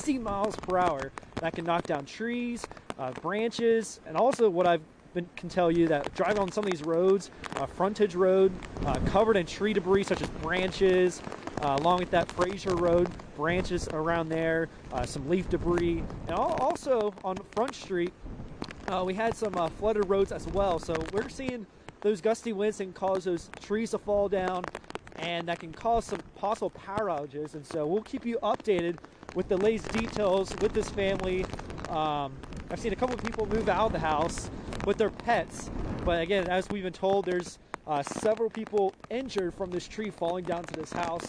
60 miles per hour. That can knock down trees, branches, and also what can tell you that driving on some of these roads, frontage road, covered in tree debris such as branches, along with that Fraser Road, branches around there, some leaf debris, and also on Front Street, we had some flooded roads as well. So we're seeing those gusty winds can cause those trees to fall down, and that can cause some possible power outages. And so we'll keep you updated with the latest details with this family. I've seen a couple of people move out of the house with their pets, but again, as we've been told, there's several people injured from this tree falling down to this house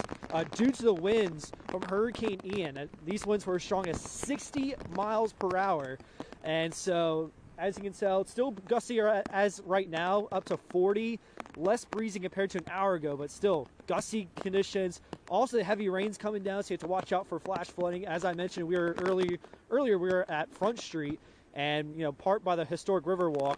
due to the winds from Hurricane Ian. These winds were as strong as 60 miles per hour, and so as you can tell, it's still gustier as right now, up to 40, less breezy compared to an hour ago, but still gusty conditions. Also, the heavy rains coming down, so you have to watch out for flash flooding. As I mentioned, earlier we were at Front Street, and part by the historic Riverwalk,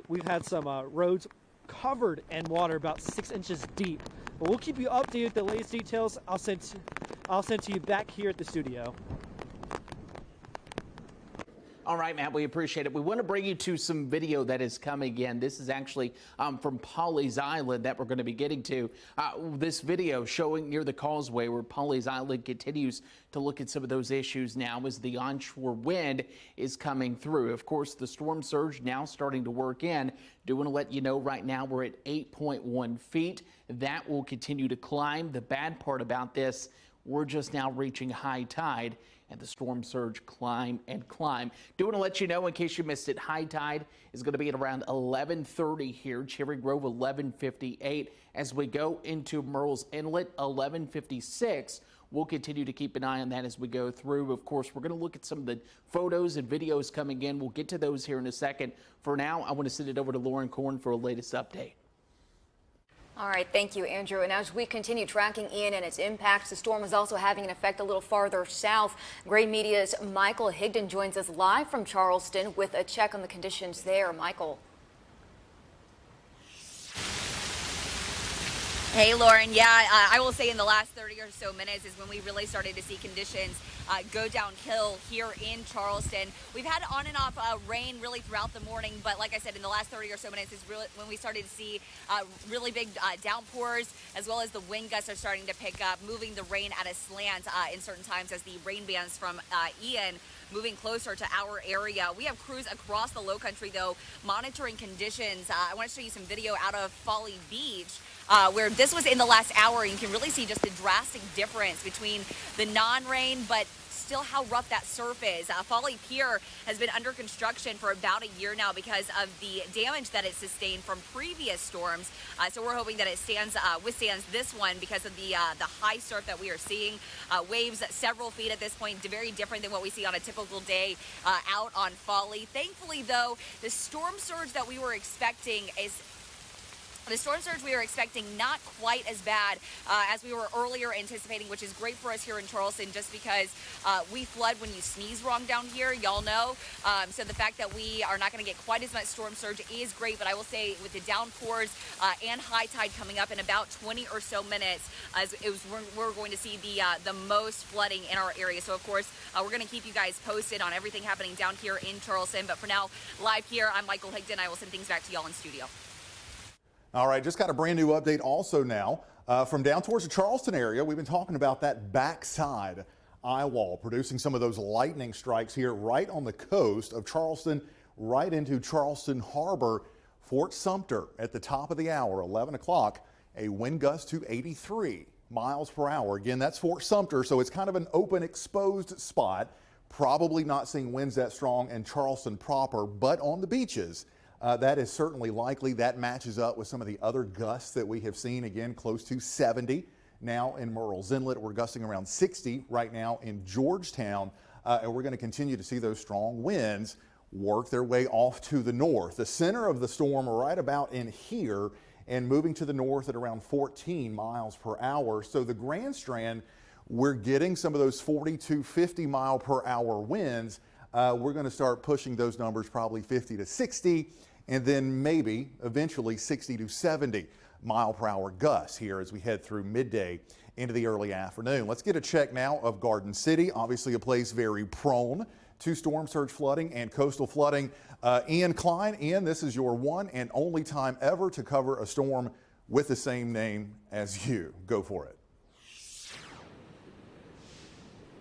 we've had some roads covered in water about 6 inches deep. But we'll keep you updated with the latest details. I'll send to you back here at the studio. All right, Matt, we appreciate it. We want to bring you to some video that is coming in. This is actually from Pawleys Island that we're going to be getting to. This video showing near the causeway where Pawleys Island continues to look at some of those issues now as the onshore wind is coming through. Of course, the storm surge now starting to work in. Do want to let you know right now we're at 8.1 feet. That will continue to climb. The bad part about this, we're just now reaching high tide, and the storm surge climb and climb. Do want to let you know, in case you missed it, high tide is going to be at around 11:30 here. Cherry Grove 11:58. As we go into Murrells Inlet 11:56. We'll continue to keep an eye on that as we go through. Of course, we're going to look at some of the photos and videos coming in. We'll get to those here in a second. For now, I want to send it over to Lauren Korn for a latest update. All right, thank you, Andrew. And as we continue tracking Ian and its impacts, the storm is also having an effect a little farther south. Gray Media's Michael Higdon joins us live from Charleston with a check on the conditions there. Michael. Hey, Lauren. Yeah, I will say in the last 30 or so minutes is when we really started to see conditions go downhill here in Charleston. We've had on and off rain really throughout the morning, but like I said, in the last 30 or so minutes is really when we started to see really big downpours, as well as the wind gusts are starting to pick up, moving the rain at a slant in certain times as the rain bands from Ian moving closer to our area. We have crews across the low country, though, monitoring conditions. I want to show you some video out of Pawleys Beach, where this was in the last hour, and you can really see just a drastic difference between the non-rain, but still how rough that surf is. Pawleys Pier has been under construction for about a year now because of the damage that it sustained from previous storms. So we're hoping that it withstands this one because of the high surf that we are seeing. Waves several feet at this point, very different than what we see on a typical day out on Pawleys. Thankfully, though, the storm surge that we were expecting is not quite as bad as we were earlier anticipating, which is great for us here in Charleston just because we flood when you sneeze wrong down here, y'all know. So the fact that we are not going to get quite as much storm surge is great, but I will say with the downpours and high tide coming up in about 20 or so minutes, we're going to see the most flooding in our area. So of course, we're going to keep you guys posted on everything happening down here in Charleston. But for now, live here, I'm Michael Higdon. I will send things back to y'all in studio. All right, just got a brand new update also now from down towards the Charleston area. We've been talking about that backside Eyewall producing some of those lightning strikes here right on the coast of Charleston, right into Charleston Harbor. Fort Sumter at the top of the hour, 11 o'clock, a wind gust to 83 miles per hour. Again, that's Fort Sumter, so it's kind of an open, exposed spot. Probably not seeing winds that strong in Charleston proper, but on the beaches, that is certainly likely. That matches up with some of the other gusts that we have seen, again, close to 70. Now in Murrells Inlet, we're gusting around 60 right now in Georgetown, and we're going to continue to see those strong winds work their way off to the north. The center of the storm right about in here and moving to the north at around 14 miles per hour. So the Grand Strand, we're getting some of those 40 to 50 mile per hour winds. We're going to start pushing those numbers probably 50 to 60. And then maybe eventually 60 to 70 mile-per-hour gusts here as we head through midday into the early afternoon. Let's get a check now of Garden City, obviously a place very prone to storm surge flooding and coastal flooding. Ian Klein, Ian, this is your one and only time ever to cover a storm with the same name as you. Go for it.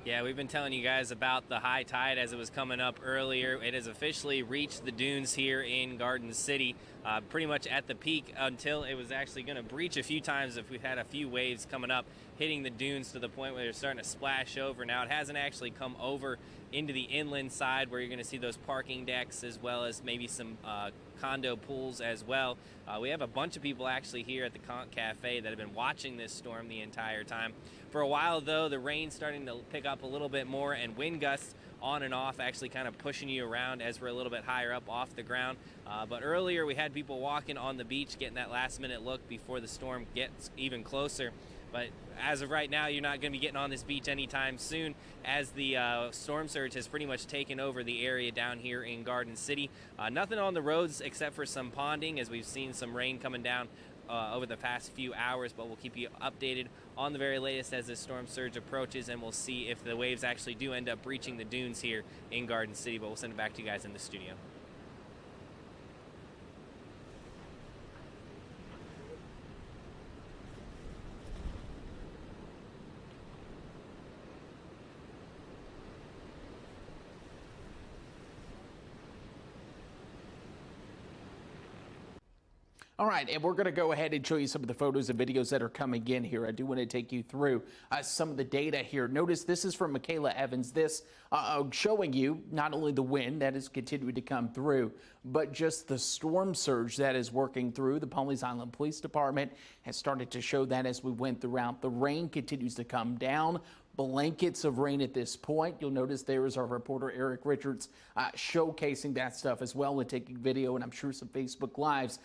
Yeah, we've been telling you guys about the high tide as it was coming up earlier. It has officially reached the dunes here in Garden City, pretty much at the peak until it was actually going to breach a few times if we had a few waves coming up, hitting the dunes to the point where they're starting to splash over. Now, it hasn't actually come over into the inland side where you're going to see those parking decks as well as maybe some condo pools as well. We have a bunch of people actually here at the Conch Cafe that have been watching this storm the entire time. For a while, though, the rain's starting to pick up a little bit more, and wind gusts on and off actually kind of pushing you around as we're a little bit higher up off the ground. But earlier we had people walking on the beach getting that last-minute look before the storm gets even closer. But as of right now, you're not going to be getting on this beach anytime soon, as the storm surge has pretty much taken over the area down here in Garden City. Nothing on the roads except for some ponding, as we've seen some rain coming down over the past few hours, but we'll keep you updated on the very latest as the storm surge approaches, and we'll see if the waves actually do end up breaching the dunes here in Garden City, but we'll send it back to you guys in the studio. All right, and we're going to go ahead and show you some of the photos and videos that are coming in here. I do want to take you through some of the data here. Notice this is from Michaela Evans. This showing you not only the wind that is continuing to come through, but just the storm surge that is working through. The Pawleys Island Police Department has started to show that as we went throughout. The rain continues to come down. Blankets of rain at this point. You'll notice there is our reporter Eric Richards showcasing that stuff as well and taking video, and I'm sure some Facebook Lives.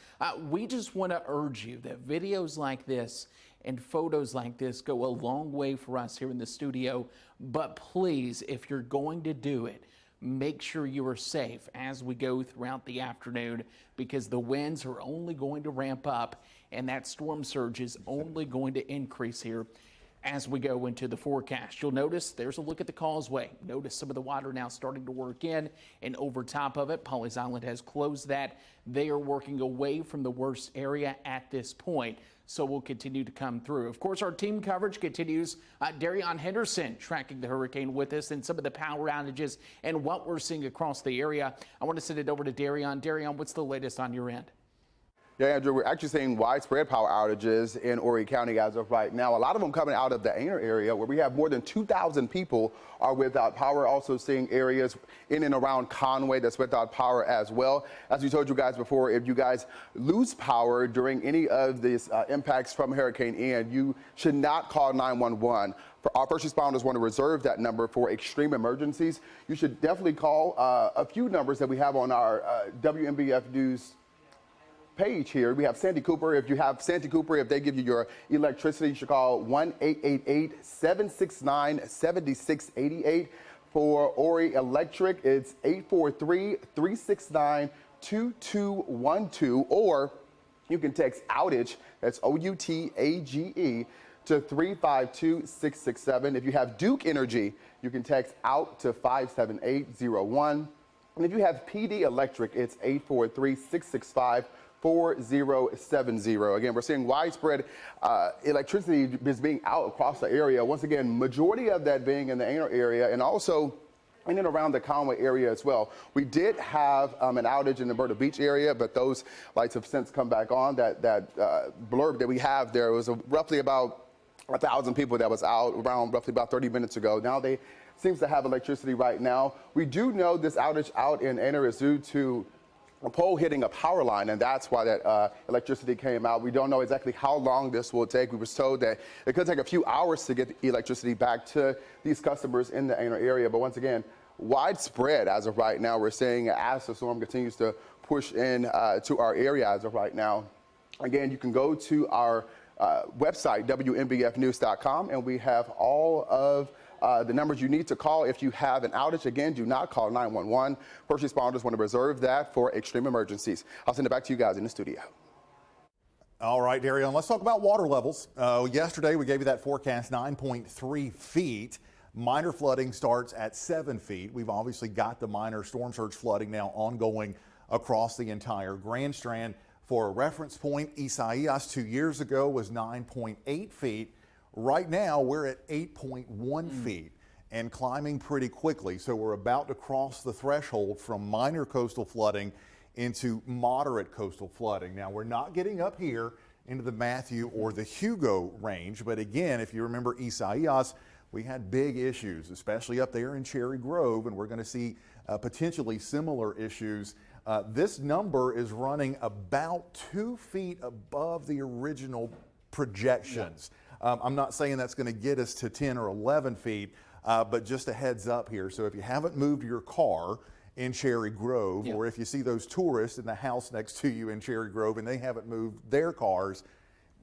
We just want to urge you that videos like this and photos like this go a long way for us here in the studio. But please, if you're going to do it, make sure you are safe as we go throughout the afternoon, because the winds are only going to ramp up and that storm surge is only going to increase here as we go into the forecast. You'll notice there's a look at the causeway. Notice some of the water now starting to work in, and over top of it, Pawleys Island has closed that. They are working away from the worst area at this point, so we'll continue to come through. Of course, our team coverage continues. Darion Henderson tracking the hurricane with us and some of the power outages and what we're seeing across the area. I want to send it over to Darion. Darion, what's the latest on your end? Yeah, Andrew, we're actually seeing widespread power outages in Horry County as of right now. A lot of them coming out of the Aner area, where we have more than 2,000 people are without power. Also seeing areas in and around Conway that's without power as well. As we told you guys before, if you guys lose power during any of these impacts from Hurricane Ian, you should not call 911. Our first responders want to reserve that number for extreme emergencies. You should definitely call a few numbers that we have on our WMBF News page here. We have Sandy Cooper. If you have Sandy Cooper, if they give you your electricity, you should call 1-888-769-7688. For Horry Electric, it's 843-369-2212, or you can text Outage, that's O-U-T-A-G-E, to 352-667. If you have Duke Energy, you can text OUT to 57801. And if you have PD Electric, it's 843-665-4070. Again, we're seeing widespread electricity is being out across the area. Once again, majority of that being in the Aner area and also in and around the Conway area as well. We did have an outage in the Myrtle Beach area, but those lights have since come back on. That blurb that we have there was roughly about 1,000 people that was out around roughly about 30 minutes ago. Now they seems to have electricity right now. We do know this outage out in Aner is due to a pole hitting a power line, and that's why that electricity came out. We don't know exactly how long this will take. We were told that it could take a few hours to get the electricity back to these customers in the Aner area. But once again, widespread as of right now. We're seeing as the storm continues to push in to our area as of right now. Again, you can go to our website, WMBFnews.com, and we have all of the numbers you need to call if you have an outage. Again, do not call 911. First responders want to reserve that for extreme emergencies. I'll send it back to you guys in the studio. All right, Darian, let's talk about water levels. Yesterday, we gave you that forecast, 9.3 feet. Minor flooding starts at 7 feet. We've obviously got the minor storm surge flooding now ongoing across the entire Grand Strand. For a reference point, Isaias 2 years ago was 9.8 feet. Right now, we're at 8.1 feet and climbing pretty quickly. So we're about to cross the threshold from minor coastal flooding into moderate coastal flooding. Now, we're not getting up here into the Matthew or the Hugo range, but again, if you remember Isaias, we had big issues, especially up there in Cherry Grove, and we're going to see potentially similar issues. This number is running about 2 feet above the original projections. I'm not saying that's going to get us to 10 or 11 feet, but just a heads up here. So if you haven't moved your car in Cherry Grove, or if you see those tourists in the house next to you in Cherry Grove and they haven't moved their cars,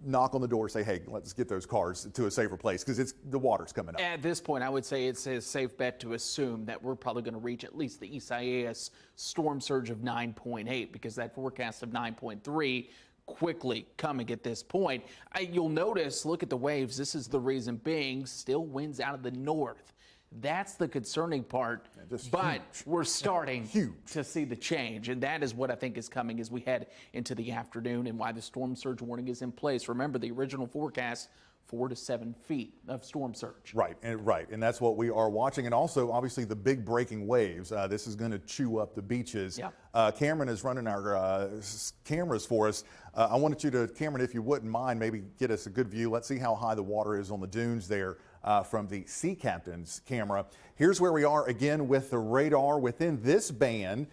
knock on the door, say, hey, let's get those cars to a safer place because the water's coming up. At this point, I would say it's a safe bet to assume that we're probably going to reach at least the Isaias storm surge of 9.8 because that forecast of 9.3 quickly coming at this point. You'll notice, look at the waves. This is the reason being still winds out of the north. That's the concerning part, but we're starting to see the change, and that is what I think is coming as we head into the afternoon and why the storm surge warning is in place. Remember, the original forecast, 4 to 7 feet of storm surge. Right, and that's what we are watching, and also, obviously, the big breaking waves. This is going to chew up the beaches. Cameron is running our cameras for us. I wanted you to, Cameron, if you wouldn't mind, maybe get us a good view. Let's see how high the water is on the dunes there. From the Sea Captain's camera. Here's where we are again with the radar. Within this band,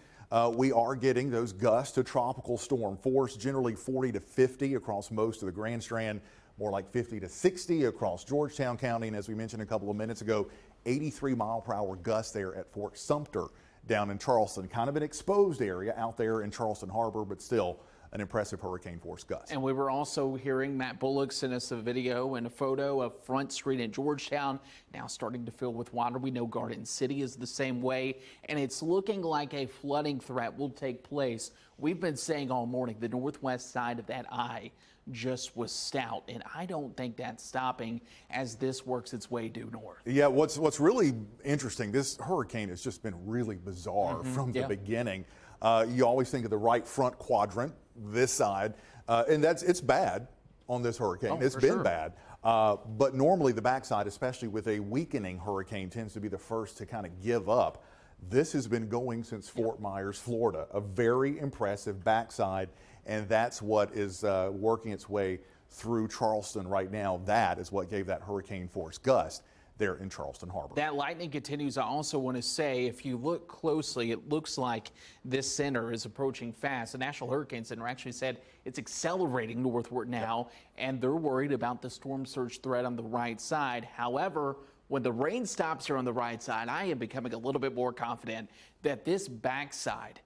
we are getting those gusts to tropical storm force, generally 40 to 50 across most of the Grand Strand, more like 50 to 60 across Georgetown County, and as we mentioned a couple of minutes ago, 83-mile-per-hour gusts there at Fort Sumter down in Charleston. Kind of an exposed area out there in Charleston Harbor, but still an impressive hurricane force gust. And we were also hearing Matt Bullock send us a video and a photo of Front Street in Georgetown now starting to fill with water. We know Garden City is the same way, and it's looking like a flooding threat will take place. We've been saying all morning the northwest side of that eye just was stout, and I don't think that's stopping as this works its way due north. Yeah, what's really interesting, this hurricane has just been really bizarre from the beginning. You always think of the right front quadrant, this side, and it's bad on this hurricane. It's been bad. But normally the backside, especially with a weakening hurricane, tends to be the first to kind of give up. This has been going since Fort Myers, Florida, a very impressive backside, and that's what is working its way through Charleston right now. That is what gave that hurricane force gust there in Charleston Harbor. That lightning continues. I also want to say, if you look closely, it looks like this center is approaching fast. The National Hurricane Center actually said it's accelerating northward now, and they're worried about the storm surge threat on the right side. However, when the rain stops here on the right side, I am becoming a little bit more confident that this backside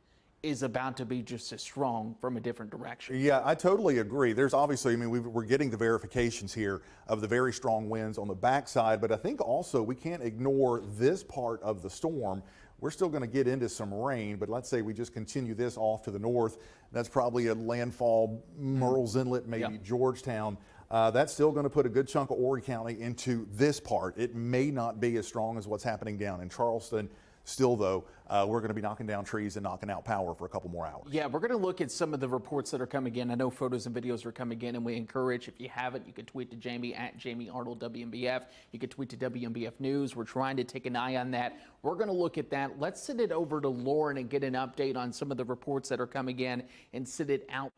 is about to be just as strong from a different direction. Yeah, I totally agree. There's obviously, I mean, we're getting the verifications here of the very strong winds on the backside, but I think also we can't ignore this part of the storm. We're still going to get into some rain, but let's say we just continue this off to the north. That's probably a landfall, Murrells Inlet, maybe Georgetown. That's still going to put a good chunk of Horry County into this part. It may not be as strong as what's happening down in Charleston. Still, though, we're going to be knocking down trees and knocking out power for a couple more hours. Yeah, we're going to look at some of the reports that are coming in. I know photos and videos are coming in, and we encourage, if you haven't, you can tweet to Jamie at Jamie Arnold WMBF. You can tweet to WMBF News. We're trying to take an eye on that. We're going to look at that. Let's send it over to Lauren and get an update on some of the reports that are coming in and send it out.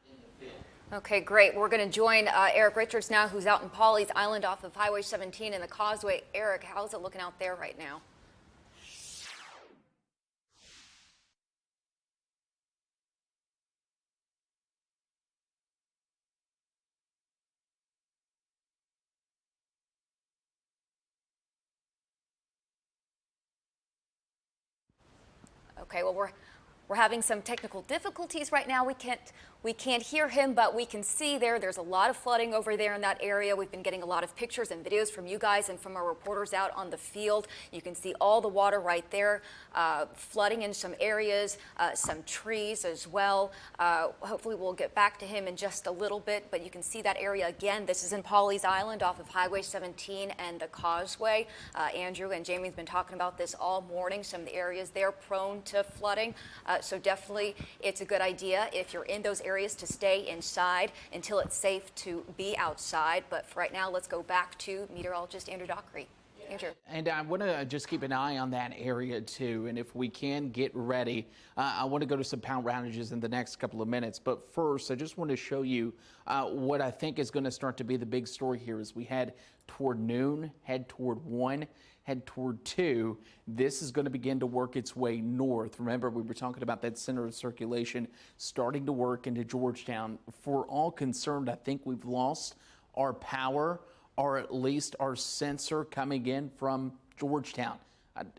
Okay, great. We're going to join Eric Richards now, who's out in Pawleys Island off of Highway 17 and the Causeway. Eric, how's it looking out there right now? Okay, well, We're having some technical difficulties right now. We can't hear him, but we can see there's a lot of flooding over there in that area. We've been getting a lot of pictures and videos from you guys and from our reporters out on the field. You can see all the water right there, flooding in some areas, some trees as well. Hopefully we'll get back to him in just a little bit, but you can see that area again. This is in Pawleys Island off of Highway 17 and the Causeway. Andrew and Jamie's been talking about this all morning. Some of the areas there prone to flooding. So definitely it's a good idea if you're in those areas to stay inside until it's safe to be outside. But for right now, let's go back to meteorologist Andrew Dockery. Andrew. And I want to just keep an eye on that area too. And if we can get ready, I want to go to some power outages in the next couple of minutes. But first, I just want to show you what I think is going to start to be the big story here as we head toward noon, head toward 1, head toward 2. This is going to begin to work its way north. Remember, we were talking about that center of circulation starting to work into Georgetown. For all concerned, I think we've lost our power, or at least our sensor coming in from Georgetown.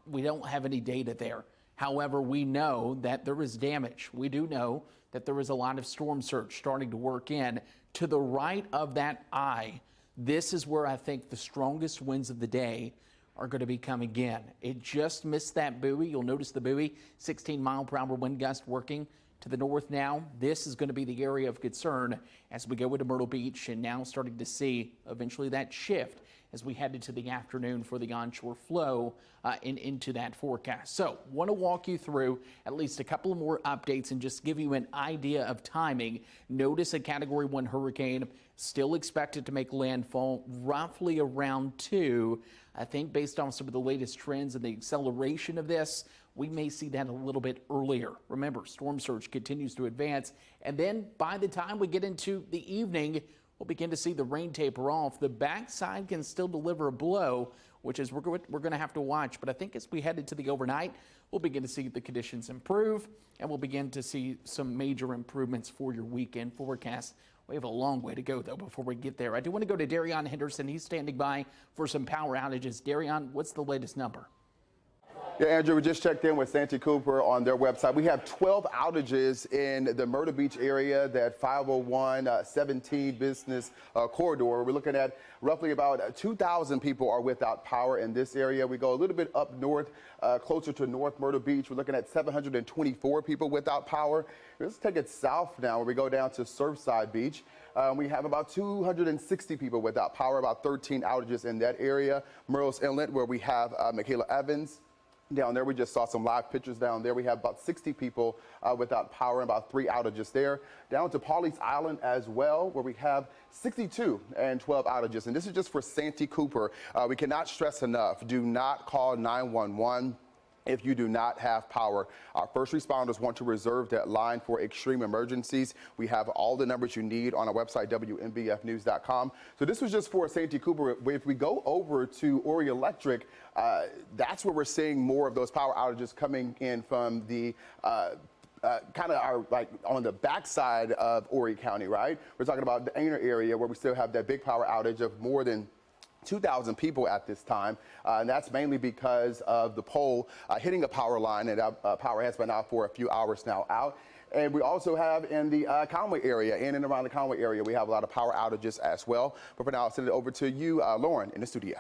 We don't have any data there. However, we know that there is damage. We do know that there is a lot of storm surge starting to work in. To the right of that eye, this is where I think the strongest winds of the day are going to be coming in. It just missed that buoy. You'll notice the buoy, 16-mile-per-hour wind gust working to the north now. This is going to be the area of concern as we go into Myrtle Beach, and now starting to see eventually that shift as we head into the afternoon for the onshore flow into that forecast. So want to walk you through at least a couple more updates and just give you an idea of timing. Notice a Category 1 hurricane still expected to make landfall roughly around 2. I think based on some of the latest trends and the acceleration of this, we may see that a little bit earlier. Remember, storm surge continues to advance, and then by the time we get into the evening, we'll begin to see the rain taper off. The backside can still deliver a blow, which is we're going to have to watch. But I think as we head into the overnight, we'll begin to see the conditions improve, and we'll begin to see some major improvements for your weekend forecast. We have a long way to go, though, before we get there. I do want to go to Darion Henderson. He's standing by for some power outages. Darion, what's the latest number? Yeah, Andrew, we just checked in with Santee Cooper on their website. We have 12 outages in the Myrtle Beach area, that 501 17 business corridor. We're looking at roughly about 2,000 people are without power in this area. We go a little bit up north, closer to North Myrtle Beach. We're looking at 724 people without power. Let's take it south now, where we go down to Surfside Beach. We have about 260 people without power, about 13 outages in that area. Murrells Inlet, where we have Michaela Evans. Down there, we just saw some live pictures down there. We have about 60 people without power and about 3 outages there. Down to Pawleys Island as well, where we have 62 and 12 outages. And this is just for Santee Cooper. We cannot stress enough, do not call 911. If you do not have power. Our first responders want to reserve that line for extreme emergencies. We have all the numbers you need on our website, WMBFnews.com. So this was just for Santee Cooper. If we go over to Horry Electric, that's where we're seeing more of those power outages coming in from the kind of are like on the backside of Horry County, right? We're talking about the Aner area where we still have that big power outage of more than 2,000 people at this time, and that's mainly because of the pole hitting a power line, and power has been out for a few hours now out. And we also have in the Conway area, in and around the Conway area, we have a lot of power outages as well. But for now, I'll send it over to you, Lauren, in the studio.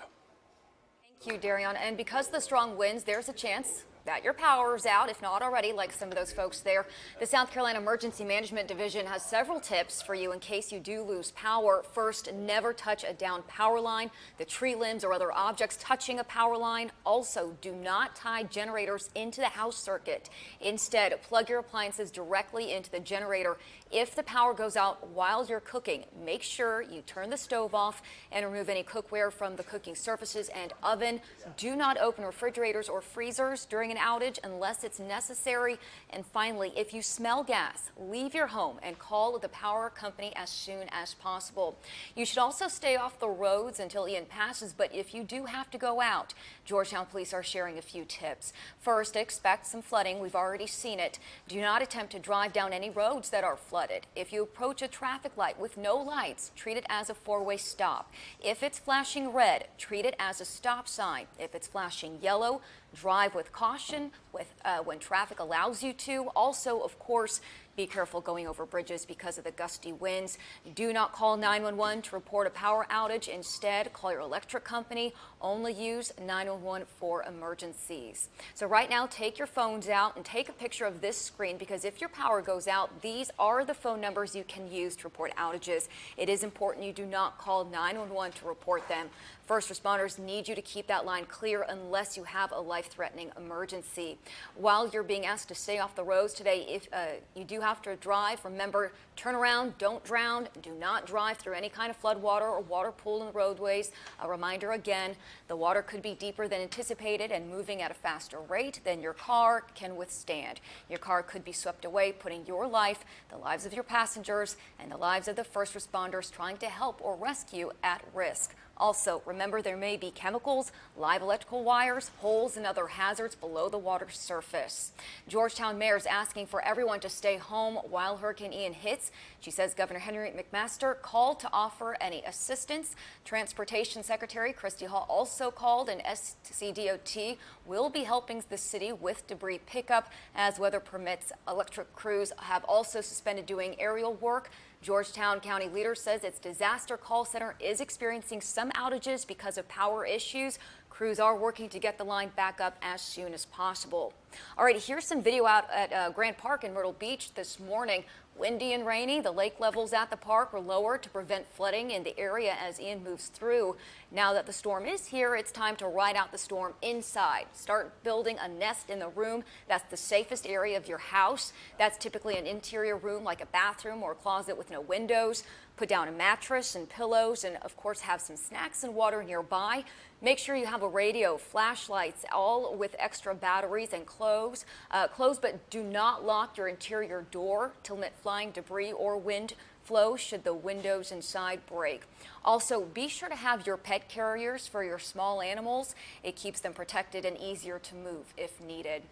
Thank you, Darion. And because of the strong winds, there's a chance that your power's out, if not already, like some of those folks there. The South Carolina Emergency Management Division has several tips for you in case you do lose power. First, never touch a downed power line, the tree limbs or other objects touching a power line. Also, do not tie generators into the house circuit. Instead, plug your appliances directly into the generator. If the power goes out while you're cooking, make sure you turn the stove off and remove any cookware from the cooking surfaces and oven. Do not open refrigerators or freezers during an outage unless it's necessary. And finally, if you smell gas, leave your home and call the power company as soon as possible. You should also stay off the roads until Ian passes, but if you do have to go out, Georgetown police are sharing a few tips. First, expect some flooding. We've already seen it. Do not attempt to drive down any roads that are flooded. If you approach a traffic light with no lights, treat it as a four-way stop. If it's flashing red, treat it as a stop sign. If it's flashing yellow, drive with caution with when traffic allows you to. Also, of course, be careful going over bridges because of the gusty winds. Do not call 911 to report a power outage. Instead, call your electric company. Only use 911 for emergencies. So right now, take your phones out and take a picture of this screen, because if your power goes out, these are the phone numbers you can use to report outages. It is important you do not call 911 to report them. First responders need you to keep that line clear unless you have a life-threatening emergency. While you're being asked to stay off the roads today, if you do have to drive, remember, turn around, don't drown, do not drive through any kind of floodwater or water pool in the roadways. A reminder again, the water could be deeper than anticipated and moving at a faster rate than your car can withstand. Your car could be swept away, putting your life, the lives of your passengers, and the lives of the first responders trying to help or rescue at risk. Also, remember, there may be chemicals, live electrical wires, holes, and other hazards below the water's surface. Georgetown mayor is asking for everyone to stay home while Hurricane Ian hits. She says Governor Henry McMaster called to offer any assistance. Transportation Secretary Christy Hall also called, and SCDOT will be helping the city with debris pickup as weather permits. Electric crews have also suspended doing aerial work. Georgetown County leader says its disaster call center is experiencing some outages because of power issues. Crews are working to get the line back up as soon as possible. All right, here's some video out at Grand Park in Myrtle Beach this morning. Windy and rainy, the lake levels at the park were lowered to prevent flooding in the area as Ian moves through. Now that the storm is here, it's time to ride out the storm inside. Start building a nest in the room. That's the safest area of your house. That's typically an interior room like a bathroom or a closet with no windows. Put down a mattress and pillows, and of course have some snacks and water nearby. Make sure you have a radio, flashlights, all with extra batteries and close, but do not lock your interior door to limit flying debris or wind flow should the windows inside break. Also, be sure to have your pet carriers for your small animals. It keeps them protected and easier to move if needed.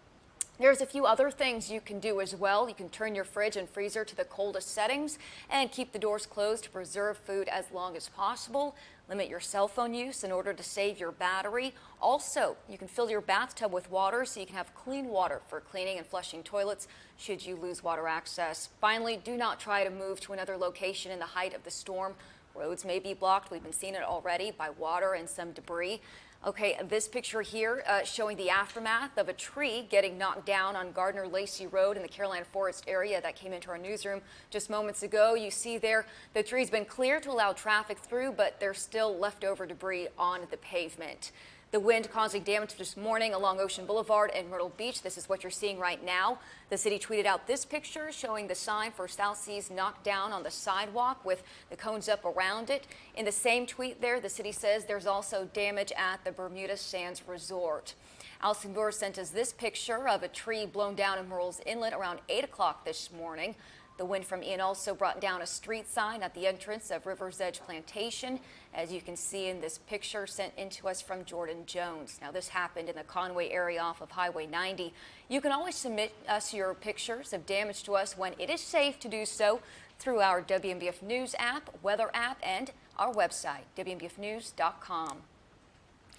There's a few other things you can do as well. You can turn your fridge and freezer to the coldest settings and keep the doors closed to preserve food as long as possible. Limit your cell phone use in order to save your battery. Also, you can fill your bathtub with water so you can have clean water for cleaning and flushing toilets should you lose water access. Finally, do not try to move to another location in the height of the storm. Roads may be blocked. We've been seeing it already by water and some debris. Okay, this picture here showing the aftermath of a tree getting knocked down on Gardner-Lacey Road in the Carolina Forest area that came into our newsroom just moments ago. You see there the tree's been cleared to allow traffic through, but there's still leftover debris on the pavement. The wind causing damage this morning along Ocean Boulevard and Myrtle Beach. This is what you're seeing right now. The city tweeted out this picture showing the sign for South Seas knocked down on the sidewalk with the cones up around it. In the same tweet there, the city says there's also damage at the Bermuda Sands Resort. Allison Moore sent us this picture of a tree blown down in Murrells Inlet around 8 o'clock this morning. The wind from Ian also brought down a street sign at the entrance of River's Edge Plantation, as you can see in this picture sent in to us from Jordan Jones. Now, this happened in the Conway area off of Highway 90. You can always submit us your pictures of damage to us when it is safe to do so through our WMBF News app, weather app, and our website, WMBFnews.com.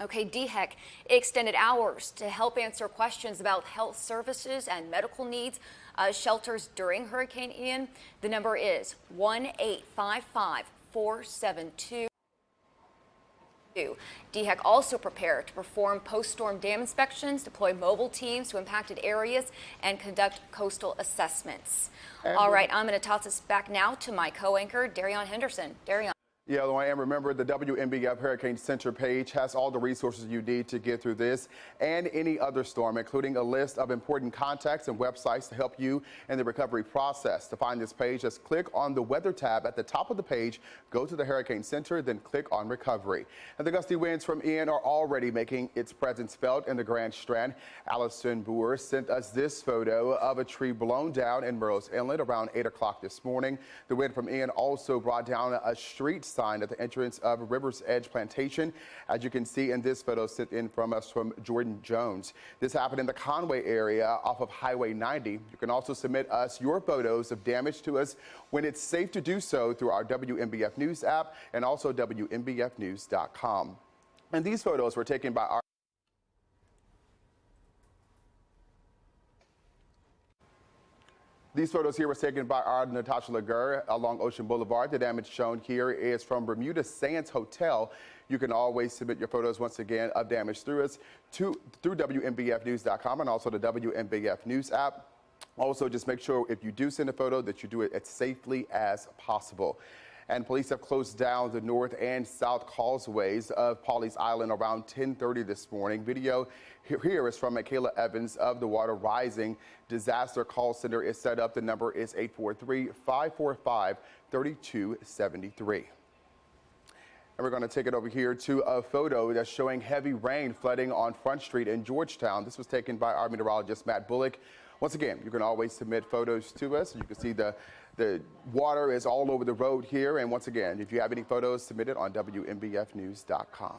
Okay, DHEC extended hours to help answer questions about health services and medical needs shelters during Hurricane Ian. The number is 1-855-472. DHEC also prepared to perform post-storm dam inspections, deploy mobile teams to impacted areas, and conduct coastal assessments. All right, I'm going to toss this back now to my co-anchor, Darion Henderson. Darion. Yeah, Luann, remember the WMBF Hurricane Center page has all the resources you need to get through this and any other storm, including a list of important contacts and websites to help you in the recovery process. To find this page, just click on the weather tab at the top of the page, go to the Hurricane Center, then click on recovery. And the gusty winds from Ian are already making its presence felt in the Grand Strand. Allison Boer sent us this photo of a tree blown down in Murrells Inlet around 8 o'clock this morning. The wind from Ian also brought down a street sign at the entrance of River's Edge Plantation, as you can see in this photo sent in from us from Jordan Jones. This happened in the Conway area off of Highway 90. You can also submit us your photos of damage to us when it's safe to do so through our WMBF News app and also WMBFnews.com. And these photos were taken by our These photos here were taken by our Natasha Laguerre along Ocean Boulevard. The damage shown here is from Bermuda Sands Hotel. You can always submit your photos once again of damage through WMBFnews.com and also the WMBF News app. Also, just make sure if you do send a photo that you do it as safely as possible. And police have closed down the north and south causeways of Pawleys Island around 10:30 this morning. Video here is from Michaela Evans of the Water Rising Disaster Call Center is set up. The number is 843-545-3273. And we're going to take it over here to a photo that's showing heavy rain flooding on Front Street in Georgetown. This was taken by our meteorologist, Matt Bullock. Once again, you can always submit photos to us. You can see the water is all over the road here. And once again, if you have any photos, submit it on WMBFnews.com.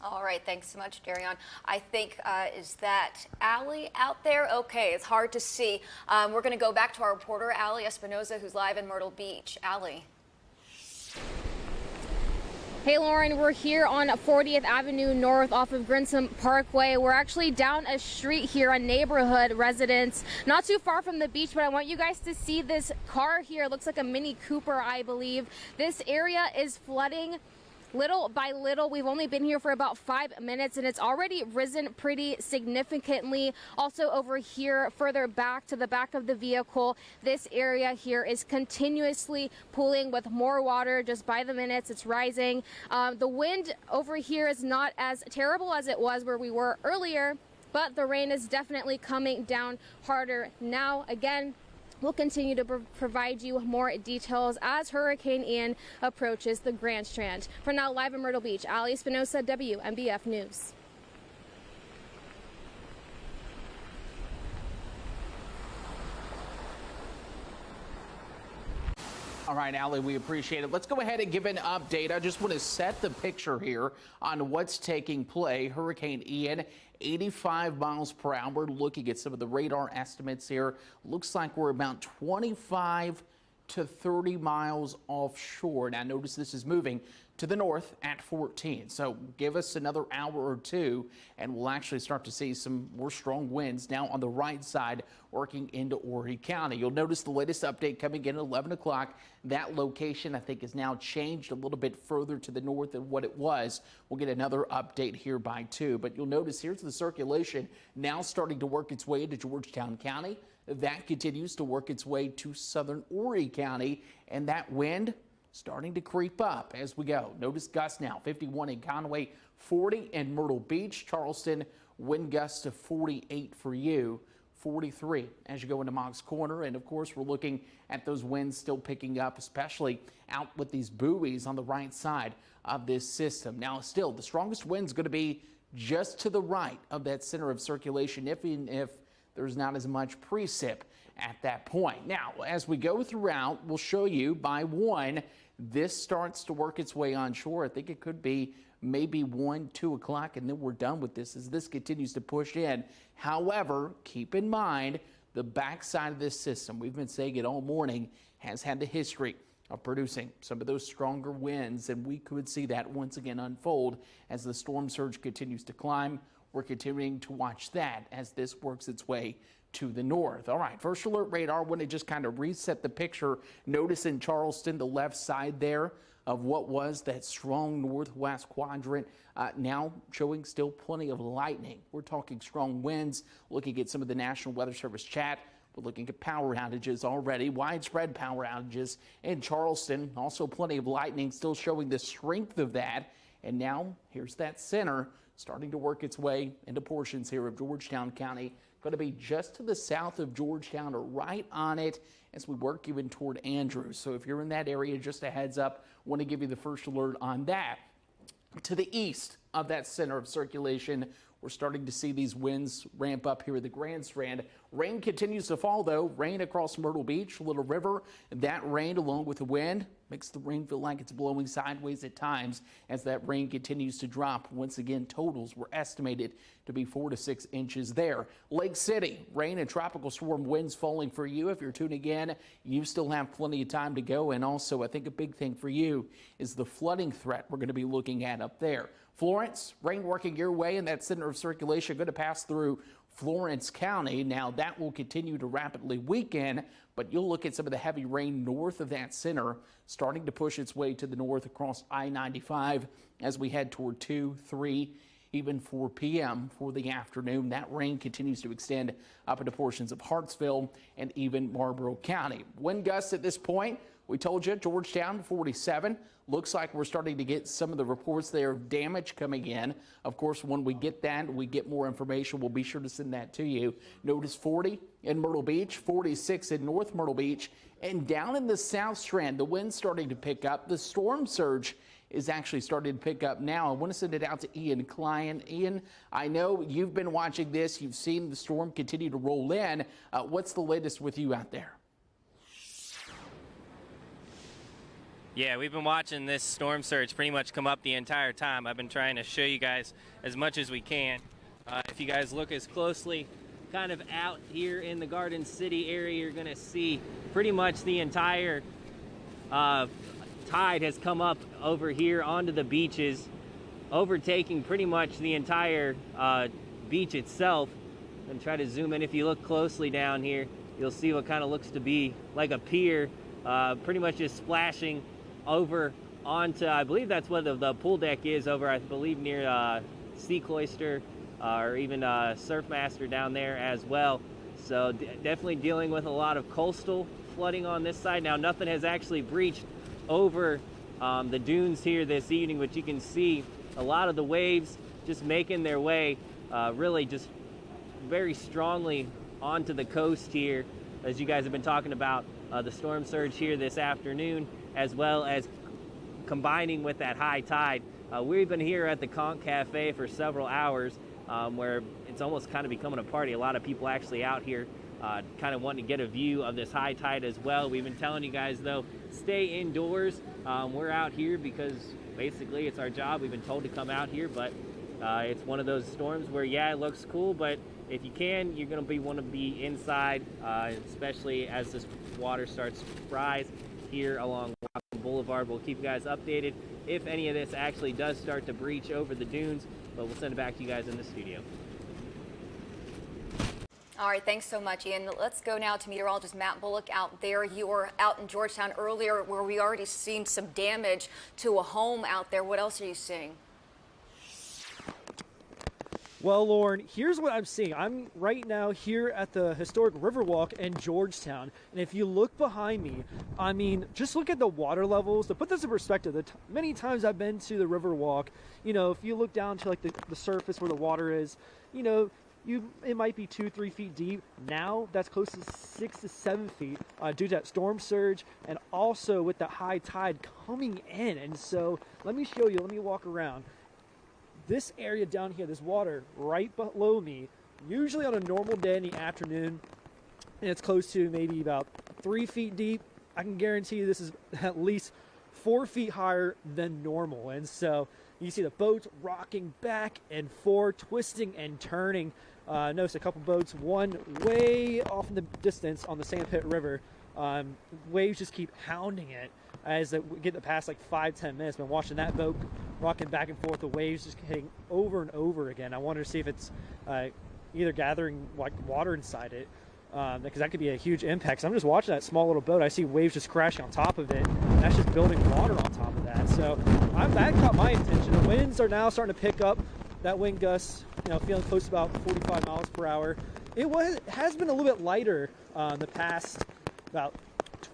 All right, thanks so much, Darion. I think, is that Allie out there? Okay, it's hard to see. We're going to go back to our reporter, Allie Espinoza, who's live in Myrtle Beach. Allie. Hey Lauren, we're here on 40th Avenue North off of Grinsom Parkway. We're actually down a street here on neighborhood residents, not too far from the beach, but I want you guys to see this car here. It looks like a Mini Cooper, I believe. This area is flooding little by little. We've only been here for about 5 minutes and it's already risen pretty significantly. Also over here, further back to the back of the vehicle, this area here is continuously pooling with more water just by the minutes. It's rising. The wind over here is not as terrible as it was where we were earlier, but the rain is definitely coming down harder now. Again, we'll continue to provide you more details as Hurricane Ian approaches the Grand Strand. For now, live in Myrtle Beach, Allie Espinoza, WMBF News. All right, Allie, we appreciate it. Let's go ahead and give an update. I just want to set the picture here on what's taking place. Hurricane Ian, 85 miles per hour. Looking at some of the radar estimates here, looks like we're about 25 to 30 miles offshore. Now, notice this is moving to the north at 14. So give us another hour or two, and we'll actually start to see some more strong winds now on the right side working into Horry County. You'll notice the latest update coming in at 11 o'clock. That location, I think, is now changed a little bit further to the north than what it was. We'll get another update here by 2. But you'll notice here's the circulation now starting to work its way into Georgetown County. That continues to work its way to southern Horry County, and that wind starting to creep up as we go. Notice gusts now, 51 in Conway, 40 in Myrtle Beach, Charleston, wind gusts of 48 for you, 43 as you go into Moggs Corner. And of course, we're looking at those winds still picking up, especially out with these buoys on the right side of this system. Now, still, the strongest wind's going to be just to the right of that center of circulation, even if there's not as much precip at that point. Now, as we go throughout, we'll show you by 1, this starts to work its way onshore. I think it could be maybe 1, 2 o'clock, and then we're done with this as this continues to push in. However, keep in mind the backside of this system, we've been saying it all morning, has had the history of producing some of those stronger winds, and we could see that once again unfold as the storm surge continues to climb. We're continuing to watch that as this works its way to the north. All right, first alert radar, want to just kind of reset the picture. Notice in Charleston, the left side there of what was that strong northwest quadrant, now showing still plenty of lightning. We're talking strong winds. Looking at some of the National Weather Service chat, we're looking at power outages already, widespread power outages in Charleston. Also plenty of lightning, still showing the strength of that. And now here's that center starting to work its way into portions here of Georgetown County. Going to be just to the south of Georgetown or right on it as we work even toward Andrews. So if you're in that area, just a heads up, want to give you the first alert on that. To the east of that center of circulation, we're starting to see these winds ramp up here at the Grand Strand. Rain continues to fall, though. Rain across Myrtle Beach, Little River. That rain, along with the wind, makes the rain feel like it's blowing sideways at times as that rain continues to drop. Once again, totals were estimated to be 4 to 6 inches there. Lake City, rain and tropical storm winds falling for you. If you're tuning in, you still have plenty of time to go. And also, I think a big thing for you is the flooding threat we're going to be looking at up there. Florence, rain working your way in that center of circulation, going to pass through Florence County. Now that will continue to rapidly weaken, but you'll look at some of the heavy rain north of that center starting to push its way to the north across I-95 as we head toward 2, 3, even 4 p.m. for the afternoon. That rain continues to extend up into portions of Hartsville and even Marlboro County. Wind gusts at this point, we told you, Georgetown 47. Looks like we're starting to get some of the reports there of damage coming in. Of course, when we get that, we get more information, we'll be sure to send that to you. Notice 40 in Myrtle Beach, 46 in North Myrtle Beach, and down in the South Strand, the wind's starting to pick up. The storm surge is actually starting to pick up now. I want to send it out to Ian Klein. Ian, I know you've been watching this. You've seen the storm continue to roll in. What's the latest with you out there? Yeah, we've been watching this storm surge pretty much come up the entire time. I've been trying to show you guys as much as we can. If you guys look as closely, kind of out here in the Garden City area, you're going to see pretty much the entire tide has come up over here onto the beaches, overtaking pretty much the entire beach itself. And try to zoom in. If you look closely down here, you'll see what kind of looks to be like a pier, pretty much just splashing over onto, I believe that's what the pool deck is over, I believe, near Sea Cloister or even Surfmaster down there as well. So definitely dealing with a lot of coastal flooding on this side. Now nothing has actually breached over the dunes here this evening, but you can see a lot of the waves just making their way really just very strongly onto the coast here, as you guys have been talking about the storm surge here this afternoon, as well as combining with that high tide. We've been here at the Conch Cafe for several hours, where it's almost kind of becoming a party. A lot of people actually out here kind of wanting to get a view of this high tide as well. We've been telling you guys, though, stay indoors. We're out here because basically it's our job. We've been told to come out here, but it's one of those storms where, yeah, it looks cool, but if you can, you're going to want to be inside, especially as this water starts to rise here along Boulevard. We'll keep you guys updated if any of this actually does start to breach over the dunes, but we'll send it back to you guys in the studio. All right, thanks so much, Ian. Let's go now to meteorologist Matt Bullock out there. You were out in Georgetown earlier where we already seen some damage to a home out there. What else are you seeing? Well, Lauren, here's what I'm seeing. I'm right now here at the historic Riverwalk in Georgetown. And if you look behind me, I mean, just look at the water levels. To put this in perspective, many times I've been to the Riverwalk, you know, if you look down to like the surface where the water is, you know, it might be 2-3 feet deep. Now that's close to 6 to 7 feet due to that storm surge and also with the high tide coming in. And so let me show you, let me walk around. This area down here, this water right below me, usually on a normal day in the afternoon, and it's close to maybe about 3 feet deep. I can guarantee you this is at least 4 feet higher than normal. And so you see the boats rocking back and forth, twisting and turning. Notice a couple boats, one way off in the distance on the Sandpit River. Waves just keep hounding it as we get the past like 5-10 minutes. Been watching that boat rocking back and forth, the waves just hitting over and over again. I wonder to see if it's either gathering like water inside it, because that could be a huge impact. So I'm just watching that small little boat. I see waves just crashing on top of it, and that's just building water on top of that. So that caught my attention. The winds are now starting to pick up. That wind gust, you know, feeling close to about 45 miles per hour. It has been a little bit lighter the past about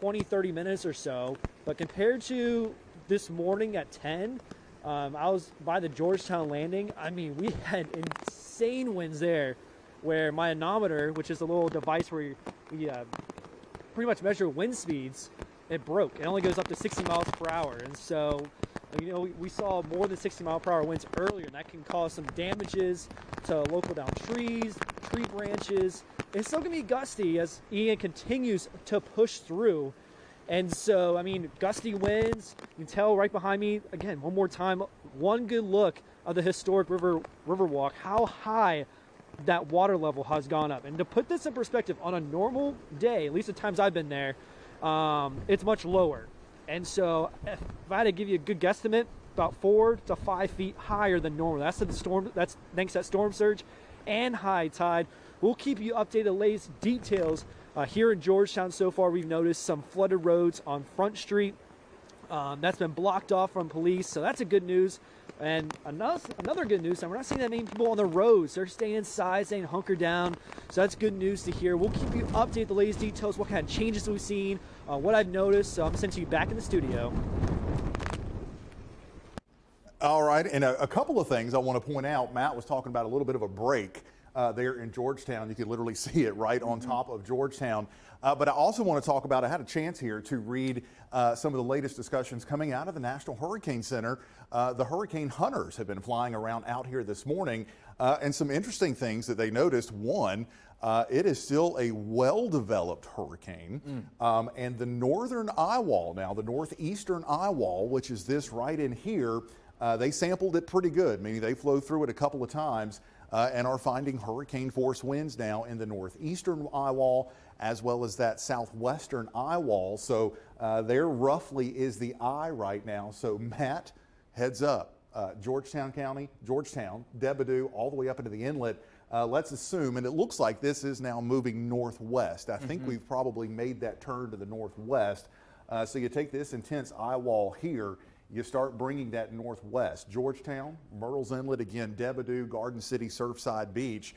20-30 minutes or so, but compared to this morning at 10, I was by the Georgetown landing. I mean, we had insane winds there, where my anemometer, which is a little device where we pretty much measure wind speeds, it broke. It only goes up to 60 miles per hour, and so, you know, we saw more than 60 mile per hour winds earlier, and that can cause some damages to local down trees, tree branches. It's still going to be gusty as Ian continues to push through. And so, I mean, gusty winds, you can tell right behind me, again, one more time, one good look of the historic Riverwalk, how high that water level has gone up. And to put this in perspective, on a normal day, at least the times I've been there, it's much lower. And so if I had to give you a good guesstimate, about 4 to 5 feet higher than normal. That's thanks to that storm surge and high tide. We'll keep you updated the latest details. Here in Georgetown so far, we've noticed some flooded roads on Front Street. That's been blocked off from police, so that's a good news. And another good news, and we're not seeing that many people on the roads. They're staying inside, staying hunkered down. So that's good news to hear. We'll keep you updated the latest details, what kind of changes we've seen, what I've noticed. So I'm sending you back in the studio. All right, and a couple of things I want to point out. Matt was talking about a little bit of a break there in Georgetown. You can literally see it right on top of Georgetown. But I also want to talk about, I had a chance here to read some of the latest discussions coming out of the National Hurricane Center. The hurricane hunters have been flying around out here this morning, and some interesting things that they noticed. One, it is still a well-developed hurricane, and the northern eyewall now, the northeastern eyewall, which is this right in here, they sampled it pretty good, meaning they flew through it a couple of times and are finding hurricane force winds now in the northeastern eyewall as well as that southwestern eyewall. So there roughly is the eye right now. So Matt, heads up, Georgetown County, Georgetown, Debadoo, all the way up into the inlet. Let's assume, and it looks like this is now moving northwest. I think we've probably made that turn to the northwest. So you take this intense eyewall here, you start bringing that northwest. Georgetown, Myrtle's Inlet, again, Debadoo, Garden City, Surfside Beach.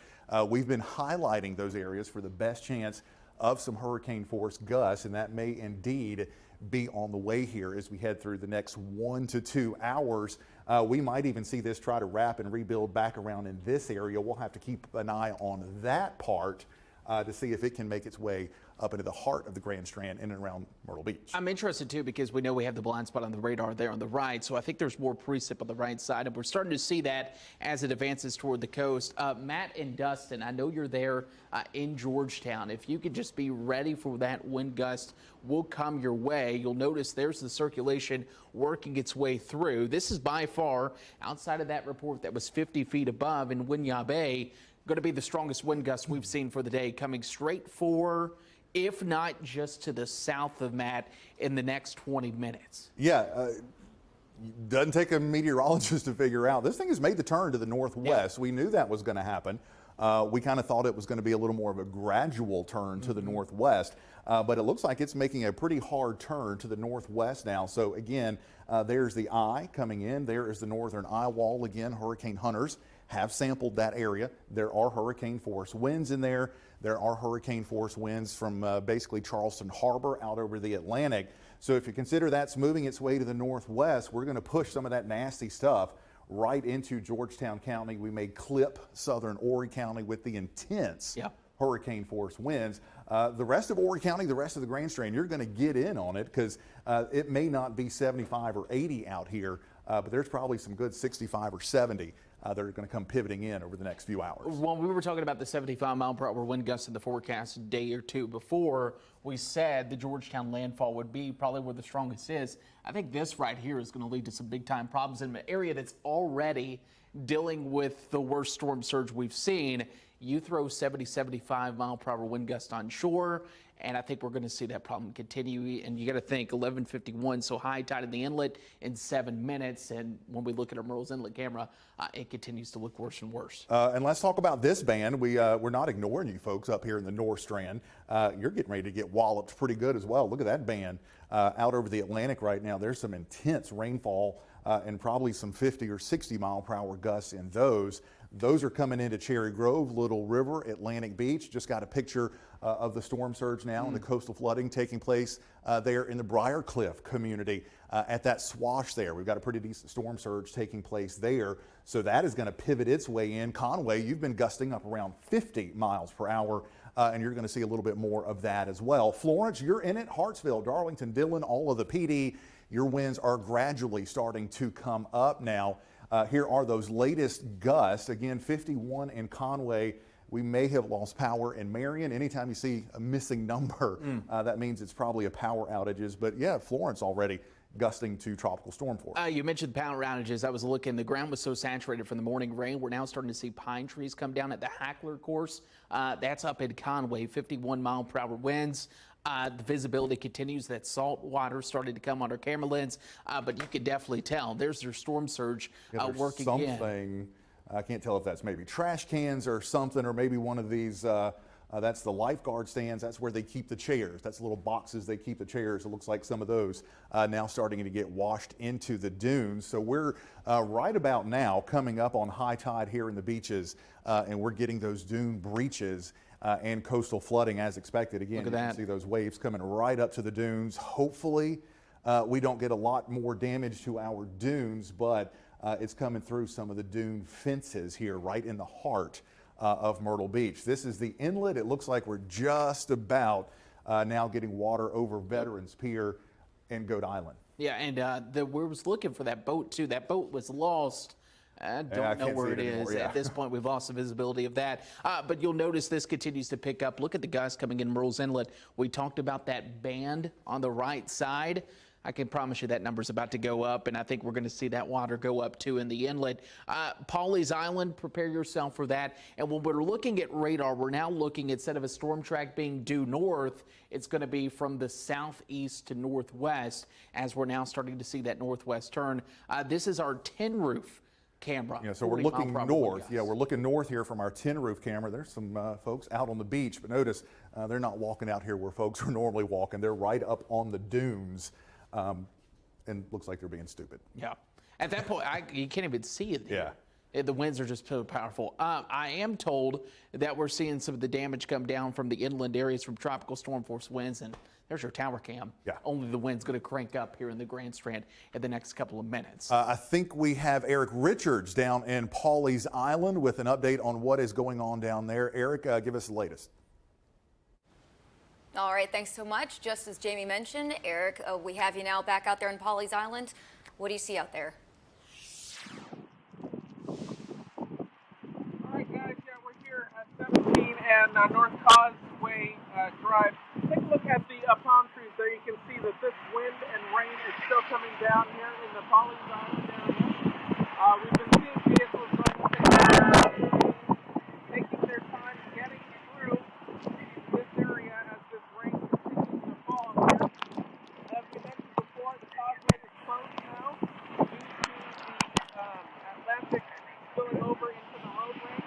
We've been highlighting those areas for the best chance of some hurricane force gusts, and that may indeed be on the way here as we head through the next 1 to 2 hours. We might even see this try to wrap and rebuild back around in this area. We'll have to keep an eye on that part to see if it can make its way up into the heart of the Grand Strand in and around Myrtle Beach. I'm interested too because we know we have the blind spot on the radar there on the right, so I think there's more precip on the right side, and we're starting to see that as it advances toward the coast. Matt and Dustin, I know you're there in Georgetown. If you could just be ready for that wind gust will come your way. You'll notice there's the circulation working its way through. This is by far, outside of that report that was 50 feet above in Winyah Bay, going to be the strongest wind gust we've seen for the day, coming straight for, if not just to the south of Matt, in the next 20 minutes. Yeah, doesn't take a meteorologist to figure out. This thing has made the turn to the northwest. Yeah. We knew that was going to happen. We kind of thought it was going to be a little more of a gradual turn to the northwest, but it looks like it's making a pretty hard turn to the northwest now. So again, there's the eye coming in. There is the northern eye wall. Again, hurricane hunters have sampled that area. There are hurricane force winds in there. There are hurricane force winds from basically Charleston Harbor out over the Atlantic. So if you consider that's moving its way to the northwest, we're going to push some of that nasty stuff right into Georgetown County. We may clip southern Horry County with the intense hurricane force winds. The rest of Horry County, the rest of the Grand Strand, you're going to get in on it because it may not be 75 or 80 out here, but there's probably some good 65 or 70 that are going to come pivoting in over the next few hours. Well, we were talking about the 75-mile-per-hour wind gusts in the forecast a day or two before. We said the Georgetown landfall would be probably where the strongest is. I think this right here is going to lead to some big-time problems in an area that's already dealing with the worst storm surge we've seen. You throw 70, 75-mile-per-hour wind gusts on shore, and I think we're going to see that problem continue. And you got to think 11:51, so high tide in the inlet in 7 minutes. And when we look at our Myrtle's Inlet camera, it continues to look worse and worse. And let's talk about this band. We're not ignoring you folks up here in the North Strand. You're getting ready to get walloped pretty good as well. Look at that band out over the Atlantic right now. There's some intense rainfall and probably some 50 or 60 mile per hour gusts in those. Those are coming into Cherry Grove, Little River, Atlantic Beach. Just got a picture of the storm surge now and the coastal flooding taking place there in the Briarcliff community at that swash there. We've got a pretty decent storm surge taking place there. So that is going to pivot its way in. Conway, you've been gusting up around 50 miles per hour. And you're going to see a little bit more of that as well. Florence, you're in it. Hartsville, Darlington, Dillon, all of the PD. Your winds are gradually starting to come up now. Here are those latest gusts. Again, 51 in Conway. We may have lost power in Marion. Anytime you see a missing number, that means it's probably a power outages. But yeah, Florence already gusting to tropical storm force. You mentioned power outages. I was looking. The ground was so saturated from the morning rain. We're now starting to see pine trees come down at the Hackler course. That's up in Conway, 51 mile per hour winds. The visibility continues. That salt water started to come on our camera lens, but you could definitely tell there's their storm surge working something. I can't tell if that's maybe trash cans or something, or maybe one of these, that's the lifeguard stands. That's where they keep the chairs. That's little boxes they keep the chairs. It looks like some of those now starting to get washed into the dunes. So we're right about now coming up on high tide here in the beaches, and we're getting those dune breaches and coastal flooding as expected. Again, you can see those waves coming right up to the dunes. Hopefully we don't get a lot more damage to our dunes, but it's coming through some of the dune fences here right in the heart of Myrtle Beach. This is the inlet. It looks like we're just about now getting water over Veterans Pier and Goat Island. Yeah, and we was looking for that boat too. That boat was lost. I don't know where it is. Anymore, yeah. At this point, we've lost the visibility of that. But you'll notice this continues to pick up. Look at the guys coming in Myrtle's Inlet. We talked about that band on the right side. I can promise you that number's about to go up, and I think we're going to see that water go up too in the inlet. Pawleys Island, prepare yourself for that. And when we're looking at radar, we're now looking, instead of a storm track being due north, it's going to be from the southeast to northwest, as we're now starting to see that northwest turn. This is our tin roof camera. Yeah, so we're looking north. Yeah, we're looking north here from our tin roof camera. There's some folks out on the beach, but notice they're not walking out here where folks are normally walking. They're right up on the dunes. And looks like they're being stupid. Yeah. At that point, you can't even see it there. Yeah. The winds are just so powerful. I am told that we're seeing some of the damage come down from the inland areas from tropical storm force winds, and there's your tower cam. Yeah. Only the wind's going to crank up here in the Grand Strand in the next couple of minutes. I think we have Eric Richards down in Pawleys Island with an update on what is going on down there. Eric, give us the latest. All right, thanks so much. Just as Jamie mentioned, Eric, we have you now back out there in Pawleys Island. What do you see out there? All right, guys, yeah, we're here at 17 and North Causeway Drive. Take a look at the palm trees there. You can see that this wind and rain is still coming down here in the Pawleys Island area. We've been seeing vehicles going taking their time getting through this area as this rain continues to fall here. As we mentioned before, the causeway is closed now due to the Atlantic spilling over into the roadway.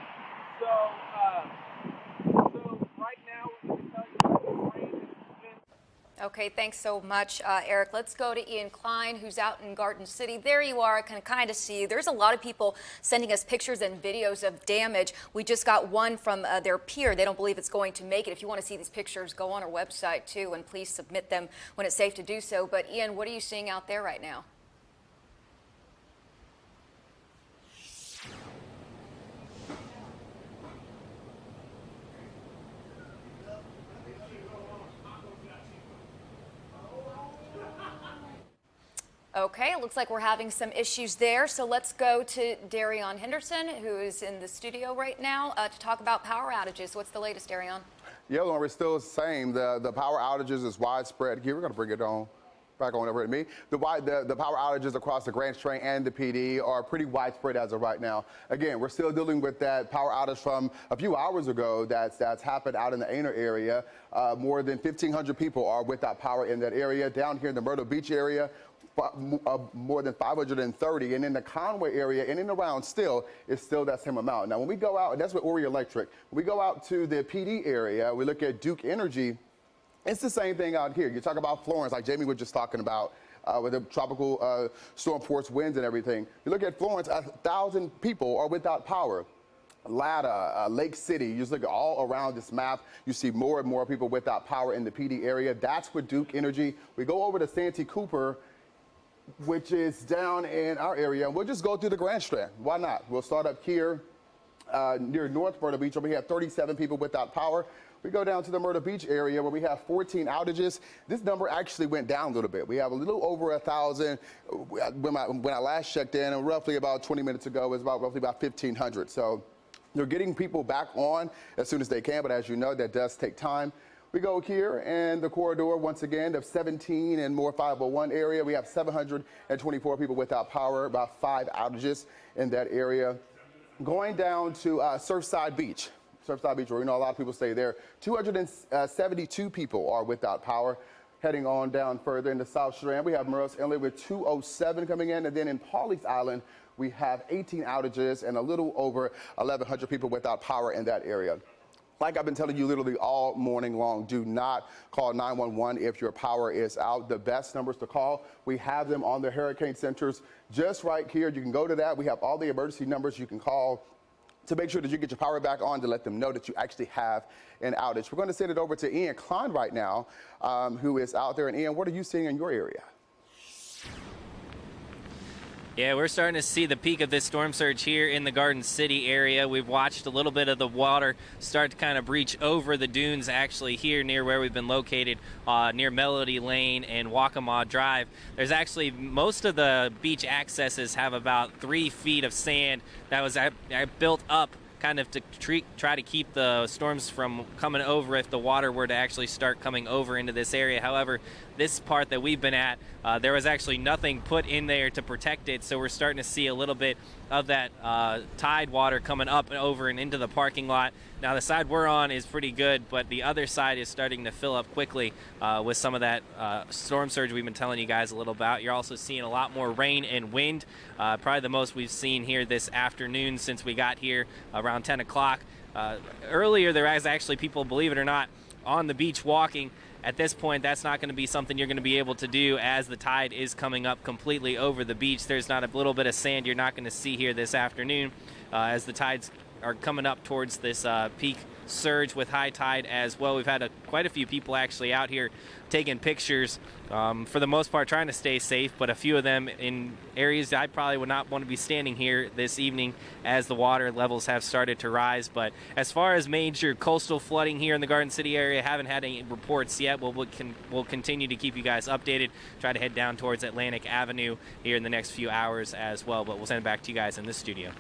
So right now, we can tell you that the rain has been. Okay, thanks so much, Eric. Let's go to Ian Klein, who's out in Garden City. There you are. I can kind of see you. There's a lot of people sending us pictures and videos of damage. We just got one from their pier. They don't believe it's going to make it. If you want to see these pictures, go on our website, too, and please submit them when it's safe to do so. But, Ian, what are you seeing out there right now? Okay, it looks like we're having some issues there. So let's go to Darion Henderson, who is in the studio right now to talk about power outages. What's the latest, Darion? Yeah, Lauren, we're still the same. The power outages is widespread. Here, we're going to bring it on. Back on over to me. The power outages across the Grand Strand and the PD are pretty widespread as of right now. Again, we're still dealing with that power outage from a few hours ago that's happened out in the Anor area. More than 1,500 people are without power in that area. Down here in the Myrtle Beach area, more than 530, and in the Conway area in and around still, it's still that same amount. Now, when we go out, and that's with Ori Electric, when we go out to the PD area, we look at Duke Energy. It's the same thing out here. You talk about Florence, like Jamie was just talking about, with the tropical storm force winds and everything. You look at Florence, 1,000 people are without power. Latta, Lake City, you just look at all around this map, you see more and more people without power in the PD area. That's with Duke Energy. We go over to Santee Cooper, which is down in our area, and we'll just go through the Grand Strand. Why not? We'll start up here near North Myrtle Beach, where we have 37 people without power. We go down to the Myrtle Beach area where we have 14 outages. This number actually went down a little bit. We have a little over 1,000. When I last checked in, and roughly about 20 minutes ago, it was roughly about 1,500. So they're getting people back on as soon as they can, but as you know, that does take time. We go here, and the corridor, once again, of 17 and more 501 area. We have 724 people without power, about 5 outages in that area. Going down to Surfside Beach. Surfside Beach, where we know a lot of people stay there. 272 people are without power. Heading on down further into South Strand, we have Murray's Inlet with 207 coming in. And then in Pawleys Island, we have 18 outages and a little over 1,100 people without power in that area. Like I've been telling you literally all morning long, do not call 911 if your power is out. The best numbers to call, we have them on the hurricane centers just right here. You can go to that. We have all the emergency numbers you can call to make sure that you get your power back on, to let them know that you actually have an outage. We're going to send it over to Ian Klein right now, who is out there. And Ian, what are you seeing in your area? Yeah, we're starting to see the peak of this storm surge here in the Garden City area. We've watched a little bit of the water start to kind of breach over the dunes actually here near where we've been located, near Melody Lane and Waccamaw Drive. There's actually, most of the beach accesses have about 3 feet of sand that was built up kind of to try to keep the storms from coming over if the water were to actually start coming over into this area. However, this part that we've been at, there was actually nothing put in there to protect it, so we're starting to see a little bit of that tide water coming up and over and into the parking lot. Now the side we're on is pretty good, but the other side is starting to fill up quickly with some of that storm surge we've been telling you guys a little about. You're also seeing a lot more rain and wind, probably the most we've seen here this afternoon since we got here around 10 o'clock. Earlier there was actually people, believe it or not, on the beach walking. At this point, that's not going to be something you're going to be able to do as the tide is coming up completely over the beach. There's not a little bit of sand you're not going to see here this afternoon as the tides are coming up towards this peak surge with high tide as well. We've had quite a few people actually out here taking pictures, for the most part trying to stay safe, but a few of them in areas I probably would not want to be standing here this evening as the water levels have started to rise. But as far as major coastal flooding here in the Garden City area, haven't had any reports yet. We'll continue to keep you guys updated, try to head down towards Atlantic Avenue here in the next few hours as well, but we'll send it back to you guys in this studio.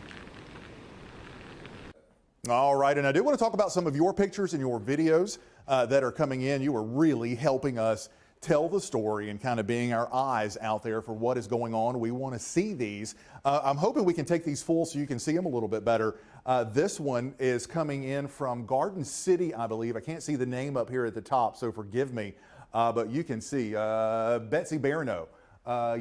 All right, and I do want to talk about some of your pictures and your videos that are coming in. You are really helping us tell the story and kind of being our eyes out there for what is going on. We want to see these. I'm hoping we can take these full so you can see them a little bit better. This one is coming in from Garden City, I believe. I can't see the name up here at the top, so forgive me. But you can see Betsy Barno.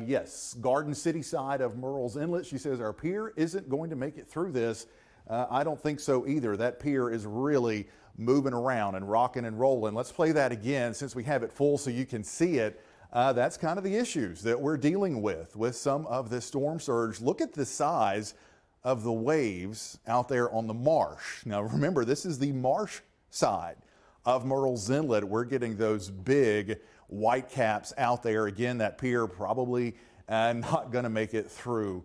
Yes, Garden City side of Murrells Inlet. She says, our pier isn't going to make it through this. I don't think so either. That pier is really moving around and rocking and rolling. Let's play that again since we have it full so you can see it. That's kind of the issues that we're dealing with some of this storm surge. Look at the size of the waves out there on the marsh. Now remember, this is the marsh side of Murrells Inlet. We're getting those big white caps out there. Again, that pier probably not going to make it through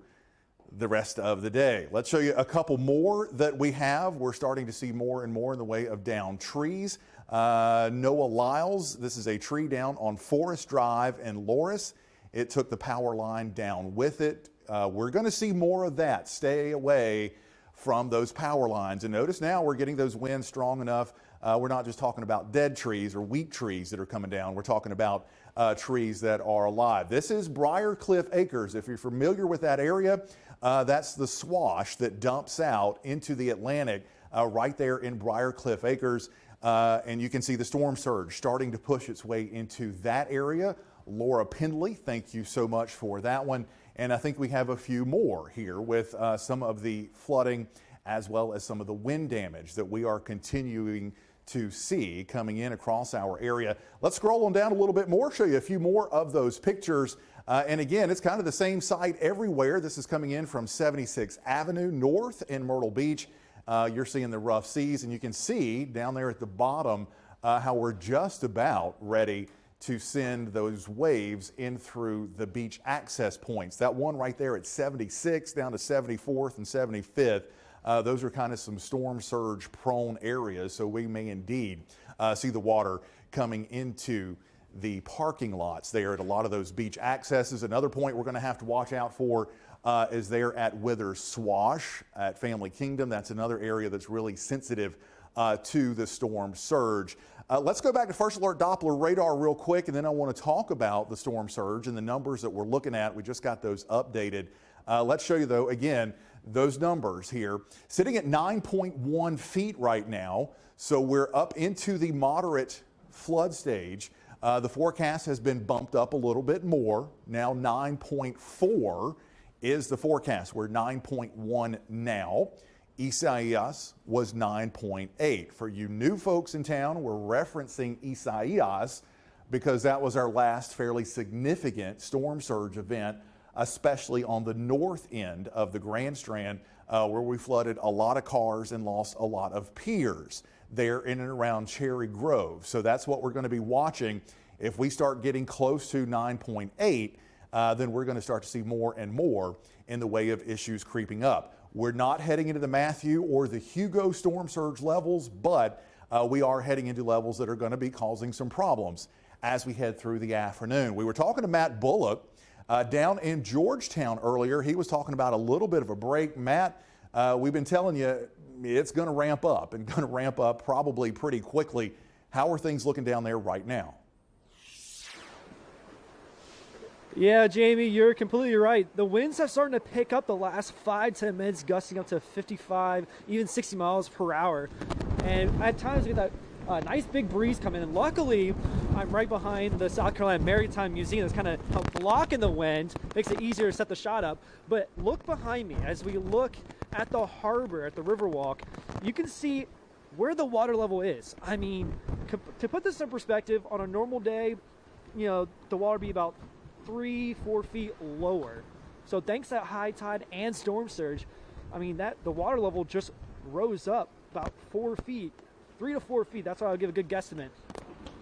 the rest of the day. Let's show you a couple more that we have. We're starting to see more and more in the way of down trees. Noah Lyles, this is a tree down on Forest Drive in Loris. It took the power line down with it. We're going to see more of that. Stay away from those power lines. And notice now we're getting those winds strong enough. We're not just talking about dead trees or weak trees that are coming down. We're talking about trees that are alive. This is Briarcliff Acres. If you're familiar with that area, that's the swash that dumps out into the Atlantic right there in Briarcliff Acres. And you can see the storm surge starting to push its way into that area. Laura Pendley, thank you so much for that one. And I think we have a few more here with some of the flooding as well as some of the wind damage that we are continuing to see coming in across our area. Let's scroll on down a little bit more, show you a few more of those pictures. And again, it's kind of the same site everywhere. This is coming in from 76th Avenue North in Myrtle Beach. You're seeing the rough seas, and you can see down there at the bottom how we're just about ready to send those waves in through the beach access points. That one right there at 76th down to 74th and 75th. Those are kind of some storm surge prone areas, so we may indeed see the water coming into the parking lots there at a lot of those beach accesses. Another point we're going to have to watch out for is there at Withers Swash at Family Kingdom. That's another area that's really sensitive to the storm surge. Let's go back to First Alert Doppler radar real quick, and then I want to talk about the storm surge and the numbers that we're looking at. We just got those updated. Let's show you, though, again, those numbers here. Sitting at 9.1 feet right now, so we're up into the moderate flood stage. The forecast has been bumped up a little bit more, now 9.4 is the forecast. We're 9.1 now. Isaias was 9.8. For you new folks in town, we're referencing Isaias because that was our last fairly significant storm surge event, especially on the north end of the Grand Strand, where we flooded a lot of cars and lost a lot of piers there in and around Cherry Grove. So that's what we're going to be watching. If we start getting close to 9.8, then we're going to start to see more and more in the way of issues creeping up. We're not heading into the Matthew or the Hugo storm surge levels, but we are heading into levels that are going to be causing some problems as we head through the afternoon. We were talking to Matt Bullock down in Georgetown earlier. He was talking about a little bit of a break. Matt, we've been telling you it's going to ramp up and going to ramp up probably pretty quickly. How are things looking down there right now? Yeah, Jamie, you're completely right. The winds have started to pick up the last 5-10 minutes, gusting up to 55, even 60 miles per hour. And at times we get that nice big breeze coming in. And luckily, I'm right behind the South Carolina Maritime Museum that's kind of blocking the wind, makes it easier to set the shot up. But look behind me as we look at the harbor, at the Riverwalk, you can see where the water level is. I mean, to put this in perspective, on a normal day, you know, the water would be about 3-4 feet lower. So thanks to that high tide and storm surge, I mean, that the water level just rose up about 4 feet, 3 to 4 feet. That's why I'll give a good guesstimate.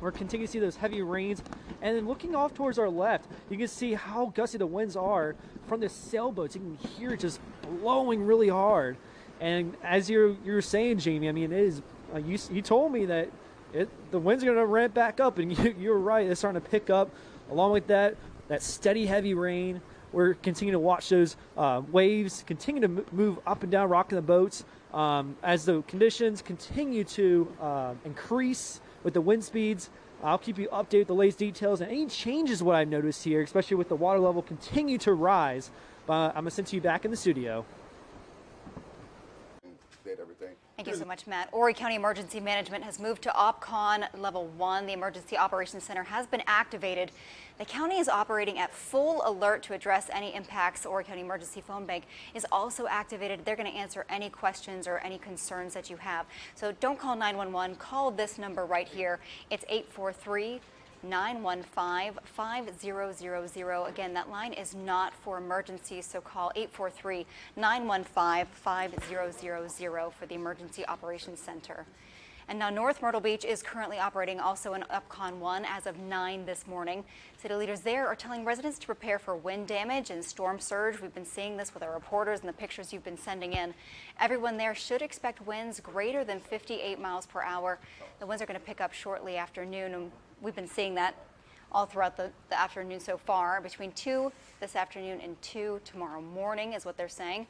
We're continuing to see those heavy rains. And then looking off towards our left, you can see how gusty the winds are from the sailboats. You can hear it just blowing really hard. And as you're saying, Jamie, I mean, it is, you told me that the winds are going to ramp back up, and you're right. It's starting to pick up. Along with that steady heavy rain, we're continuing to watch those waves continue to move up and down, rocking the boats as the conditions continue to increase with the wind speeds. I'll keep you updated with the latest details and any changes what I've noticed here, especially with the water level continue to rise. I'm going to send you back in the studio. Thank you so much, Matt. Horry County Emergency Management has moved to OPCON Level 1. The Emergency Operations Center has been activated. The county is operating at full alert to address any impacts. Horry County Emergency Phone Bank is also activated. They're going to answer any questions or any concerns that you have. So don't call 911. Call this number right here. It's 843-915-5000. Again, that line is not for emergencies, so call 843-915-5000 for the Emergency Operations Center. And now North Myrtle Beach is currently operating also in OPCON 1 as of 9 this morning. City leaders there are telling residents to prepare for wind damage and storm surge. We've been seeing this with our reporters and the pictures you've been sending in. Everyone there should expect winds greater than 58 miles per hour. The winds are going to pick up shortly after noon, and we've been seeing that all throughout the afternoon so far. Between 2 this afternoon and 2 tomorrow morning is what they're saying.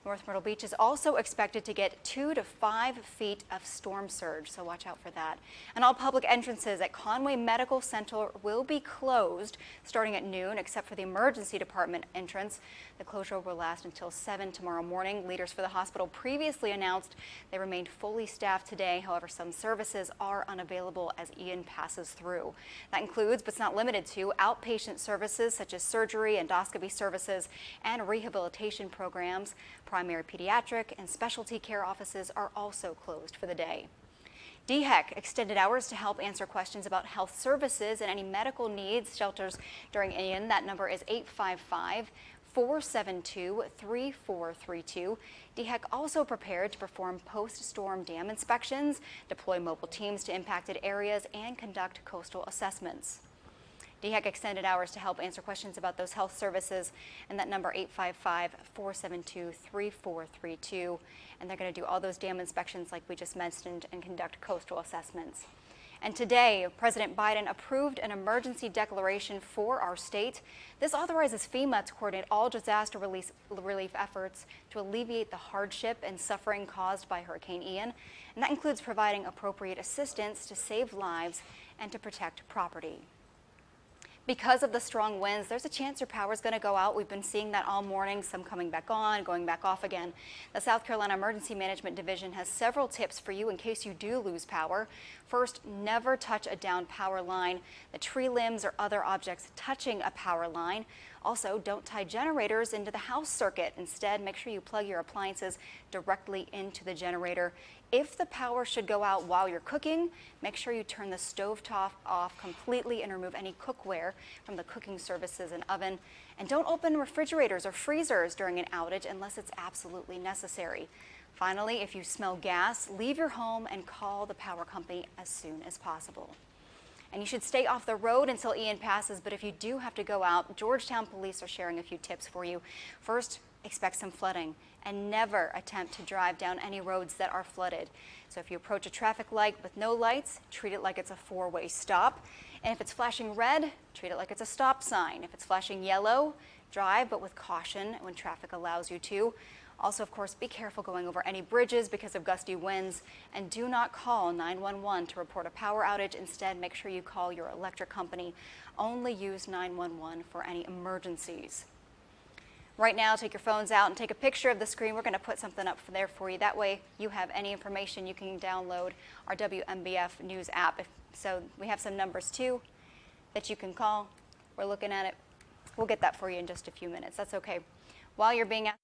North Myrtle Beach is also expected to get 2 to 5 feet of storm surge, so watch out for that. And all public entrances at Conway Medical Center will be closed starting at noon, except for the emergency department entrance. The closure will last until 7 tomorrow morning. Leaders for the hospital previously announced they remained fully staffed today. However, some services are unavailable as Ian passes through. That includes, but it's not limited to, outpatient services such as surgery, endoscopy services, and rehabilitation programs. Primary pediatric and specialty care offices are also closed for the day. DHEC extended hours to help answer questions about health services and any medical needs. Shelters during Ian, that number is 855-472-3432. DHEC also prepared to perform post-storm dam inspections, deploy mobile teams to impacted areas, and conduct coastal assessments. DHEC extended hours to help answer questions about those health services, and that number 855-472-3432. And they're going to do all those dam inspections like we just mentioned and conduct coastal assessments. And today, President Biden approved an emergency declaration for our state. This authorizes FEMA to coordinate all disaster relief efforts to alleviate the hardship and suffering caused by Hurricane Ian. And that includes providing appropriate assistance to save lives and to protect property. Because of the strong winds, there's a chance your power is going to go out. We've been seeing that all morning, some coming back on, going back off again. The South Carolina Emergency Management Division has several tips for you in case you do lose power. First, never touch a downed power line, the tree limbs or other objects touching a power line. Also, don't tie generators into the house circuit. Instead, make sure you plug your appliances directly into the generator. If the power should go out while you're cooking, make sure you turn the stovetop off completely and remove any cookware from the cooking surfaces and oven. And don't open refrigerators or freezers during an outage unless it's absolutely necessary. Finally, if you smell gas, leave your home and call the power company as soon as possible. And you should stay off the road until Ian passes, but if you do have to go out, Georgetown police are sharing a few tips for you. First, expect some flooding and never attempt to drive down any roads that are flooded. So if you approach a traffic light with no lights, treat it like it's a four-way stop. And if it's flashing red, treat it like it's a stop sign. If it's flashing yellow, drive but with caution when traffic allows you to. Also, of course, be careful going over any bridges because of gusty winds, and do not call 911 to report a power outage. Instead, make sure you call your electric company. Only use 911 for any emergencies. Right now, take your phones out and take a picture of the screen. We're going to put something up there for you. That way, you have any information. You can download our WMBF News app. So we have some numbers, too, that you can call. We're looking at it. We'll get that for you in just a few minutes. That's okay. While you're being asked.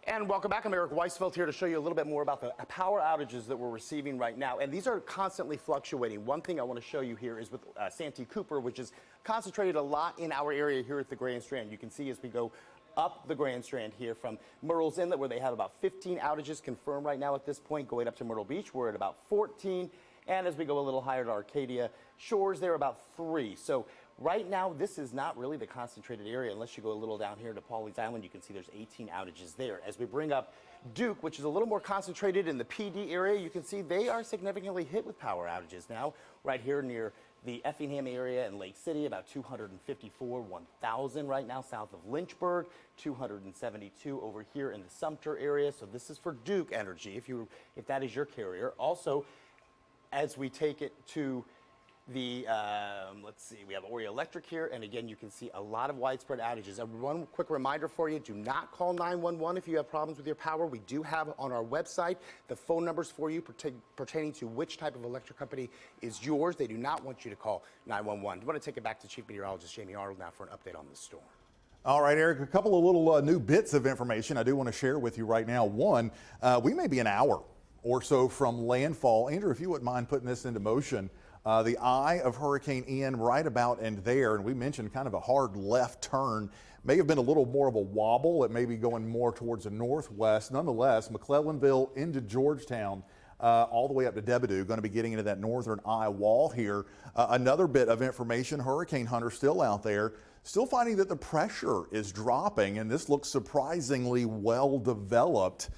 And welcome back. I'm Eric Weisfeld here to show you a little bit more about the power outages that we're receiving right now. And these are constantly fluctuating. One thing I want to show you here is with Santee Cooper, which is concentrated a lot in our area here at the Grand Strand. You can see as we go up the Grand Strand here from Myrtle's Inlet, where they have about 15 outages confirmed right now at this point, going up to Myrtle Beach, we're at about 14. And as we go a little higher to Arcadia Shores, they're about 3. So right now, this is not really the concentrated area. Unless you go a little down here to Pawleys Island, you can see there's 18 outages there. As we bring up Duke, which is a little more concentrated in the PD area, you can see they are significantly hit with power outages now. Right here near the Effingham area in Lake City, about 254, 1,000 right now south of Lynchburg, 272 over here in the Sumter area. So this is for Duke Energy, if that is your carrier. Also, as we take it to the, let's see, we have Ori Electric here, and again, you can see a lot of widespread outages. And one quick reminder for you, do not call 911 if you have problems with your power. We do have on our website the phone numbers for you pertaining to which type of electric company is yours. They do not want you to call 911. I want to take it back to Chief Meteorologist Jamie Arnold now for an update on this storm. All right, Eric, a couple of little new bits of information I do want to share with you right now. One, we may be an hour or so from landfall. Andrew, if you wouldn't mind putting this into motion. The eye of Hurricane Ian right about and there, and we mentioned kind of a hard left turn, may have been a little more of a wobble. It may be going more towards the northwest. Nonetheless, McClellanville into Georgetown, all the way up to Debadeau, going to be getting into that northern Eyewall here. Another bit of information, hurricane hunters still out there, still finding that the pressure is dropping, and this looks surprisingly well developed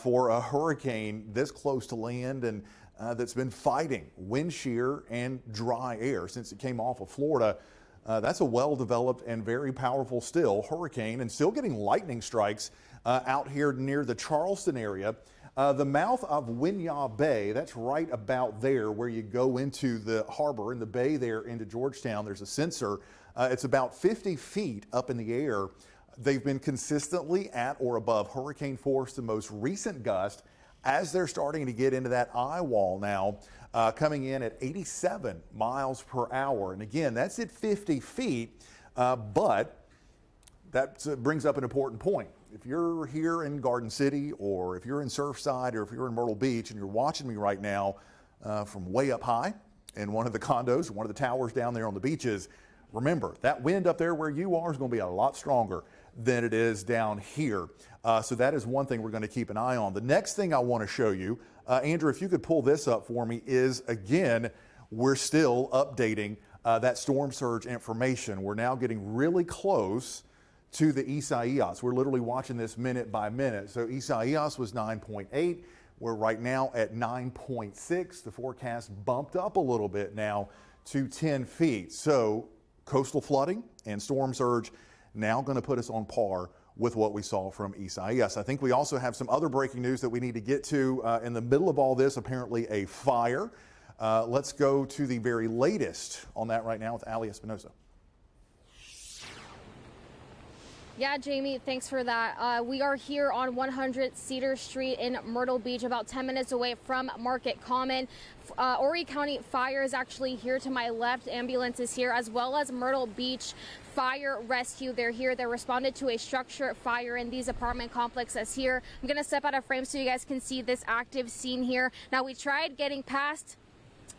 for a hurricane this close to land and that's been fighting wind shear and dry air since it came off of Florida. That's a well-developed and very powerful still hurricane, and still getting lightning strikes out here near the Charleston area. The mouth of Winyah Bay, that's right about there where you go into the harbor in the bay there into Georgetown. There's a sensor. It's about 50 feet up in the air. They've been consistently at or above hurricane force. The most recent gust, as they're starting to get into that eye wall now, coming in at 87 miles per hour. And again, that's at 50 feet, but that brings up an important point. If you're here in Garden City, or if you're in Surfside, or if you're in Myrtle Beach and you're watching me right now from way up high in one of the condos, one of the towers down there on the beaches, remember, that wind up there where you are is going to be a lot stronger than it is down here. So that is one thing we're going to keep an eye on. The next thing I want to show you, Andrew, if you could pull this up for me, is again, we're still updating that storm surge information. We're now getting really close to the Isaias. We're literally watching this minute by minute. So Isaias was 9.8. We're right now at 9.6. The forecast bumped up a little bit now to 10 feet. So coastal flooding and storm surge now going to put us on par with what we saw from Isaias. I think we also have some other breaking news that we need to get to in the middle of all this, apparently a fire. Let's go to the very latest on that right now with Ali Espinosa. Yeah, Jamie, thanks for that. We are here on 100 Cedar Street in Myrtle Beach, about 10 minutes away from Market Common. Horry County Fire is actually here to my left. Ambulance is here, as well as Myrtle Beach Fire Rescue. They're here. They responded to a structure fire in these apartment complexes here. I'm going to step out of frame so you guys can see this active scene here. Now, we tried getting past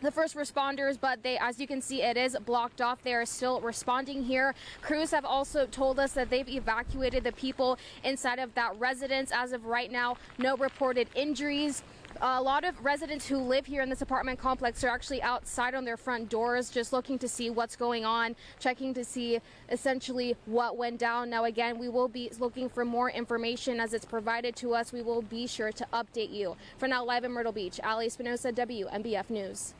the first responders, but as you can see, it is blocked off. They are still responding here. Crews have also told us that they've evacuated the people inside of that residence. As of right now, no reported injuries. A lot of residents who live here in this apartment complex are actually outside on their front doors, just looking to see what's going on, checking to see essentially what went down. Now, again, we will be looking for more information as it's provided to us. We will be sure to update you. For now, live in Myrtle Beach, Ali Espinosa, WMBF News.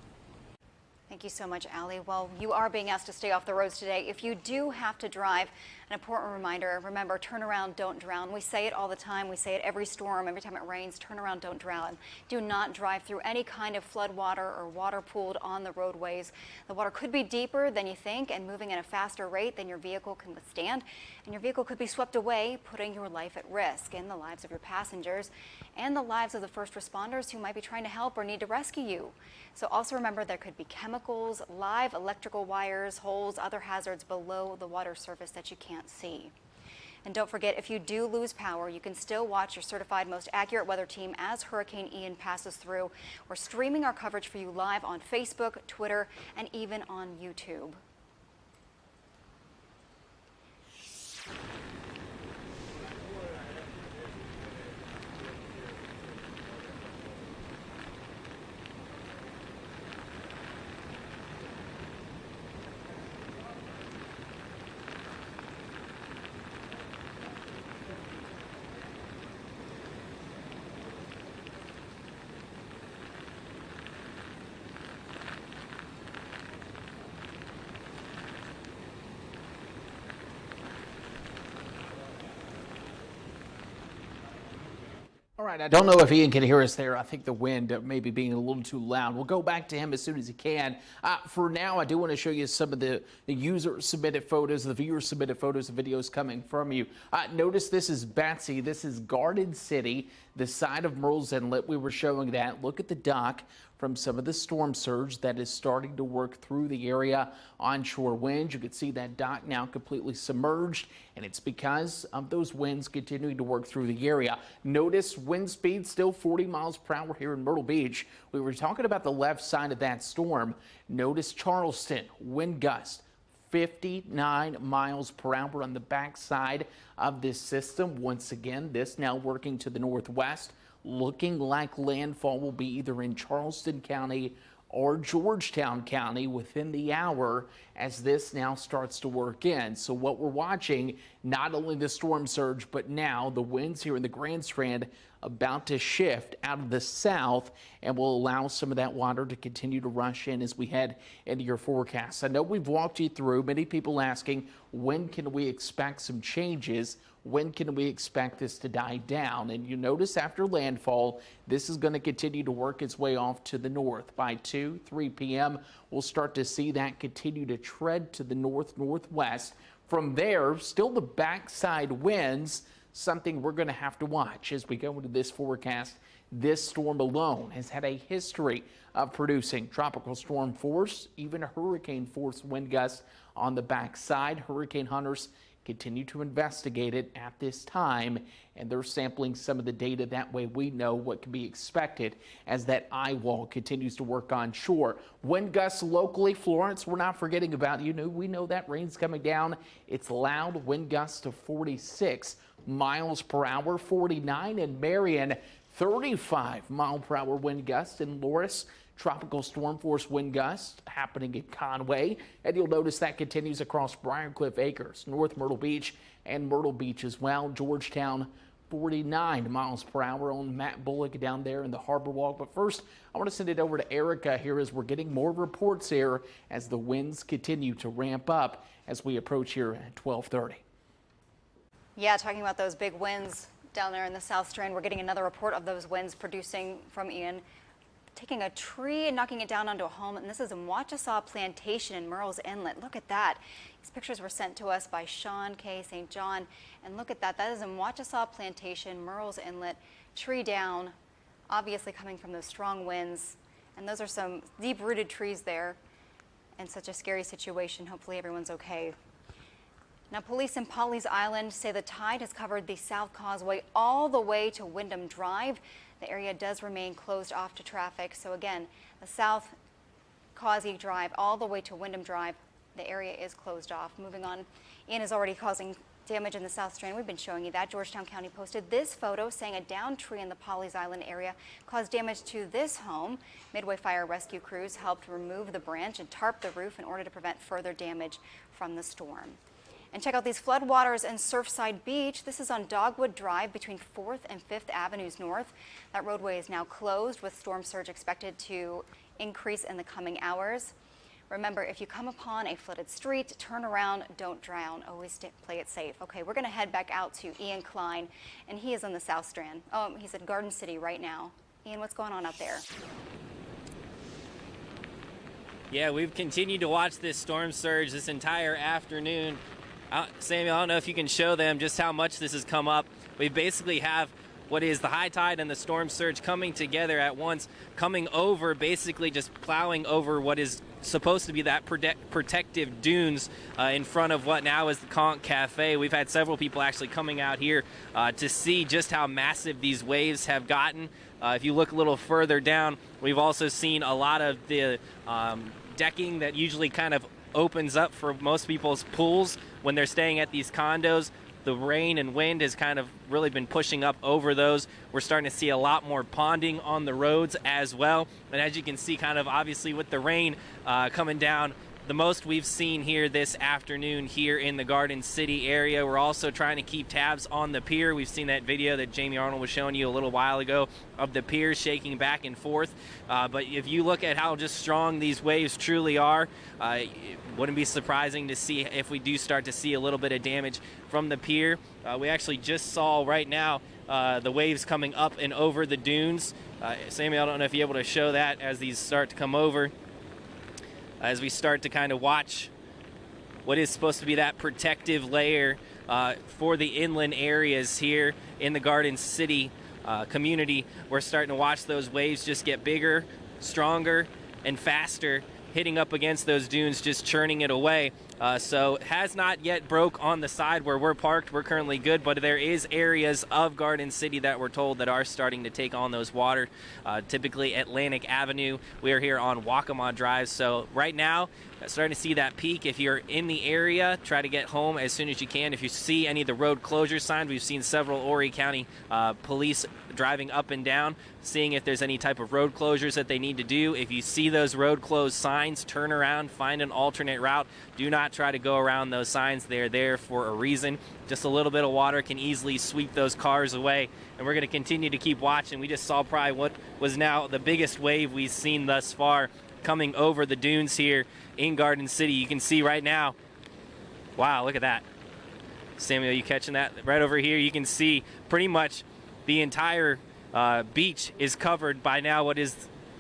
Thank you so much, Allie. Well, you are being asked to stay off the roads today. If you do have to drive, an important reminder, remember, turn around, don't drown. We say it all the time. We say it every storm, every time it rains, turn around, don't drown. Do not drive through any kind of flood water or water pooled on the roadways. The water could be deeper than you think and moving at a faster rate than your vehicle can withstand. And your vehicle could be swept away, putting your life at risk and the lives of your passengers and the lives of the first responders who might be trying to help or need to rescue you. So also remember, there could be chemicals, live electrical wires, holes, other hazards below the water surface that you can't see. And don't forget, if you do lose power, you can still watch your certified most accurate weather team as Hurricane Ian passes through. We're streaming our coverage for you live on Facebook, Twitter, and even on YouTube. All right, I don't know if Ian can hear us there. I think the wind may be being a little too loud. We'll go back to him as soon as he can. For now, I do want to show you some of the user-submitted photos, the viewer-submitted photos and videos coming from you. Notice this is Betsy. This is Garden City, the side of Merle's Inlet. We were showing that. Look at the dock from some of the storm surge that is starting to work through the area. Onshore winds, you can see that dock now completely submerged, and it's because of those winds continuing to work through the area. Notice wind speed still 40 miles per hour here in Myrtle Beach. We were talking about the left side of that storm. Notice Charleston, wind gust 59 miles per hour on the backside of this system. Once again, this now working to the northwest, looking like landfall will be either in Charleston County or Georgetown County within the hour as this now starts to work in. So what we're watching, not only the storm surge, but now the winds here in the Grand Strand about to shift out of the south and will allow some of that water to continue to rush in as we head into your forecast. I know we've walked you through, many people asking, when can we expect some changes? When can we expect this to die down? And you notice after landfall, this is going to continue to work its way off to the north. By 2-3 p.m., we'll start to see that continue to tread to the northwest. From there, still the backside winds, something we're going to have to watch as we go into this forecast. This storm alone has had a history of producing tropical storm force, even hurricane force wind gusts on the backside. Hurricane hunters continue to investigate it at this time, and they're sampling some of the data. That way we know what can be expected as that Eyewall continues to work on shore. Wind gusts locally, Florence, we're not forgetting about you. We know that rain's coming down. It's loud, wind gusts to 46 miles per hour, 49 in Marion, 35 mile per hour wind gusts in Loris. Tropical storm force wind gusts happening in Conway, and you'll notice that continues across Briarcliff Acres, North Myrtle Beach, and Myrtle Beach as well. Georgetown, 49 miles per hour on Matt Bullock down there in the Harbor Walk. But first, I want to send it over to Erica here as we're getting more reports here as the winds continue to ramp up as we approach here at 12:30. Yeah, talking about those big winds down there in the South Strand, we're getting another report of those winds producing from Ian. taking a tree and knocking it down onto a home. And this is in Wachasaw Plantation in Murrells Inlet. Look at that. These pictures were sent to us by Sean K. St. John. And look at that. That is in Wachasaw Plantation, Murrells Inlet. Tree down, obviously coming from those strong winds. And those are some deep-rooted trees there. And such a scary situation. Hopefully everyone's okay. Now, police in Pawleys Island say the tide has covered the South Causeway all the way to Wyndham Drive. The area does remain closed off to traffic. So again, the South Causey Drive all the way to Wyndham Drive, the area is closed off. Moving on, Ian is already causing damage in the South Strand. We've been showing you that. Georgetown County posted this photo saying a downed tree in the Pawleys Island area caused damage to this home. Midway Fire Rescue crews helped remove the branch and tarp the roof in order to prevent further damage from the storm. And check out these floodwaters in Surfside Beach. This is on Dogwood Drive between 4th and 5th Avenues North. That roadway is now closed with storm surge expected to increase in the coming hours. Remember, if you come upon a flooded street, turn around, don't drown. Always play it safe. Okay, we're going to head back out to Ian Klein, and he is in the South Strand. Oh, he's in Garden City right now. Ian, what's going on up there? Yeah, we've continued to watch this storm surge this entire afternoon. Samuel, I don't know if you can show them just how much this has come up. We basically have what is the high tide and the storm surge coming together at once, coming over, basically just plowing over what is supposed to be that protective dunes in front of what now is the Conch Cafe. We've had several people actually coming out here to see just how massive these waves have gotten. If you look a little further down, we've also seen a lot of the decking that usually kind of opens up for most people's pools when they're staying at these condos. The rain and wind has kind of really been pushing up over those. We're starting to see a lot more ponding on the roads as well. And as you can see, kind of obviously with the rain coming down, the most we've seen here this afternoon here in the Garden City area. We're also trying to keep tabs on the pier. We've seen that video that Jamie Arnold was showing you a little while ago of the pier shaking back and forth. But if you look at how just strong these waves truly are, it wouldn't be surprising to see if we do start to see a little bit of damage from the pier. We actually just saw right now the waves coming up and over the dunes. Samuel, I don't know if you're able to show that as these start to come over. As we start to kind of watch what is supposed to be that protective layer for the inland areas here in the Garden City community, we're starting to watch those waves just get bigger, stronger, and faster, hitting up against those dunes, just churning it away. So it has not yet broke on the side where we're parked. We're currently good, but there is areas of Garden City that we're told that are starting to take on those water. Typically Atlantic Avenue. We are here on Waccamaw Drive. So right now, starting to see that peak. If you're in the area, try to get home as soon as you can. If you see any of the road closure signs, we've seen several Horry County police driving up and down, seeing if there's any type of road closures that they need to do. If you see those road closed signs, turn around, find an alternate route. Do not try to go around those signs. They're there for a reason. Just a little bit of water can easily sweep those cars away, and we're going to continue to keep watching. We just saw probably what was now the biggest wave we've seen thus far coming over the dunes here in Garden City. You can see right now, wow, look at that. Samuel, you catching that? Right over here, you can see pretty much the entire beach is covered by now what is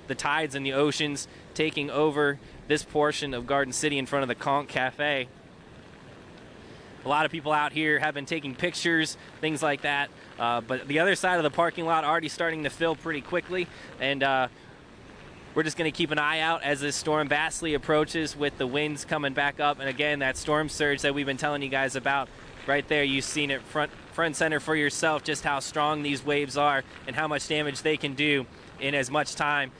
the tides and the oceans taking over this portion of Garden City in front of the Conch Cafe. A lot of people out here have been taking pictures, things like that, but the other side of the parking lot already starting to fill pretty quickly, and we're just going to keep an eye out as this storm vastly approaches with the winds coming back up. And again, that storm surge that we've been telling you guys about, right there, you've seen it front center for yourself, just how strong these waves are and how much damage they can do in as much time.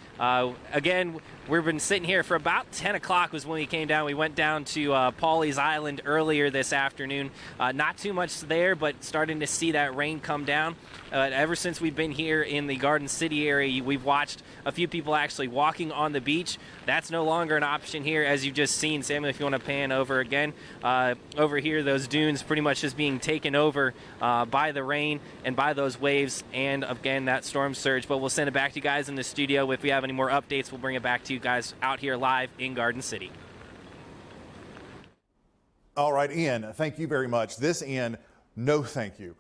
Again, we've been sitting here for about 10 o'clock was when we came down. We went down to Pawleys Island earlier this afternoon. Not too much there, but starting to see that rain come down. Ever since we've been here in the Garden City area, we've watched a few people actually walking on the beach. That's no longer an option here, as you've just seen. Samuel, if you want to pan over again. Over here, those dunes pretty much just being taken over by the rain and by those waves, and again, that storm surge. But we'll send it back to you guys in the studio. If we have any more updates, we'll bring it back to you guys out here live in Garden City. All right, Ian, thank you very much. This Ian, no thank you.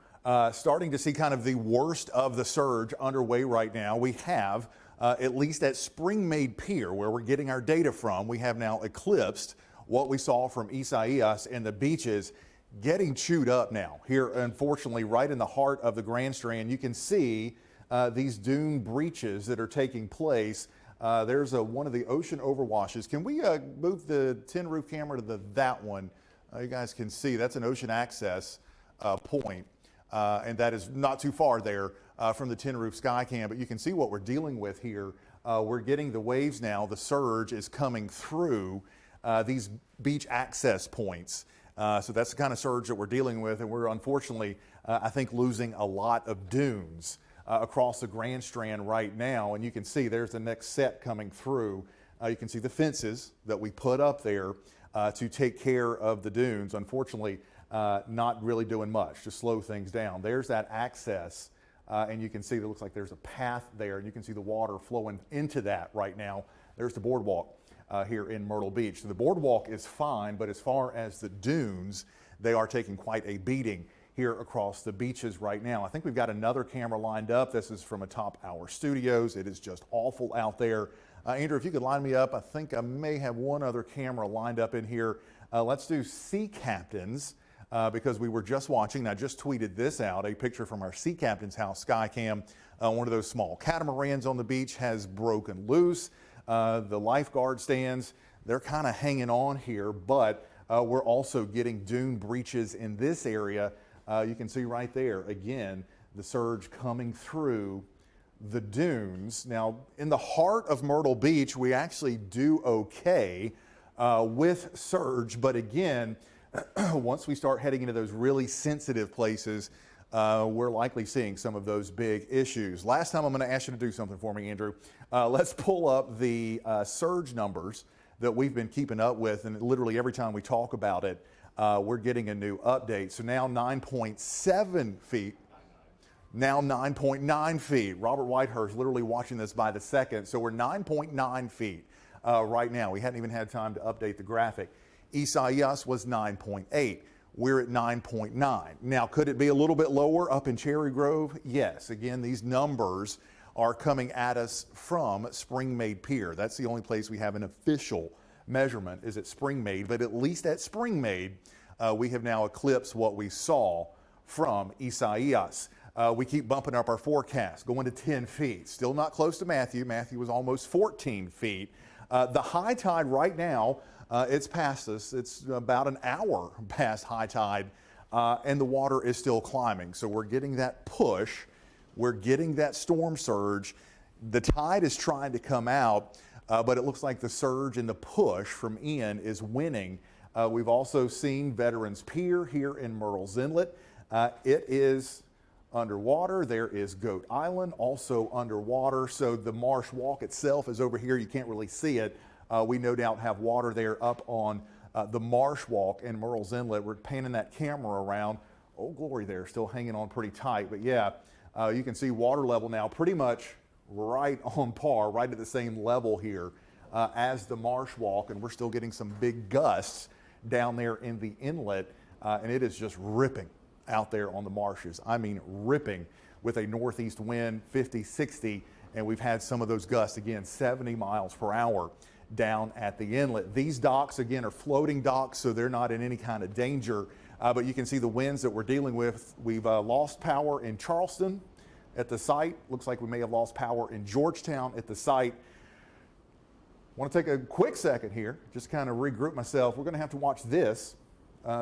Starting to see kind of the worst of the surge underway right now. We have at least at Spring-Made Pier, where we're getting our data from, we have now eclipsed what we saw from Isaias, and the beaches getting chewed up now. Here, unfortunately, right in the heart of the Grand Strand, you can see these dune breaches that are taking place. There's one of the ocean overwashes. Can we move the tin roof camera to that one? You guys can see that's an ocean access point, and that is not too far there from the tin roof sky cam, but you can see what we're dealing with here. We're getting the waves now. The surge is coming through these beach access points. So that's the kind of surge that we're dealing with, and we're unfortunately, I think, losing a lot of dunes across the Grand Strand right now. And you can see there's the next set coming through. You can see the fences that we put up there to take care of the dunes. Unfortunately, not really doing much to slow things down. There's that access, and you can see it looks like there's a path there, and you can see the water flowing into that right now. There's the boardwalk here in Myrtle Beach. So the boardwalk is fine, but as far as the dunes, they are taking quite a beating here across the beaches right now. I think we've got another camera lined up. This is from atop our studios. It is just awful out there. Andrew, if you could line me up, I think I may have one other camera lined up in here. Let's do Sea Captains because we were just watching, and I just tweeted this out, a picture from our Sea Captain's house Skycam. One of those small catamarans on the beach has broken loose. The lifeguard stands, they're kind of hanging on here, but we're also getting dune breaches in this area. You can see right there, again, the surge coming through the dunes. Now, in the heart of Myrtle Beach, we actually do okay with surge, but again, once we start heading into those really sensitive places, we're likely seeing some of those big issues. Last time I'm going to ask you to do something for me, Andrew. Let's pull up the surge numbers that we've been keeping up with, and literally every time we talk about it, we're getting a new update. So now 9.7 feet, now 9.9 feet. Robert Whitehurst literally watching this by the second. So we're 9.9 feet right now. We hadn't even had time to update the graphic. Isaias was 9.8. We're at 9.9. Now, could it be a little bit lower up in Cherry Grove? Yes. Again, these numbers are coming at us from Spring-Made Pier. That's the only place we have an official measurement is at Spring-Made, but at least at Spring-Made, we have now eclipsed what we saw from Isaias. We keep bumping up our forecast, going to 10 feet. Still not close to Matthew. Matthew was almost 14 feet. The high tide right now, it's past us. It's about an hour past high tide, and the water is still climbing. So we're getting that push. We're getting that storm surge. The tide is trying to come out, but it looks like the surge and the push from Ian is winning. We've also seen Veterans Pier here in Myrtle's Inlet. It is underwater. There is Goat Island also underwater. So the Marsh Walk itself is over here. You can't really see it. We no doubt have water there up on the Marsh Walk in Myrtle's Inlet. We're panning that camera around. Oh, glory there, still hanging on pretty tight. But yeah, you can see water level now pretty much right on par, right at the same level here as the Marsh Walk. And we're still getting some big gusts down there in the inlet. And it is just ripping out there on the marshes. I mean, ripping with a northeast wind, 50, 60. And we've had some of those gusts, again, 70 miles per hour down at the inlet. These docks, again, are floating docks, so they're not in any kind of danger. But you can see the winds that we're dealing with. We've lost power in Charleston at the site. Looks like we may have lost power in Georgetown at the site. Want to take a quick second here, just kind of regroup myself. We're going to have to watch this.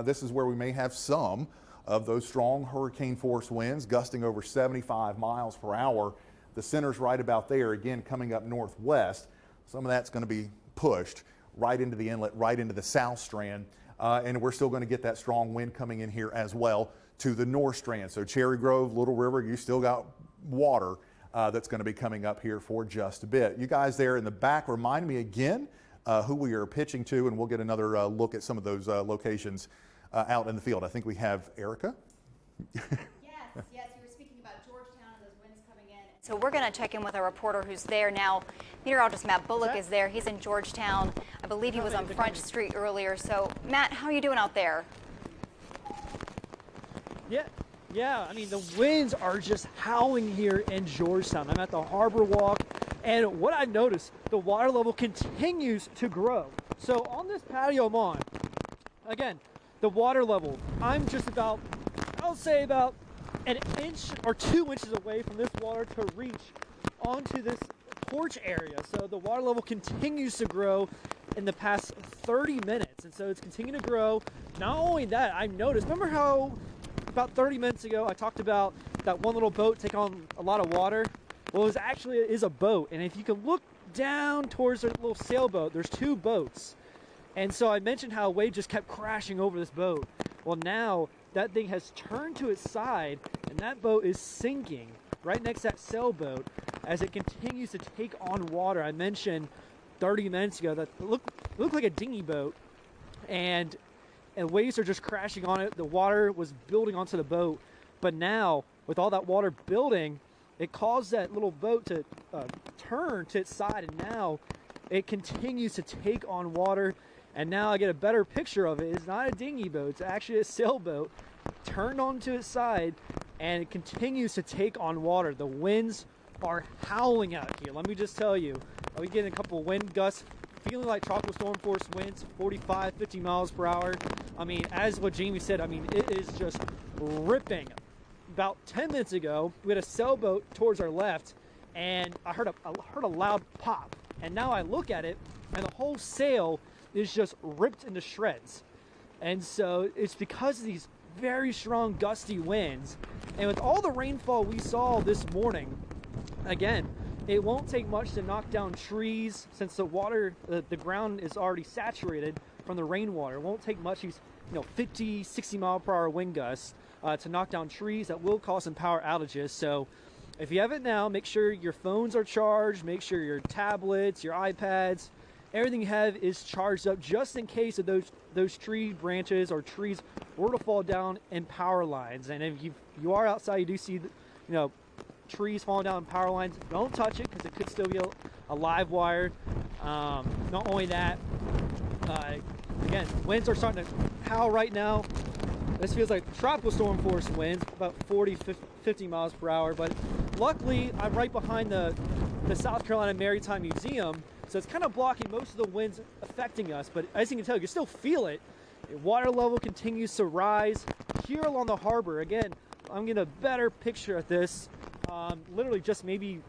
This is where we may have some of those strong hurricane force winds gusting over 75 miles per hour. The center's right about there, again, coming up northwest. Some of that's going to be pushed right into the inlet, right into the South Strand. And we're still going to get that strong wind coming in here as well to the North Strand. So Cherry Grove, Little River, you still got water that's going to be coming up here for just a bit. You guys there in the back, remind me again who we are pitching to, and we'll get another look at some of those locations out in the field. I think we have Erica. Yes, you were speaking about Georgetown and those winds coming in. So we're going to check in with a reporter who's there now. Meteorologist Matt Bullock is there. He's in Georgetown. I believe he was on Front Street earlier. So, Matt, how are you doing out there? Yeah, I mean, the winds are just howling here in Georgetown. I'm at the Harbor Walk, And what I noticed, the water level continues to grow. So on this patio I'm on, again, the water level, I'm just about, I'll say about an inch or 2 inches away from this water to reach onto this porch area. So the water level continues to grow in the past 30 minutes. And so it's continuing to grow. Not only that, I noticed, remember how about 30 minutes ago I talked about that one little boat taking on a lot of water? Well, it is a boat. And if you can look down towards the little sailboat, there's 2 boats. And so I mentioned how a wave just kept crashing over this boat. Well, now that thing has turned to its side and that boat is sinking right next to that sailboat as it continues to take on water. I mentioned 30 minutes ago that it looked like a dinghy boat, and waves are just crashing on it. The water was building onto the boat, but now with all that water building, it caused that little boat to turn to its side, and now it continues to take on water. And now I get a better picture of it. It's not a dinghy boat, it's actually a sailboat turned onto its side, and it continues to take on water. The winds are howling out here. Let me just tell you, we getting a couple of wind gusts, feeling like tropical storm force winds, 45, 50 miles per hour. I mean, as what Jamie said, I mean, it is just ripping. About 10 minutes ago, we had a sailboat towards our left, and I heard a loud pop. And now I look at it, and the whole sail is just ripped into shreds. And so it's because of these very strong gusty winds. And with all the rainfall we saw this morning, again, it won't take much to knock down trees since the water, the ground is already saturated from the rainwater. It won't take much, 50, 60 mile per hour wind gusts to knock down trees that will cause some power outages. So if you have it now, make sure your phones are charged, make sure your tablets, your iPads, everything you have is charged up just in case of those tree branches or trees were to fall down in power lines. And if you are outside, you do see, trees falling down in power lines, don't touch it because it could still be a live wire. Not only that, again, winds are starting to howl right now. This feels like tropical storm force winds, about 40, 50 miles per hour. But luckily, I'm right behind the South Carolina Maritime Museum, so it's kind of blocking most of the winds affecting us. But as you can tell, you can still feel it. The water level continues to rise here along the harbor. Again, I'm getting a better picture at this. Literally just maybe,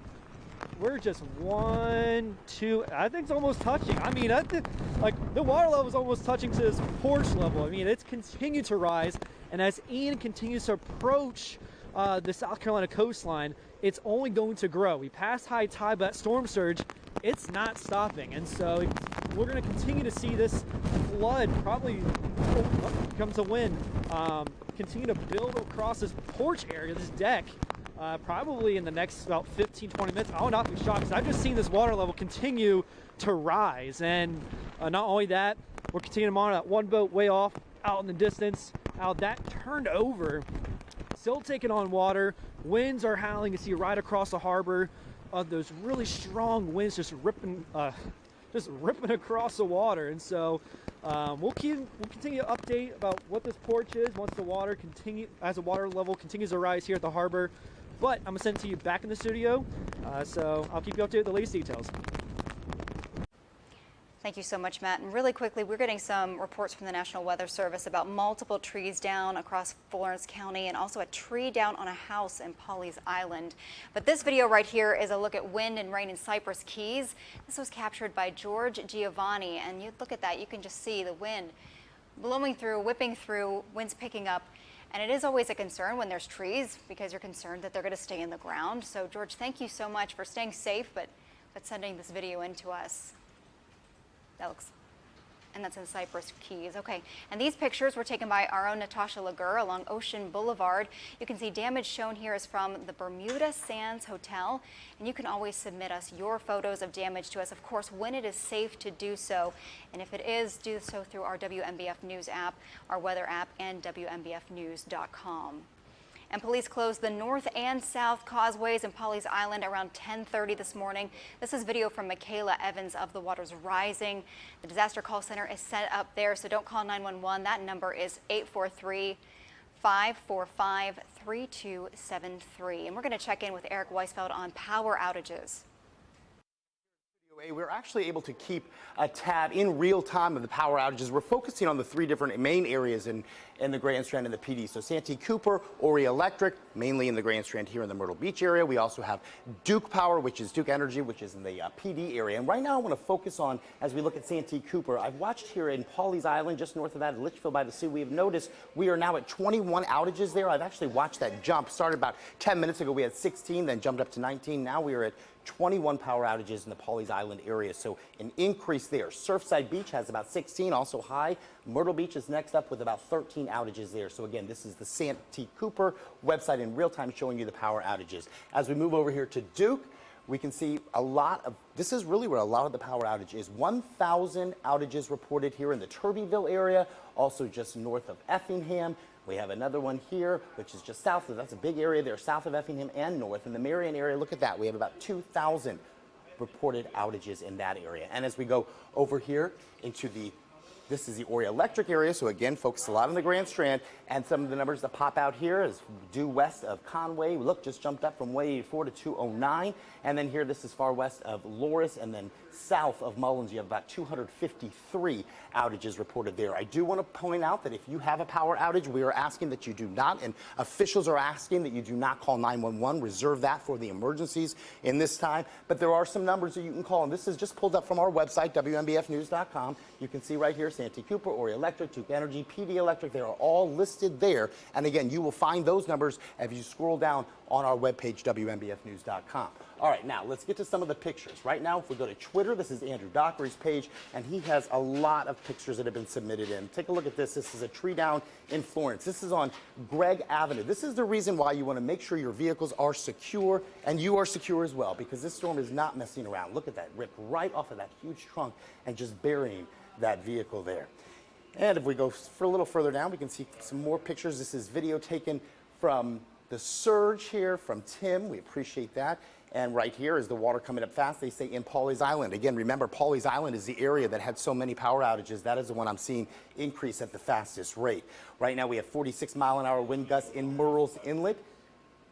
we're just 1, 2, I think it's almost touching. I mean, like the water level is almost touching to this porch level. I mean, it's continued to rise. And as Ian continues to approach the South Carolina coastline, it's only going to grow. We passed high tide, but that storm surge, it's not stopping. And so we're going to continue to see this flood probably come to wind, continue to build across this porch area, this deck, probably in the next about 15, 20 minutes. I will not be shocked because I've just seen this water level continue to rise. And not only that, we're continuing to monitor that one boat way off out in the distance. How that turned over, still taking on water. Winds are howling. You see right across the harbor. Those really strong winds just ripping across the water. And so we'll continue to update about what this porch is once the water level continues to rise here at the harbor. But I'm gonna send it to you back in the studio, so I'll keep you updated with the latest details. Thank you so much, Matt. And really quickly, we're getting some reports from the National Weather Service about multiple trees down across Florence County and also a tree down on a house in Pawleys Island. But this video right here is a look at wind and rain in Cypress Keys. This was captured by George Giovanni, and you look at that, you can just see the wind blowing through, whipping through, winds picking up. And it is always a concern when there's trees because you're concerned that they're going to stay in the ground. So George, thank you so much for staying safe, but sending this video in to us. And that's in Cypress Keys. Okay, and these pictures were taken by our own Natasha Lagur along Ocean Boulevard. You can see damage shown here is from the Bermuda Sands Hotel, and you can always submit us your photos of damage to us, of course, when it is safe to do so. And if it is, do so through our WMBF News app, our weather app, and WMBFnews.com. And police closed the north and south causeways in Pawleys Island around 10:30 this morning. This is video from Michaela Evans of The Waters Rising. The disaster call center is set up there, so don't call 911. That number is 843-545-3273. And we're going to check in with Eric Weisfeld on power outages. We're actually able to keep a tab in real time of the power outages. We're focusing on the 3 different main areas in the Grand Strand and the PD. So Santee Cooper, Ori Electric, mainly in the Grand Strand here in the Myrtle Beach area. We also have Duke Power, which is Duke Energy, which is in the PD area. And right now I want to focus on, as we look at Santee Cooper, I've watched here in Pawleys Island, just north of that, Litchfield by the Sea. We have noticed we are now at 21 outages there. I've actually watched that jump. Started about 10 minutes ago. We had 16, then jumped up to 19. Now we are at 21 power outages in the Pawleys Island area, so an increase there. Surfside Beach has about 16, also high. Myrtle Beach is next up with about 13 outages there. So again, this is the Santee Cooper website in real time showing you the power outages. As we move over here to Duke, we can see a lot of, this is really where a lot of the power outage is. 1,000 outages reported here in the Turbyville area, also just north of Effingham. We have another one here, which is just south of, that's a big area there, south of Effingham and north. In the Marion area, look at that. We have about 2,000 reported outages in that area. And as we go over here into this is the Ori Electric area, so again, focus a lot on the Grand Strand, and some of the numbers that pop out here is due west of Conway. Look, just jumped up from 184 to 209, and then here, this is far west of Loris, and then south of Mullins, you have about 253 outages reported there. I do want to point out that if you have a power outage, we are asking that you do not, and officials are asking that you do not call 911. Reserve that for the emergencies in this time, but there are some numbers that you can call, and this is just pulled up from our website, WMBFnews.com. You can see right here, Santee Cooper, Ori Electric, Duke Energy, PD Electric, they are all listed there. And again, you will find those numbers as you scroll down on our webpage, WMBFnews.com. All right, now let's get to some of the pictures. Right now, if we go to Twitter, this is Andrew Dockery's page, and he has a lot of pictures that have been submitted in. Take a look at this. This is a tree down in Florence. This is on Gregg Avenue. This is the reason why you want to make sure your vehicles are secure, and you are secure as well, because this storm is not messing around. Look at that, ripped right off of that huge trunk and just burying that vehicle there. And if we go for a little further down, we can see some more pictures. This is video taken from the surge here from Tim. We appreciate that. And right here is the water coming up fast, they say, in Pawleys Island. Again, remember, Pawleys Island is the area that had so many power outages. That is the one I'm seeing increase at the fastest rate. Right now, we have 46-mile-an-hour wind gusts in Murrells Inlet.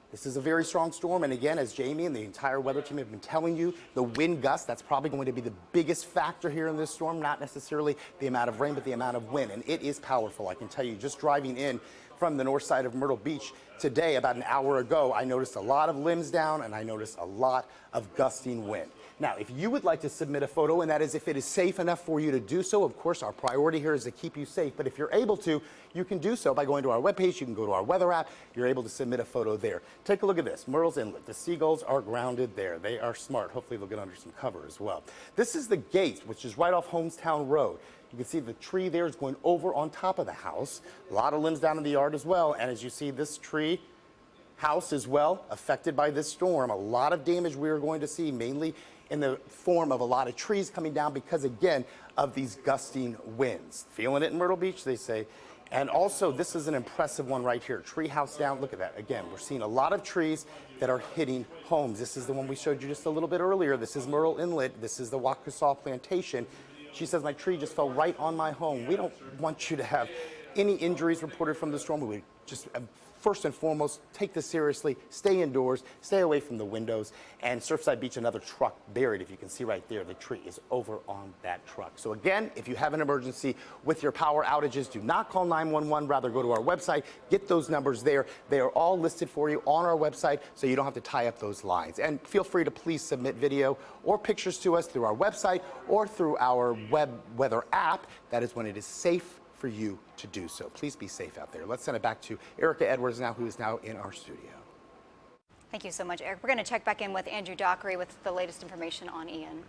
This is a very strong storm, and again, as Jamie and the entire weather team have been telling you, the wind gust, that's probably going to be the biggest factor here in this storm, not necessarily the amount of rain, but the amount of wind, and it is powerful. I can tell you, just driving in from the north side of Myrtle Beach today, about an hour ago, I noticed a lot of limbs down, and I noticed a lot of gusting wind. Now, if you would like to submit a photo, and that is if it is safe enough for you to do so, of course, our priority here is to keep you safe. But if you're able to, you can do so by going to our webpage. You can go to our weather app. You're able to submit a photo there. Take a look at this. Murrells Inlet. The seagulls are grounded there. They are smart. Hopefully, they'll get under some cover as well. This is the gate, which is right off Homestown Road. You can see the tree there is going over on top of the house. A lot of limbs down in the yard as well. And as you see, this tree house as well affected by this storm. A lot of damage we are going to see, mainly in the form of a lot of trees coming down because, again, of these gusting winds. Feeling it in Myrtle Beach, they say. And also, this is an impressive one right here. Tree house down. Look at that. Again, we're seeing a lot of trees that are hitting homes. This is the one we showed you just a little bit earlier. This is Myrtle Inlet. This is the Waukesha Plantation. She says, my tree just fell right on my home. We don't want you to have any injuries reported from the storm. We just, first and foremost, take this seriously. Stay indoors. Stay away from the windows. And Surfside Beach, another truck buried. If you can see right there, the tree is over on that truck. So again, if you have an emergency with your power outages, do not call 911. Rather, go to our website. Get those numbers there. They are all listed for you on our website, so you don't have to tie up those lines. And feel free to please submit video or pictures to us through our website or through our web weather app. That is when it is safe for you to do so. Please be safe out there. Let's send it back to Erica Edwards now, who is now in our studio. Thank you so much, Eric. We're going to check back in with Andrew Dockery with the latest information on Ian.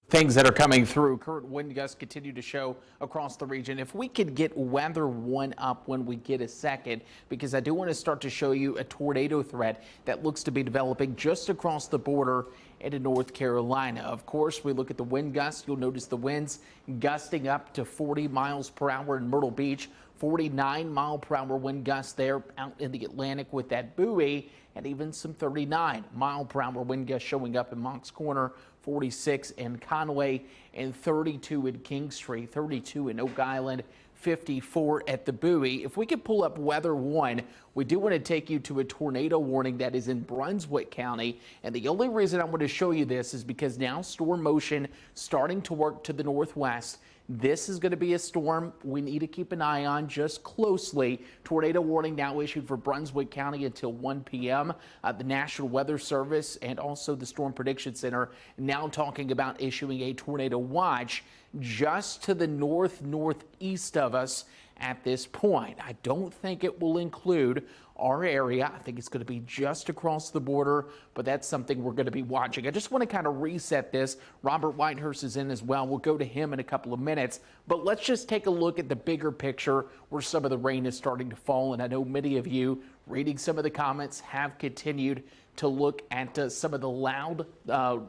Things that are coming through. Current wind gusts continue to show across the region. If we could get weather one up when we get a second, because I do want to start to show you a tornado threat that looks to be developing just across the border into North Carolina. Of course, we look at the wind gusts. You'll notice the winds gusting up to 40 miles per hour in Myrtle Beach, 49-mile-per-hour wind gusts there out in the Atlantic with that buoy, and even some 39-mile-per-hour wind gusts showing up in Moncks Corner, 46 in Conway, and 32 in Kingstree, 32 in Oak Island, 54 at the buoy. If we could pull up weather one, we do want to take you to a tornado warning that is in Brunswick County. And the only reason I want to show you this is because now storm motion starting to work to the northwest. This is going to be a storm we need to keep an eye on just closely. Tornado warning now issued for Brunswick County until 1 p.m. The National Weather Service and also the Storm Prediction Center now talking about issuing a tornado watch just to the northeast of us at this point. I don't think it will include our area. I think it's going to be just across the border, but that's something we're going to be watching. I just want to kind of reset this. Robert Whitehurst is in as well. We'll go to him in a couple of minutes, but let's just take a look at the bigger picture where some of the rain is starting to fall. And I know many of you reading some of the comments have continued to look at some of the loud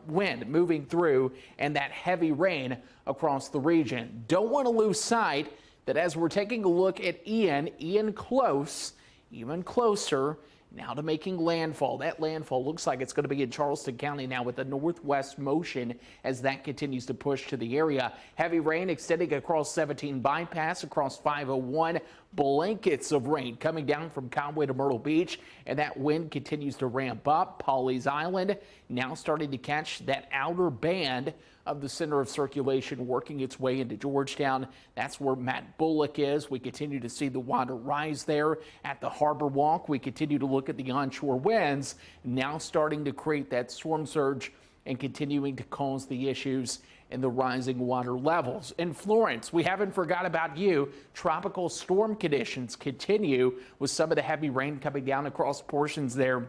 wind moving through and that heavy rain across the region. Don't want to lose sight that as we're taking a look at Ian close, even closer now to making landfall. That landfall looks like it's going to be in Charleston County now with a northwest motion as that continues to push to the area. Heavy rain extending across 17 bypass, across 501. Blankets of rain coming down from Conway to Myrtle Beach, and that wind continues to ramp up. Pawleys Island now starting to catch that outer band of the center of circulation working its way into Georgetown. That's where Matt Bullock is. We continue to see the water rise there at the Harbor Walk. We continue to look at the onshore winds now starting to create that storm surge and continuing to cause the issues in the rising water levels. In Florence, we haven't forgot about you. Tropical storm conditions continue with some of the heavy rain coming down across portions there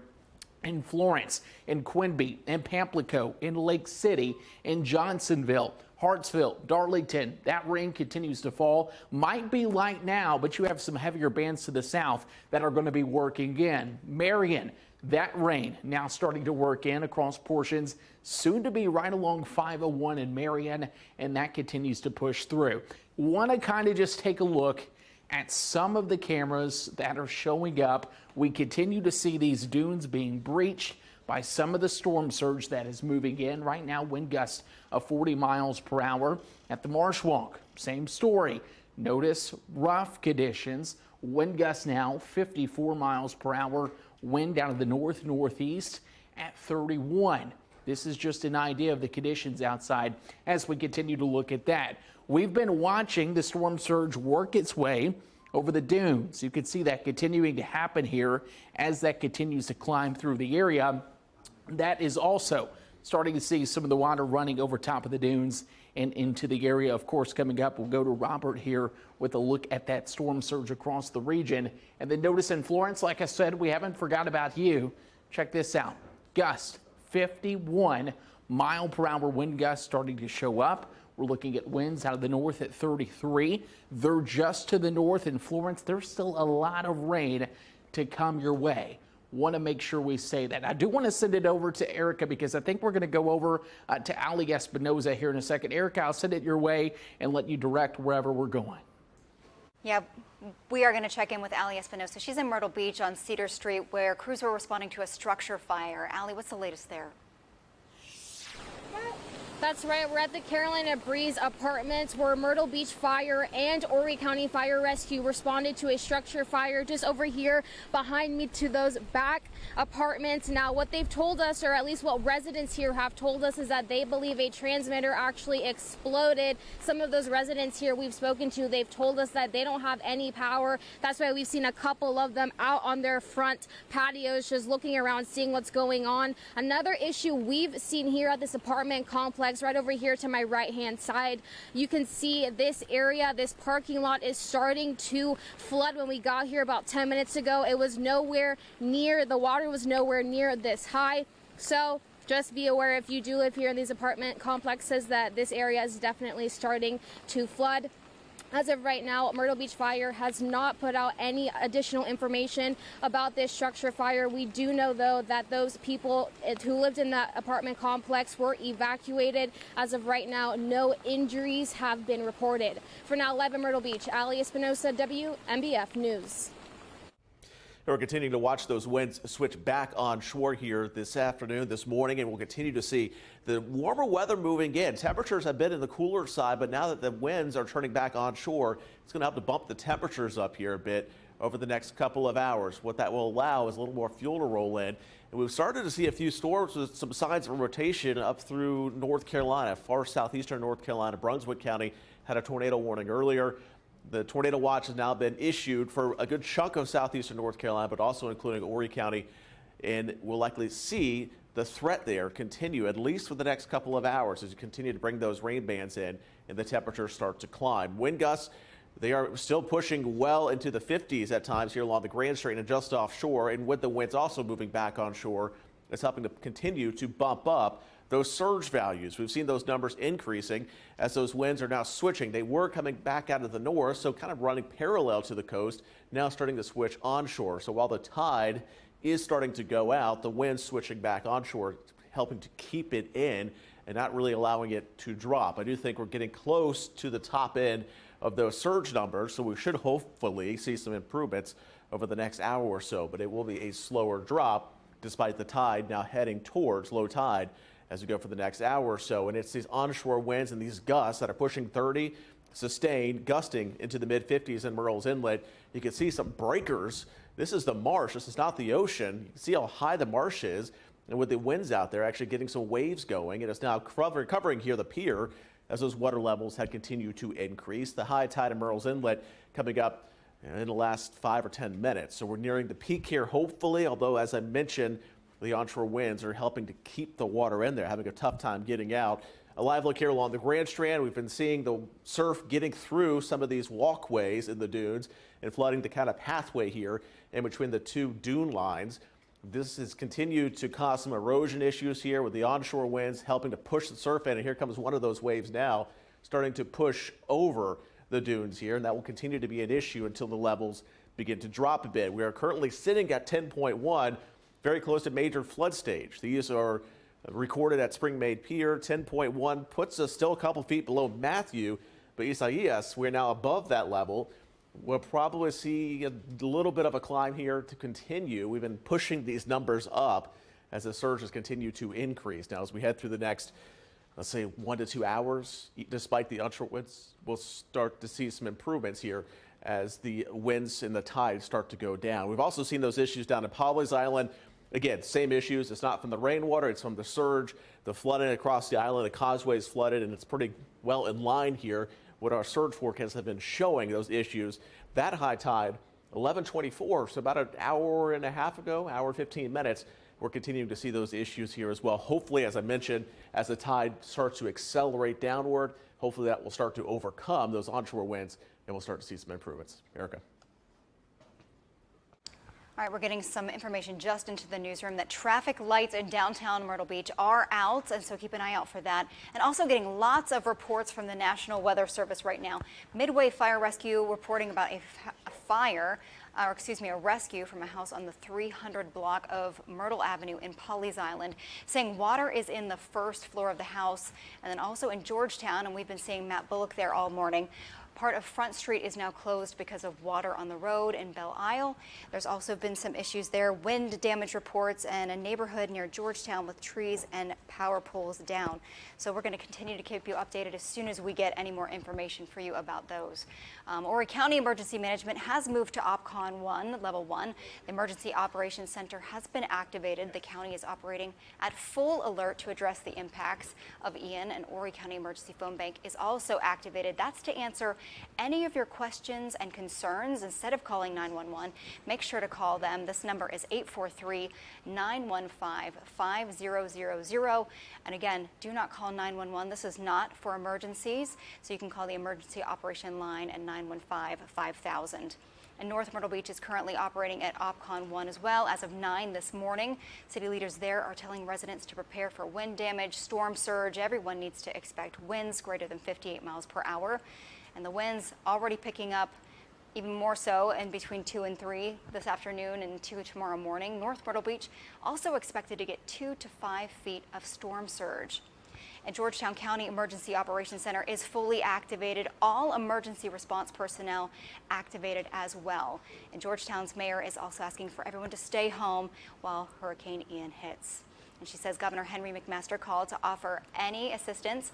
in Florence, in Quinby, in Pamplico, in Lake City, in Johnsonville, Hartsville, Darlington. That rain continues to fall. Might be light now, but you have some heavier bands to the south that are going to be working in. Marion, that rain now starting to work in across portions, soon to be right along 501 in Marion, and that continues to push through. Want to kind of just take a look at some of the cameras that are showing up. We continue to see these dunes being breached by some of the storm surge that is moving in right now. Wind gusts of 40 miles per hour at the Marsh Walk. Same story. Notice rough conditions. Wind gusts now 54 miles per hour. Wind down to the northeast at 31. This is just an idea of the conditions outside as we continue to look at that. We've been watching the storm surge work its way over the dunes. You can see that continuing to happen here as that continues to climb through the area. That is also starting to see some of the water running over top of the dunes and into the area. Of course, coming up, we'll go to Robert here with a look at that storm surge across the region. And then notice in Florence, like I said, we haven't forgot about you. Check this out. Gust 51 mile per hour wind gusts starting to show up. We're looking at winds out of the north at 33. They're just to the north in Florence. There's still a lot of rain to come your way. Want to make sure we say that. I do want to send it over to Erica because I think we're going to go over to Ali Espinoza here in a second. Erica, I'll send it your way and let you direct wherever we're going. Yeah, we are going to check in with Ali Espinoza. She's in Myrtle Beach on Cedar Street where crews were responding to a structure fire. Ali, what's the latest there? That's right. We're at the Carolina Breeze Apartments where Myrtle Beach Fire and Horry County Fire Rescue responded to a structure fire just over here behind me to those back apartments. Now, what they've told us, or at least what residents here have told us, is that they believe a transmitter actually exploded. Some of those residents here we've spoken to, they've told us that they don't have any power. That's why we've seen a couple of them out on their front patios just looking around, seeing what's going on. Another issue we've seen here at this apartment complex right over here to my right hand side, you can see this area, this parking lot is starting to flood. When we got here about 10 minutes ago, it was nowhere near, the water was nowhere near this high. So just be aware if you do live here in these apartment complexes that this area is definitely starting to flood. As of right now, Myrtle Beach Fire has not put out any additional information about this structure fire. We do know, though, that those people who lived in that apartment complex were evacuated. As of right now, no injuries have been reported. For now, live in Myrtle Beach, Ali Espinoza, WMBF News. We're continuing to watch those winds switch back on shore here this afternoon, this morning, and we'll continue to see the warmer weather moving in. Temperatures have been in the cooler side, but now that the winds are turning back on shore, it's going to help to bump the temperatures up here a bit. over the next couple of hours. What that will allow is a little more fuel to roll in. And we've started to see a few storms with some signs of rotation up through North Carolina, far southeastern North Carolina. Brunswick County had a tornado warning earlier. The tornado watch has now been issued for a good chunk of southeastern North Carolina, but also including Horry County. And we'll likely see the threat there continue at least for the next couple of hours as you continue to bring those rain bands in and the temperatures start to climb. Wind gusts, they are still pushing well into the 50s at times here along the Grand Strand and just offshore, and with the winds also moving back on shore, it's helping to continue to bump up those surge values. We've seen those numbers increasing as those winds are now switching. They were coming back out of the north, so kind of running parallel to the coast, now starting to switch onshore. So while the tide is starting to go out, the wind switching back onshore, helping to keep it in and not really allowing it to drop. I do think we're getting close to the top end of those surge numbers, so we should hopefully see some improvements over the next hour or so, but it will be a slower drop despite the tide now heading towards low tide as we go for the next hour or so. And it's these onshore winds and these gusts that are pushing 30, sustained, gusting into the mid-50s in Murrells Inlet. You can see some breakers. This is the marsh. This is not the ocean. You can see how high the marsh is. And with the winds out there, actually getting some waves going. And it's now covering here the pier as those water levels had continued to increase. The high tide in Murrells Inlet coming up in the last 5 or 10 minutes. So we're nearing the peak here, hopefully, although, as I mentioned, the onshore winds are helping to keep the water in there, having a tough time getting out. A live look here along the Grand Strand. We've been seeing the surf getting through some of these walkways in the dunes and flooding the kind of pathway here in between the two dune lines. This has continued to cause some erosion issues here with the onshore winds helping to push the surf in. And here comes one of those waves now starting to push over the dunes here. And that will continue to be an issue until the levels begin to drop a bit. We are currently sitting at 10.1, very close to major flood stage. These are recorded at Spring-Made Pier. 10.1 puts us still a couple feet below Matthew, but Isaias, we're now above that level. We'll probably see a little bit of a climb here to continue. We've been pushing these numbers up as the surges continue to increase. Now, as we head through the next, let's say, 1 to 2 hours, despite the onshore winds, we'll start to see some improvements here as the winds and the tide start to go down. We've also seen those issues down in Pawleys Island. Again, same issues. It's not from the rainwater, it's from the surge, the flooding across the island. The causeway is flooded, and it's pretty well in line here. What our surge forecasts have been showing those issues. That high tide, 11:24, so about an hour and a half ago, hour 15 minutes. We're continuing to see those issues here as well. Hopefully, as I mentioned, as the tide starts to accelerate downward, hopefully that will start to overcome those onshore winds, and we'll start to see some improvements. Erica. All right, we're getting some information just into the newsroom that traffic lights in downtown Myrtle Beach are out, and so keep an eye out for that. And also getting lots of reports from the National Weather Service right now. Midway Fire Rescue reporting about a rescue from a house on the 300 block of Myrtle Avenue in Pawleys Island, saying water is in the first floor of the house, and then also in Georgetown, and we've been seeing Matt Bullock there all morning. Part of Front Street is now closed because of water on the road in Belle Isle. There's also been some issues there, wind damage reports, and a neighborhood near Georgetown with trees and power poles down. So we're going to continue to keep you updated as soon as we get any more information for you about those. Horry County Emergency Management has moved to OPCON 1, Level 1. The Emergency Operations Center has been activated. The county is operating at full alert to address the impacts of Ian, and Horry County Emergency Phone Bank is also activated. That's to answer any of your questions and concerns. Instead of calling 911, make sure to call them. This number is 843-915-5000. And again, do not call 911. This is not for emergencies, so you can call the emergency operation line at 915-5000. And North Myrtle Beach is currently operating at OPCON 1 as well. As of 9 this morning, city leaders there are telling residents to prepare for wind damage, storm surge. Everyone needs to expect winds greater than 58 miles per hour. And the winds already picking up even more so in between 2 and 3 this afternoon and 2 tomorrow morning. North Myrtle Beach also expected to get 2 to 5 feet of storm surge. And Georgetown County Emergency Operations Center is fully activated. All emergency response personnel activated as well. And Georgetown's mayor is also asking for everyone to stay home while Hurricane Ian hits. And she says Governor Henry McMaster called to offer any assistance.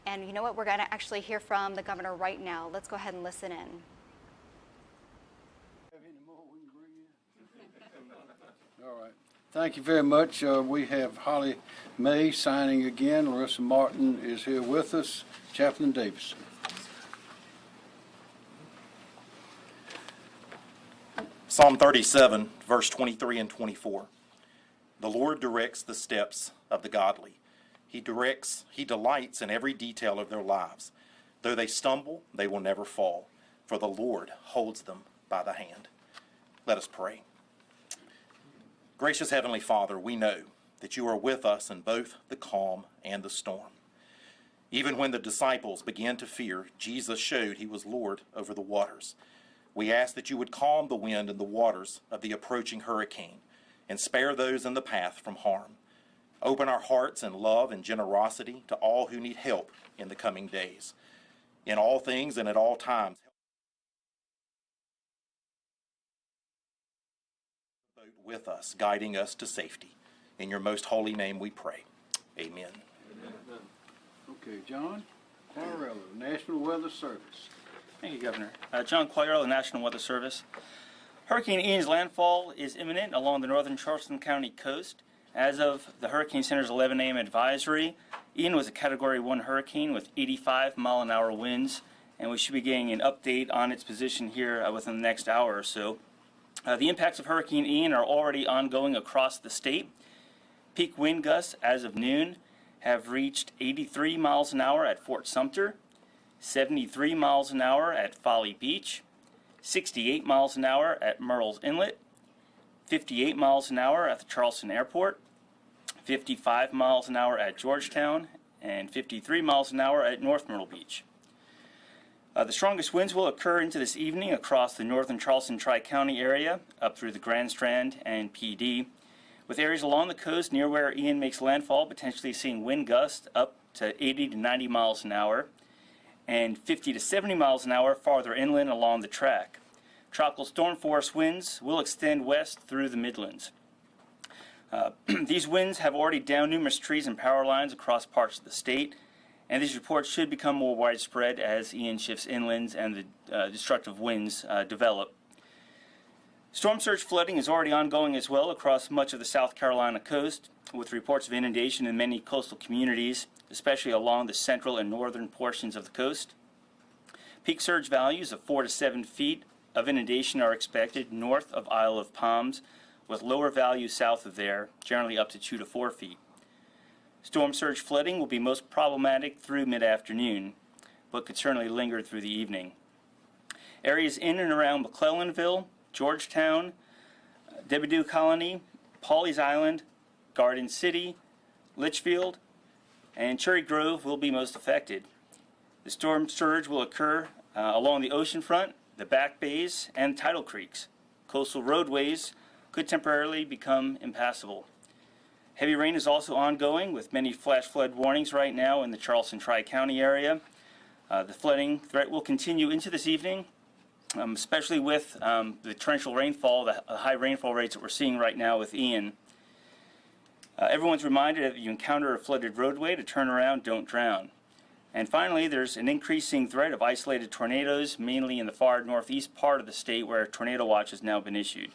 And you know what? We're going to actually hear from the governor right now. Let's go ahead and listen in. All right. Thank you very much. We have Holly May signing again. Larissa Martin is here with us. Chaplain Davis. Psalm 37, verse 23 and 24. The Lord directs the steps of the godly. He delights in every detail of their lives. Though they stumble, they will never fall, for the Lord holds them by the hand. Let us pray. Gracious Heavenly Father, we know that you are with us in both the calm and the storm. Even when the disciples began to fear, Jesus showed he was Lord over the waters. We ask that you would calm the wind and the waters of the approaching hurricane and spare those in the path from harm. Open our hearts in love and generosity to all who need help in the coming days. In all things and at all times, with us, guiding us to safety. In your most holy name we pray. Amen. Okay, John Quagliarella, National Weather Service. Thank you, Governor. John Quagliarella, National Weather Service. Hurricane Ian's landfall is imminent along the northern Charleston County coast. As of the Hurricane Center's 11 a.m. advisory, Ian was a Category 1 hurricane with 85-mile-an-hour winds, and we should be getting an update on its position here within the next hour or so. The impacts of Hurricane Ian are already ongoing across the state. Peak wind gusts as of noon have reached 83 miles an hour at Fort Sumter, 73 miles an hour at Folly Beach, 68 miles an hour at Myrtle's Inlet, 58 miles an hour at the Charleston Airport, 55 miles an hour at Georgetown, and 53 miles an hour at North Myrtle Beach. The strongest winds will occur into this evening across the northern Charleston Tri-County area, up through the Grand Strand and PD, with areas along the coast near where Ian makes landfall potentially seeing wind gusts up to 80 to 90 miles an hour, and 50 to 70 miles an hour farther inland along the track. Tropical storm force winds will extend west through the Midlands. These winds have already downed numerous trees and power lines across parts of the state, and these reports should become more widespread as Ian shifts inland and the destructive winds develop. Storm surge flooding is already ongoing as well across much of the South Carolina coast, with reports of inundation in many coastal communities, especially along the central and northern portions of the coast. Peak surge values of 4 to 7 feet of inundation are expected north of Isle of Palms, with lower values south of there, generally up to 2 to 4 feet. Storm surge flooding will be most problematic through mid-afternoon, but could certainly linger through the evening. Areas in and around McClellanville, Georgetown, Debidu Colony, Pawleys Island, Garden City, Litchfield, and Cherry Grove will be most affected. The storm surge will occur along the ocean front, the back bays, and tidal creeks. Coastal roadways could temporarily become impassable. Heavy rain is also ongoing, with many flash flood warnings right now in the Charleston Tri-County area. The flooding threat will continue into this evening, especially with the torrential rainfall, the high rainfall rates that we're seeing right now with Ian. Everyone's reminded that if you encounter a flooded roadway to turn around, don't drown. And finally, there's an increasing threat of isolated tornadoes, mainly in the far northeast part of the state where a tornado watch has now been issued.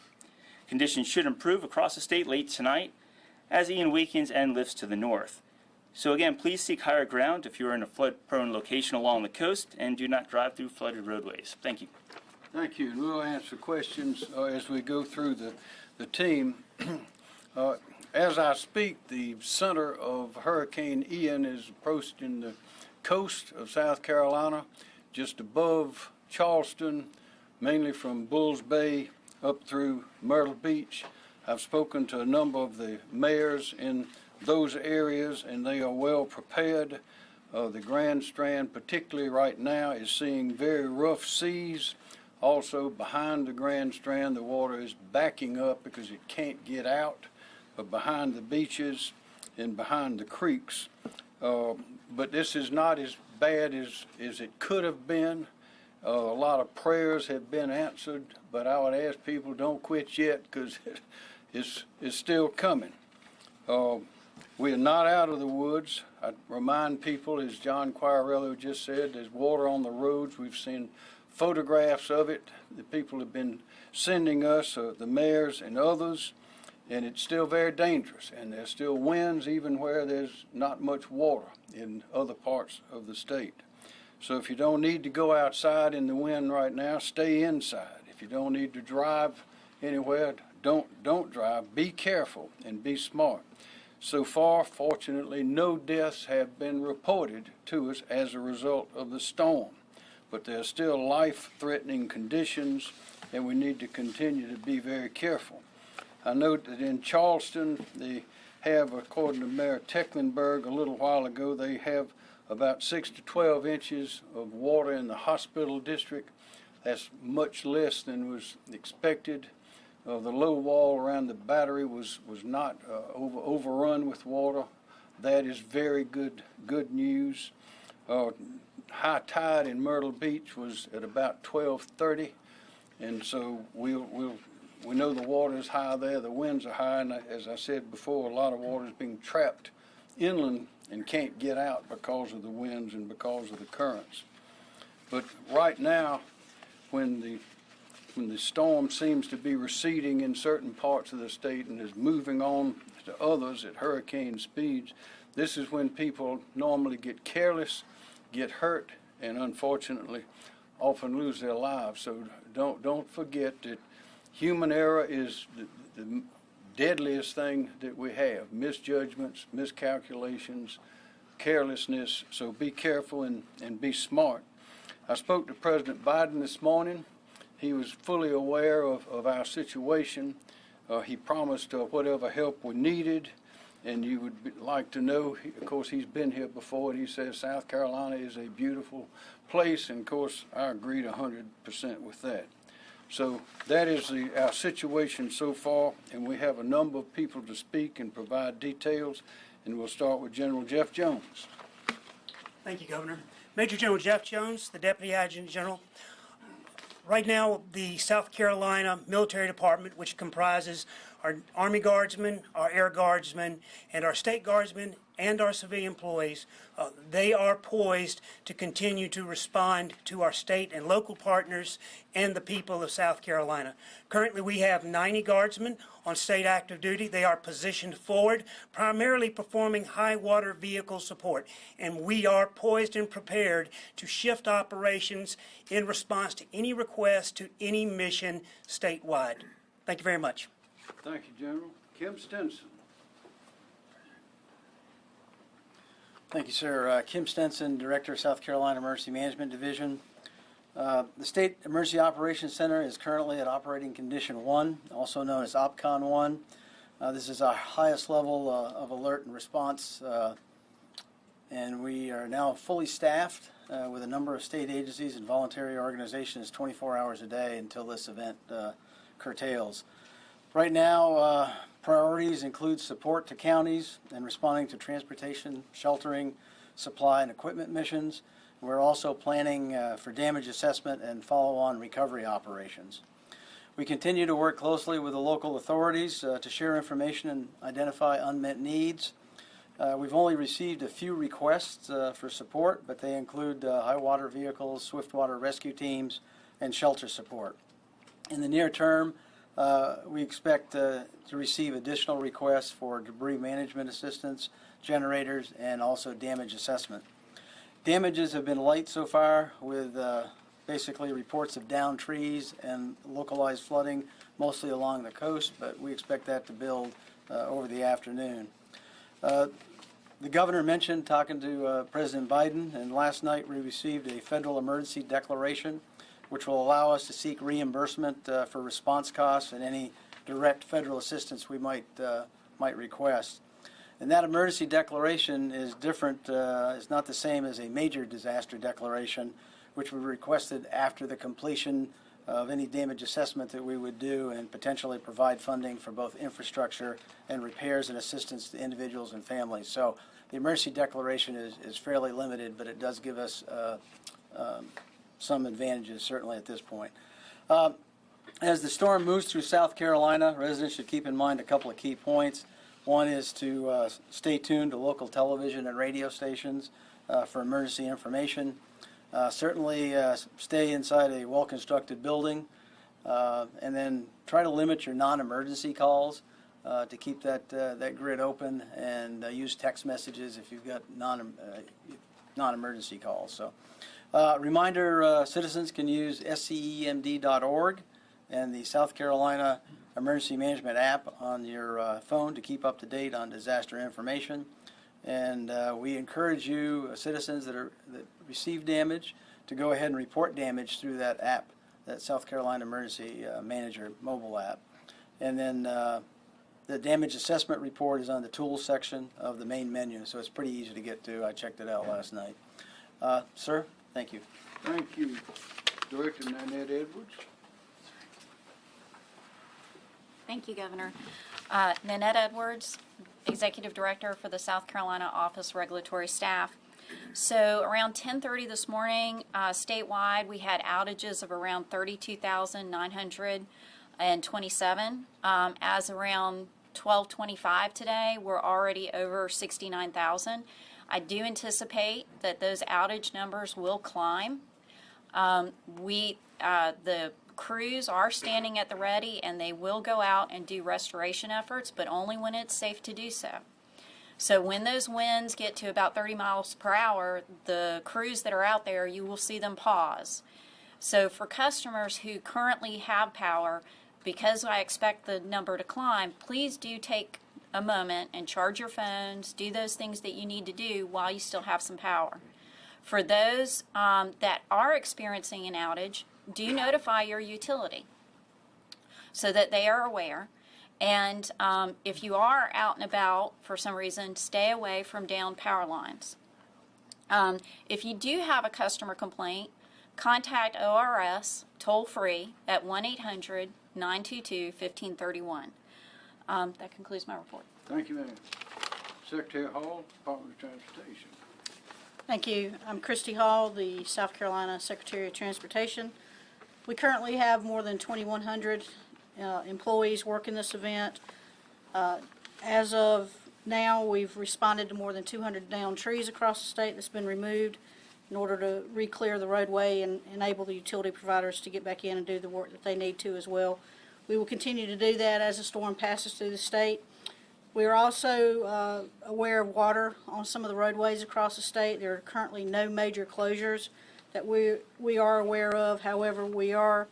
Conditions should improve across the state late tonight as Ian weakens and lifts to the north. So again, please seek higher ground if you're in a flood-prone location along the coast, and do not drive through flooded roadways. Thank you. Thank you. We'll answer questions as we go through the team. As I speak, the center of Hurricane Ian is approaching the coast of South Carolina, just above Charleston, mainly from Bulls Bay up through Myrtle Beach. I've spoken to a number of the mayors in those areas, and they are well prepared. The Grand Strand, particularly right now, is seeing very rough seas. Also, behind the Grand Strand, the water is backing up because it can't get out, but behind the beaches and behind the creeks. But this is not as bad as it could have been. A lot of prayers have been answered, but I would ask people don't quit yet because it's still coming. We are not out of the woods. I remind people, as John Quagliarella just said, there's water on the roads. We've seen photographs of it. The people have been sending us, the mayors and others. and it's still very dangerous, and there's still winds even where there's not much water in other parts of the state. So if you don't need to go outside in the wind right now, stay inside. If you don't need to drive anywhere, don't drive. Be careful and be smart. So far, fortunately, no deaths have been reported to us as a result of the storm, but there are still life-threatening conditions, and we need to continue to be very careful. I note that in Charleston, they have, according to Mayor Tecklenburg a little while ago, they have about 6 to 12 inches of water in the hospital district. That's much less than was expected. The low wall around the battery was not overrun with water. That is very good news. High tide in Myrtle Beach was at about 12:30, and so we know the water is high there. The winds are high, and as I said before, a lot of water is being trapped inland and can't get out because of the winds and because of the currents. But right now, when the storm seems to be receding in certain parts of the state and is moving on to others at hurricane speeds, this is when people normally get careless, get hurt, and unfortunately often lose their lives. So don't forget that human error is the deadliest thing that we have. Misjudgments, miscalculations, carelessness. So be careful and be smart. I spoke to President Biden this morning. He was fully aware of our situation. He promised whatever help we needed, and you would like to know, of course, he's been here before, and he says South Carolina is a beautiful place, and of course, I agreed 100% with that. So that is our situation so far, and we have a number of people to speak and provide details, and we'll start with General Jeff Jones. Thank you, Governor. Major General Jeff Jones, the Deputy Adjutant General. Right now, the South Carolina Military Department, which comprises our Army Guardsmen, our Air Guardsmen, and our State Guardsmen, and our civilian employees, they are poised to continue to respond to our state and local partners and the people of South Carolina. Currently, we have 90 Guardsmen on state active duty. They are positioned forward, primarily performing high water vehicle support, and we are poised and prepared to shift operations in response to any request to any mission statewide. Thank you very much. Thank you, General. Kim Stinson. Thank you, sir. Kim Stenson, Director of South Carolina Emergency Management Division. The State Emergency Operations Center is currently at Operating Condition 1, also known as OPCON 1. This is our highest level of alert and response, and we are now fully staffed with a number of state agencies and voluntary organizations 24 hours a day until this event curtails. Right now, priorities include support to counties and responding to transportation, sheltering, supply, and equipment missions. We're also planning for damage assessment and follow-on recovery operations. We continue to work closely with the local authorities to share information and identify unmet needs. We've only received a few requests for support, but they include high water vehicles, swift water rescue teams, and shelter support. In the near term, we expect to receive additional requests for debris management assistance, generators, and also damage assessment. Damages have been light so far, with basically reports of downed trees and localized flooding, mostly along the coast, but we expect that to build over the afternoon. The governor mentioned talking to President Biden, and last night we received a federal emergency declaration which will allow us to seek reimbursement for response costs and any direct federal assistance we might request. And that emergency declaration is different, it's not the same as a major disaster declaration, which we requested after the completion of any damage assessment that we would do and potentially provide funding for both infrastructure and repairs and assistance to individuals and families. So the emergency declaration is fairly limited, but it does give us some advantages, certainly at this point. As the storm moves through South Carolina, residents should keep in mind a couple of key points. One is to stay tuned to local television and radio stations for emergency information. Certainly stay inside a well-constructed building, and then try to limit your non-emergency calls. to keep that grid open, and use text messages if you've got non-emergency calls. So, reminder: citizens can use scemd.org and the South Carolina Emergency Management app on your phone to keep up to date on disaster information. And we encourage you, citizens that receive damage, to go ahead and report damage through that app, that South Carolina Emergency Manager mobile app. And then the damage assessment report is on the tools section of the main menu, so it's pretty easy to get to. I checked it out last night. Sir, thank you. Thank you, Director Nanette Edwards. Thank you, Governor. Nanette Edwards, Executive Director for the South Carolina Office of Regulatory Staff. So around 10:30 this morning, statewide, we had outages of around 32,927. As around 12:25 today, we're already over 69,000. I do anticipate that those outage numbers will climb. The crews are standing at the ready, and they will go out and do restoration efforts, but only when it's safe to do so. So when those winds get to about 30 miles per hour, the crews that are out there, you will see them pause. So for customers who currently have power, because I expect the number to climb, please do take a moment and charge your phones, do those things that you need to do while you still have some power. For those that are experiencing an outage, do notify your utility so that they are aware. And if you are out and about for some reason, stay away from downed power lines. If you do have a customer complaint, contact ORS toll-free at 1-800-922-1531. That concludes my report. Thank you, ma'am. Secretary Hall, Department of Transportation. Thank you. I'm Christy Hall, the South Carolina Secretary of Transportation. We currently have more than 2,100 employees working this event. As of now, we've responded to more than 200 downed trees across the state that's been removed in order to re-clear the roadway and enable the utility providers to get back in and do the work that they need to as well. We will continue to do that as the storm passes through the state. We are also aware of water on some of the roadways across the state. There are currently no major closures that we are aware of. However, we are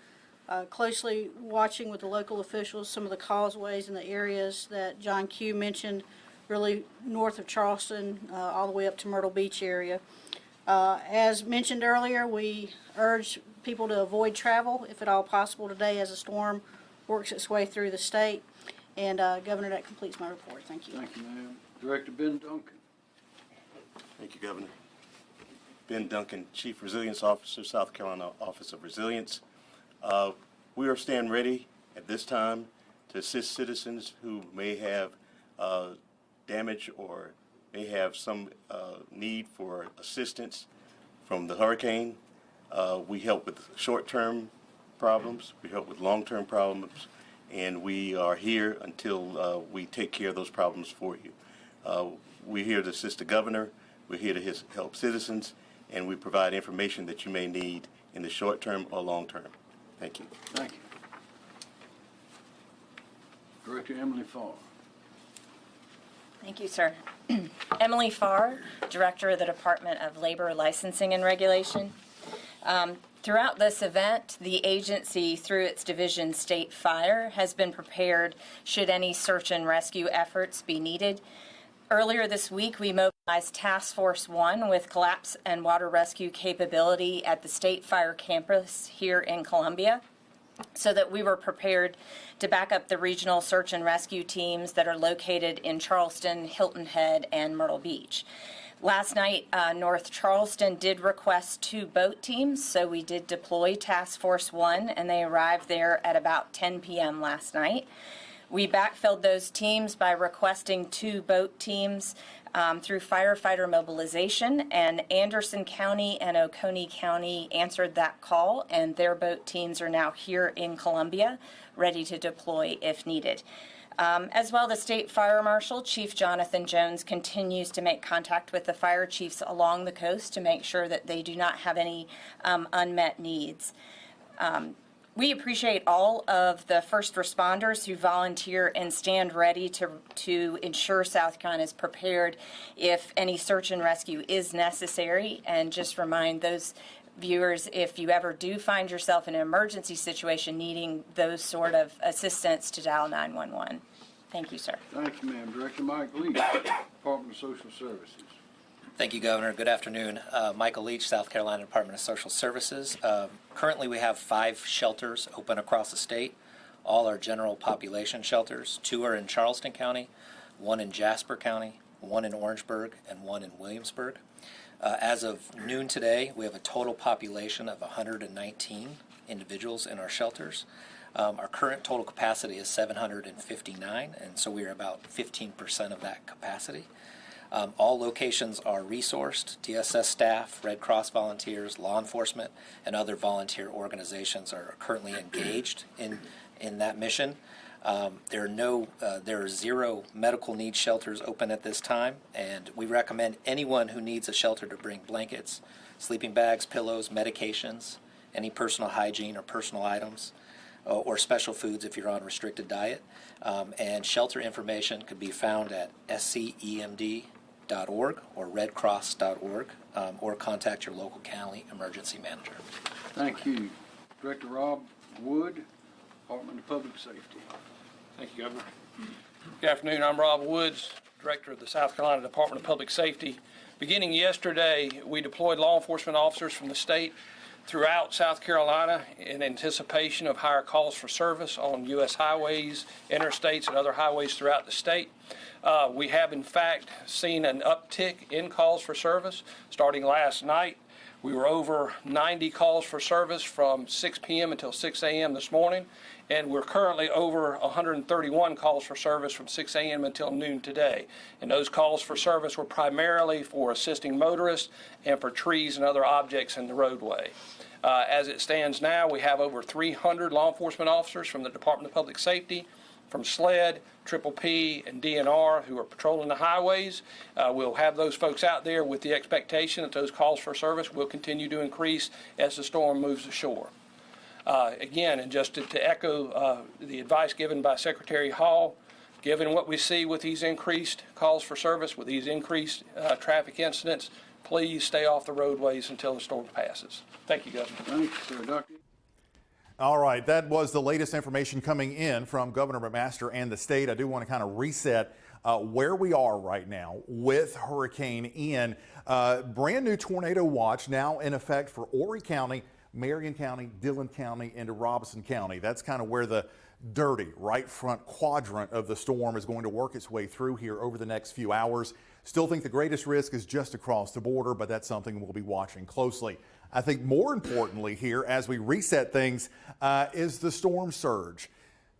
closely watching with the local officials some of the causeways in the areas that John Q mentioned, really north of Charleston all the way up to Myrtle Beach area. As mentioned earlier, we urge people to avoid travel if at all possible today as the storm works its way through the state. And Governor, that completes my report. Thank you. Thank you, ma'am. Director Ben Duncan. Thank you, Governor. Ben Duncan, Chief Resilience Officer, South Carolina Office of Resilience. We are staying ready at this time to assist citizens who may have damage or may have some need for assistance from the hurricane. We help with short-term problems, we help with long-term problems, and we are here until we take care of those problems for you. We're here to assist the governor, we're here to help citizens, and we provide information that you may need in the short term or long term. Thank you. Thank you. Director Emily Farr. Thank you, sir. Emily Farr, Director of the Department of Labor Licensing and Regulation. Throughout this event, the agency, through its division State Fire, has been prepared should any search and rescue efforts be needed. Earlier this week, we mobilized Task Force 1 with collapse and water rescue capability at the State Fire campus here in Columbia, so that we were prepared to back up the regional search and rescue teams that are located in Charleston, Hilton Head, and Myrtle Beach. Last night, North Charleston did request 2 boat teams, so we did deploy Task Force 1, and they arrived there at about 10 p.m. last night. We backfilled those teams by requesting 2 boat teams through firefighter mobilization, and Anderson County and Oconee County answered that call, and their boat teams are now here in Columbia, ready to deploy if needed. As well, the State Fire Marshal, Chief Jonathan Jones, continues to make contact with the fire chiefs along the coast to make sure that they do not have any unmet needs. We appreciate all of the first responders who volunteer and stand ready to ensure South Carolina is prepared if any search and rescue is necessary. And just remind those viewers, if you ever do find yourself in an emergency situation needing those sort of assistance, to dial 911. Thank you, sir. Thank you, ma'am. Director Mike Leach, Department of Social Services. Thank you, Governor. Good afternoon. Michael Leach, South Carolina Department of Social Services. Currently, we have 5 shelters open across the state. All are general population shelters. 2 are in Charleston County, 1 in Jasper County, 1 in Orangeburg, and 1 in Williamsburg. As of noon today, we have a total population of 119 individuals in our shelters. Our current total capacity is 759, and so we are about 15% of that capacity. All locations are resourced. DSS staff, Red Cross volunteers, law enforcement, and other volunteer organizations are currently engaged in that mission. There are 0 medical needs shelters open at this time, and we recommend anyone who needs a shelter to bring blankets, sleeping bags, pillows, medications, any personal hygiene or personal items, or special foods if you're on restricted diet. And shelter information could be found at scemd.org or redcross.org, or contact your local county emergency manager. Thank you. Director Rob Wood, Department of Public Safety. Thank you, Governor. Good afternoon. I'm Rob Woods, Director of the South Carolina Department of Public Safety. Beginning yesterday, we deployed law enforcement officers from the state throughout South Carolina in anticipation of higher calls for service on U.S. highways, interstates, and other highways throughout the state. We have, in fact, seen an uptick in calls for service. Starting last night, we were over 90 calls for service from 6 p.m. until 6 a.m. this morning, and we're currently over 131 calls for service from 6 a.m. until noon today. And those calls for service were primarily for assisting motorists and for trees and other objects in the roadway. As it stands now, we have over 300 law enforcement officers from the Department of Public Safety, from SLED, Triple P, and DNR who are patrolling the highways. We'll have those folks out there with the expectation that those calls for service will continue to increase as the storm moves ashore. Again, and just to echo the advice given by Secretary Hall, given what we see with these increased calls for service, with these increased traffic incidents, please stay off the roadways until the storm passes. Thank you, Governor. Thank you, sir. Doctor. All right, that was the latest information coming in from Governor McMaster and the state. I do want to kind of reset where we are right now with Hurricane Ian. Brand new tornado watch now in effect for Horry County, Marion County, Dillon County, into Robeson County. That's kind of where the dirty right front quadrant of the storm is going to work its way through here over the next few hours. Still think the greatest risk is just across the border, but that's something we'll be watching closely. I think more importantly here, as we reset things, is the storm surge.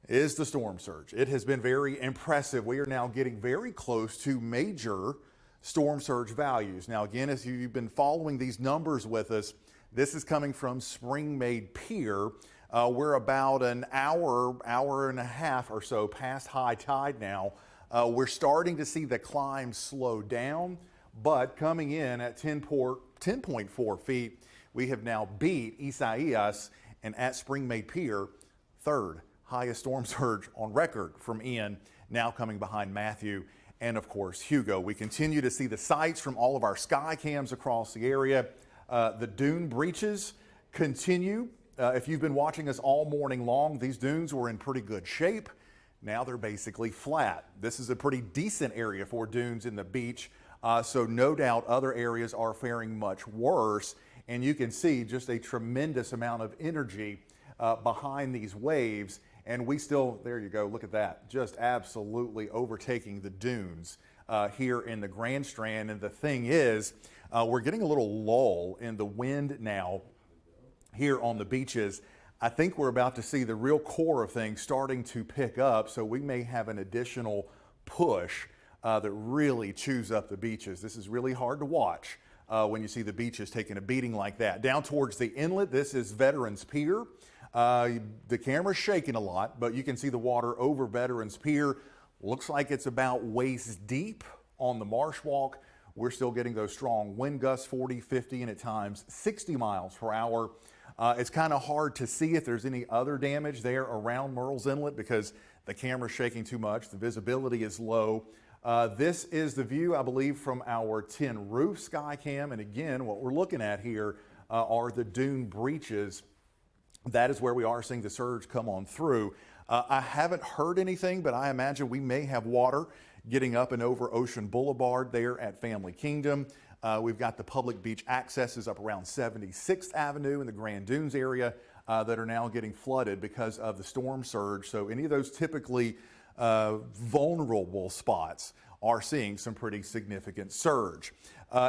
It has been very impressive. We are now getting very close to major storm surge values. Now, again, as you've been following these numbers with us, this is coming from Spring-Made Pier. We're about an hour and a half or so past high tide now. We're starting to see the climb slow down, but coming in at 10.4 feet, we have now beat Isaias, and at Spring-Made Pier, 3rd highest storm surge on record from Ian, now coming behind Matthew and, of course, Hugo. We continue to see the sights from all of our sky cams across the area. The dune breaches continue. If you've been watching us all morning long, these dunes were in pretty good shape. Now they're basically flat. This is a pretty decent area for dunes in the beach, so no doubt other areas are faring much worse. And you can see just a tremendous amount of energy behind these waves. And we still, there you go, look at that, just absolutely overtaking the dunes here in the Grand Strand. And the thing is, we're getting a little lull in the wind now here on the beaches. I think we're about to see the real core of things starting to pick up, so we may have an additional push that really chews up the beaches. This is really hard to watch when you see the beaches taking a beating like that. Down towards the inlet, this is Veterans Pier. The camera's shaking a lot, but you can see the water over Veterans Pier. Looks like it's about waist deep on the Marsh Walk. We're still getting those strong wind gusts, 40, 50, and at times 60 miles per hour. It's kind of hard to see if there's any other damage there around Murrells Inlet because the camera's shaking too much. The visibility is low. This is the view, I believe, from our tin roof sky cam. And again, what we're looking at here are the dune breaches. That is where we are seeing the surge come on through. I haven't heard anything, but I imagine we may have water getting up and over Ocean Boulevard there at Family Kingdom. We've got the public beach accesses up around 76th Avenue in the Grand Dunes area that are now getting flooded because of the storm surge. So any of those typically vulnerable spots are seeing some pretty significant surge.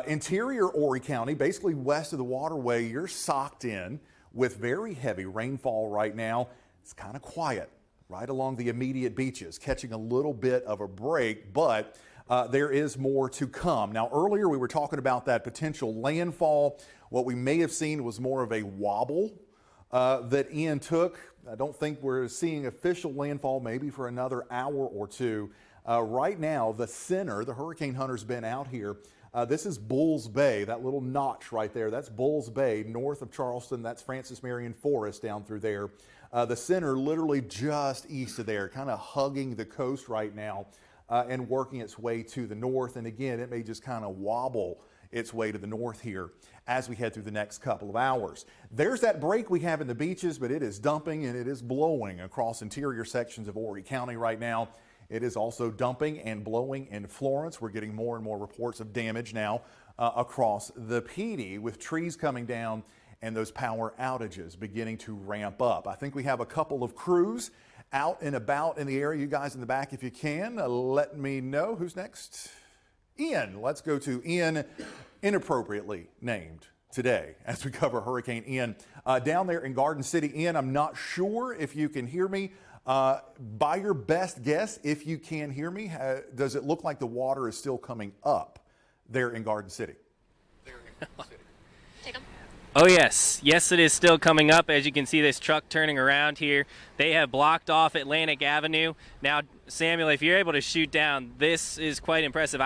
Interior Horry County, basically west of the waterway, you're socked in with very heavy rainfall right now. It's kind of quiet right along the immediate beaches, catching a little bit of a break, but there is more to come. Now, earlier we were talking about that potential landfall. What we may have seen was more of a wobble that Ian took. I don't think we're seeing official landfall maybe for another hour or two. Right now, the center, the hurricane hunter's been out here. This is Bulls Bay, that little notch right there. That's Bulls Bay, north of Charleston. That's Francis Marion Forest down through there. The center literally just east of there, kind of hugging the coast right now and working its way to the north. And again, it may just kind of wobble its way to the north here as we head through the next couple of hours. There's that break we have in the beaches, but it is dumping and it is blowing across interior sections of Horry County right now. It is also dumping and blowing in Florence. We're getting more and more reports of damage now across the PD with trees coming down and those power outages beginning to ramp up. I think we have a couple of crews out and about in the area. You guys in the back, if you can, let me know. Who's next? Ian. Let's go to Ian, inappropriately named today as we cover Hurricane Ian down there in Garden City. Ian, I'm not sure if you can hear me. By your best guess, if you can hear me, does it look like the water is still coming up there in Garden City? Oh yes, yes it is still coming up. As you can see this truck turning around here. They have blocked off Atlantic Avenue. Now Samuel, if you're able to shoot down, this is quite impressive.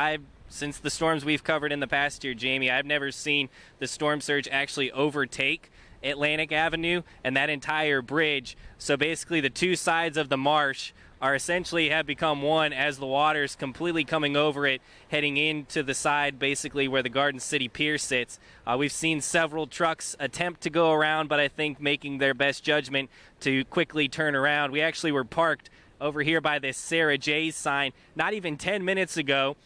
Since the storms we've covered in the past year, Jamie, I've never seen the storm surge actually overtake Atlantic Avenue and that entire bridge. So basically the two sides of the marsh are essentially have become one as the water's completely coming over it, heading into the side basically where the Garden City Pier sits. We've seen several trucks attempt to go around, but I think making their best judgment to quickly turn around. We actually were parked over here by this Sarah J's sign not even 10 minutes ago.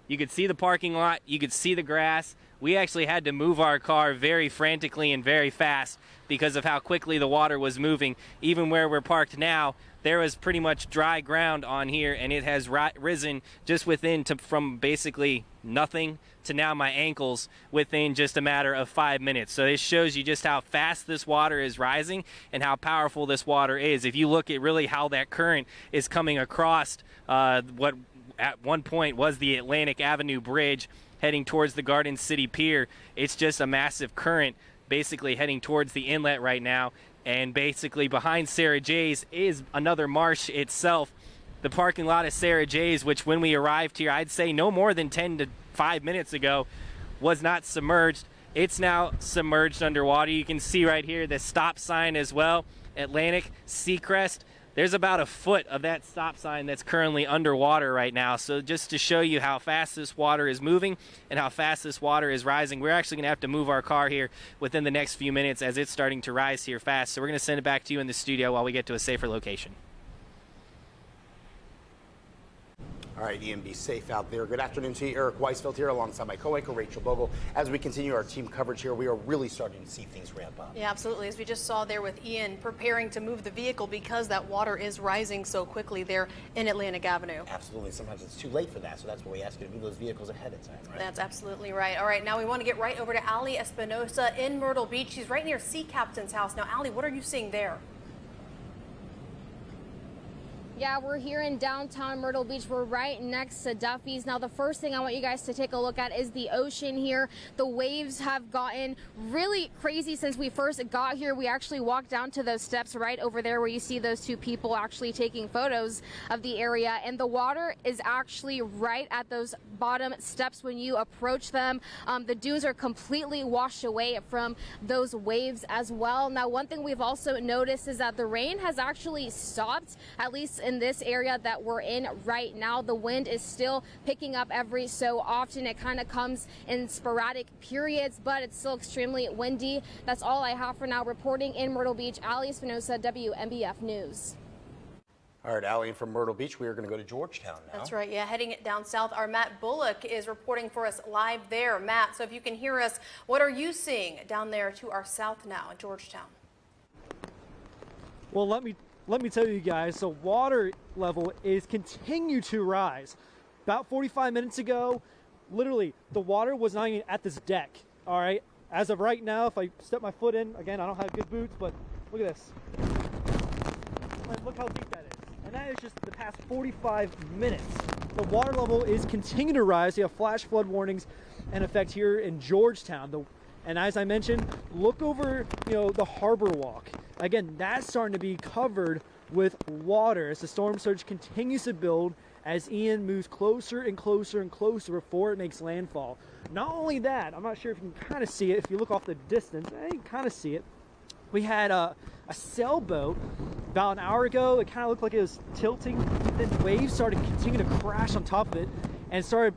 You could see the parking lot, you could see the grass. We actually had to move our car very frantically and very fast because of how quickly the water was moving. Even where we're parked now, there was pretty much dry ground on here, and it has risen just from basically nothing to now my ankles within just a matter of 5 minutes. So this shows you just how fast this water is rising and how powerful this water is. If you look at really how that current is coming across what at one point was the Atlantic Avenue Bridge heading towards the Garden City Pier, it's just a massive current basically heading towards the inlet right now. And basically behind Sarah J's is another marsh itself. The parking lot of Sarah J's, which when we arrived here, I'd say no more than 10 to 5 minutes ago, was not submerged. It's now submerged underwater. You can see right here the stop sign as well, Atlantic Seacrest. There's about a foot of that stop sign that's currently underwater right now. So just to show you how fast this water is moving and how fast this water is rising, we're actually going to have to move our car here within the next few minutes as it's starting to rise here fast. So we're going to send it back to you in the studio while we get to a safer location. All right, Ian, be safe out there. Good afternoon to you. Eric Weisfeld here alongside my co-anchor, Rachel Bogle. As we continue our team coverage here, we are really starting to see things ramp up. Yeah, absolutely. As we just saw there with Ian preparing to move the vehicle because that water is rising so quickly there in Atlantic Avenue. Absolutely. Sometimes it's too late for that, so that's why we ask you to move those vehicles ahead of time, right? That's absolutely right. All right, now we want to get right over to Ali Espinosa in Myrtle Beach. She's right near Sea Captain's house. Now, Ali, what are you seeing there? Yeah, we're here in downtown Myrtle Beach. We're right next to Duffy's. Now, the first thing I want you guys to take a look at is the ocean here. The waves have gotten really crazy since we first got here. We actually walked down to those steps right over there where you see those two people actually taking photos of the area. And the water is actually right at those bottom steps when you approach them. The dunes are completely washed away from those waves as well. Now, one thing we've also noticed is that the rain has actually stopped, at least in this area that we're in right now. The wind is still picking up every so often. It kind of comes in sporadic periods, but it's still extremely windy. That's all I have for now. Reporting in Myrtle Beach, Ali Espinosa, WMBF News. All right, Allie, from Myrtle Beach, we are going to go to Georgetown now. That's right, yeah, heading down south, our Matt Bullock is reporting for us live there. Matt, so if you can hear us, what are you seeing down there to our south now in Georgetown? Well, let me tell you guys, the water level is continue to rise. About 45 minutes ago, literally, the water was not even at this deck, all right? As of right now, if I step my foot in, again, I don't have good boots, but look at this. Like, look how deep that is. And that is just the past 45 minutes. The water level is continuing to rise. You have flash flood warnings in effect here in Georgetown. And as I mentioned, look over, the harbor walk. Again, that's starting to be covered with water as the storm surge continues to build as Ian moves closer and closer and closer before it makes landfall. Not only that, I'm not sure if you can kind of see it. If you look off the distance, you can kind of see it. We had a sailboat about an hour ago. It kind of looked like it was tilting. Then waves started continuing to crash on top of it and started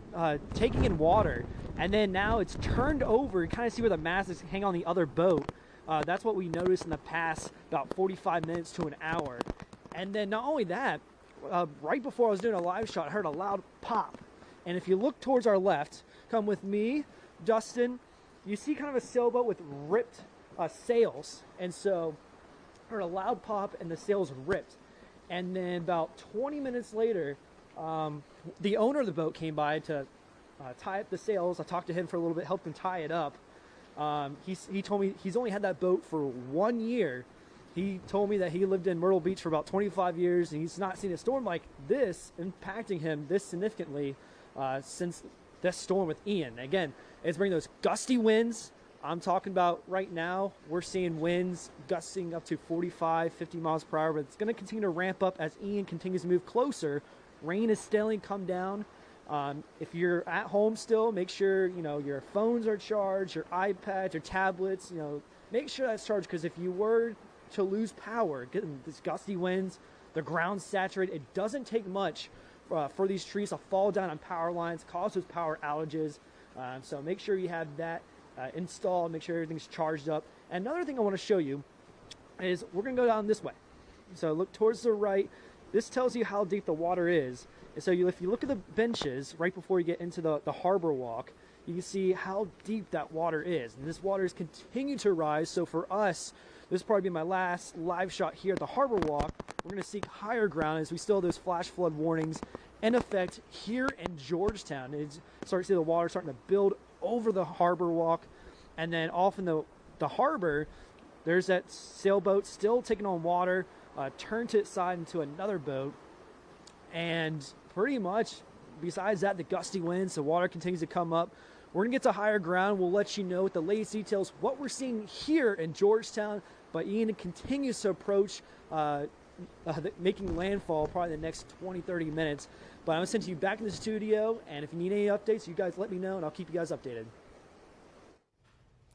taking in water. And then now it's turned over. You kind of see where the masts hang on the other boat. That's what we noticed in the past about 45 minutes to an hour. And then not only that, right before I was doing a live shot, I heard a loud pop. And if you look towards our left, come with me, Justin, you see kind of a sailboat with ripped sails. And so I heard a loud pop and the sails ripped. And then about 20 minutes later, the owner of the boat came by to tie up the sails. I talked to him for a little bit, helped him tie it up. He told me he's only had that boat for 1 year. He told me that he lived in Myrtle Beach for about 25 years and he's not seen a storm like this impacting him this significantly since this storm with Ian. Again, it's bringing those gusty winds. I'm talking about right now, we're seeing winds gusting up to 45, 50 miles per hour, but it's going to continue to ramp up as Ian continues to move closer. Rain is steadily come down. If you're at home still, make sure, your phones are charged, your iPads, your tablets, make sure that's charged, because if you were to lose power, getting these gusty winds, the ground's saturated, it doesn't take much for these trees to fall down on power lines, cause those power outages. So make sure you have that installed, make sure everything's charged up. And another thing I want to show you is we're going to go down this way. So look towards the right. This tells you how deep the water is. And so if you look at the benches right before you get into the harbor walk, you can see how deep that water is. And this water is continuing to rise. So for us, this will probably be my last live shot here at the harbor walk. We're going to seek higher ground as we still have those flash flood warnings in effect here in Georgetown. It's starting to see the water starting to build over the harbor walk. And then off in the harbor, there's that sailboat still taking on water, turned to its side into another boat. And pretty much, besides that, the gusty winds, the water continues to come up. We're going to get to higher ground. We'll let you know with the latest details what we're seeing here in Georgetown. But Ian continues to approach making landfall probably the next 20, 30 minutes. But I'm going to send you back in the studio. And if you need any updates, you guys let me know, and I'll keep you guys updated.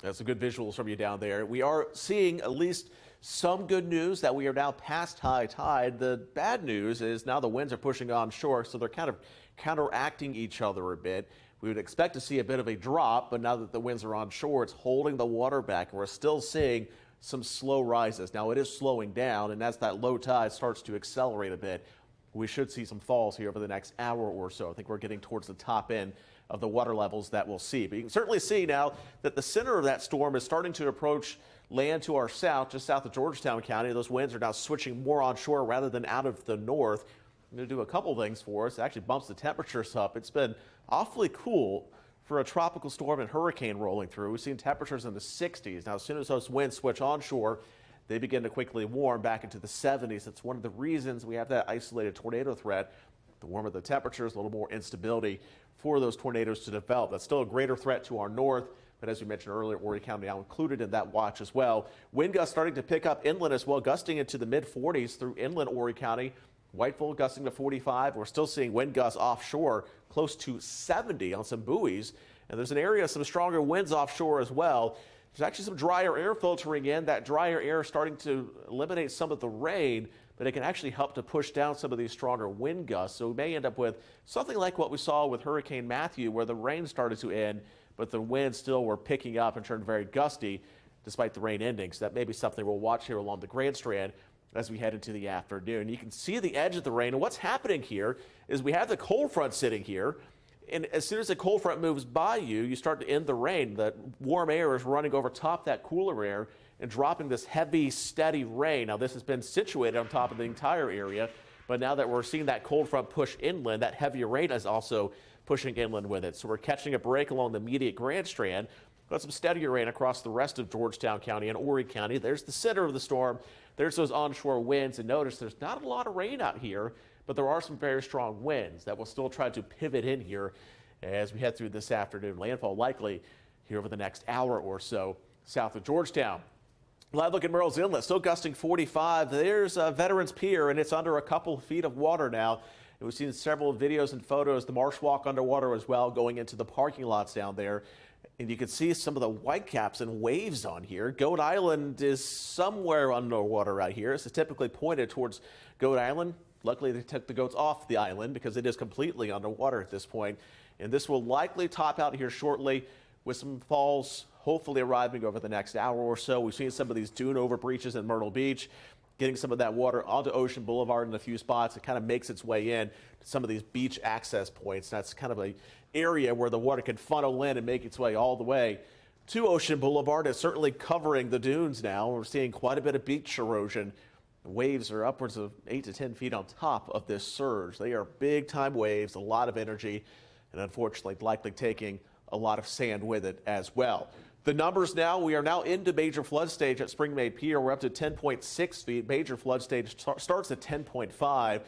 That's some good visuals from you down there. We are seeing at least some good news that we are now past high tide. The bad news is now the winds are pushing on shore, so they're kind of counteracting each other a bit. We would expect to see a bit of a drop, but now that the winds are on shore, it's holding the water back, and we're still seeing some slow rises. Now it is slowing down, and as that low tide starts to accelerate a bit, we should see some falls here over the next hour or so. I think we're getting towards the top end of the water levels that we'll see. But you can certainly see now that the center of that storm is starting to approach land to our south, just south of Georgetown County. Those winds are now switching more onshore rather than out of the north. I'm going to do a couple things for us. It actually bumps the temperatures up. It's been awfully cool for a tropical storm and hurricane rolling through. We've seen temperatures in the 60s. Now, as soon as those winds switch onshore, they begin to quickly warm back into the 70s. It's one of the reasons we have that isolated tornado threat. The warmer the temperatures, a little more instability for those tornadoes to develop. That's still a greater threat to our north, but as we mentioned earlier, Horry County now included in that watch as well. Wind gusts starting to pick up inland as well, gusting into the mid-40s through inland Horry County. Whiteville gusting to 45. We're still seeing wind gusts offshore close to 70 on some buoys. And there's an area of some stronger winds offshore as well. There's actually some drier air filtering in. That drier air starting to eliminate some of the rain, but it can actually help to push down some of these stronger wind gusts. So we may end up with something like what we saw with Hurricane Matthew, where the rain started to end, but the winds still were picking up and turned very gusty despite the rain ending. So that may be something we'll watch here along the Grand Strand as we head into the afternoon. You can see the edge of the rain, and what's happening here is we have the cold front sitting here, and as soon as the cold front moves by you, you start to end the rain. The warm air is running over top that cooler air and dropping this heavy, steady rain. Now, this has been situated on top of the entire area, but now that we're seeing that cold front push inland, that heavier rain is also pushing inland with it. So we're catching a break along the immediate Grand Strand. Got some steadier rain across the rest of Georgetown County and Horry County. There's the center of the storm. There's those onshore winds, and notice there's not a lot of rain out here, but there are some very strong winds that will still try to pivot in here as we head through this afternoon. Landfall likely here over the next hour or so south of Georgetown. Live look at Murrells Inlet, still gusting 45. There's Veterans Pier, and it's under a couple feet of water now. And we've seen several videos and photos, the Marsh Walk underwater as well, going into the parking lots down there. And you can see some of the whitecaps and waves on here. Goat Island is somewhere underwater right here. This is typically pointed towards Goat Island. Luckily, they took the goats off the island because it is completely underwater at this point. And this will likely top out here shortly with some falls hopefully arriving over the next hour or so. We've seen some of these dune over breaches in Myrtle Beach, getting some of that water onto Ocean Boulevard in a few spots. It kind of makes its way in to some of these beach access points. That's kind of an area where the water can funnel in and make its way all the way to Ocean Boulevard. It's certainly covering the dunes now. We're seeing quite a bit of beach erosion. The waves are upwards of 8 to 10 feet on top of this surge. They are big time waves, a lot of energy, and unfortunately likely taking a lot of sand with it as well. The numbers now, we are now into major flood stage at Spring May Pier. We're up to 10.6 feet. Major flood stage starts at 10.5.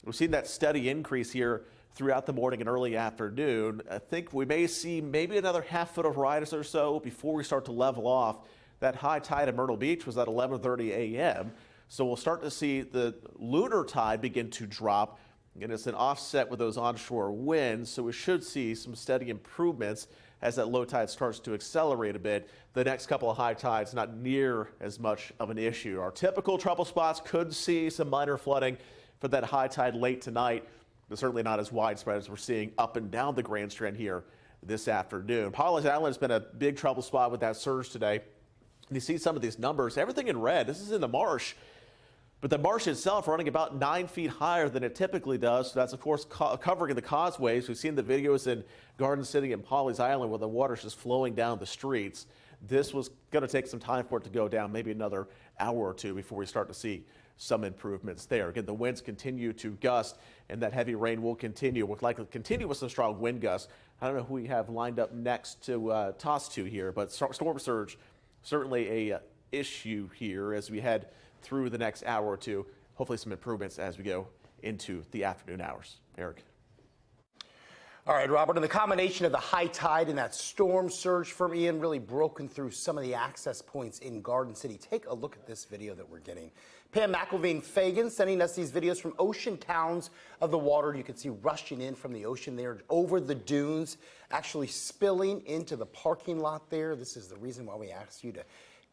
We've seen that steady increase here throughout the morning and early afternoon. I think we may see maybe another half foot of rise or so before we start to level off. That high tide at Myrtle Beach was at 11:30 a.m. So we'll start to see the lunar tide begin to drop, and it's an offset with those onshore winds. So we should see some steady improvements as that low tide starts to accelerate a bit. The next couple of high tides not near as much of an issue. Our typical trouble spots could see some minor flooding for that high tide late tonight, but certainly not as widespread as we're seeing up and down the Grand Strand here this afternoon. Pawleys Island has been a big trouble spot with that surge today. You see some of these numbers, everything in red. This is in the marsh, but the marsh itself running about 9 feet higher than it typically does. So that's, of course, covering the causeways. We've seen the videos in Garden City and Pawleys Island where the water's just flowing down the streets. This was going to take some time for it to go down, maybe another hour or two before we start to see some improvements there. Again, the winds continue to gust, and that heavy rain will continue. We'll likely continue with some strong wind gusts. I don't know who we have lined up next to toss to here, but storm surge certainly a issue here as we head through the next hour or two. Hopefully some improvements as we go into the afternoon hours. Eric. All right, Robert, and the combination of the high tide and that storm surge from Ian really broken through some of the access points in Garden City. Take a look at this video that we're getting. Pam McElveen-Fagan sending us these videos from ocean towns of the water. You can see rushing in from the ocean there over the dunes, actually spilling into the parking lot there. This is the reason why we asked you to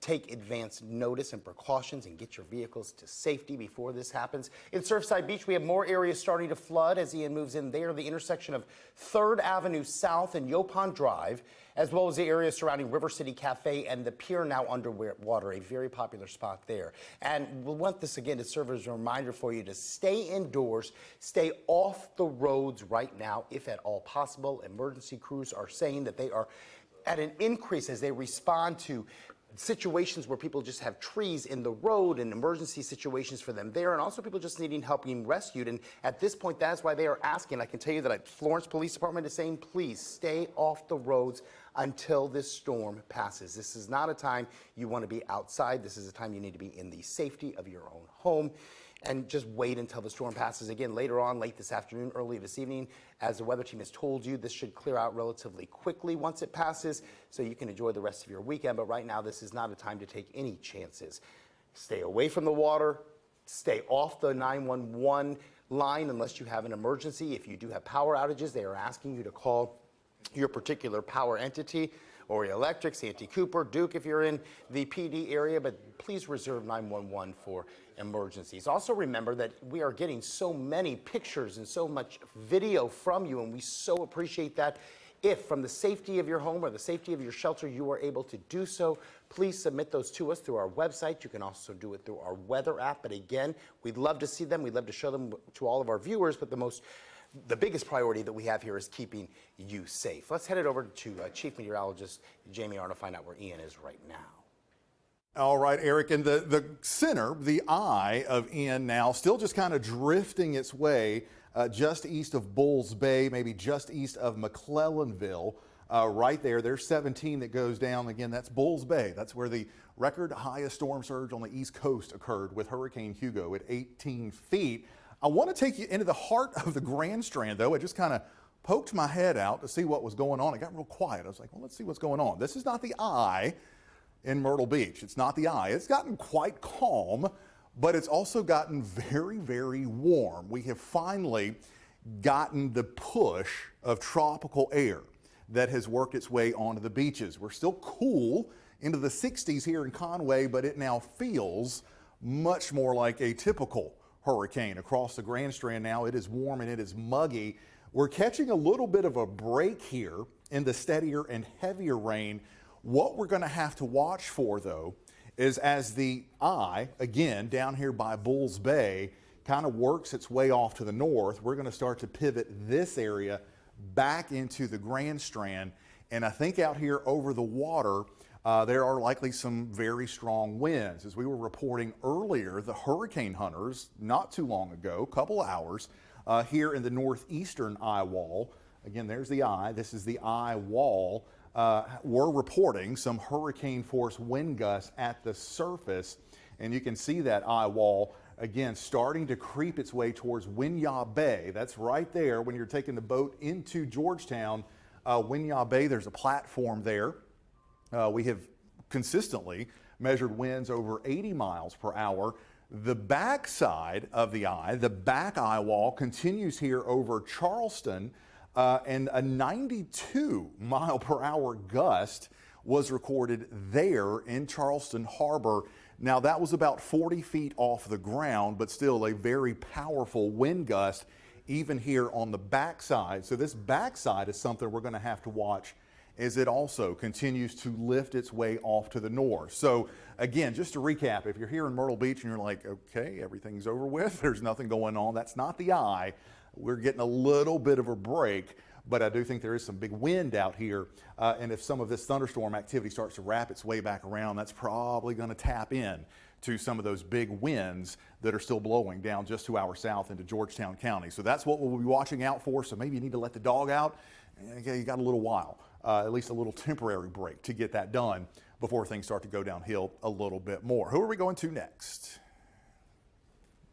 take advance notice and precautions and get your vehicles to safety before this happens. In Surfside Beach, we have more areas starting to flood as Ian moves in there. The intersection of 3rd Avenue South and Yopon Drive, as well as the area surrounding River City Cafe and the pier now underwater, a very popular spot there. And we'll want this again to serve as a reminder for you to stay indoors, stay off the roads right now, if at all possible. Emergency crews are saying that they are at an increase as they respond to situations where people just have trees in the road and emergency situations for them there, and also people just needing help being rescued. And at this point, that's why they are asking. I can tell you that Florence Police Department is saying, please stay off the roads until this storm passes. This is not a time you want to be outside. This is a time you need to be in the safety of your own home. And just wait until the storm passes. Again, later on, late this afternoon, early this evening, as the weather team has told you, this should clear out relatively quickly once it passes, so you can enjoy the rest of your weekend. But right now, this is not a time to take any chances. Stay away from the water. Stay off the 911 line unless you have an emergency. If you do have power outages, they are asking you to call your particular power entity, Ori Electric, Santee Cooper, Duke if you're in the PD area, but please reserve 911 for emergencies. Also remember that we are getting so many pictures and so much video from you, and we so appreciate that. If from the safety of your home or the safety of your shelter you are able to do so, please submit those to us through our website. You can also do it through our weather app. But again, we'd love to see them. We'd love to show them to all of our viewers, but the biggest priority that we have here is keeping you safe. Let's head it over to Chief Meteorologist Jamie Arnold to find out where Ian is right now. All right, Eric, and the center, the eye of Ian now, still just kind of drifting its way just east of Bulls Bay, maybe just east of McClellanville. Right there, there's 17 that goes down. Again, that's Bulls Bay. That's where the record highest storm surge on the East Coast occurred with Hurricane Hugo at 18 feet. I want to take you into the heart of the Grand Strand, though. I just kind of poked my head out to see what was going on. It got real quiet. I was like, well, let's see what's going on. This is not the eye in Myrtle Beach. It's not the eye. It's gotten quite calm, but it's also gotten very, very warm. We have finally gotten the push of tropical air that has worked its way onto the beaches. We're still cool into the 60s here in Conway, but it now feels much more like a typical hurricane across the Grand Strand now. It is warm and it is muggy. We're catching a little bit of a break here in the steadier and heavier rain. What we're going to have to watch for, though, is as the eye, again, down here by Bulls Bay, kind of works its way off to the north, we're going to start to pivot this area back into the Grand Strand. And I think out here over the water, there are likely some very strong winds. As we were reporting earlier, the hurricane hunters, not too long ago, a couple hours, here in the northeastern Eyewall, again, there's the eye, this is the Eyewall, were reporting some hurricane force wind gusts at the surface. And you can see that Eyewall, again, starting to creep its way towards Winyah Bay. That's right there when you're taking the boat into Georgetown. Winyah Bay, there's a platform there. We have consistently measured winds over 80 miles per hour. The backside of the eye, the back eye wall, continues here over Charleston, and a 92 mile per hour gust was recorded there in Charleston Harbor. Now that was about 40 feet off the ground, but still a very powerful wind gust even here on the backside. So this backside is something we're going to have to watch as it also continues to lift its way off to the north. So again, just to recap, if you're here in Myrtle Beach and you're like, okay, everything's over with, there's nothing going on, that's not the eye. We're getting a little bit of a break, but I do think there is some big wind out here. And if some of this thunderstorm activity starts to wrap its way back around, that's probably going to tap in to some of those big winds that are still blowing down just to our south into Georgetown County. So that's what we'll be watching out for. So maybe you need to let the dog out. Okay, you got a little while, at least a little temporary break to get that done before things start to go downhill a little bit more. Who are we going to next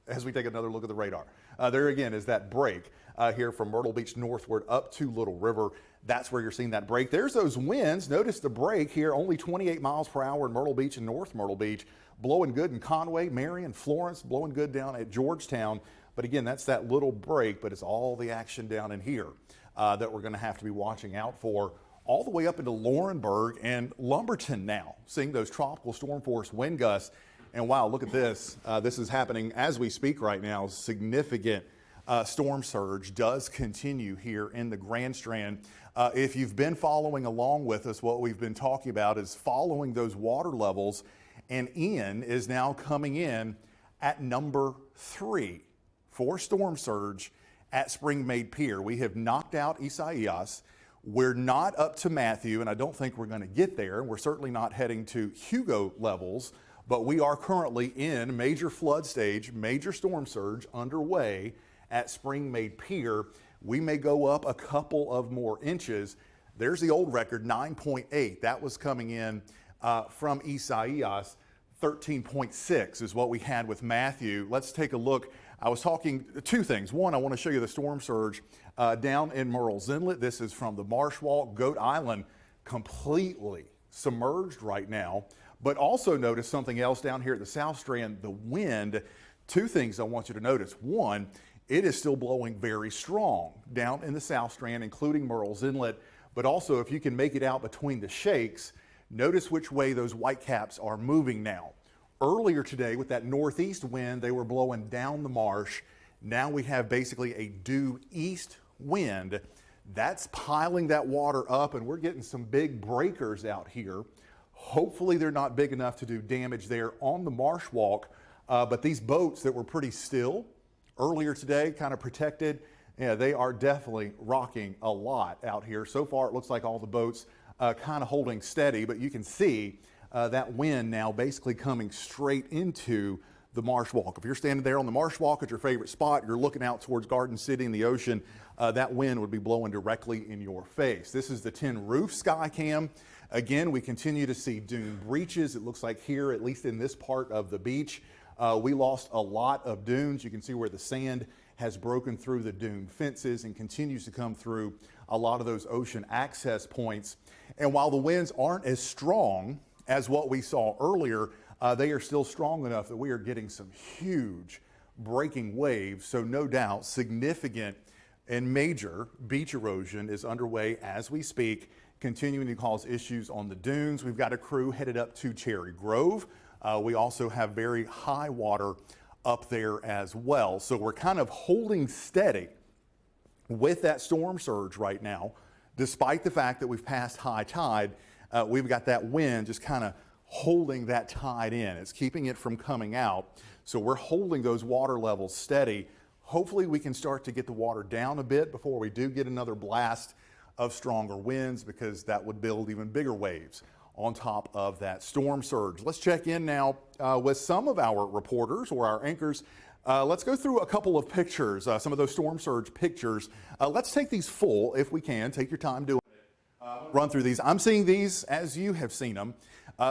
as we take another look at the radar? There again is that break here from Myrtle Beach northward up to Little River. That's where you're seeing that break. There's those winds. Notice the break here, only 28 miles per hour in Myrtle Beach and North Myrtle Beach. Blowing good in Conway, Marion, Florence, blowing good down at Georgetown. But again, that's that little break, but it's all the action down in here that we're going to have to be watching out for, all the way up into Laurinburg and Lumberton now, seeing those tropical storm force wind gusts. And wow, look at this. This is happening as we speak right now. Significant storm surge does continue here in the Grand Strand. If you've been following along with us, what we've been talking about is following those water levels. And Ian is now coming in at number 3 for storm surge at Spring-Made Pier. We have knocked out Isaias. We're not up to Matthew, and I don't think we're going to get there. We're certainly not heading to Hugo levels, but we are currently in major flood stage, major storm surge underway at Spring-Made Pier. We may go up a couple of more inches. There's the old record, 9.8. That was coming in from Isaias. 13.6 is what we had with Matthew. Let's take a look. I was talking two things. One, I want to show you the storm surge down in Murrells Inlet. This is from the Marsh Walk. Goat Island completely submerged right now. But also notice something else down here at the South Strand, the wind. Two things I want you to notice. One, it is still blowing very strong down in the South Strand, including Murrells Inlet. But also, if you can make it out between the shakes, notice which way those whitecaps are moving now. Earlier today, with that northeast wind, they were blowing down the marsh. Now we have basically a due east wind. That's piling that water up, and we're getting some big breakers out here. Hopefully they're not big enough to do damage there on the marsh walk, but these boats that were pretty still earlier today, kind of protected, yeah, they are definitely rocking a lot out here. So far, it looks like all the boats kind of holding steady, but you can see that wind now basically coming straight into the marsh walk. If you're standing there on the marsh walk at your favorite spot, you're looking out towards Garden City and the ocean, that wind would be blowing directly in your face. This is the tin roof sky cam. Again, we continue to see dune breaches. It looks like here, at least in this part of the beach, we lost a lot of dunes. You can see where the sand has broken through the dune fences and continues to come through a lot of those ocean access points. And while the winds aren't as strong as what we saw earlier, they are still strong enough that we are getting some huge breaking waves. So no doubt significant and major beach erosion is underway as we speak, continuing to cause issues on the dunes. We've got a crew headed up to Cherry Grove. We also have very high water up there as well. So we're kind of holding steady with that storm surge right now. Despite the fact that we've passed high tide, we've got that wind just kind of holding that tide in. It's keeping it from coming out. So we're holding those water levels steady. Hopefully we can start to get the water down a bit before we do get another blast of stronger winds, because that would build even bigger waves on top of that storm surge. Let's check in now with some of our reporters or our anchors. Let's go through a couple of pictures, some of those storm surge pictures. Let's take these full if we can. Take your time doing it. Run through these. I'm seeing these as you have seen them.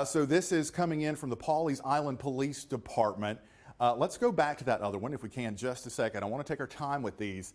So this is coming in from the Pawleys Island Police Department. Let's go back to that other one if we can just a second. I want to take our time with these.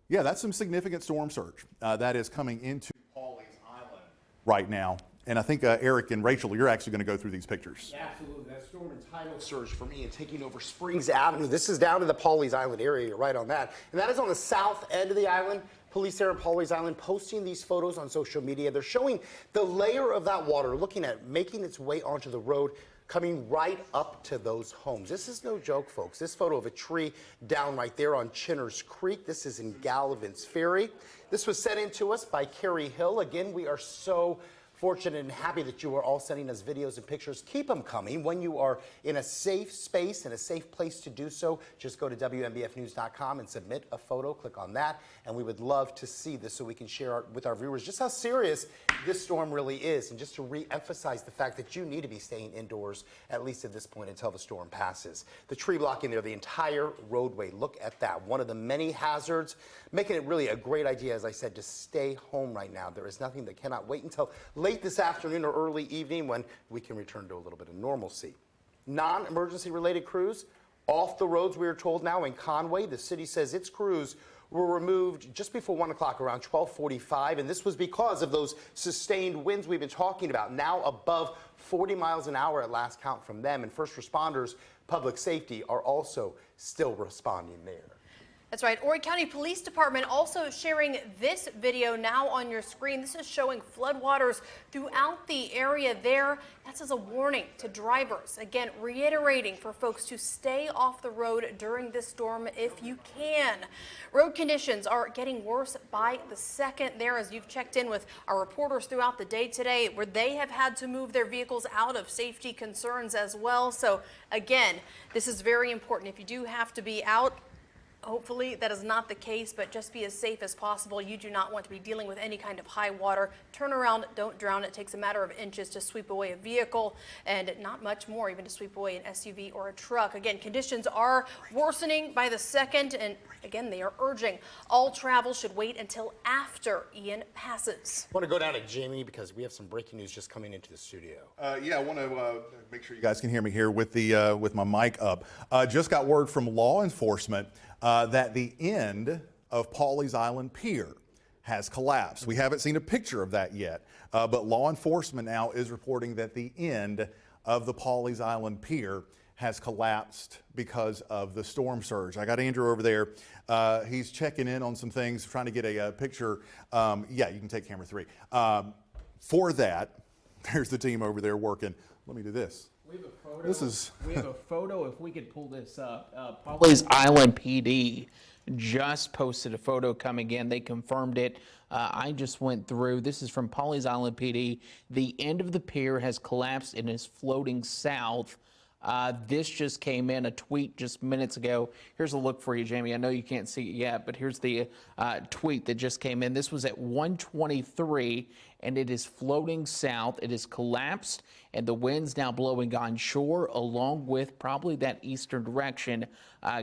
Yeah, that's some significant storm surge that is coming into Pawleys Island right now. And I think Eric and Rachel, you're actually going to go through these pictures. Yeah, absolutely. That storm and tidal surge for me and taking over Springs Avenue. This is down in the Pawleys Island area. You're right on that. And that is on the south end of the island. Police there in Pawleys Island posting these photos on social media. They're showing the layer of that water, looking at making its way onto the road, coming right up to those homes. This is no joke, folks. This photo of a tree down right there on Chinner's Creek. This is in Gallivan's Ferry. This was sent in to us by Carrie Hill. Again, we are so fortunate and happy that you are all sending us videos and pictures. Keep them coming. When you are in a safe space and a safe place to do so, just go to WMBFnews.com and submit a photo. Click on that, and we would love to see this so we can share with our viewers just how serious this storm really is, and just to re-emphasize the fact that you need to be staying indoors, at least at this point, until the storm passes. The tree blocking there, the entire roadway. Look at that. One of the many hazards, making it really a great idea, as I said, to stay home right now. There is nothing that cannot wait until late this afternoon or early evening when we can return to a little bit of normalcy. Non-emergency related crews off the roads, we are told now in Conway. The city says its crews were removed just before 1 o'clock, around 12:45, and this was because of those sustained winds we've been talking about, now above 40 miles an hour at last count from them. And first responders, public safety are also still responding there. That's right. Horry County Police Department also sharing this video now on your screen. This is showing floodwaters throughout the area there. That's as a warning to drivers. Again, reiterating for folks to stay off the road during this storm if you can. Road conditions are getting worse by the second there, as you've checked in with our reporters throughout the day today, where they have had to move their vehicles out of safety concerns as well. So again, this is very important. If you do have to be out, Hopefully that is not the case, but just be as safe as possible. You do not want to be dealing with any kind of high water. Turn around, don't drown. It takes a matter of inches to sweep away a vehicle and not much more even to sweep away an SUV or a truck. Again, conditions are worsening by the second, and again, they are urging all travel should wait until after Ian passes. I want to go down to Jamie because we have some breaking news just coming into the studio. Yeah, I want to make sure you guys can hear me here with the with my mic up. Just got word from law enforcement that the end of Pawleys Island pier has collapsed. We haven't seen a picture of that yet, but law enforcement now is reporting that the end of the Pawleys Island pier has collapsed because of the storm surge. I got Andrew over there. He's checking in on some things, trying to get a picture. Yeah, you can take camera 3. For that, there's the team over there working. Let me do this. We have a photo. This is we have a photo. If we could pull this up, Pawleys Island PD just posted a photo coming in. They confirmed it. I just went through. This is from Pawleys Island PD. The end of the pier has collapsed and is floating south. This just came in, a tweet just minutes ago. Here's a look for you, Jamie. I know you can't see it yet, but here's the tweet that just came in. This was at 1:23, and it is floating south. It is collapsed, and the wind's now blowing onshore, along with probably that eastern direction,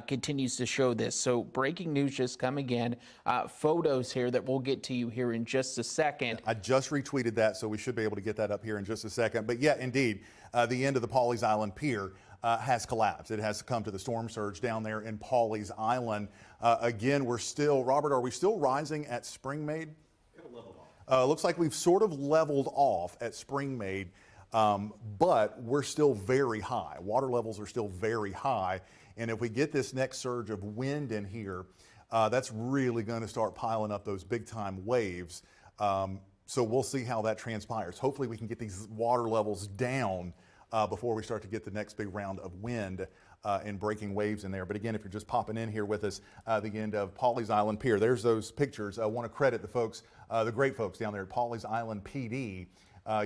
continues to show this. So breaking news just coming in. Photos here that we'll get to you here in just a second. I just retweeted that, so we should be able to get that up here in just a second. But yeah, indeed, the end of the Pawleys Island pier has collapsed. It has succumbed to the storm surge down there in Pawleys Island. Again, we're still, Robert, are we still rising at Springmaid? Looks like we've sort of leveled off at Springmaid, but we're still very high. Water levels are still very high. And if we get this next surge of wind in here, that's really going to start piling up those big time waves. So we'll see how that transpires. Hopefully we can get these water levels down before we start to get the next big round of wind and breaking waves in there. But again, if you're just popping in here with us, the end of Pawleys Island Pier, there's those pictures. I want to credit the folks, the great folks down there at Pawleys Island PD.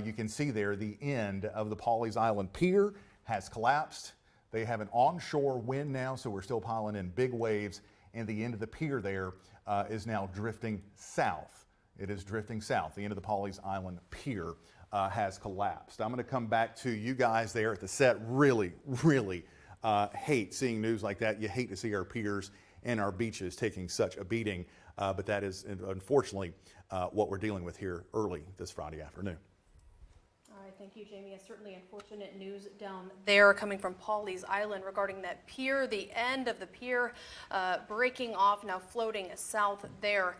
You can see there the end of the Pawleys Island Pier has collapsed. They have an onshore wind now, so we're still piling in big waves, and the end of the pier there is now drifting south. It is drifting south. The end of the Pawleys Island Pier has collapsed. I'm going to come back to you guys there at the set. Really, really hate seeing news like that. You hate to see our piers and our beaches taking such a beating, but that is unfortunately what we're dealing with here early this Friday afternoon. All right, thank you, Jamie. Certainly unfortunate news down there coming from Pawleys Island regarding that pier, the end of the pier breaking off, now floating south there.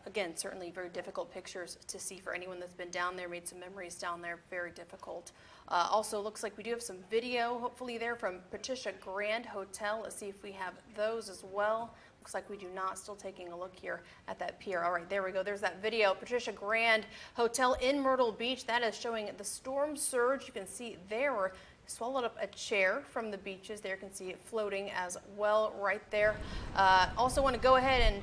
Again, certainly very difficult pictures to see for anyone that's been down there, made some memories down there, very difficult. Also looks like we do have some video, hopefully there from Patricia Grand Hotel. Let's see if we have those as well. Looks like we do not. Still taking a look here at that pier. All right, there we go. There's that video. Patricia Grand Hotel in Myrtle Beach. That is showing the storm surge. You can see there swallowed up a chair from the beaches. There you can see it floating as well right there. Also want to go ahead and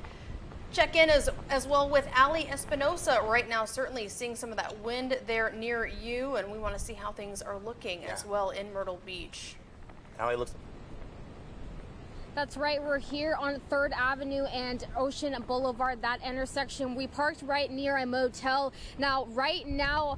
check in as well with Ali Espinosa right now, certainly seeing some of that wind there near you, and we want to see how things are looking as well in Myrtle Beach. Ali, looks. That's right, we're here on 3rd Avenue and Ocean Boulevard, that intersection. We parked right near a motel. Now, right now,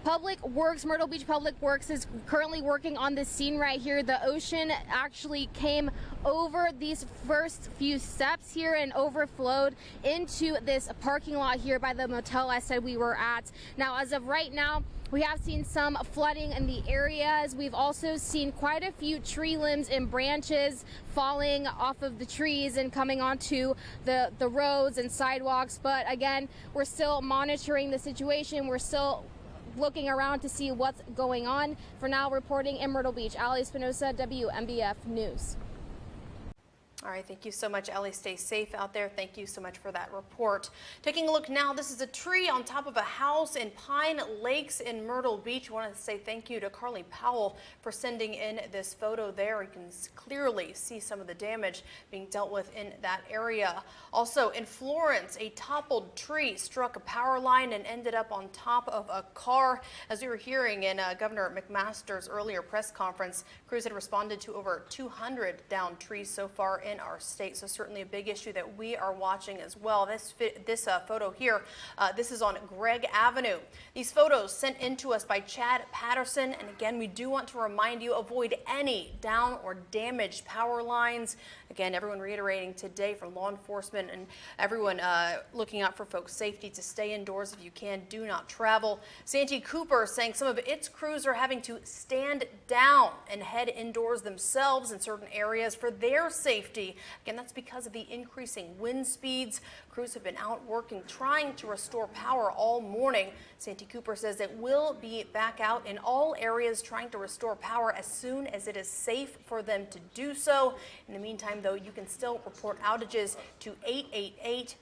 Public Works, Myrtle Beach Public Works is currently working on this scene right here. The ocean actually came over these first few steps here and overflowed into this parking lot here by the motel I said we were at. Now, as of right now, we have seen some flooding in the areas. We've also seen quite a few tree limbs and branches falling off of the trees and coming onto the roads and sidewalks. But again, we're still monitoring the situation. We're still looking around to see what's going on. For now, reporting in Myrtle Beach, Ali Espinosa, WMBF News. All right, thank you so much, Ellie. Stay safe out there. Thank you so much for that report. Taking a look now, this is a tree on top of a house in Pine Lakes in Myrtle Beach. I want to say thank you to Carly Powell for sending in this photo there. You can clearly see some of the damage being dealt with in that area. Also in Florence, a toppled tree struck a power line and ended up on top of a car. As we were hearing in Governor McMaster's earlier press conference, crews had responded to over 200 downed trees so far in in our state. So certainly a big issue that we are watching as well. This photo here, this is on Gregg Avenue. These photos sent in to us by Chad Patterson. And again, we do want to remind you, avoid any down or damaged power lines. Again, everyone reiterating today from law enforcement and everyone looking out for folks' safety to stay indoors if you can. Do not travel. Santee Cooper saying some of its crews are having to stand down and head indoors themselves in certain areas for their safety. Again, that's because of the increasing wind speeds. Crews have been out working, trying to restore power all morning. Santee Cooper says it will be back out in all areas trying to restore power as soon as it is safe for them to do so. In the meantime, though, you can still report outages to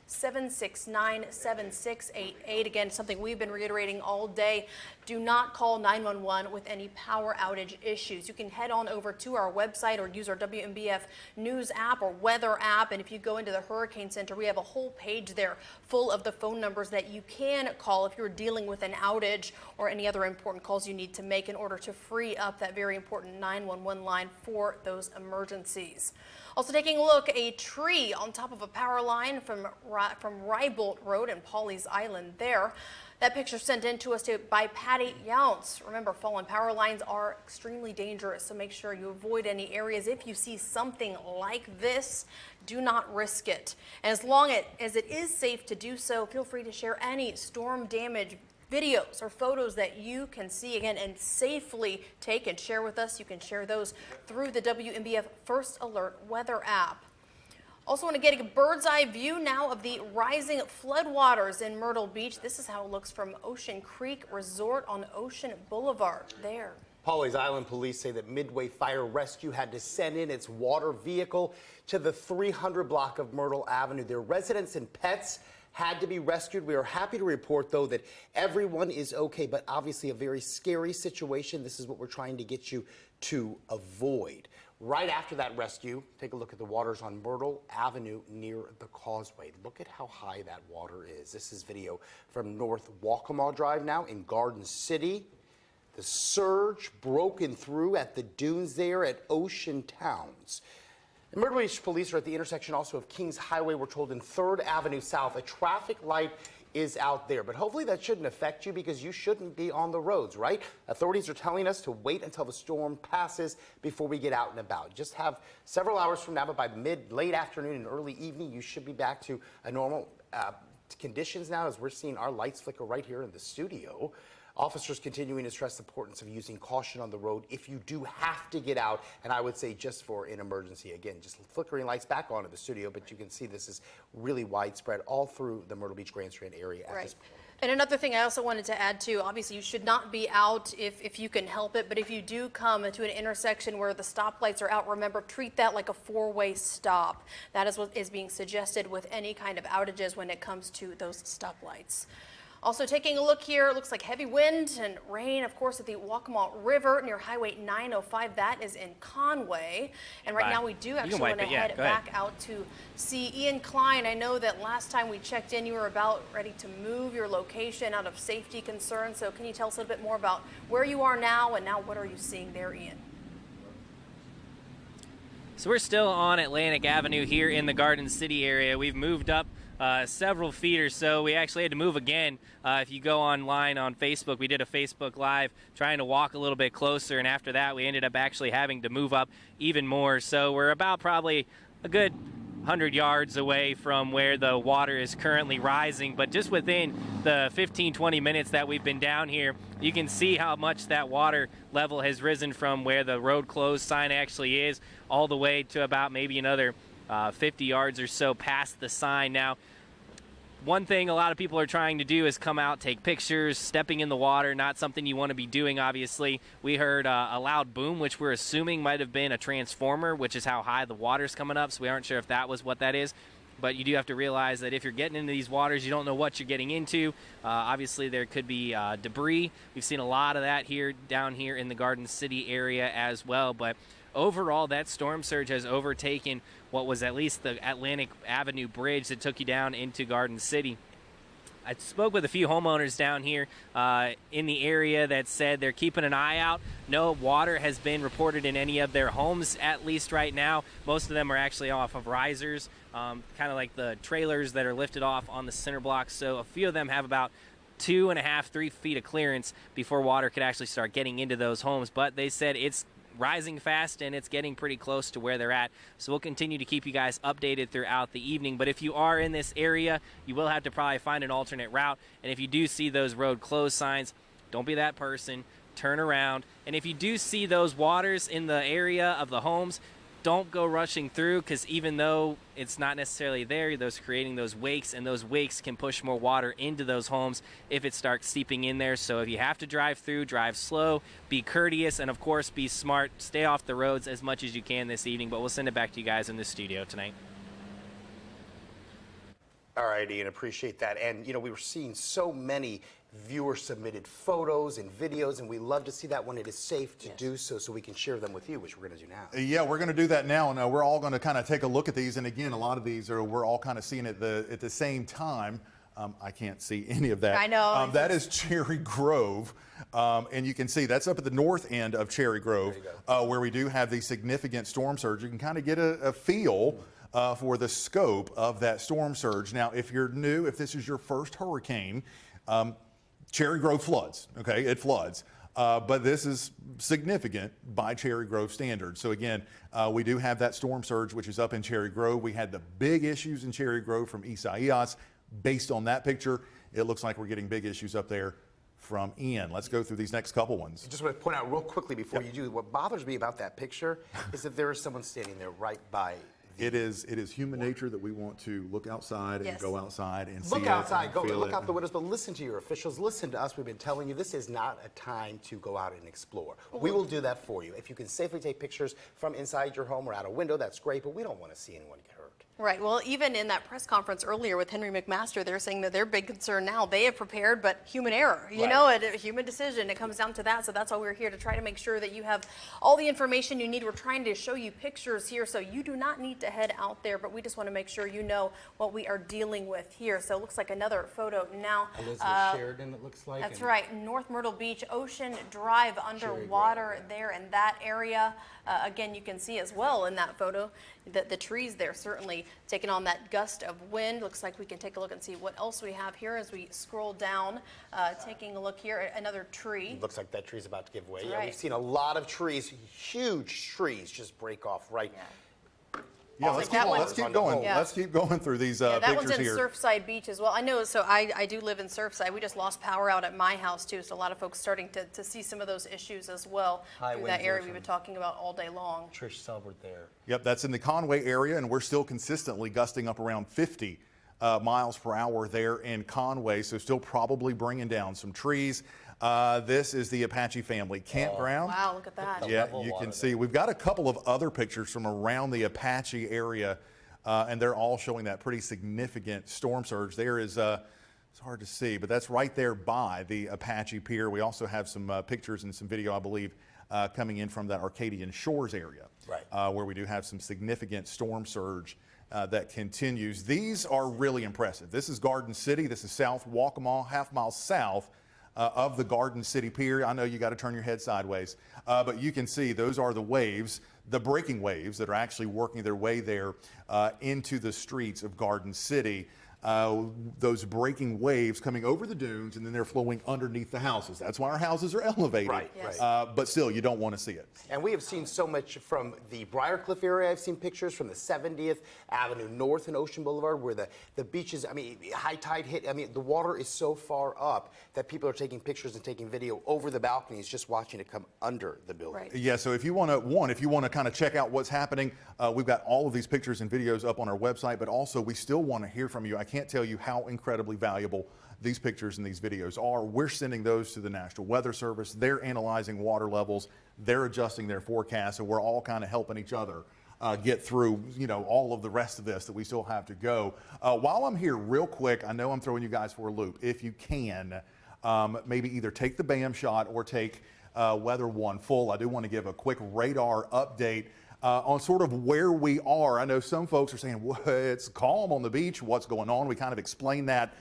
888-769-7688. Again, something we've been reiterating all day. Do not call 911 with any power outage issues. You can head on over to our website or use our WMBF News app or weather app. And if you go into the Hurricane Center, we have a whole page there full of the phone numbers that you can call if you're dealing with an outage or any other important calls you need to make in order to free up that very important 911 line for those emergencies. Also taking a look, a tree on top of a power line from Rybolt Road and Pawleys Island there. That picture sent in to us by Patty Younts. Remember, fallen power lines are extremely dangerous, so make sure you avoid any areas. If you see something like this, do not risk it. And as long as it is safe to do so, feel free to share any storm damage videos or photos that you can see again and safely take and share with us. You can share those through the WMBF First Alert weather app. Also want to get a bird's eye view now of the rising floodwaters in Myrtle Beach. This is how it looks from Ocean Creek Resort on Ocean Boulevard there. Pawleys Island police say that Midway Fire Rescue had to send in its water vehicle to the 300 block of Myrtle Avenue. Their residents and pets had to be rescued. We are happy to report, though, that everyone is okay, but obviously a very scary situation. This is what we're trying to get you to avoid. Right after that rescue, take a look at the waters on Myrtle Avenue near the causeway. Look at how high that water is. This is video from North Waccamaw Drive now in Garden City. The surge broken through at the dunes there at Ocean Towns. The Myrtle Beach police are at the intersection also of Kings Highway. We're told in 3rd Avenue South, a traffic light is out there. But hopefully that shouldn't affect you because you shouldn't be on the roads, right? Authorities are telling us to wait until the storm passes before we get out and about. Just have several hours from now, but by late afternoon and early evening, you should be back to a normal conditions now as we're seeing our lights flicker right here in the studio. Officers continuing to stress the importance of using caution on the road if you do have to get out, and I would say just for an emergency. Again, just flickering lights back on in the studio, but you can see this is really widespread all through the Myrtle Beach Grand Strand area at this point. And another thing I also wanted to add too, obviously you should not be out if you can help it, but if you do come to an intersection where the stoplights are out, remember, treat that like a 4-way stop. That is what is being suggested with any kind of outages when it comes to those stoplights. Also taking a look here, it looks like heavy wind and rain, of course, at the Waccamaw River near Highway 905. That is in Conway. And right now we do actually want to head back out to see Ian Klein. I know that last time we checked in, you were about ready to move your location out of safety concerns. So can you tell us a little bit more about where you are now and now what are you seeing there, Ian? So we're still on Atlantic Avenue here in the Garden City area. We've moved up several feet or so. We actually had to move again. If you go online on Facebook, we did a Facebook Live trying to walk a little bit closer, and after that we ended up actually having to move up even more. So we're about probably a good 100 yards away from where the water is currently rising, but just within the 15-20 minutes that we've been down here, you can see how much that water level has risen from where the road closed sign actually is all the way to about maybe another 50 yards or so past the sign. Now, one thing a lot of people are trying to do is come out, take pictures, stepping in the water, not something you want to be doing, obviously. We heard a loud boom, which we're assuming might have been a transformer, which is how high the water's coming up, so we aren't sure if that was what that is. But you do have to realize that if you're getting into these waters, you don't know what you're getting into. Obviously, there could be debris. We've seen a lot of that here, down here in the Garden City area as well. But overall, that storm surge has overtaken what was at least the Atlantic Avenue bridge that took you down into Garden City. I spoke with a few homeowners down here in the area that said they're keeping an eye out. No water has been reported in any of their homes, at least right now. Most of them are actually off of risers, kind of like the trailers that are lifted off on the center block. So a few of them have about 2.5 to 3 feet of clearance before water could actually start getting into those homes. But they said it's rising fast and it's getting pretty close to where they're at. So we'll continue to keep you guys updated throughout the evening. But if you are in this area, you will have to probably find an alternate route. And if you do see those road closed signs, don't be that person. Turn around. And if you do see those waters in the area of the homes, don't go rushing through, because even though it's not necessarily there, those creating those wakes, and those wakes can push more water into those homes if it starts seeping in there. So if you have to drive through, drive slow, be courteous, and of course be smart. Stay off the roads as much as you can this evening, but we'll send it back to you guys in the studio tonight. All right, Ian, appreciate that. And, you know, we were seeing so many viewer-submitted photos and videos, and we love to see that when it is safe to do so, so we can share them with you, which we're going to do now. Yeah, we're going to do that now, and we're all going to kind of take a look at these. And again, a lot of these we're all kind of seeing at the same time. I can't see any of that. I know. That is Cherry Grove, and you can see that's up at the north end of Cherry Grove, where we do have the significant storm surge. You can kind of get a feel for the scope of that storm surge. Now, if you're new, if this is your first hurricane, Cherry Grove floods, okay? It floods. But this is significant by Cherry Grove standards. So again, we do have that storm surge, which is up in Cherry Grove. We had the big issues in Cherry Grove from Isaias. Based on that picture, it looks like we're getting big issues up there from Ian. Let's go through these next couple ones. I just want to point out real quickly before you do, what bothers me about that picture is that there is someone standing there right by. It is human nature that we want to look outside and go outside and see it. Look outside, go feel look it. out the windows, but listen to your officials. Listen to us. We've been telling you this is not a time to go out and explore. We will do that for you. If you can safely take pictures from inside your home or out a window, that's great, but we don't want to see anyone get hurt. Right. Well, even in that press conference earlier with Henry McMaster, they're saying that their big concern now, they have prepared, but human error. You know, a human decision. It comes down to that. So that's why we're here, to try to make sure that you have all the information you need. We're trying to show you pictures here, so you do not need to head out there, but we just want to make sure you know what we are dealing with here. So it looks like another photo now. Elizabeth Sheridan, it looks like. That's right. North Myrtle Beach, Ocean Drive underwater there in that area. Again, you can see as well in that photo that the trees there certainly taking on that gust of wind. Looks like we can take a look and see what else we have here as we scroll down. Taking a look here at another tree. Looks like that tree's about to give way. That's Yeah, right. we've seen a lot of trees, huge trees, just break off right now. Yeah, let's keep going. Yeah. Let's keep going through these that pictures one's in here. Surfside Beach as well. I know, so I do live in Surfside. We just lost power out at my house too, so a lot of folks starting to see some of those issues as well through that area we've been talking about all day long. Trish Selbert there. Yep, that's in the Conway area, and we're still consistently gusting up around 50 miles per hour there in Conway, so still probably bringing down some trees. This is the Apache family campground. Wow, look at that. Yeah, you can see. We've got a couple of other pictures from around the Apache area, and they're all showing that pretty significant storm surge. There is, it's hard to see, but that's right there by the Apache pier. We also have some pictures and some video, I believe, coming in from that Arcadian Shores area, where we do have some significant storm surge that continues. These are really impressive. This is Garden City. This is South Waccamaw, half-mile south of the Garden City Pier. I know you got to turn your head sideways, but you can see those are the waves, the breaking waves that are actually working their way there into the streets of Garden City. Those breaking waves coming over the dunes, and then they're flowing underneath the houses. That's why our houses are elevated. But still, you don't want to see it. And we have seen so much from the Briarcliff area. I've seen pictures from the 70th Avenue North and Ocean Boulevard, where the beaches, I mean, high tide hit. I mean, the water is so far up that people are taking pictures and taking video over the balconies, just watching it come under the building. Yeah, so if you want to kind of check out what's happening, we've got all of these pictures and videos up on our website, but also we still want to hear from you. I can't tell you how incredibly valuable these pictures and these videos are. We're sending those to the National Weather Service. They're analyzing water levels. They're adjusting their forecasts, and we're all kind of helping each other get through, you know, all of the rest of this that we still have to go. While I'm here, real quick, I know I'm throwing you guys for a loop. If you can, maybe either take the BAM shot or take Weather One full. I do want to give a quick radar update. on sort of where we are. I know some folks are saying, well, it's calm on the beach. What's going on? We kind of explained that,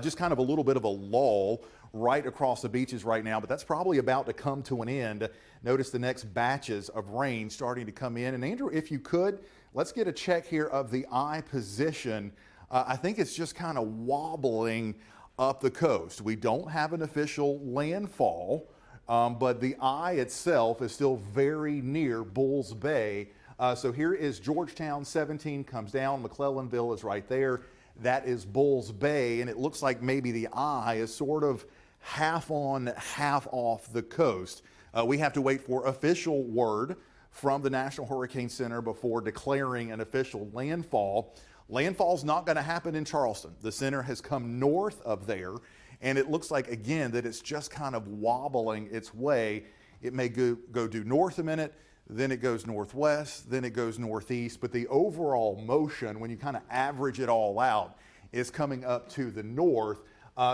just kind of a little bit of a lull right across the beaches right now, but that's probably about to come to an end. Notice the next batches of rain starting to come in. And Andrew, if you could, let's get a check here of the eye position. I think it's just kind of wobbling up the coast. We don't have an official landfall, but the eye itself is still very near Bulls Bay. So here is Georgetown, 17 comes down. McClellanville is right there. That is Bulls Bay, and it looks like maybe the eye is sort of half on, half off the coast. We have to wait for official word from the National Hurricane Center before declaring an official landfall. Landfall's not going to happen in Charleston. The center has come north of there, and it looks like, again, that it's just kind of wobbling its way. It may go due north a minute, then it goes northwest, then it goes northeast, but the overall motion, when you kind of average it all out, is coming up to the north.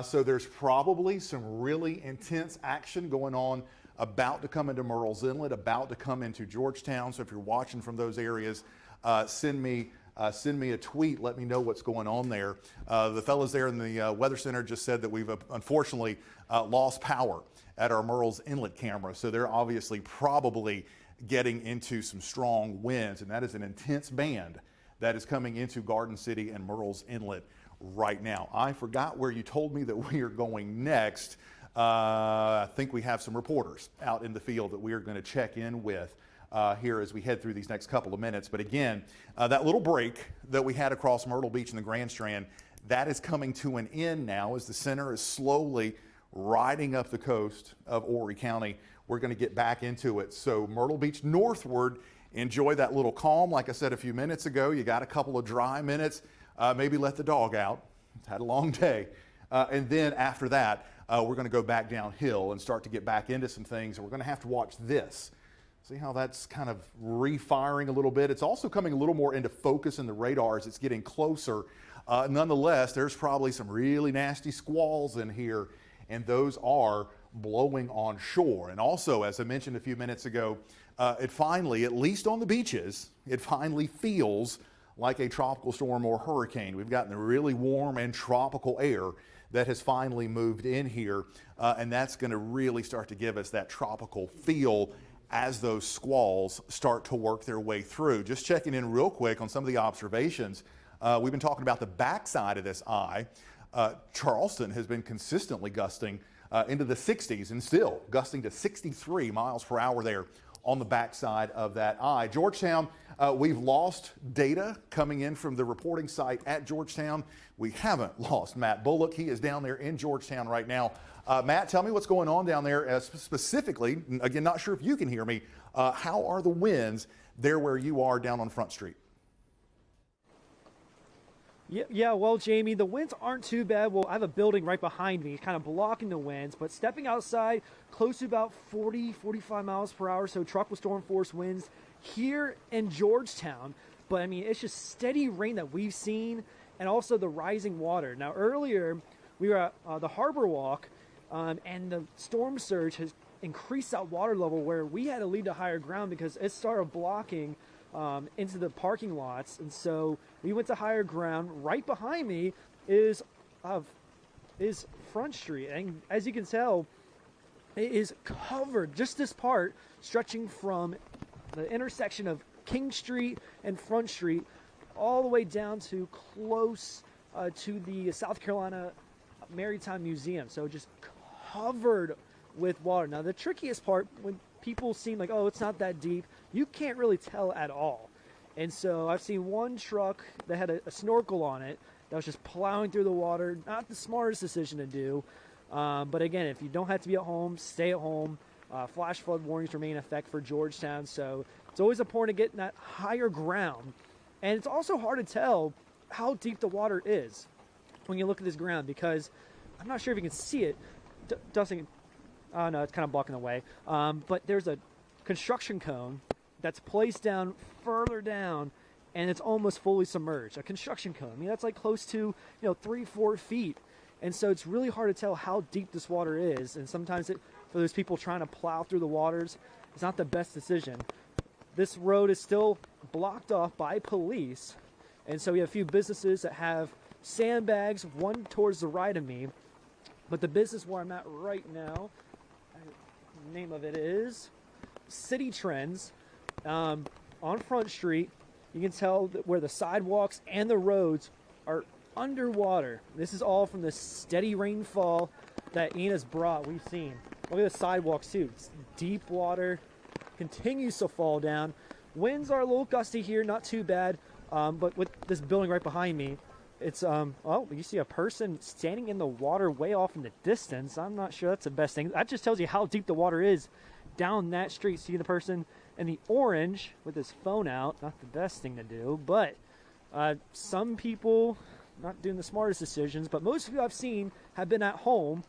So there's probably some really intense action going on, about to come into Murrells Inlet, about to come into Georgetown. So if you're watching from those areas, send me a tweet. Let me know what's going on there. The fellas there in the Weather Center just said that we've unfortunately lost power at our Murrells Inlet camera. So they're obviously probably getting into some strong winds, and that is an intense band that is coming into Garden City and Murrells Inlet right now. I forgot where you told me that we are going next. I think we have some reporters out in the field that we are going to check in with here as we head through these next couple of minutes. But again, that little break that we had across Myrtle Beach and the Grand Strand, that is coming to an end now as the center is slowly riding up the coast of Horry County. We're going to get back into it. So Myrtle Beach northward, enjoy that little calm. Like I said a few minutes ago, you got a couple of dry minutes. Maybe let the dog out. It's had a long day. And then after that, we're going to go back downhill and start to get back into some things. And we're going to have to watch this. See how that's kind of refiring a little bit. It's also coming a little more into focus in the radar as it's getting closer. Nonetheless, there's probably some really nasty squalls in here, and those are blowing on shore. And also, as I mentioned a few minutes ago, it finally, at least on the beaches, it finally feels like a tropical storm or hurricane. We've gotten the really warm and tropical air that has finally moved in here, and that's going to really start to give us that tropical feel as those squalls start to work their way through. Just checking in real quick on some of the observations. We've been talking about the backside of this eye. Charleston has been consistently gusting into the 60s and still gusting to 63 miles per hour there on the backside of that eye. Georgetown, we've lost data coming in from the reporting site at Georgetown. We haven't lost Matt Bullock. He is down there in Georgetown right now. Matt, tell me what's going on down there specifically. Again, not sure if you can hear me. How are the winds there where you are down on Front Street? Yeah, well, Jamie, the winds aren't too bad. Well, I have a building right behind me kind of blocking the winds, but stepping outside close to about 40, 45 miles per hour, so tropical storm force winds here in Georgetown. But, I mean, it's just steady rain that we've seen and also the rising water. Now, earlier we were at the Harbor Walk, and the storm surge has increased that water level where we had to leave to higher ground because it started blocking into the parking lots, and so we went to higher ground. Right behind me is Front Street, and as you can tell, it is covered, just this part stretching from the intersection of King Street and Front Street all the way down to close to the South Carolina Maritime Museum. So just covered with water. Now the trickiest part, when people seem like, oh, it's not that deep, you can't really tell at all. And so I've seen one truck that had a snorkel on it that was just plowing through the water. Not the smartest decision to do. But again, if you don't have to be at home, stay at home. Flash flood warnings remain in effect for Georgetown. So it's always important to get in that higher ground. And it's also hard to tell how deep the water is when you look at this ground, because I'm not sure if you can see it. Doesn't. Oh, no, it's kind of blocking the way. But there's a construction cone that's placed down further down, and it's almost fully submerged. A construction cone. I mean, that's like close to 3-4 feet. And so it's really hard to tell how deep this water is. And sometimes for those people trying to plow through the waters, it's not the best decision. this road is still blocked off by police. And so we have a few businesses that have sandbags, one towards the right of me. But the business where I'm at right now, the name of it is City Trends, on Front Street. You can tell that where the sidewalks and the roads are underwater. This is all from the steady rainfall that Ian has brought. We've seen. Look at the sidewalks too. It's deep water, continues to fall down. Winds are a little gusty here, not too bad. But with this building right behind me, it's oh, you see a person standing in the water way off in the distance. I'm not sure that's the best thing. That just tells you how deep the water is down that street. See the person in the orange with his phone out. Not the best thing to do, but some people not doing the smartest decisions. But most of you I've seen have been at home.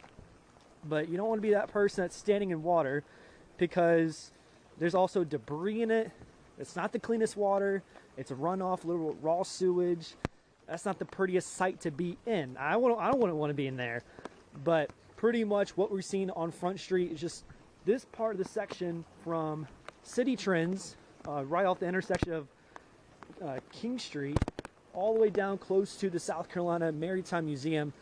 But you don't want to be that person that's standing in water, because there's also debris in it. It's not the cleanest water. It's a runoff, little raw sewage. That's not the prettiest sight to be in. I don't want to be in there. But pretty much what we're seeing on Front Street is just this part of the section from City Trends, right off the intersection of King Street, all the way down close to the South Carolina Maritime Museum.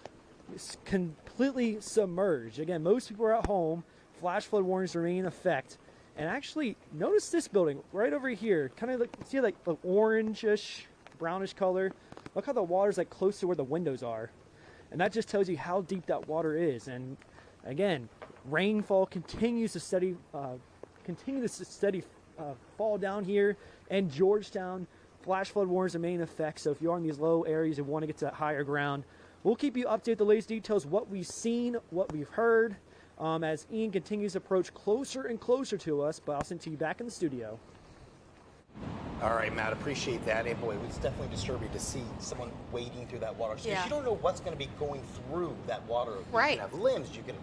It's completely submerged. Again, most people are at home. Flash flood warnings remain in effect. And actually, notice this building right over here. Kind of see like the orangish, brownish color. Look how the water's like close to where the windows are. And that just tells you how deep that water is. And again, rainfall continues to steady fall down here. And Georgetown, flash flood warnings remain in effect. So if you're on these low areas and want to get to that higher ground, we'll keep you updated with the latest details, what we've seen, what we've heard, as Ian continues to approach closer and closer to us. But I'll send to you back in the studio. All right, Matt, appreciate that. And boy, it's definitely disturbing to see someone wading through that water. Because you don't know what's going to be going through that water. Right. You can have limbs, you can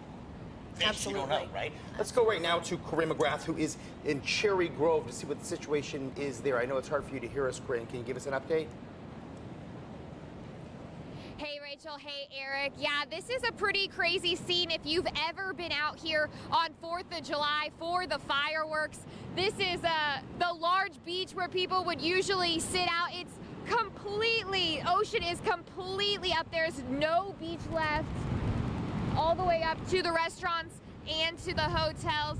fish, Absolutely. you don't know, right? Let's go right now to Corinne McGrath, who is in Cherry Grove, to see what the situation is there. I know it's hard for you to hear us, Corinne. Can you give us an update? Hey Rachel, hey Eric. Yeah, this is a pretty crazy scene if you've ever been out here on 4th of July for the fireworks. This is the large beach where people would usually sit out. It's completely, ocean is completely up there. There's no beach left, all the way up to the restaurants and to the hotels.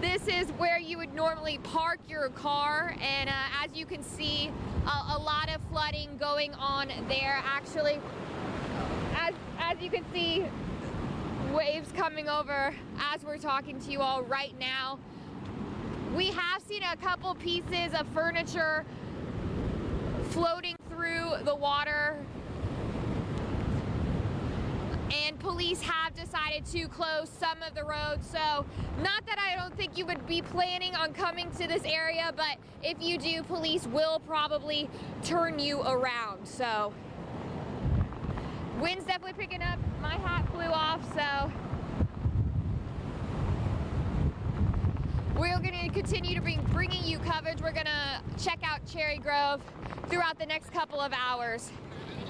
This is where you would normally park your car, and as you can see, a lot of flooding going on there. Actually, as you can see, waves coming over as we're talking to you all right now. We have seen a couple pieces of furniture floating through the water, and police have decided to close some of the roads. So not that I don't think you would be planning on coming to this area, but if you do, police will probably turn you around. So wind's definitely picking up. My hat flew off, so we're going to continue to bringing you coverage. We're going to check out Cherry Grove throughout the next couple of hours.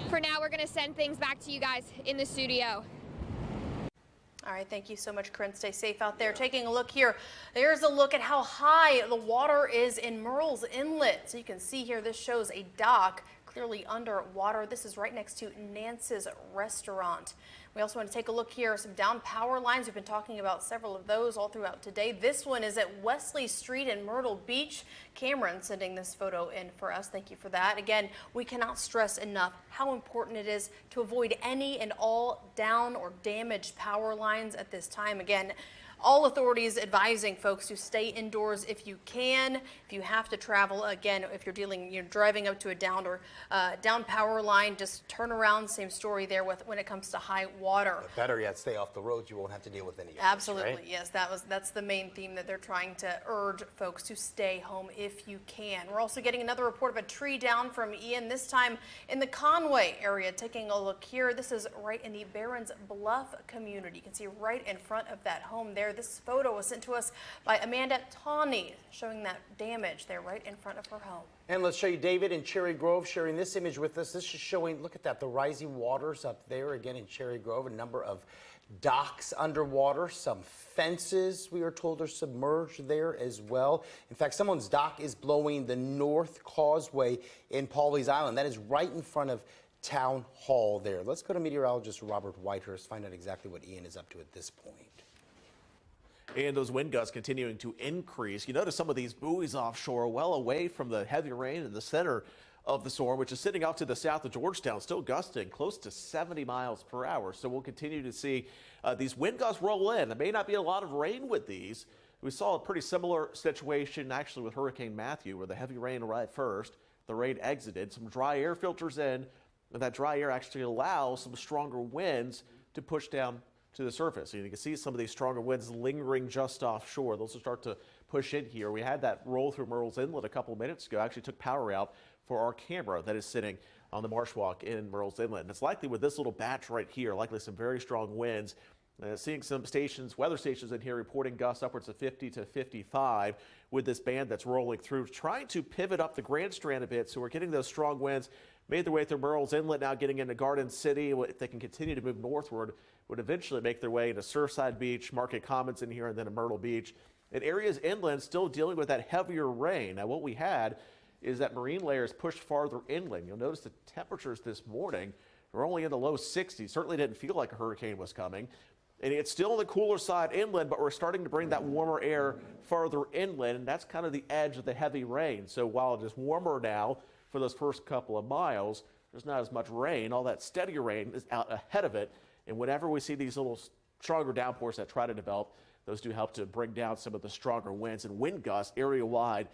For now, we're going to send things back to you guys in the studio. All right, thank you so much, Corinne. Stay safe out there. Taking a look here, there's a look at how high the water is in Murrells Inlet. So you can see here, this shows a dock clearly underwater. This is right next to Nance's Restaurant. We also want to take a look here, some down power lines. We've been talking about several of those all throughout today. This one is at Wesley Street in Myrtle Beach. Cameron sending this photo in for us. Thank you for that. Again, we cannot stress enough how important it is to avoid any and all down or damaged power lines at this time. Again, all authorities advising folks to stay indoors if you can. If you have to travel, again, if you're driving up to a down power line, just turn around. Same story there when it comes to high water. Or better yet, stay off the roads. You won't have to deal with any of this, Absolutely, right? yes. That's the main theme that they're trying to urge folks to stay home if you can. We're also getting another report of a tree down from Ian, this time in the Conway area. Taking a look here, this is right in the Barron's Bluff community. You can see right in front of that home there. This photo was sent to us by Amanda Tawney, showing that damage there right in front of her home. And let's show you David in Cherry Grove sharing this image with us. This is showing, look at that, the rising waters up there again in Cherry Grove. A number of docks underwater, some fences, we are told, are submerged there as well. In fact, someone's dock is blowing the North Causeway in Pawleys Island. That is right in front of Town Hall there. Let's go to meteorologist Robert Whitehurst, find out exactly what Ian is up to at this point. And those wind gusts continuing to increase. You notice some of these buoys offshore well away from the heavy rain in the center of the storm, which is sitting off to the south of Georgetown, still gusting close to 70 miles per hour. So we'll continue to see these wind gusts roll in. There may not be a lot of rain with these. We saw a pretty similar situation actually with Hurricane Matthew, where the heavy rain arrived first, the rain exited, some dry air filters in, and that dry air actually allows some stronger winds to push down to the surface. And you can see some of these stronger winds lingering just offshore. Those will start to push in here. We had that roll through Myrtle's Inlet a couple of minutes ago. Actually took power out for our camera that is sitting on the marsh walk in Myrtle's Inlet. And it's likely with this little batch right here, likely some very strong winds. Seeing some stations, weather stations in here reporting gusts upwards of 50 to 55 with this band that's rolling through, trying to pivot up the Grand Strand a bit. So we're getting those strong winds, made their way through Myrtle's Inlet, now getting into Garden City. If they can continue to move northward, would eventually make their way into Surfside Beach, Market Commons in here, and then to Myrtle Beach. And areas inland still dealing with that heavier rain. Now what we had is that marine layers pushed farther inland. You'll notice the temperatures this morning are only in the low 60s. Certainly didn't feel like a hurricane was coming. And it's still on the cooler side inland, but we're starting to bring that warmer air farther inland, and that's kind of the edge of the heavy rain. So while it is warmer now for those first couple of miles, there's not as much rain. All that steadier rain is out ahead of it. And whenever we see these little stronger downpours that try to develop, those do help to bring down some of the stronger winds and wind gusts area-wide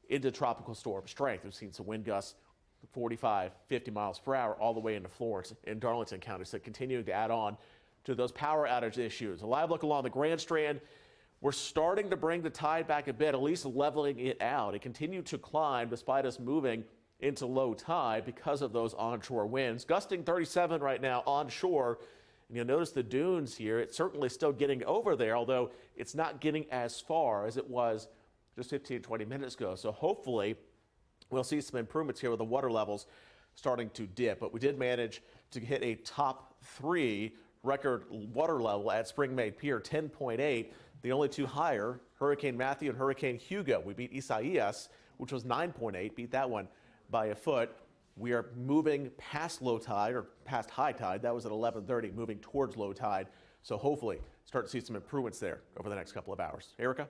into tropical storm strength. We've seen some wind gusts 45, 50 miles per hour all the way into Florence and Darlington counties. So continuing to add on to those power outage issues. A live look along the Grand Strand. We're starting to bring the tide back a bit, at least leveling it out. It continued to climb despite us moving into low tide because of those onshore winds. Gusting 37 right now onshore. And you'll notice the dunes here, it's certainly still getting over there, although it's not getting as far as it was just 15, 20 minutes ago. So hopefully we'll see some improvements here with the water levels starting to dip. But we did manage to hit a top 3 record water level at Springmaid Pier, 10.8. The only two higher, Hurricane Matthew and Hurricane Hugo. We beat Isaias, which was 9.8, beat that one by a foot. We are moving past low tide, or past high tide. That was at 11:30, moving towards low tide. So hopefully start to see some improvements there over the next couple of hours. Erica?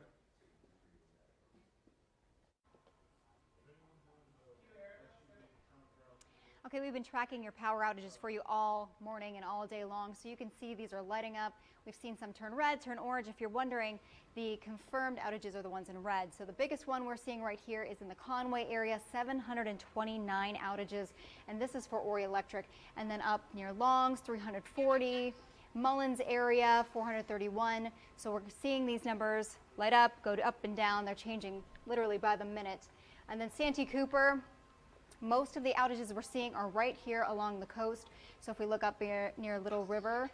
Okay, we've been tracking your power outages for you all morning and all day long, so you can see these are lighting up. We've seen some turn red, turn orange. If you're wondering, the confirmed outages are the ones in red. So the biggest one we're seeing right here is in the Conway area, 729 outages, and this is for Ori Electric. And then up near Longs, 340, Mullins area, 431. So we're seeing these numbers light up, go up and down. They're changing literally by the minute. And then Santee Cooper, most of the outages we're seeing are right here along the coast. So if we look up near Little River,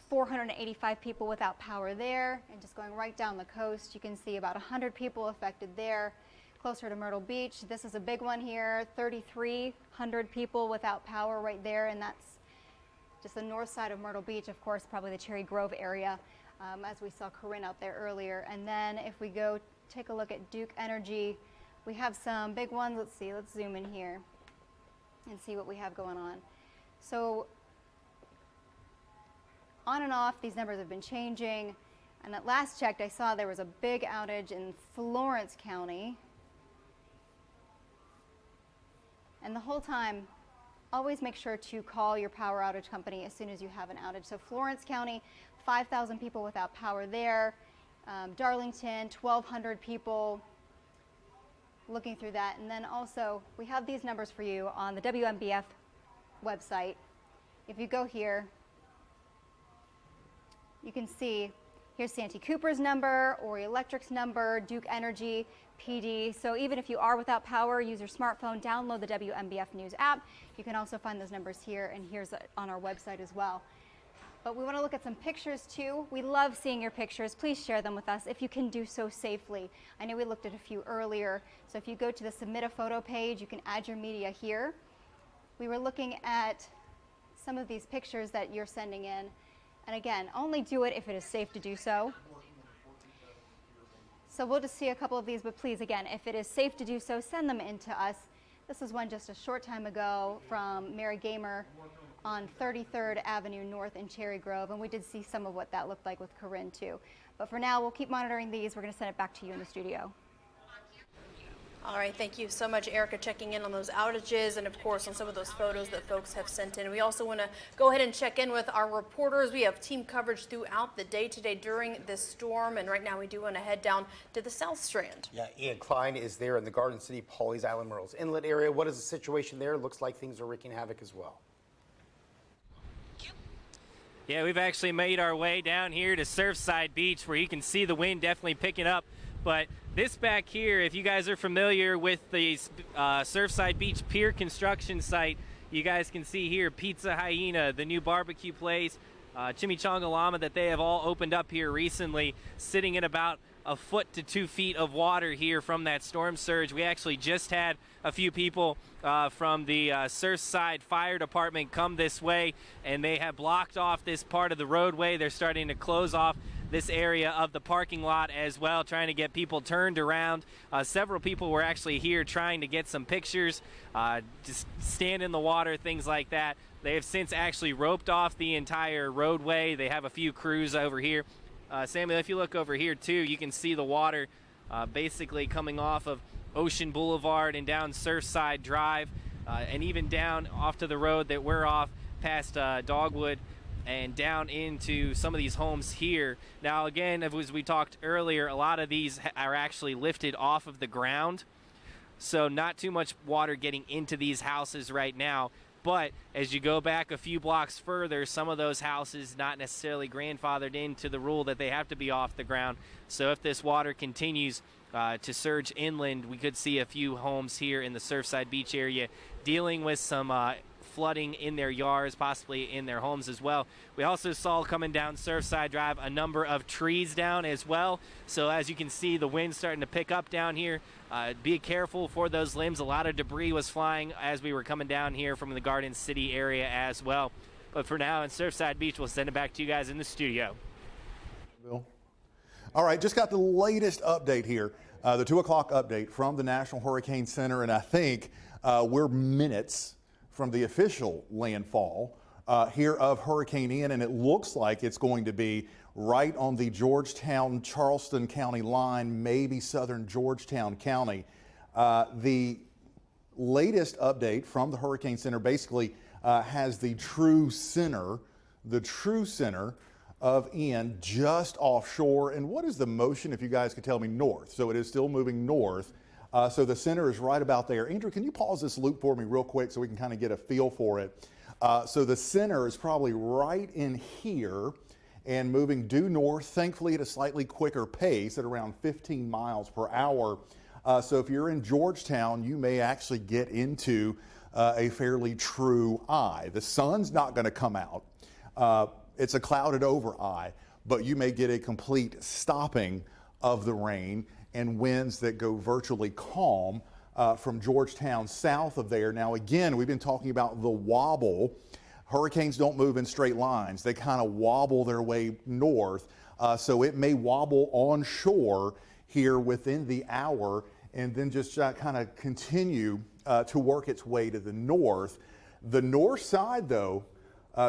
485 people without power there. And just going right down the coast, you can see about 100 people affected there. Closer to Myrtle Beach, this is a big one here, 3,300 people without power right there. And that's just the north side of Myrtle Beach, of course, probably the Cherry Grove area, as we saw Corinne out there earlier. And then if we go take a look at Duke Energy, we have some big ones. Let's see, let's zoom in here and see what we have going on. So on and off, these numbers have been changing. And at last checked, I saw there was a big outage in Florence County. And the whole time, always make sure to call your power outage company as soon as you have an outage. So Florence County, 5,000 people without power there. Darlington, 1,200 people. Looking through that. And then also, we have these numbers for you on the WMBF website. If you go here, you can see here's Santee Cooper's number, Ori Electric's number, Duke Energy, PD. So even if you are without power, use your smartphone, download the WMBF News app. You can also find those numbers here, and here's on our website as well. But we want to look at some pictures too. We love seeing your pictures. Please share them with us if you can do so safely. I know we looked at a few earlier. So if you go to the Submit a Photo page, you can add your media here. We were looking at some of these pictures that you're sending in. And again, only do it if it is safe to do so. So we'll just see a couple of these, but please, again, if it is safe to do so, send them in to us. This was one just a short time ago from Mary Gamer on 33rd Avenue North in Cherry Grove, and we did see some of what that looked like with Corinne too. But for now, we'll keep monitoring these. We're going to send it back to you in the studio. All right, thank you so much, Erica, checking in on those outages and, of course, on some of those photos that folks have sent in. We also want to go ahead and check in with our reporters. We have team coverage throughout the day today during this storm, and right now we do want to head down to the South Strand. Yeah, Ian Klein is there in the Garden City, Pawleys Island, Myrtle's Inlet area. What is the situation there? Looks like things are wreaking havoc as well. Yeah, we've actually made our way down here to Surfside Beach, where you can see the wind definitely picking up. But this back here, if you guys are familiar with the Surfside Beach pier construction site, you guys can see here Pizza Hyena, the new barbecue place, Chimichanga Llama that they have all opened up here recently, sitting in about a foot to 2 feet of water here from that storm surge. We actually just had a few people from the Surfside Fire Department come this way, and they have blocked off this part of the roadway. They're starting to close off this area of the parking lot as well, trying to get people turned around. Several people were actually here trying to get some pictures, just stand in the water, things like that. They have since actually roped off the entire roadway. They have a few crews over here. Samuel, if you look over here too, you can see the water basically coming off of Ocean Boulevard and down Surfside Drive, and even down off to the road that we're off past Dogwood and down into some of these homes here. Now again, as we talked earlier, a lot of these are actually lifted off of the ground, so not too much water getting into these houses right now. But as you go back a few blocks further, some of those houses not necessarily grandfathered into the rule that they have to be off the ground. So if this water continues to surge inland, we could see a few homes here in the Surfside Beach area dealing with some flooding in their yards, possibly in their homes as well. We also saw coming down Surfside Drive a number of trees down as well. So as you can see, the wind's starting to pick up down here. Be careful for those limbs. A lot of debris was flying as we were coming down here from the Garden City area as well. But for now, in Surfside Beach, we'll send it back to you guys in the studio. Bill. All right, just got the latest update here, the 2 o'clock update from the National Hurricane Center, and I think we're minutes from the official landfall here of Hurricane Ian, and it looks like it's going to be right on the Georgetown, Charleston County line, maybe southern Georgetown County. The latest update from the Hurricane Center basically has the true center of Ian just offshore. And what is the motion, if you guys could tell me? North. So it is still moving north. So the center is right about there. Andrew, can you pause this loop for me real quick so we can kind of get a feel for it? So the center is probably right in here and moving due north, thankfully at a slightly quicker pace at around 15 miles per hour. So if you're in Georgetown, you may actually get into a fairly true eye. The sun's not going to come out. It's a clouded over eye, but you may get a complete stopping of the rain and winds that go virtually calm from Georgetown south of there. Now again, we've been talking about the wobble. Hurricanes don't move in straight lines. They kind of wobble their way north. So it may wobble onshore here within the hour and then just kind of continue to work its way to the north. The north side though,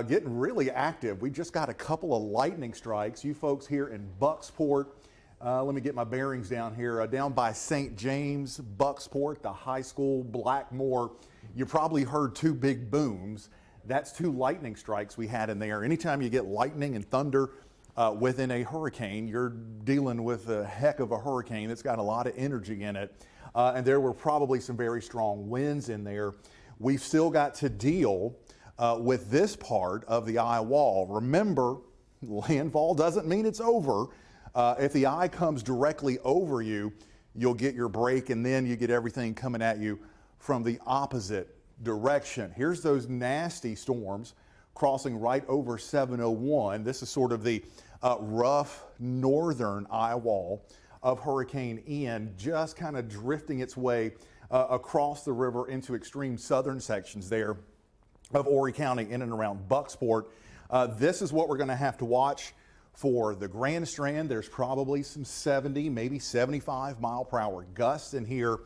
getting really active. We just got a couple of lightning strikes. You folks here in Bucksport, let me get my bearings down here. Down by St. James, Bucksport, the high school, Blackmore, you probably heard 2 big booms. That's 2 lightning strikes we had in there. Anytime you get lightning and thunder within a hurricane, you're dealing with a heck of a hurricane that's got a lot of energy in it. And there were probably some very strong winds in there. We've still got to deal with this part of the eye wall. Remember, landfall doesn't mean it's over. If the eye comes directly over you, you'll get your break, and then you get everything coming at you from the opposite direction. Here's those nasty storms crossing right over 701. This is sort of the rough northern eye wall of Hurricane Ian, just kind of drifting its way across the river into extreme southern sections there of Horry County in and around Bucksport. This is what we're going to have to watch for the Grand Strand. There's probably some 70, maybe 75 mile per hour gusts in here.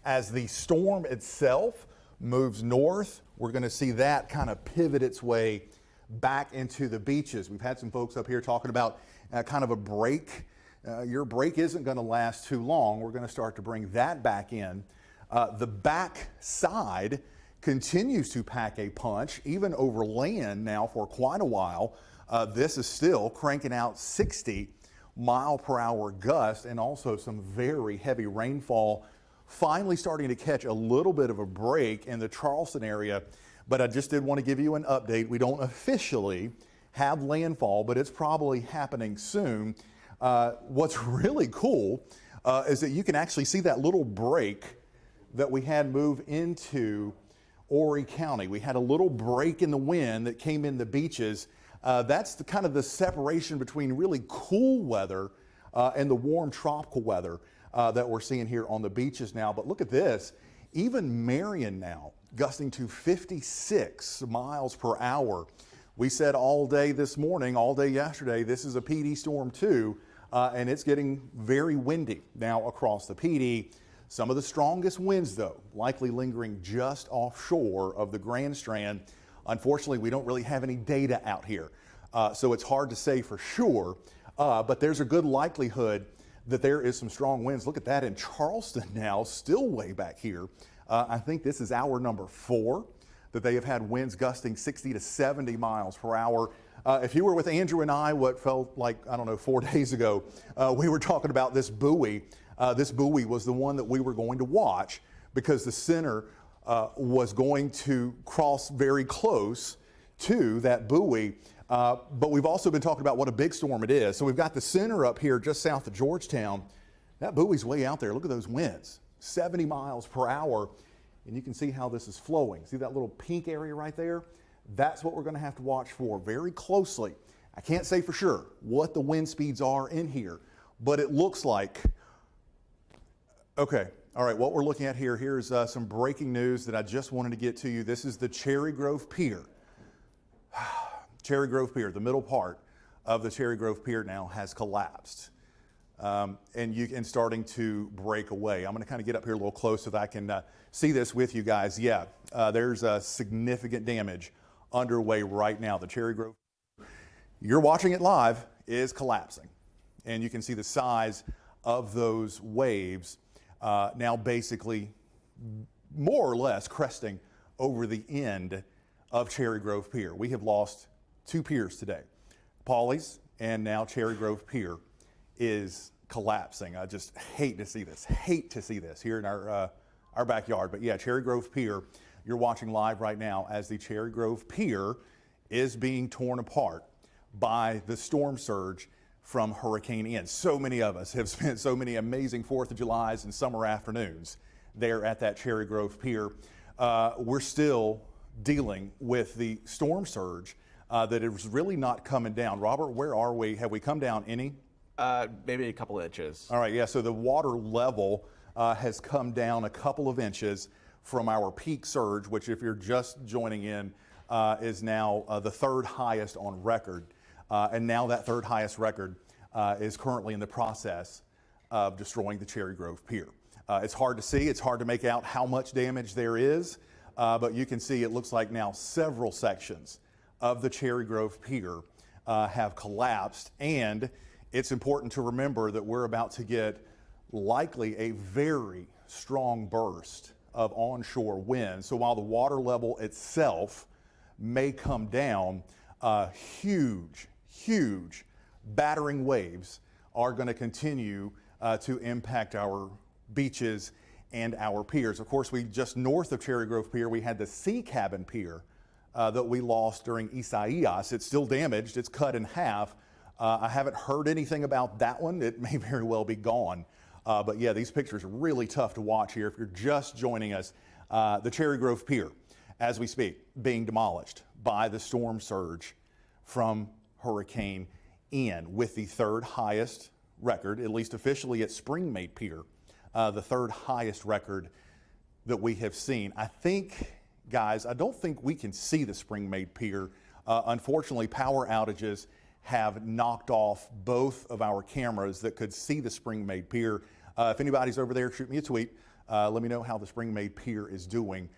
As the storm itself moves north, we're going to see that kind of pivot its way back into the beaches. We've had some folks up here talking about kind of a break. Your break isn't going to last too long. We're going to start to bring that back in. The back side continues to pack a punch, even over land now for quite a while. This is still cranking out 60 mile per hour gusts and also some very heavy rainfall. Finally starting to catch a little bit of a break in the Charleston area, but I just did want to give you an update. We don't officially have landfall, but it's probably happening soon. What's really cool is that you can actually see that little break that we had move into Horry County. We had a little break in the wind that came in the beaches. That's the kind of the separation between really cool weather and the warm tropical weather that we're seeing here on the beaches now. But look at this, even Marion now gusting to 56 miles per hour. We said all day this morning, all day yesterday, this is a PD storm too, and it's getting very windy now across the PD. Some of the strongest winds, though, likely lingering just offshore of the Grand Strand. Unfortunately, we don't really have any data out here, so it's hard to say for sure, but there's a good likelihood that there is some strong winds. Look at that in Charleston now, still way back here. I think this is hour number 4 that they have had winds gusting 60 to 70 miles per hour. If you were with Andrew and I, what felt like, I don't know, 4 days ago, we were talking about this buoy. This buoy was the one that we were going to watch because the center was going to cross very close to that buoy. But we've also been talking about what a big storm it is. So we've got the center up here just south of Georgetown. That buoy's way out there. Look at those winds, 70 miles per hour. And you can see how this is flowing. See that little pink area right there? That's what we're going to have to watch for very closely. I can't say for sure what the wind speeds are in here, but it looks like, okay, all right, what we're looking at here, here's some breaking news that I just wanted to get to you. This is the Cherry Grove Pier. Cherry Grove Pier, the middle part of the Cherry Grove Pier now has collapsed and starting to break away. I'm going to kind of get up here a little close so that I can see this with you guys. Yeah, there's significant damage underway right now. The Cherry Grove, you're watching it live, is collapsing. And you can see the size of those waves now basically more or less cresting over the end of Cherry Grove Pier. We have lost 2 piers today. Pawleys and now Cherry Grove Pier is collapsing. I just hate to see this here in our backyard. But yeah, Cherry Grove Pier, you're watching live right now as the Cherry Grove Pier is being torn apart by the storm surge from Hurricane Ian. So many of us have spent so many amazing 4th of Julys and summer afternoons there at that Cherry Grove Pier. We're still dealing with the storm surge that is really not coming down. Robert, where are we? Have we come down any? Maybe a couple inches. All right, yeah, so the water level has come down a couple of inches from our peak surge, which if you're just joining in, is now the 3rd highest on record. And now that 3rd highest record is currently in the process of destroying the Cherry Grove Pier. It's hard to see, it's hard to make out how much damage there is, but you can see it looks like now several sections of the Cherry Grove Pier have collapsed, and it's important to remember that we're about to get likely a very strong burst of onshore wind. So while the water level itself may come down, huge battering waves are going to continue to impact our beaches and our piers. Of course, we just north of Cherry Grove Pier, we had the Sea Cabin Pier that we lost during Isaias. It's still damaged, it's cut in half. I haven't heard anything about that one. It may very well be gone. But yeah, these pictures are really tough to watch here. If you're just joining us, the Cherry Grove Pier, as we speak, being demolished by the storm surge from Hurricane Ian with the 3rd highest record, at least officially at Springmate Pier, the 3rd highest record that we have seen. I think, guys, I don't think we can see the Springmate Pier Unfortunately, power outages have knocked off both of our cameras that could see the Spring-Made Pier. If anybody's over there, shoot me a tweet. Let me know how the Spring-Made Pier is doing.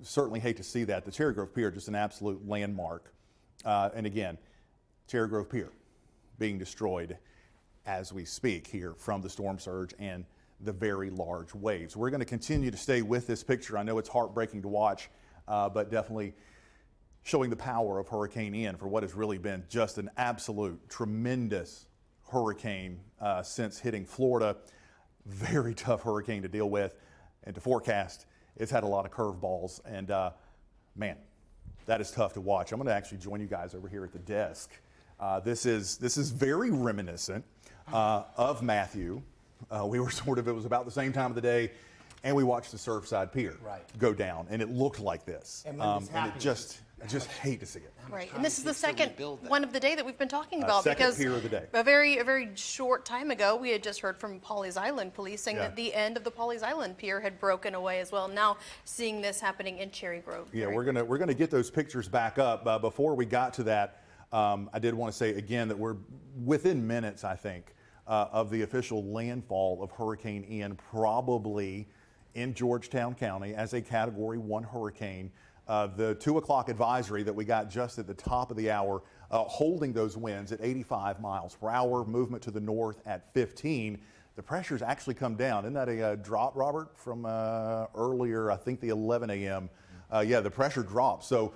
Certainly hate to see that. The Cherry Grove Pier, just an absolute landmark. And again, Cherry Grove Pier being destroyed as we speak here from the storm surge and the very large waves. We're going to continue to stay with this picture. I know it's heartbreaking to watch, but definitely showing the power of Hurricane Ian for what has really been just an absolute tremendous hurricane since hitting Florida. Very tough hurricane to deal with and to forecast. It's had a lot of curveballs, and man, that is tough to watch. I'm going to actually join you guys over here at the desk. This is very reminiscent of Matthew. We were it was about the same time of the day, and we watched the Surfside Pier go down, and it looked like this. And I just hate to see it. Right, and this is the second one of the day that we've been talking about, because pier of the day. a very short time ago, we had just heard from Pawleys Island police saying that the end of the Pawleys Island Pier had broken away as well. Now seeing this happening in Cherry Grove. Yeah, we're gonna get those pictures back up. Before we got to that, I did want to say again that we're within minutes, I think, of the official landfall of Hurricane Ian, probably in Georgetown County as a Category 1 hurricane. The 2 o'clock advisory that we got just at the top of the hour, holding those winds at 85 miles per hour, movement to the north at 15. The pressure's actually come down. Isn't that a drop, Robert, from earlier, I think the 11 a.m.? Yeah, the pressure dropped. So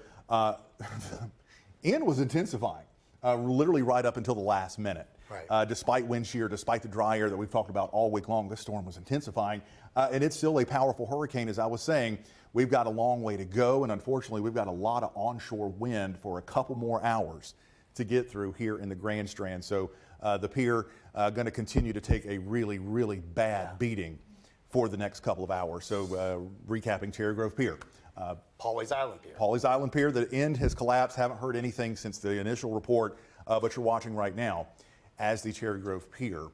Ian was intensifying literally right up until the last minute. Right. Despite wind shear, despite the dry air that we've talked about all week long, this storm was intensifying. And it's still a powerful hurricane, as I was saying. We've got a long way to go, and unfortunately, we've got a lot of onshore wind for a couple more hours to get through here in the Grand Strand. So the pier going to continue to take a really bad beating for the next couple of hours. So recapping Cherry Grove Pier. Pawleys Island Pier. Pawleys Island Pier, the end has collapsed. Haven't heard anything since the initial report, but you're watching right now as the Cherry Grove Pier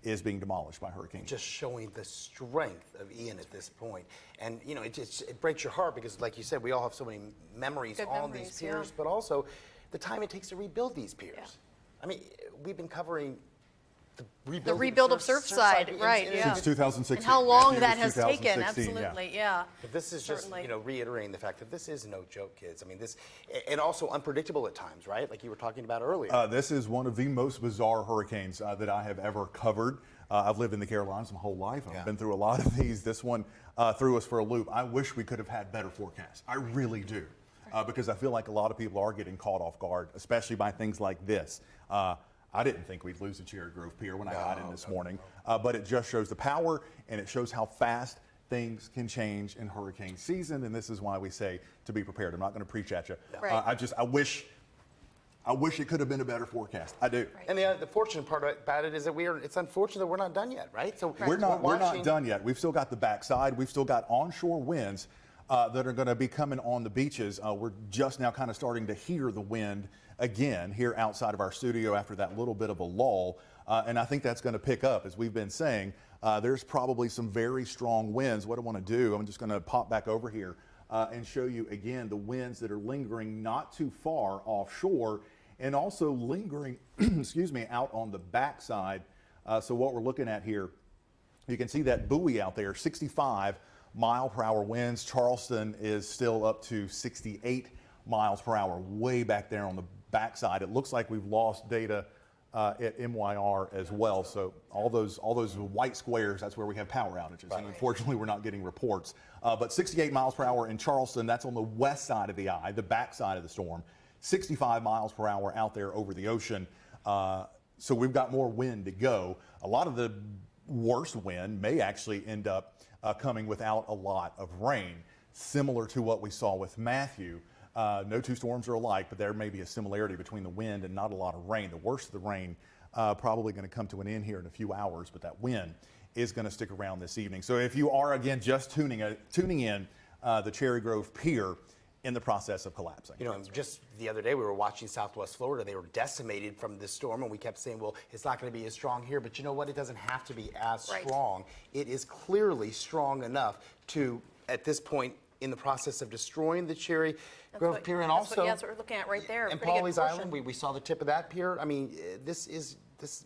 is being demolished by hurricane. Just showing the strength of Ian at this point. And, you know, it breaks your heart because, like you said, we all have so many memories on these piers, but also the time it takes to rebuild these piers. Yeah. I mean, we've been covering the rebuild of Surfside, right? Since 2016. And how long that has taken, absolutely, yeah. But this is just, you know, reiterating the fact that this is no joke, kids. I mean, this, and also unpredictable at times, right? Like you were talking about earlier. This is one of the most bizarre hurricanes that I have ever covered. I've lived in the Carolinas my whole life. I've been through a lot of these. This one threw us for a loop. I wish we could have had better forecasts. I really do. Because I feel like a lot of people are getting caught off guard, especially by things like this. I didn't think we'd lose the Cherry Grove Pier when I got in this morning, but it just shows the power, and it shows how fast things can change in hurricane season, and this is why we say to be prepared. I'm not going to preach at you. Right. I wish it could have been a better forecast. I do. Right. And the fortunate part about it is that it's unfortunate that we're not done yet, right? So we're not done yet. We've still got the backside. We've still got onshore winds that are going to be coming on the beaches. We're just now kind of starting to hear the wind again here outside of our studio after that little bit of a lull. And I think that's going to pick up. As we've been saying, there's probably some very strong winds. What I want to do, I'm just going to pop back over here and show you again the winds that are lingering not too far offshore and also lingering, excuse me, out on the backside. So what we're looking at here, you can see that buoy out there, 65 mile per hour winds. Charleston is still up to 68 miles per hour, way back there on the backside. It looks like we've lost data at MYR as well. So all those white squares, that's where we have power outages. Right. And unfortunately, we're not getting reports. But 68 miles per hour in Charleston, that's on the west side of the eye, the backside of the storm. 65 miles per hour out there over the ocean. So we've got more wind to go. A lot of the worst wind may actually end up coming without a lot of rain, similar to what we saw with Matthew. No two storms are alike, but there may be a similarity between the wind and not a lot of rain. The worst of the rain probably going to come to an end here in a few hours, but that wind is going to stick around this evening. So if you are, again, just tuning in, the Cherry Grove Pier in the process of collapsing. You know, just the other day we were watching Southwest Florida. They were decimated from this storm, and we kept saying, well, it's not going to be as strong here. But you know what? It doesn't have to be as strong. It is clearly strong enough to, at this point, in the process of destroying the Cherry Grove Pier, and that's also what we're looking at right there. and Pretty good Pawleys portion. Island. We saw the tip of that pier. I mean,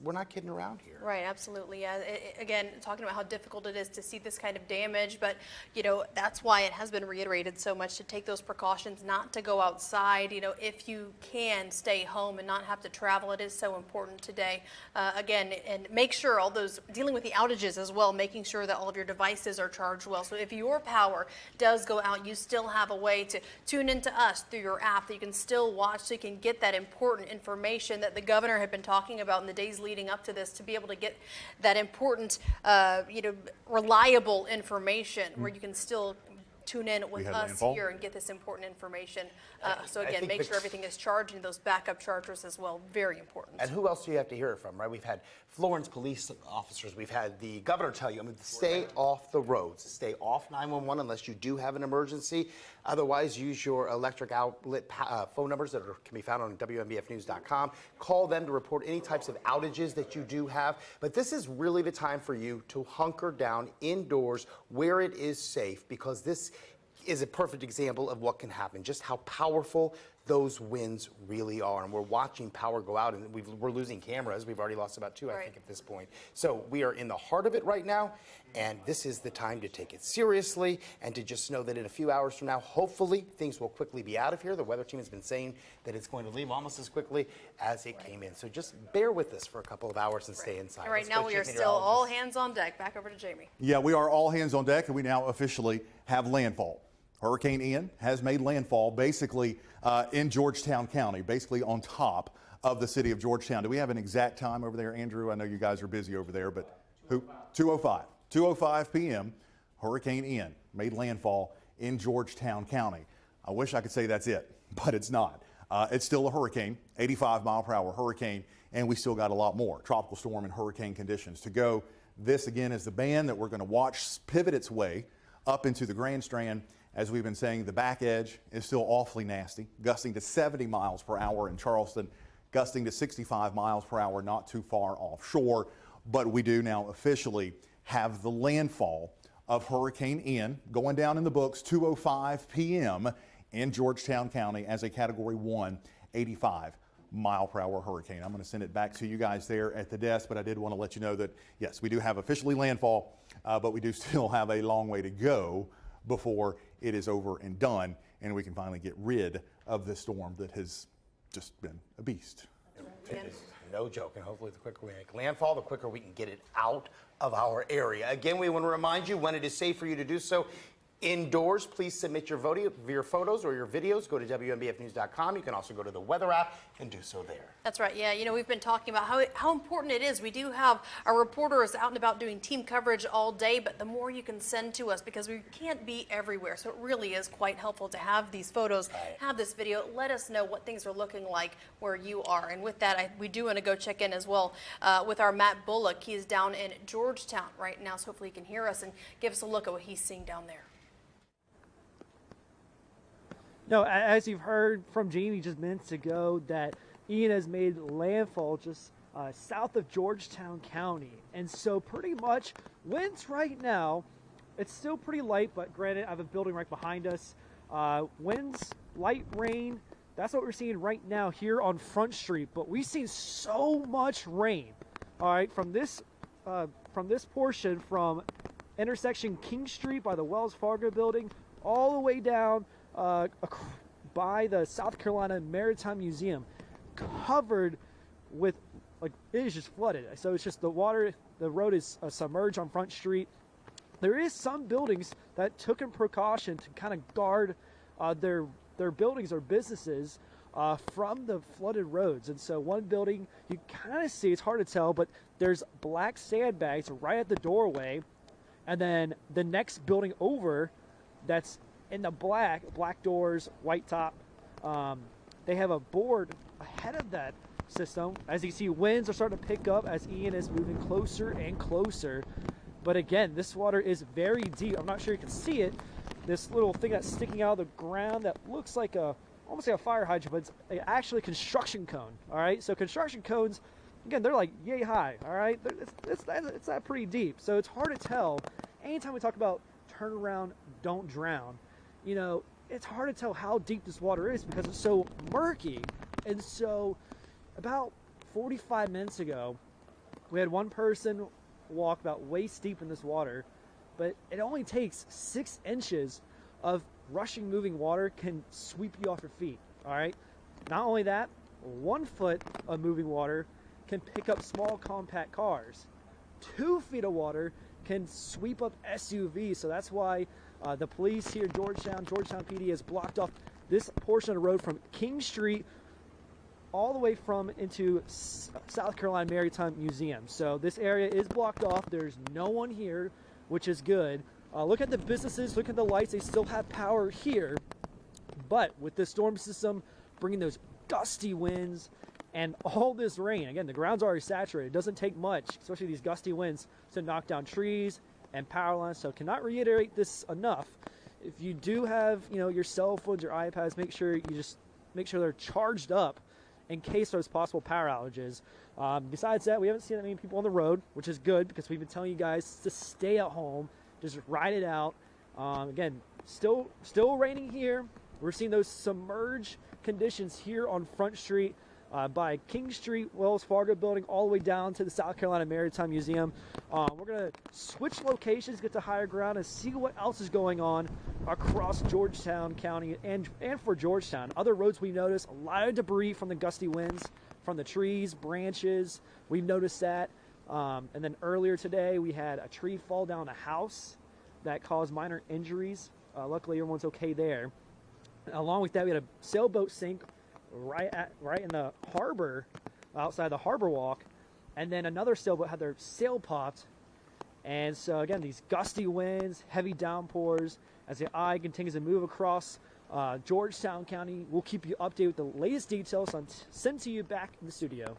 we're not kidding around here. Right, absolutely. Yeah. Again, talking about how difficult it is to see this kind of damage, but that's why it has been reiterated so much to take those precautions, not to go outside. If you can, stay home and not have to travel. It is so important today. Again, and make sure all those dealing with the outages as well, making sure that all of your devices are charged well. So if your power does go out, you still have a way to tune into us through your app that you can still watch, so you can get that important information that the governor had been talking about in the days leading up to this, to be able to get that important, reliable information where you can still tune in with us here and get this important information. So again, make sure everything is charged, and those backup chargers as well, very important. And who else do you have to hear it from, right? We've had Florence police officers. We've had the governor tell you, stay off the roads. Stay off 911 unless you do have an emergency. Otherwise, use your electric outlet phone numbers that can be found on WMBFnews.com. Call them to report any types of outages that you do have. But this is really the time for you to hunker down indoors where it is safe, because this is a perfect example of what can happen, just how powerful those winds really are. And we're watching power go out, and we're losing cameras. We've already lost about 2, I think, at this point. So we are in the heart of it right now, and this is the time to take it seriously and to just know that in a few hours from now, hopefully, things will quickly be out of here. The weather team has been saying that it's going to leave almost as quickly as it came in. So just bear with us for a couple of hours and stay inside. And right now, we are still all hands on deck. Back over to Jamie. Yeah, we are all hands on deck, and we now officially have landfall. Hurricane Ian has made landfall basically in Georgetown County, basically on top of the city of Georgetown. Do we have an exact time over there, Andrew? I know you guys are busy over there, but 2:05 p.m. Hurricane Ian made landfall in Georgetown County. I wish I could say that's it, but it's not. It's still a hurricane, 85-mile-per-hour hurricane, and we still got a lot more tropical storm and hurricane conditions to go. This, again, is the band that we're going to watch pivot its way up into the Grand Strand. As we've been saying, the back edge is still awfully nasty, gusting to 70 miles per hour in Charleston, gusting to 65 miles per hour not too far offshore. But we do now officially have the landfall of Hurricane Ian going down in the books, 2:05 p.m. in Georgetown County as a Category 1, 85-mile-per-hour hurricane. I'm going to send it back to you guys there at the desk, but I did want to let you know that, yes, we do have officially landfall, but we do still have a long way to go before it is over and done, and we can finally get rid of this storm that has just been a beast. It is no joke, and hopefully the quicker we make landfall, the quicker we can get it out of our area. Again, we want to remind you when it is safe for you to do so. Indoors, please submit your photos or your videos. Go to WMBFnews.com. You can also go to the weather app and do so there. That's right. Yeah, we've been talking about how important it is. We do have our reporters out and about doing team coverage all day, but the more you can send to us, because we can't be everywhere. So it really is quite helpful to have these photos, have this video. Let us know what things are looking like where you are. And with that, we do want to go check in as well with our Matt Bullock. He is down in Georgetown right now, so hopefully he can hear us and give us a look at what he's seeing down there. No, as you've heard from Jamie just minutes ago, that Ian has made landfall just south of Georgetown County. And so pretty much winds right now, it's still pretty light, but granted, I have a building right behind us. Winds, light rain, that's what we're seeing right now here on Front Street. But we've seen so much rain, all right, from this portion from intersection King Street by the Wells Fargo building all the way down by the South Carolina Maritime Museum, covered with, it is just flooded. So it's just the water, the road is submerged on Front Street. There is some buildings that took in precaution to kind of guard their buildings or businesses from the flooded roads. And so one building, you kind of see, it's hard to tell, but there's black sandbags right at the doorway. And then the next building over, that's in the black doors, white top, they have a board ahead of that system. As you see, winds are starting to pick up as Ian is moving closer and closer. But again, this water is very deep. I'm not sure you can see it. This little thing that's sticking out of the ground that looks like almost like a fire hydrant, but it's actually a construction cone. All right, so construction cones, again, they're like yay high. All right, it's that pretty deep. So it's hard to tell. Anytime we talk about turn around, don't drown, you know, it's hard to tell how deep this water is because it's so murky. And so about 45 minutes ago, we had one person walk about waist deep in this water, but it only takes 6 inches of rushing moving water can sweep you off your feet. All right. Not only that, 1 foot of moving water can pick up small compact cars. 2 feet of water can sweep up SUVs. So that's why the police here, Georgetown PD, has blocked off this portion of the road from King Street all the way from into South Carolina Maritime Museum. So this area is blocked off. There's no one here, which is good. Look at the businesses, look at the lights. They still have power here. But with the storm system bringing those gusty winds and all this rain, again, the ground's already saturated. It doesn't take much, especially these gusty winds, to knock down trees and power lines. So cannot reiterate this enough. If you do have, you know, your cell phones, your iPads, make sure they're charged up in case there's possible power outages. Besides that, we haven't seen that many people on the road, which is good because we've been telling you guys to stay at home, just ride it out. Again, still raining here. We're seeing those submerged conditions here on Front Street by King Street, Wells Fargo building, all the way down to the South Carolina Maritime Museum. We're going to switch locations, get to higher ground, and see what else is going on across Georgetown County and for Georgetown. Other roads we noticed, a lot of debris from the gusty winds, from the trees, branches. We've noticed that. And then earlier today, we had a tree fall down a house that caused minor injuries. Luckily, everyone's okay there. Along with that, we had a sailboat sink right in the harbor, outside the harbor walk, and then another sailboat had their sail popped. And so again, these gusty winds, heavy downpours, as the eye continues to move across Georgetown County. We'll keep you updated with the latest details and send to you back in the studio.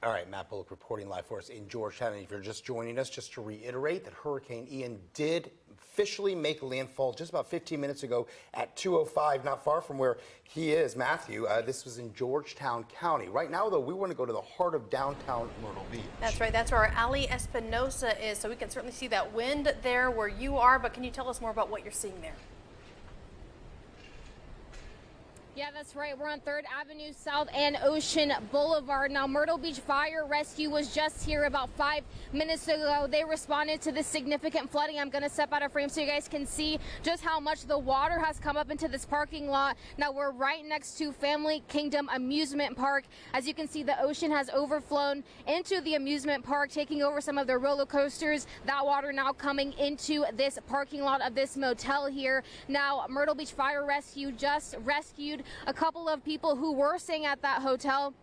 All right, Matt Bullock reporting live for us in Georgetown. And if you're just joining us, just to reiterate that Hurricane Ian did officially make landfall just about 15 minutes ago at 2:05, not far from where he is, Matthew. This was in Georgetown County. Right now, though, we want to go to the heart of downtown Myrtle Beach. That's right. That's where our Ali Espinosa is, so we can certainly see that wind there where you are. But can you tell us more about what you're seeing there? Yeah, that's right. We're on 3rd Avenue South and Ocean Boulevard. Now, Myrtle Beach Fire Rescue was just here about 5 minutes ago. They responded to this significant flooding. I'm going to step out of frame so you guys can see just how much the water has come up into this parking lot. Now, we're right next to Family Kingdom Amusement Park. As you can see, the ocean has overflown into the amusement park, taking over some of the roller coasters. That water now coming into this parking lot of this motel here. Now, Myrtle Beach Fire Rescue just rescued a couple of people who were staying at that hotel.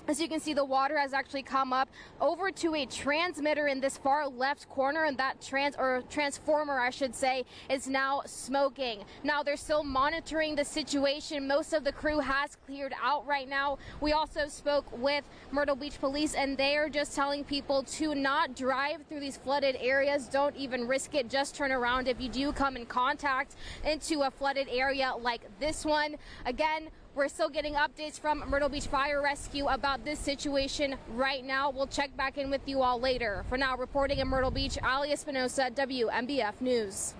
As you can see, the water has actually come up over to a transmitter in this far left corner, and that transformer, I should say, is now smoking. Now, they're still monitoring the situation. Most of the crew has cleared out right now. We also spoke with Myrtle Beach Police, and they are just telling people to not drive through these flooded areas. Don't even risk it. Just turn around if you do come in contact into a flooded area like this one. Again, we're still getting updates from Myrtle Beach Fire Rescue about this situation right now. We'll check back in with you all later. For now, reporting in Myrtle Beach, Ali Espinosa, WMBF News.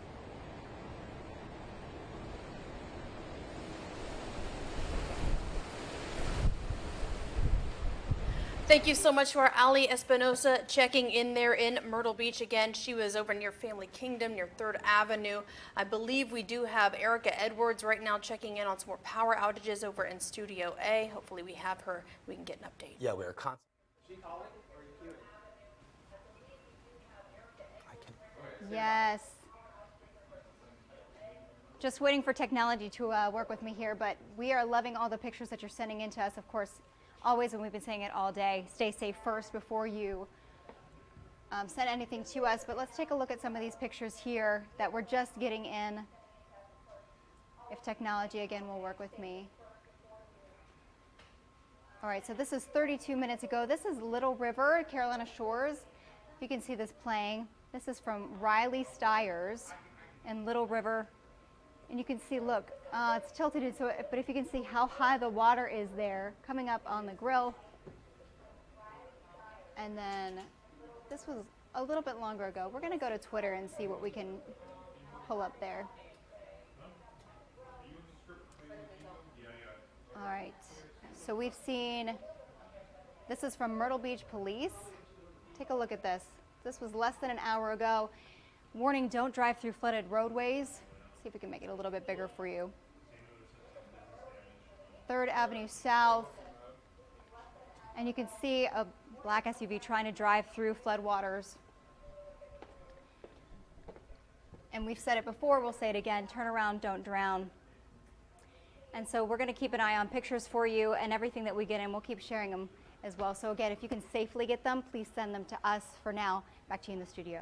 Thank you so much to our Ali Espinosa checking in there in Myrtle Beach. Again, she was over near Family Kingdom, near 3rd Avenue. I believe we do have Erica Edwards right now checking in on some more power outages over in Studio A. Hopefully we have her. We can get an update. Yeah, we are constantly. Yes. Just waiting for technology to work with me here, but we are loving all the pictures that you're sending in to us, of course. Always, when we've been saying it all day, stay safe first before you send anything to us. But let's take a look at some of these pictures here that we're just getting in. If technology, again, will work with me. All right, so this is 32 minutes ago. This is Little River, Carolina Shores. You can see this playing. This is from Riley Stiers in Little River. And you can see, look, it's tilted, so but if you can see how high the water is there, coming up on the grill. And then this was a little bit longer ago. We're going to go to Twitter and see what we can pull up there. All right, so we've seen, this is from Myrtle Beach Police. Take a look at this. This was less than an hour ago. Warning, don't drive through flooded roadways. See if we can make it a little bit bigger for you. 3rd Avenue South. And you can see a black SUV trying to drive through floodwaters. And we've said it before, we'll say it again, turn around, don't drown. And so we're going to keep an eye on pictures for you and everything that we get in. We'll keep sharing them as well. So again, if you can safely get them, please send them to us. For now, back to you in the studio.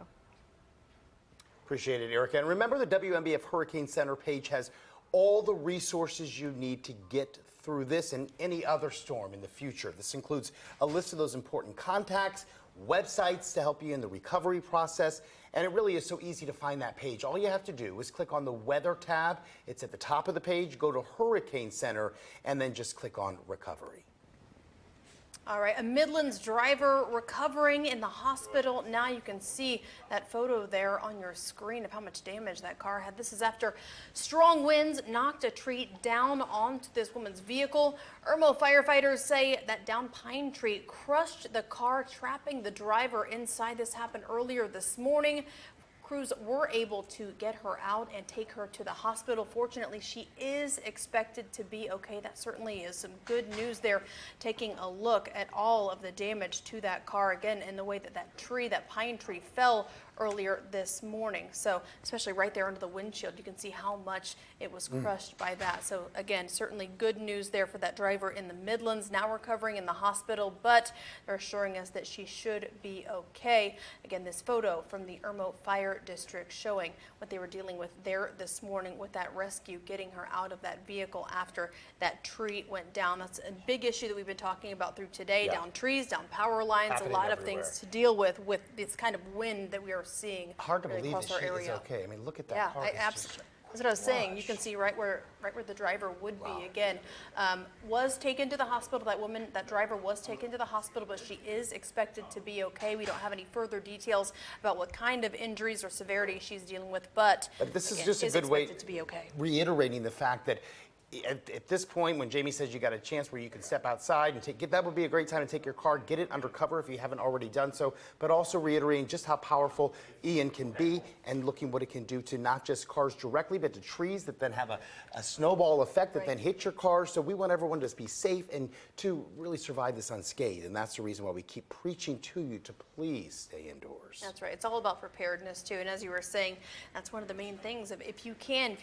Appreciate it, Erica. And remember, the WMBF Hurricane Center page has all the resources you need to get through this and any other storm in the future. This includes a list of those important contacts, websites to help you in the recovery process, and it really is so easy to find that page. All you have to do is click on the Weather tab. It's at the top of the page. Go to Hurricane Center, and then just click on Recovery. All right, a Midlands driver recovering in the hospital. Now you can see that photo there on your screen of how much damage that car had. This is after strong winds knocked a tree down onto this woman's vehicle. Irmo firefighters say that downed pine tree crushed the car, trapping the driver inside. This happened earlier this morning. Crews were able to get her out and take her to the hospital. Fortunately, she is expected to be okay. That certainly is some good news there, taking a look at all of the damage to that car, again, in the way that that pine tree fell earlier this morning. So especially right there under the windshield, you can see how much it was crushed by that. So again, certainly good news there for that driver in the Midlands, now recovering in the hospital, but they're assuring us that she should be okay. Again, this photo from the Irmo Fire District showing what they were dealing with there this morning with that rescue, getting her out of that vehicle after that tree went down. That's a big issue that we've been talking about through today. Down trees, down power lines, Happening a lot everywhere. of things to deal with this kind of wind that we are seeing. Hard to really believe across that our she area. is okay. I mean, look at that Yeah, car. that's what I was saying. You can see right where the driver would be. Again, was taken to the hospital. That driver was taken to the hospital, but she is expected to be okay. We don't have any further details about what kind of injuries or severity she's dealing with, but this is again, just a good way to be okay. reiterating the fact that at this point, when Jamie says you got a chance where you can step outside and that would be a great time to take your car, get it under cover if you haven't already done so, but also reiterating just how powerful Ian can be and looking what it can do to not just cars directly, but to trees that then have a snowball effect that then hit your cars. So we want everyone to be safe and to really survive this unscathed. And that's the reason why we keep preaching to you to please stay indoors. That's right. It's all about preparedness too. And as you were saying, that's one of the main things. If you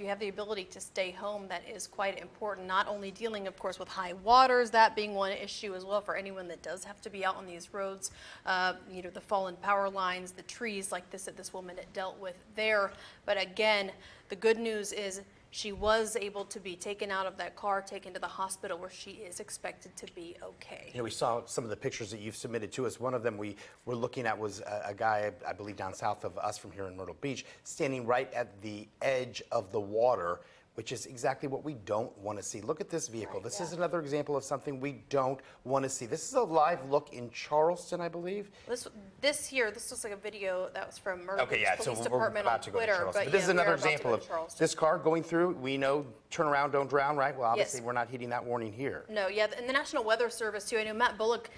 have the ability to stay home, that is quite important. Not only dealing, of course, with high waters, that being one issue as well for anyone that does have to be out on these roads. The fallen power lines, the trees like this that this woman had dealt with there. But again, the good news is she was able to be taken out of that car, taken to the hospital where she is expected to be okay. We saw some of the pictures that you've submitted to us. One of them we were looking at was a guy, I believe, down south of us from here in Myrtle Beach, standing right at the edge of the water, which is exactly what we don't want to see. Look at this vehicle. This is another example of something we don't want to see. This is a live look in Charleston, I believe. This looks like a video that was from Myrtle Beach Police we're Department about on to go to Twitter. Charleston. But But this is we another are about to example go of to Charleston. this car going through. We know, turn around, don't drown, right? Well, obviously Yes. we're not heeding that warning here. No, yeah, and the National Weather Service too. I know Matt Bullock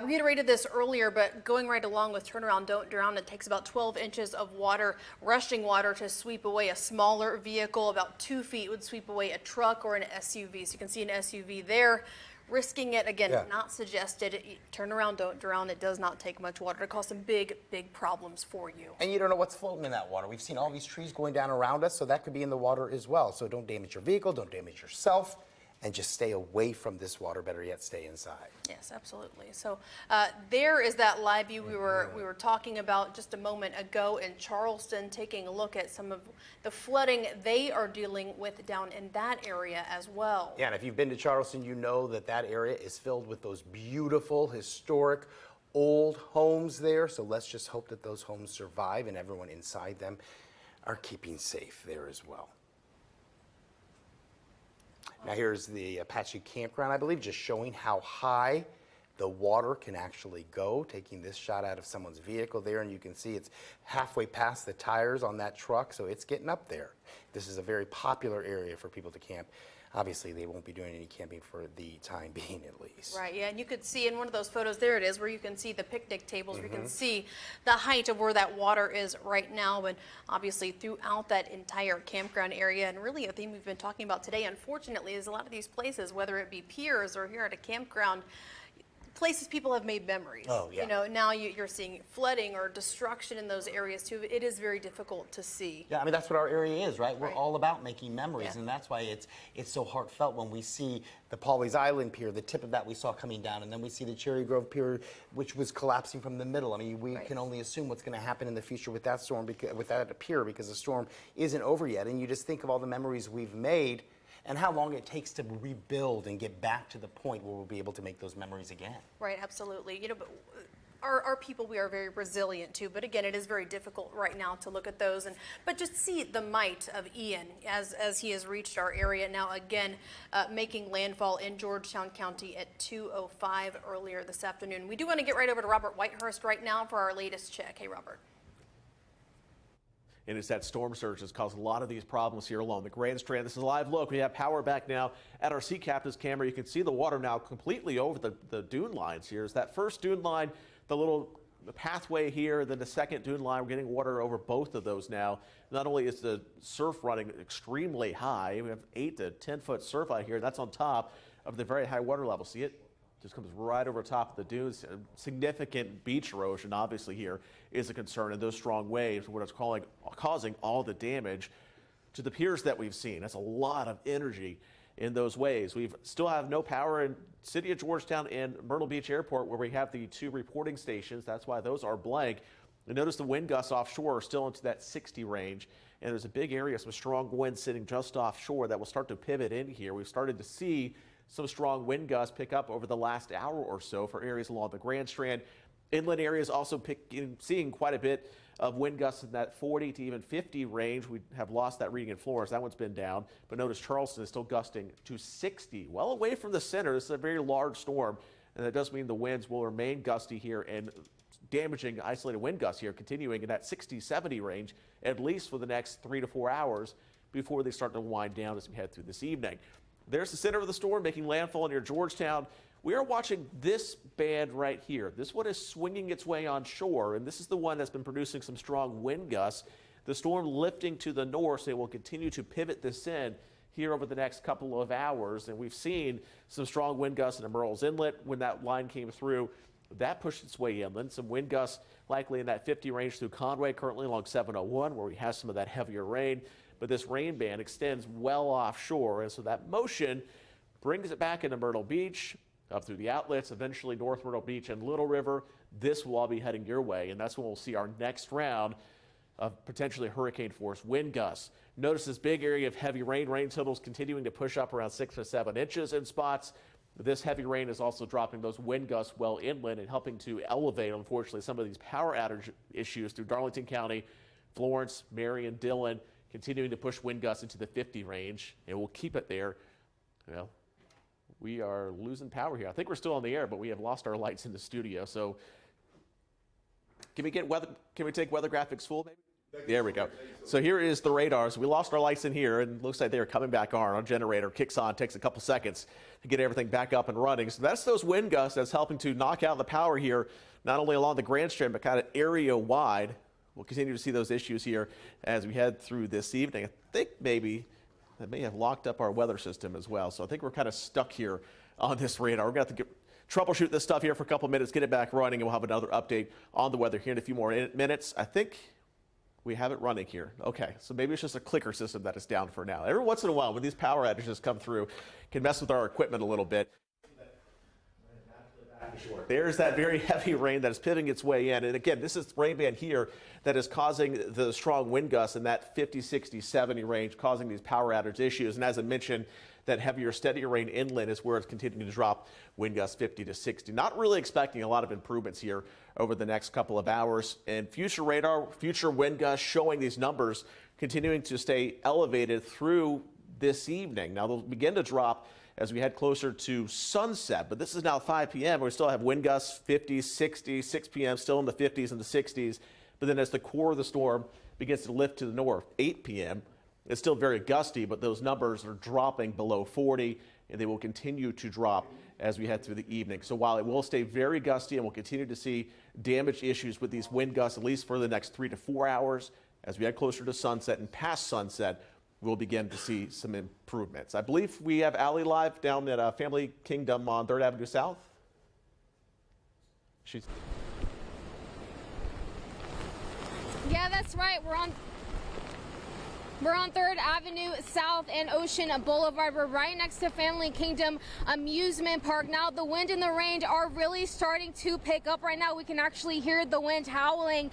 reiterated this earlier, but going right along with turn around, don't drown, it takes about 12 inches of water, rushing water, to sweep away a smaller vehicle. About 2 feet would sweep away a truck or an SUV. So you can see an SUV there. Risking it, again, not suggested. Turn around, don't drown. It does not take much water to cause some big, big problems for you. And you don't know what's floating in that water. We've seen all these trees going down around us, so that could be in the water as well. So don't damage your vehicle, don't damage yourself, and just stay away from this water. Better yet, stay inside. Yes, absolutely. So there is that live view we were talking about just a moment ago in Charleston, taking a look at some of the flooding they are dealing with down in that area as well. Yeah, and if you've been to Charleston, you know that that area is filled with those beautiful, historic, old homes there. So let's just hope that those homes survive and everyone inside them are keeping safe there as well. Now here's the Apache campground, I believe, just showing how high the water can actually go, taking this shot out of someone's vehicle there, and you can see it's halfway past the tires on that truck, so it's getting up there. This is a very popular area for people to camp obviously they won't be doing any camping for the time being, at least. Right, yeah, and you could see in one of those photos, there it is, where you can see the picnic tables, where you can see the height of where that water is right now, and obviously throughout that entire campground area. And really a theme we've been talking about today, unfortunately, is a lot of these places, whether it be piers or here at a campground, places people have made memories. Oh, yeah. You know, now you're seeing flooding or destruction in those areas too. It is very difficult to see. Yeah, I mean, that's what our area is, right? We're all about making memories, and that's why it's so heartfelt when we see the Pawleys Island pier, the tip of that we saw coming down, and then we see the Cherry Grove pier, which was collapsing from the middle. I mean, we can only assume what's going to happen in the future with that storm, with that pier, because the storm isn't over yet. And you just think of all the memories we've made and how long it takes to rebuild and get back to the point where we'll be able to make those memories again. Right, absolutely. You know, but our people, we are very resilient too, but again, it is very difficult right now to look at those, but just see the might of Ian as he has reached our area now, again, making landfall in Georgetown County at 2:05 earlier this afternoon. We do want to get right over to Robert Whitehurst right now for our latest check. Hey, Robert. And it's that storm surge that's caused a lot of these problems here along the Grand Strand. This is a live look. We have power back now at our Sea Captain's camera. You can see the water now completely over the dune lines here. It's that first dune line, the pathway here, then the second dune line. We're getting water over both of those now. Not only is the surf running extremely high, we have 8 to 10 foot surf out here. That's on top of the very high water level. See it? Just comes right over top of the dunes. Significant beach erosion, obviously, here is a concern, and those strong waves, what it's causing all the damage to the piers that we've seen. That's a lot of energy in those waves. We still have no power in City of Georgetown and Myrtle Beach Airport, where we have the 2 reporting stations. That's why those are blank. And notice the wind gusts offshore are still into that 60 range, and there's a big area, some strong winds sitting just offshore that will start to pivot in here. We've started to see some strong wind gusts pick up over the last hour or so for areas along the Grand Strand. Inland areas also seeing quite a bit of wind gusts in that 40 to even 50 range. We have lost that reading in Florence. That one's been down. But notice Charleston is still gusting to 60, well away from the center. This is a very large storm, and that does mean the winds will remain gusty here and damaging isolated wind gusts here, continuing in that 60, 70 range, at least for the next 3 to 4 hours before they start to wind down as we head through this evening. There's the center of the storm making landfall near Georgetown. We are watching this band right here. This one is swinging its way on shore, and this is the one that's been producing some strong wind gusts. The storm lifting to the north, so it will continue to pivot this in here over the next couple of hours. And we've seen some strong wind gusts in Murrells Inlet when that line came through. That pushed its way inland. Some wind gusts likely in that 50 range through Conway, currently along 701, where we have some of that heavier rain. But this rain band extends well offshore, and so that motion brings it back into Myrtle Beach, up through the outlets, eventually North Myrtle Beach and Little River. This will all be heading your way, and that's when we'll see our next round of potentially hurricane-force wind gusts. Notice this big area of heavy rain. Rain totals continuing to push up around 6 to 7 inches in spots. This heavy rain is also dropping those wind gusts well inland and helping to elevate, unfortunately, some of these power outage issues through Darlington County, Florence, Marion, Dillon, continuing to push wind gusts into the 50 range, and we'll keep it there. Well, we are losing power here. I think we're still on the air, but we have lost our lights in the studio. So can we take weather graphics full, maybe? There we go. So here is the radar. So we lost our lights in here, and it looks like they're coming back on. Our generator kicks on, takes a couple seconds to get everything back up and running. So that's those wind gusts that's helping to knock out the power here, not only along the Grand Strand, but kind of area-wide. We'll continue to see those issues here as we head through this evening. I think maybe that may have locked up our weather system as well. So I think we're kind of stuck here on this radar. We're going to have to troubleshoot this stuff here for a couple minutes, get it back running, and we'll have another update on the weather here in a few more minutes. I think we have it running here. Okay, so maybe it's just a clicker system that is down for now. Every once in a while, when these power outages come through, it can mess with our equipment a little bit. There's that very heavy rain that is pivoting its way in. And again, this is rain band here that is causing the strong wind gusts in that 50, 60, 70 range, causing these power outage issues. And as I mentioned, that heavier, steadier rain inland is where it's continuing to drop wind gusts 50 to 60. Not really expecting a lot of improvements here over the next couple of hours. And future radar, future wind gusts showing these numbers continuing to stay elevated through this evening. Now they'll begin to drop as we head closer to sunset, but this is now 5 p.m. We still have wind gusts 50, 60, 6 p.m. still in the 50s and the 60s. But then as the core of the storm begins to lift to the north, 8 p.m., It's still very gusty, but those numbers are dropping below 40, and they will continue to drop as we head through the evening. So while it will stay very gusty and we'll continue to see damage issues with these wind gusts, at least for the next 3 to 4 hours, as we head closer to sunset and past sunset, we'll begin to see some improvements. I believe we have Allie live down at Family Kingdom on 3rd Avenue South. Yeah, that's right. We're on 3rd Avenue South and Ocean Boulevard. We're right next to Family Kingdom Amusement Park. Now, the wind and the rain are really starting to pick up right now. We can actually hear the wind howling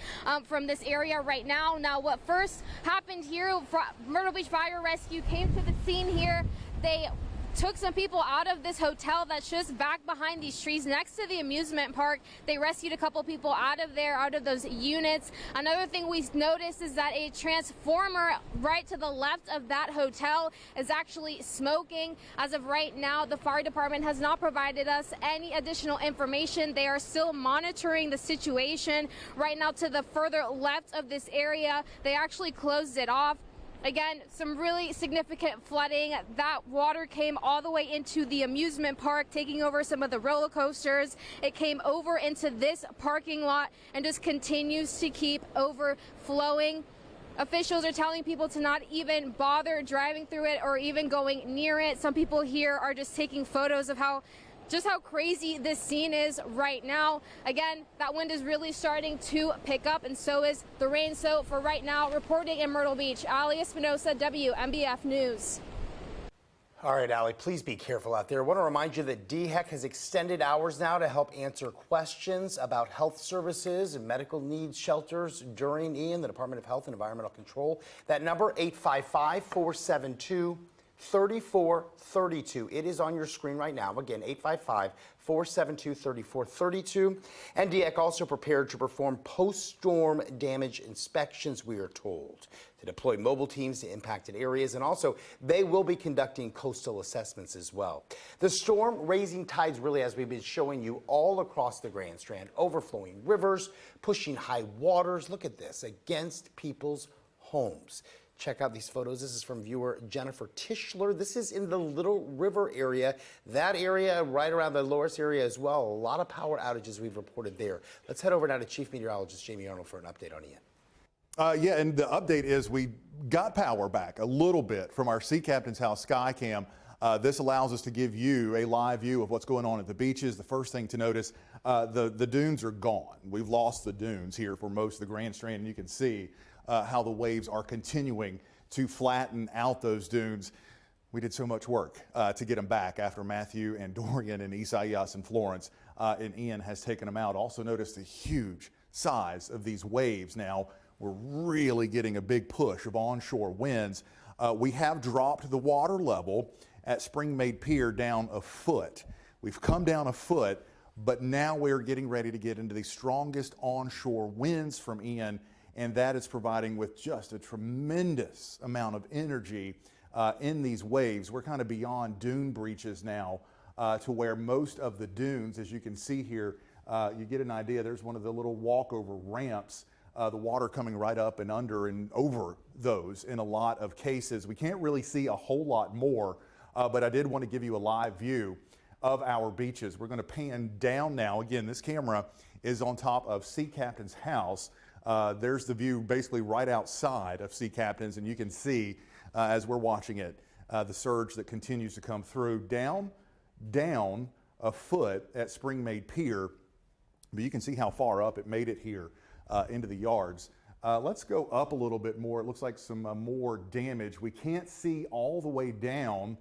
from this area right now. Now, what first happened here, Myrtle Beach Fire Rescue came to the scene here. They took some people out of this hotel that's just back behind these trees next to the amusement park. They rescued a couple people out of there, out of those units. Another thing we noticed is that a transformer right to the left of that hotel is actually smoking. As of right now, the fire department has not provided us any additional information. They are still monitoring the situation. Right now, to the further left of this area, they actually closed it off. Again, some really significant flooding. That water came all the way into the amusement park, taking over some of the roller coasters. It came over into this parking lot and just continues to keep overflowing. Officials are telling people to not even bother driving through it or even going near it. Some people here are just taking photos of just how crazy this scene is right now. Again, that wind is really starting to pick up, and so is the rain. So for right now, reporting in Myrtle Beach, Allie Espinosa, WMBF News. All right, Allie, please be careful out there. I want to remind you that DHEC has extended hours now to help answer questions about health services and medical needs shelters during Ian, the Department of Health and Environmental Control. That number, 855-472-3432. It is on your screen right now. Again, 855-472-3432. And DHEC also prepared to perform post-storm damage inspections, we are told, to deploy mobile teams to impacted areas, and also they will be conducting coastal assessments as well. The storm raising tides really, as we've been showing you, all across the Grand Strand, overflowing rivers, pushing high waters. Look at this, against people's homes. Check out these photos. This is from viewer Jennifer Tischler. This is in the Little River area. That area right around the Loris area as well. A lot of power outages we've reported there. Let's head over now to Chief Meteorologist Jamie Arnold for an update on Ian. Yeah, and the update is we got power back a little bit from our Sea Captain's House Skycam. This allows us to give you a live view of what's going on at the beaches. The first thing to notice, the dunes are gone. We've lost the dunes here for most of the Grand Strand, and you can see how the waves are continuing to flatten out those dunes. We did so much work to get them back after Matthew and Dorian and Isaias and Florence, and Ian has taken them out. Also notice the huge size of these waves now. We're really getting a big push of onshore winds. We have dropped the water level at Springmaid Pier down a foot. We've come down a foot, but now we're getting ready to get into the strongest onshore winds from Ian, and that is providing with just a tremendous amount of energy in these waves. We're kind of beyond dune breaches now to where most of the dunes, as you can see here, you get an idea, there's one of the little walkover ramps, the water coming right up and under and over those in a lot of cases. We can't really see a whole lot more, but I did want to give you a live view of our beaches. We're going to pan down now. Again, this camera is on top of Sea Captain's house. There's the view basically right outside of Sea Captain's, and you can see as we're watching it, the surge that continues to come through down a foot at Springmaid Pier, but you can see how far up it made it here into the yards. Let's go up a little bit more. It looks like some more damage. We can't see all the way down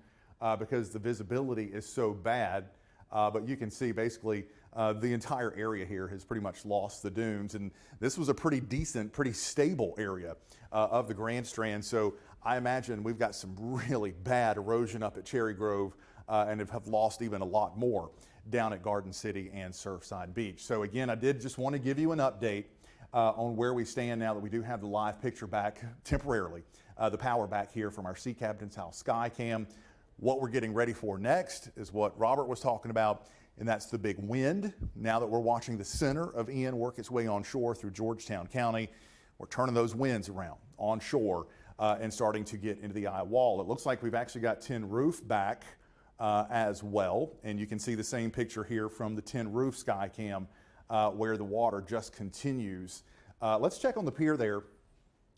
because the visibility is so bad, but you can see basically the entire area here has pretty much lost the dunes, and this was a pretty decent, pretty stable area of the Grand Strand, so I imagine we've got some really bad erosion up at Cherry Grove and have lost even a lot more down at Garden City and Surfside Beach. So again, I did just want to give you an update on where we stand now that we do have the live picture back temporarily, the power back here from our Sea Captain's House Skycam. What we're getting ready for next is what Robert was talking about, and that's the big wind. Now that we're watching the center of Ian work its way onshore through Georgetown County, we're turning those winds around onshore. and starting to get into the Eyewall. It looks like we've actually got tin roof back as well, and you can see the same picture here from the tin roof sky cam where the water just continues. Let's check on the pier there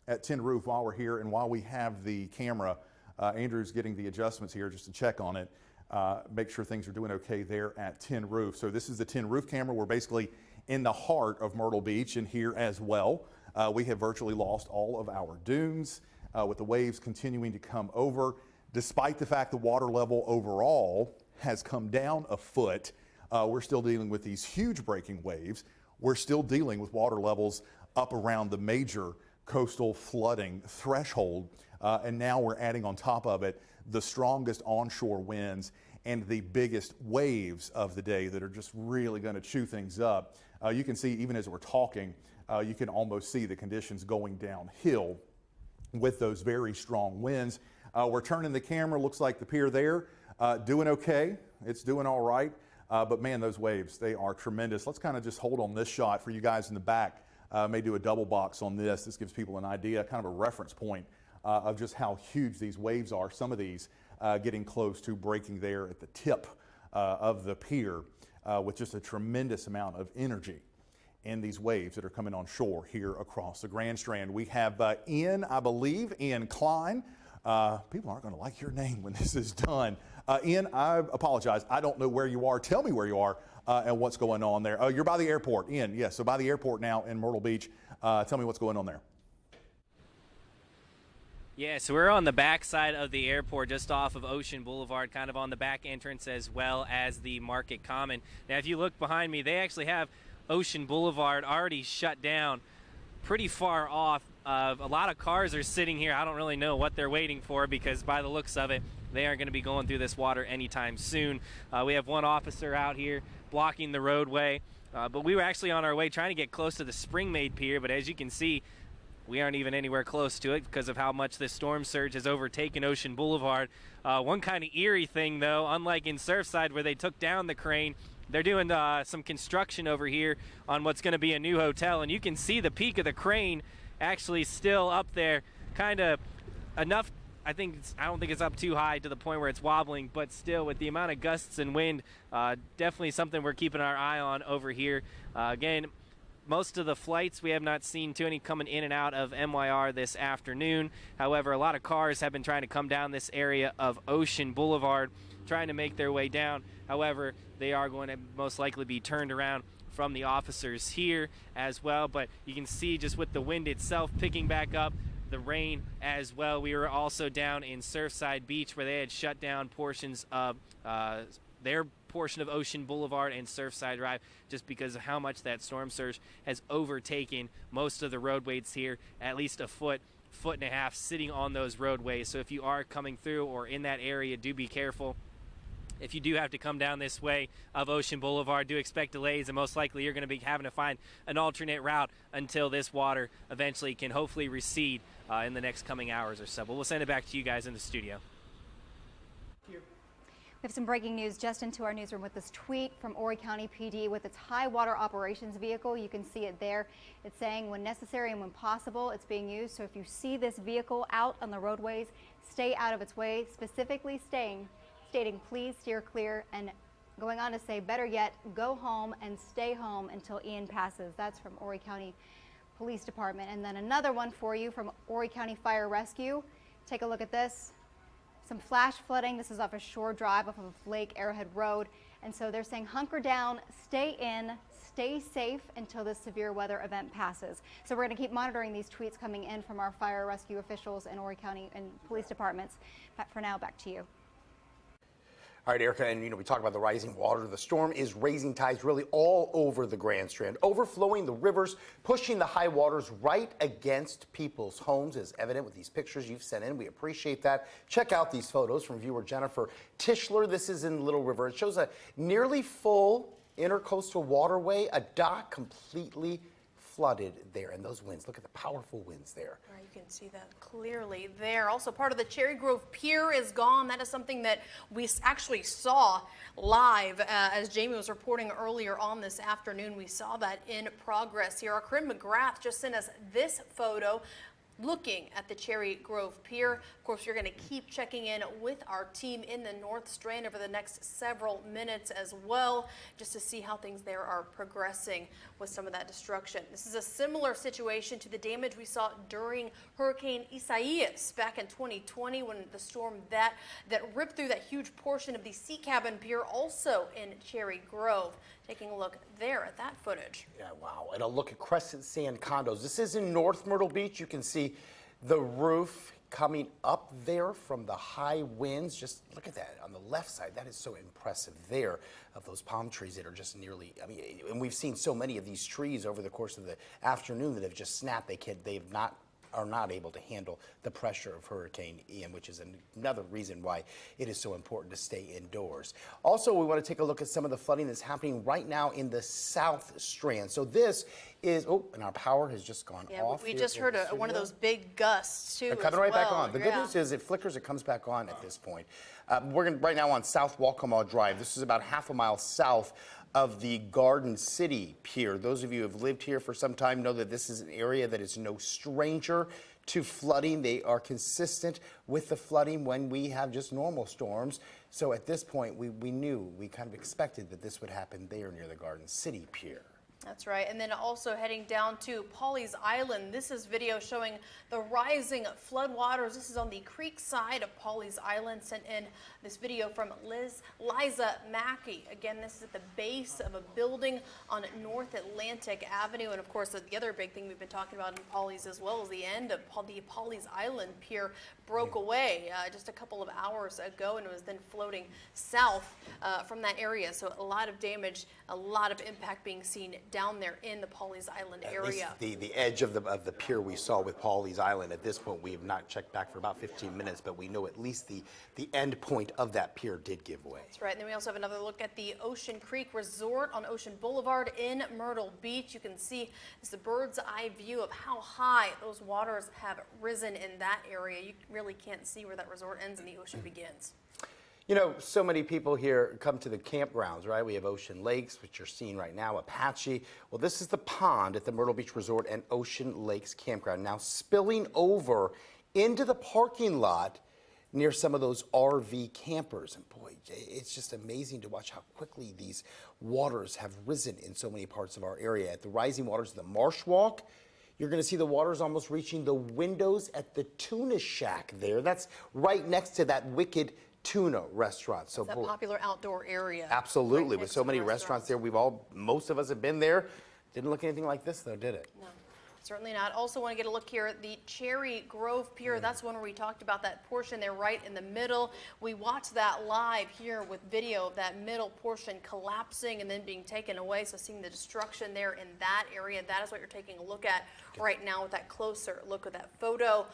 at tin roof while we're here, and while we have the camera, Andrew's getting the adjustments here just to check on it, make sure things are doing okay there at tin roof. So this is the tin roof camera. We're basically in the heart of Myrtle Beach, and here as well. We have virtually lost all of our dunes with the waves continuing to come over. Despite the fact the water level overall has come down a foot, we're still dealing with these huge breaking waves. We're still dealing with water levels up around the major coastal flooding threshold. And now we're adding on top of it the strongest onshore winds and the biggest waves of the day that are just really going to chew things up. You can see even as we're talking, you can almost see the conditions going downhill with those very strong winds. We're turning the camera, looks like the pier there, doing okay. It's doing all right. But man, those waves, they are tremendous. Let's kind of just hold on this shot for you guys in the back. May do a double box on this. This gives people an idea, kind of a reference point of just how huge these waves are. Some of these getting close to breaking there at the tip of the pier with just a tremendous amount of energy in these waves that are coming on shore here across the Grand Strand. We have Ian, I believe, Ian Klein. People aren't going to like your name when this is done. Ian, I apologize. I don't know where you are. Tell me where you are and what's going on there. Oh, you're by the airport. Ian, yes, so by the airport now in Myrtle Beach. Tell me what's going on there. Yeah, so we're on the back side of the airport, just off of Ocean Boulevard, kind of on the back entrance as well as the Market Common. Now, if you look behind me, they actually have Ocean Boulevard already shut down pretty far off. A lot of cars are sitting here. I don't really know what they're waiting for, because by the looks of it, they aren't going to be going through this water anytime soon. We have one officer out here blocking the roadway, but we were actually on our way trying to get close to the Springmaid Pier, but as you can see, we aren't even anywhere close to it because of how much this storm surge has overtaken Ocean Boulevard. One kind of eerie thing, though, unlike in Surfside where they took down the crane, they're doing some construction over here on what's going to be a new hotel, and you can see the peak of the crane actually still up there, kind of enough. I don't think it's up too high to the point where it's wobbling, but still, with the amount of gusts and wind, definitely something we're keeping our eye on over here. Again, most of the flights, we have not seen too many coming in and out of MYR this afternoon. However, a lot of cars have been trying to come down this area of Ocean Boulevard, trying to make their way down. However, they are going to most likely be turned around from the officers here as well. But you can see just with the wind itself picking back up, the rain as well. We were also down in Surfside Beach where they had shut down portions of their portion of Ocean Boulevard and Surfside Drive just because of how much that storm surge has overtaken most of the roadways here, at least a foot and a half sitting on those roadways. So if you are coming through or in that area, do be careful. If you do have to come down this way of Ocean Boulevard, do expect delays, and most likely you're going to be having to find an alternate route until this water eventually can hopefully recede in the next coming hours or so. But we'll send it back to you guys in the studio. We have some breaking news just into our newsroom with this tweet from Horry County PD with its high water operations vehicle. You can see it there. It's saying when necessary and when possible, it's being used. So if you see this vehicle out on the roadways, stay out of its way, specifically stating please steer clear, and going on to say better yet, go home and stay home until Ian passes. That's from Horry County Police Department. And then another one for you from Horry County Fire Rescue. Take a look at this. Some flash flooding. This is off a shore drive off of Lake Arrowhead Road. And so they're saying hunker down, stay in, stay safe until this severe weather event passes. So we're going to keep monitoring these tweets coming in from our fire rescue officials in Horry County and police departments. But for now, back to you. All right, Erica, and we talk about the rising water. The storm is raising tides really all over the Grand Strand, overflowing the rivers, pushing the high waters right against people's homes, as evident with these pictures you've sent in. We appreciate that. Check out these photos from viewer Jennifer Tischler. This is in Little River. It shows a nearly full intercoastal waterway, a dock completely flooded there, and those winds, look at the powerful winds there. Right, you can see that clearly there. Also, part of the Cherry Grove Pier is gone. That is something that we actually saw live as Jamie was reporting earlier on this afternoon. We saw that in progress here. Our Corinne McGrath just sent us this photo. looking at the Cherry Grove Pier. Of course, you're going to keep checking in with our team in the North Strand over the next several minutes as well, just to see how things there are progressing with some of that destruction. This is a similar situation to the damage we saw during Hurricane Isaias back in 2020 when the storm that ripped through that huge portion of the Sea Cabin Pier, also in Cherry Grove. Taking a look there at that footage. Yeah, wow. And a look at Crescent Sand Condos. This is in North Myrtle Beach. You can see the roof coming up there from the high winds. Just look at that on the left side. That is so impressive there, of those palm trees that are just nearly, I mean, and we've seen so many of these trees over the course of the afternoon that have just snapped. Are not able to handle the pressure of Hurricane Ian, which is another reason why it is so important to stay indoors. Also, we want to take a look at some of the flooding that's happening right now in the South Strand. So this is, oh, and our power has just gone off. We just heard one of those big gusts too. Coming right back on. The good news is it flickers, it comes back on at this point. We're right now on South Waccamaw Drive. This is about half a mile south of the Garden City Pier. Those of you who have lived here for some time know that this is an area that is no stranger to flooding. They are consistent with the flooding when we have just normal storms. So at this point, we kind of expected that this would happen there near the Garden City Pier. That's right. And then also heading down to Pawleys Island. This is video showing the rising floodwaters. This is on the creek side of Pawleys Island. Sent in this video from Liza Mackey. Again, this is at the base of a building on North Atlantic Avenue. And of course, the other big thing we've been talking about in Pawleys as well is the end of the Pawleys Island Pier broke away just a couple of hours ago, and it was then floating south from that area. So a lot of damage, a lot of impact being seen down there in the Pawleys Island area. The edge of the pier we saw with Pawleys Island, at this point we have not checked back for about 15 minutes, but we know at least the end point of that pier did give way. That's right. And then we also have another look at the Ocean Creek Resort on Ocean Boulevard in Myrtle Beach. You can see it's a bird's eye view of how high those waters have risen in that area. You really can't see where that resort ends and the ocean begins. You know, so many people here come to the campgrounds, right? We have Ocean Lakes, which you're seeing right now, Apache. Well, this is the pond at the Myrtle Beach Resort and Ocean Lakes Campground, now spilling over into the parking lot near some of those RV campers. And boy, it's just amazing to watch how quickly these waters have risen in so many parts of our area. At the rising waters of the Marsh Walk, you're going to see the waters almost reaching the windows at the Tuna Shack there. That's right next to that Wicked Tuna restaurant. So it's a popular outdoor area. Absolutely. With so many restaurants there, most of us have been there. Didn't look anything like this though, did it? No. Certainly not. Also want to get a look here at the Cherry Grove Pier. That's one where we talked about that portion there right in the middle. We watched that live here with video of that middle portion collapsing and then being taken away. So seeing the destruction there in that area, that is what you're taking a look at right now with that closer look at that photo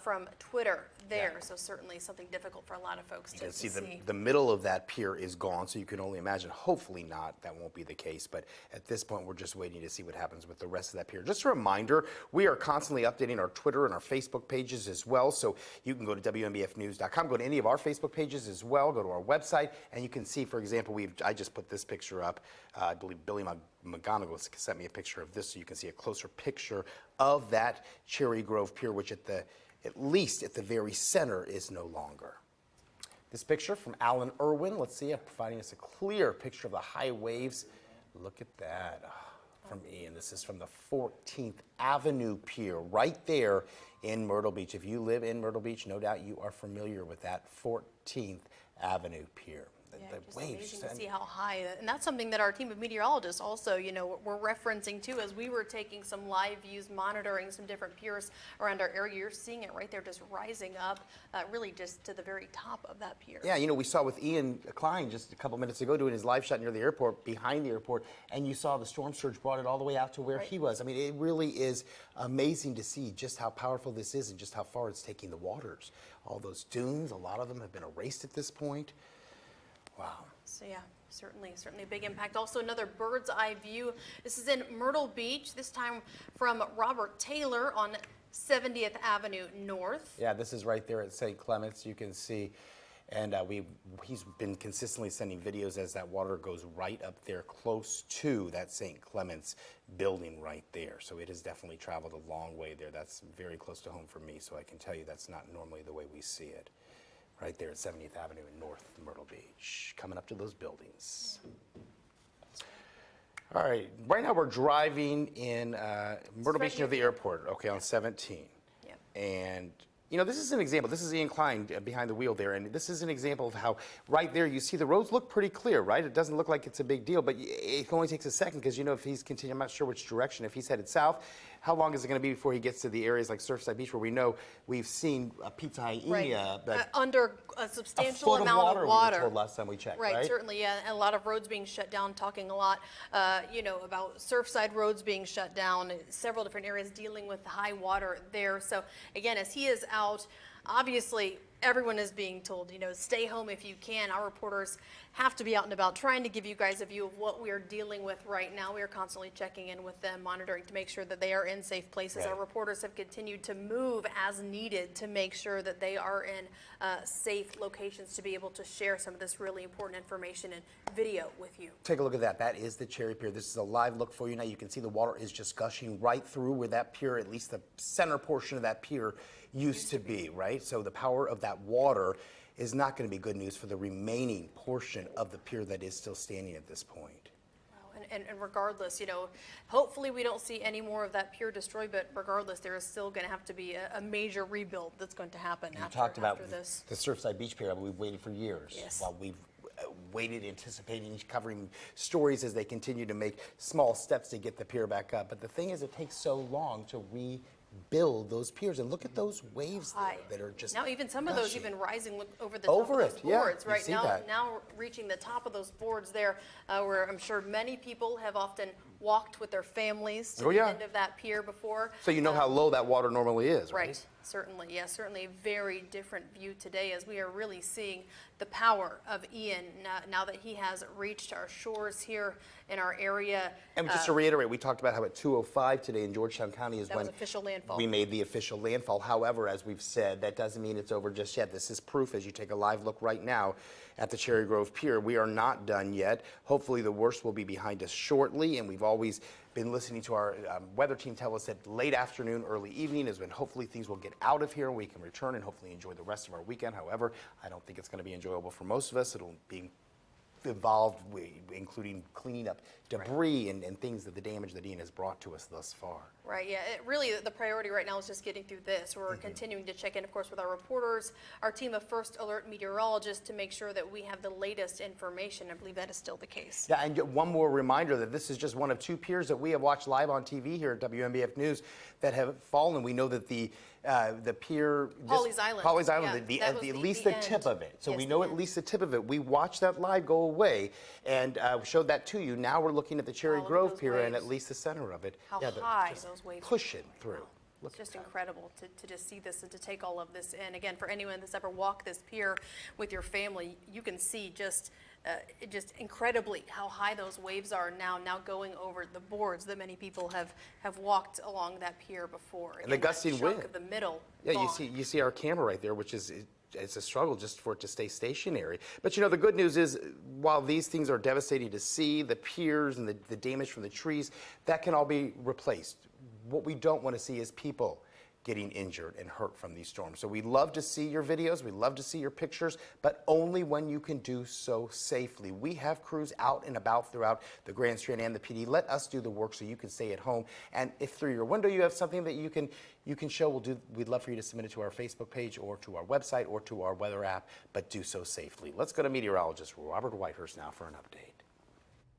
from Twitter there. Yeah. So certainly something difficult for a lot of folks to see. The middle of that pier is gone, so you can only imagine. Hopefully not. That won't be the case. But at this point, we're just waiting to see what happens with the rest of that pier. Just a reminder, we are constantly updating our Twitter and our Facebook pages as well, so you can go to WMBFnews.com, go to any of our Facebook pages as well, go to our website, and you can see, for example, I just put this picture up. I believe Billy McGonigal sent me a picture of this, so you can see a closer picture of that Cherry Grove Pier, which at least at the very center is no longer. This picture from Alan Irwin, let's see, providing us a clear picture of the high waves. Look at that. From Ian. This is from the 14th Avenue Pier right there in Myrtle Beach. If you live in Myrtle Beach, no doubt you are familiar with that 14th Avenue Pier. Just amazing to see how high, and that's something that our team of meteorologists also, we're referencing too as we were taking some live views, monitoring some different piers around our area. You're seeing it right there, just rising up, really just to the very top of that pier. Yeah, we saw with Ian Klein just a couple minutes ago doing his live shot near the airport, behind the airport, and you saw the storm surge brought it all the way out to where he was. I mean, it really is amazing to see just how powerful this is and just how far it's taking the waters. All those dunes, a lot of them have been erased at this point. Wow. So yeah, certainly a big impact. Also another bird's eye view. This is in Myrtle Beach, this time from Robert Taylor on 70th Avenue North. Yeah, this is right there at St. Clements. You can see And he's been consistently sending videos as that water goes right up there close to that St. Clement's building right there. So it has definitely traveled a long way there. That's very close to home for me, so I can tell you that's not normally the way we see it. Right there at 70th Avenue in North Myrtle Beach, coming up to those buildings. All right, right now we're driving in Myrtle Beach near the airport, okay, on 17. Yep. And you know, this is an example. This is Ian Klein behind the wheel there, and this is an example of how right there you see the roads look pretty clear, right? It doesn't look like it's a big deal, but it only takes a second because, you know, if he's continuing, I'm not sure which direction, if he's headed south, how long is it going to be before he gets to the areas like Surfside Beach where we know we've seen a pizza hyena, but under a substantial a foot amount of of water. We water. were told last time we checked, right? Certainly, yeah, and a lot of roads being shut down, talking a lot, you know, about Surfside roads being shut down, several different areas dealing with high water there. So again, as he is out, obviously, everyone is being told, you know, stay home if you can. Our reporters have to be out and about trying to give you guys a view of what we are dealing with right now. We are constantly checking in with them, monitoring to make sure that they are in safe places. Our reporters have continued to move as needed to make sure that they are in safe locations to be able to share some of this really important information and video with you. Take a look at that. That is the Cherry Pier. This is a live look for you. Now you can see the water is just gushing right through where that pier, at least the center portion of that pier, used to be, right? So the power of that water is not going to be good news for the remaining portion of the pier that is still standing at this point. And regardless, you know, hopefully we don't see any more of that pier destroyed, but regardless, there is still going to have to be a major rebuild that's going to happen after this. The Surfside Beach Pier, we've waited for years. Yes. While we've waited, anticipating, covering stories as they continue to make small steps to get the pier back up. But the thing is, it takes so long to rebuild those piers. And look at those waves there that are just now even some of those even rising over the top of those boards, yeah, right? Now reaching the top of those boards there, where I'm sure many people have often walked with their families to the end of that pier before. So you know how low that water normally is, right? Certainly, yeah, certainly a very different view today as we are really seeing the power of Ian now that he has reached our shores here in our area. And just to reiterate, we talked about how at 2:05 today in Georgetown County is when official landfall. We made the official landfall. However, as we've said, that doesn't mean it's over just yet. This is proof as you take a live look right now at the Cherry Grove Pier. We are not done yet. Hopefully the worst will be behind us shortly, and we've always been listening to our weather team tell us that late afternoon, early evening is when hopefully things will get out of here and we can return and hopefully enjoy the rest of our weekend. However, I don't think it's going to be enjoyable for most of us. It'll be involved, including cleaning up debris and things that the damage that Ian has brought to us thus far. Right, yeah, really the priority right now is just getting through this. We're continuing to check in, of course, with our reporters, our team of First Alert meteorologists to make sure that we have the latest information. I believe that is still the case. Yeah, and one more reminder that this is just one of two piers that we have watched live on TV here at WMBF News that have fallen. We know that the pier, Pawleys Island, at least the tip of it. So we know at least the tip of it. We watched that live go away and showed that to you. Now we're looking at the Cherry Grove Pier and at least the center of it. How high those waves pushing through. It's just incredible to just see this and to take all of this in. Again, for anyone that's ever walked this pier with your family, you can see just incredibly how high those waves are now going over the boards that many people have walked along that pier before. And the gusting wind. Of the middle. Yeah, you see our camera right there, which is it's a struggle just for it to stay stationary. But you know, the good news is while these things are devastating to see, the piers and the damage from the trees, that can all be replaced. What we don't want to see is people getting injured and hurt from these storms. So we love to see your videos, we love to see your pictures, but only when you can do so safely. We have crews out and about throughout the Grand Strand and the PD. Let us do the work so you can stay at home. And if through your window you have something that you can show, we'd love for you to submit it to our Facebook page or to our website or to our weather app, but do so safely. Let's go to meteorologist Robert Whitehurst now for an update.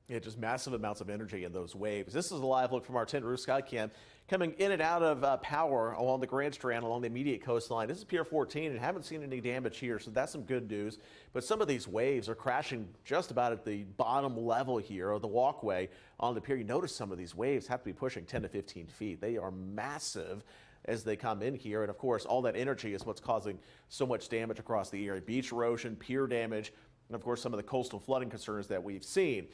Yeah, just massive amounts of energy in those waves. This is a live look from our Tin Roof Skycam coming in and out of power along the Grand Strand, along the immediate coastline. This is Pier 14 and haven't seen any damage here, so that's some good news. But some of these waves are crashing just about at the bottom level here of the walkway on the pier. You notice some of these waves have to be pushing 10 to 15 feet. They are massive as they come in here. And of course, all that energy is what's causing so much damage across the area. Beach erosion, pier damage, and of course, some of the coastal flooding concerns that we've seen.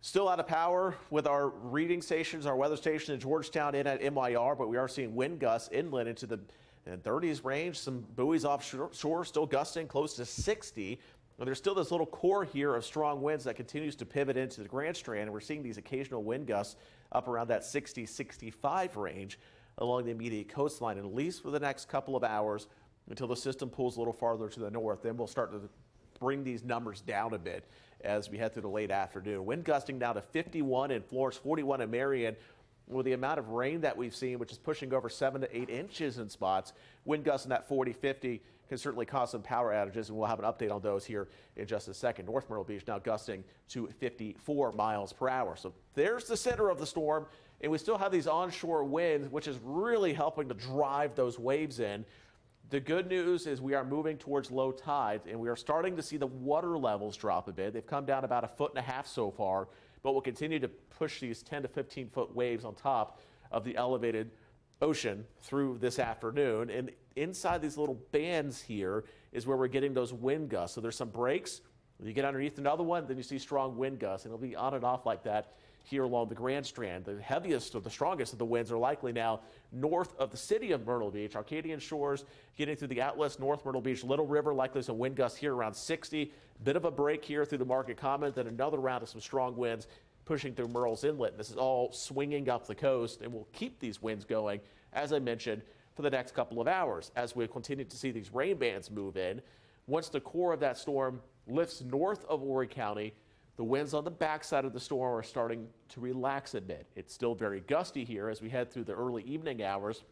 Still out of power with our reading stations, our weather station in Georgetown and at MYR, but we are seeing wind gusts inland into the And 30s range, some buoys offshore still gusting close to 60. But there's still this little core here of strong winds that continues to pivot into the Grand Strand, and we're seeing these occasional wind gusts up around that 60, 65 range along the immediate coastline, at least for the next couple of hours until the system pulls a little farther to the north. Then we'll start to bring these numbers down a bit as we head through the late afternoon. Wind gusting down to 51 in Florence, 41 in Marion. With the amount of rain that we've seen, which is pushing over 7 to 8 inches in spots, wind gusts in that 40, 50 can certainly cause some power outages, and we'll have an update on those here in just a second. North Myrtle Beach now gusting to 54 miles per hour. So there's the center of the storm, and we still have these onshore winds, which is really helping to drive those waves in. The good news is we are moving towards low tide, and we are starting to see the water levels drop a bit. They've come down about 1.5 feet so far, but we'll continue to push these 10 to 15 foot waves on top of the elevated ocean through this afternoon. And inside these little bands here is where we're getting those wind gusts. So there's some breaks. When you get underneath another one, then you see strong wind gusts, and it'll be on and off like that here along the Grand Strand. The heaviest or the strongest of the winds are likely now north of the city of Myrtle Beach. Arcadian shores getting through the Atlas, North Myrtle Beach, Little River, likely some wind gusts here around 60. Bit of a break here through the Market Common, then another round of some strong winds pushing through Murrells Inlet. This is all swinging up the coast, and we'll keep these winds going, as I mentioned, for the next couple of hours as we continue to see these rain bands move in. Once the core of that storm lifts north of Horry County, the winds on the backside of the storm are starting to relax a bit. It's still very gusty here as we head through the early evening hours.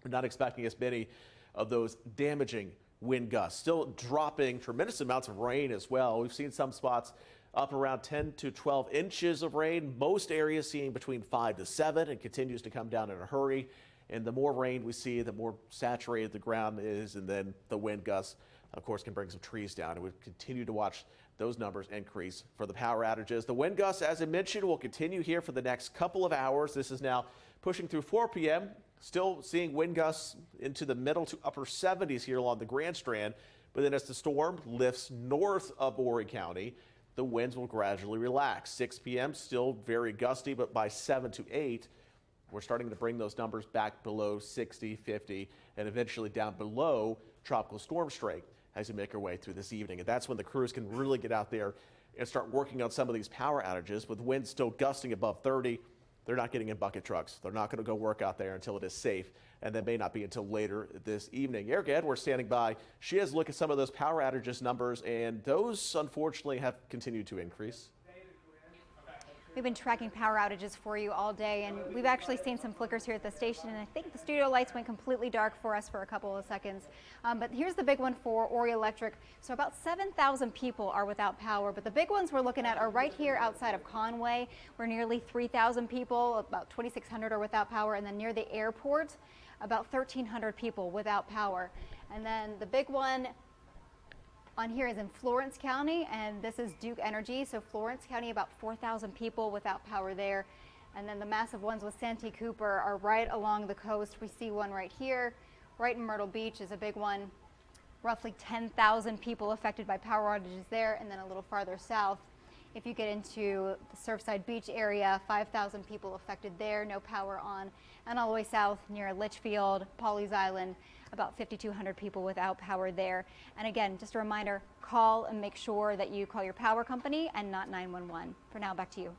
We're not expecting as many of those damaging wind gusts. Still dropping tremendous amounts of rain as well. We've seen some spots up around 10 to 12 inches of rain. Most areas seeing between 5 to 7 and continues to come down in a hurry. And the more rain we see, the more saturated the ground is, and then the wind gusts, of course, can bring some trees down. And we continue to watch those numbers increase for the power outages. The wind gusts, as I mentioned, will continue here for the next couple of hours. This is now pushing through 4 p.m. Still seeing wind gusts into the middle to upper 70s here along the Grand Strand. But then as the storm lifts north of Horry County, the winds will gradually relax. 6 p.m. still very gusty, but by 7 to 8, we're starting to bring those numbers back below 60, 50, and eventually down below tropical storm strength as we make our way through this evening. And that's when the crews can really get out there and start working on some of these power outages. With winds still gusting above 30, they're not getting in bucket trucks. They're not going to go work out there until it is safe, and that may not be until later this evening. Erica Edwards standing by. She has a look at some of those power outages numbers, and those unfortunately have continued to increase. We've been tracking power outages for you all day, and we've actually seen some flickers here at the station, and I think the studio lights went completely dark for us for a couple of seconds. But here's the big one for Horry Electric. So about 7,000 people are without power, but the big ones we're looking at are right here outside of Conway, where nearly 3,000 people, about 2,600 are without power, and then near the airport, about 1,300 people without power. And then the big one on here is in Florence County, and this is Duke Energy. So Florence County, about 4,000 people without power there. And then the massive ones with Santee Cooper are right along the coast. We see one right here. Right in Myrtle Beach is a big one. Roughly 10,000 people affected by power outages there. And then a little farther south, if you get into the Surfside Beach area, 5,000 people affected there, no power on. And all the way south near Litchfield, Pawleys Island, about 5,200 people without power there. And again, just a reminder, call and make sure that you call your power company and not 911. For now, back to you.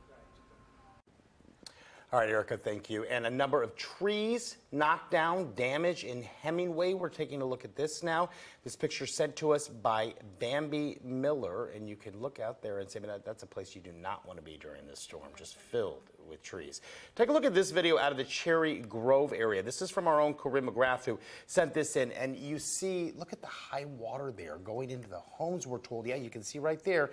All right, Erica, thank you. And a number of trees knocked down, damage in Hemingway. We're taking a look at this now. This picture sent to us by Bambi Miller, and you can look out there and say, that's a place you do not want to be during this storm, just filled with trees. Take a look at this video out of the Cherry Grove area. This is from our own Corinne McGrath, who sent this in, and you see, look at the high water there going into the homes, we're told. Yeah, you can see right there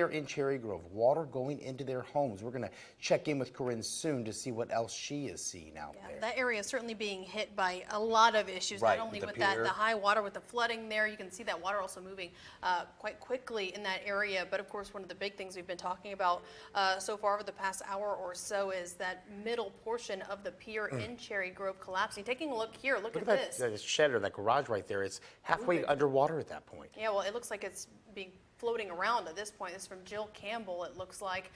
in Cherry Grove, water going into their homes. We're going to check in with Corinne soon to see what else she is seeing out there. That area is certainly being hit by a lot of issues, not only with that, the high water, with the flooding there. You can see that water also moving quite quickly in that area. But of course, one of the big things we've been talking about so far over the past hour or or so is that middle portion of the pier in Cherry Grove collapsing. Taking a look here, look at that, this. that shed or that garage right there. It's halfway underwater at that point. Yeah, well, it looks like it's being floating around at this point. This is from Jill Campbell, it looks like.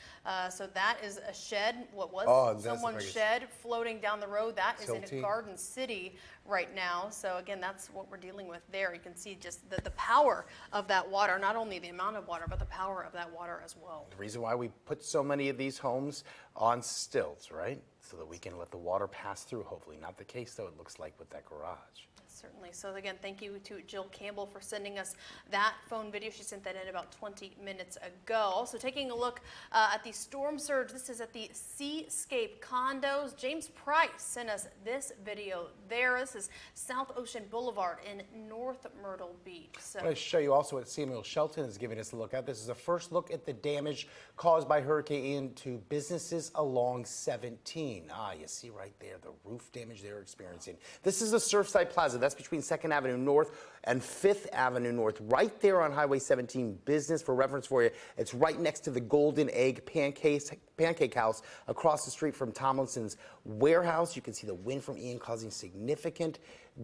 So that is a shed, what was someone's shed floating down the road. That is in Garden City right now. So again, that's what we're dealing with there. You can see just the power of that water, not only the amount of water, but the power of that water as well. The reason why we put so many of these homes on stilts, right? So that we can let the water pass through, hopefully. Not the case, though, it looks like with that garage. Certainly. So again, thank you to Jill Campbell for sending us that phone video. She sent that in about 20 minutes ago. Also taking a look at the storm surge. This is at the Seascape condos. James Price sent us this video there. This is South Ocean Boulevard in North Myrtle Beach. So I'm going to show you also what Samuel Shelton is giving us a look at. This is a first look at the damage caused by Hurricane Ian to businesses along 17. You see right there the roof damage they're experiencing. This is the Surfside Plaza. That's between 2nd Avenue North and 5th Avenue North, right there on Highway 17 business. For reference for you, it's right next to the Golden Egg Pancake House across the street from Tomlinson's warehouse. You can see the wind from Ian causing significant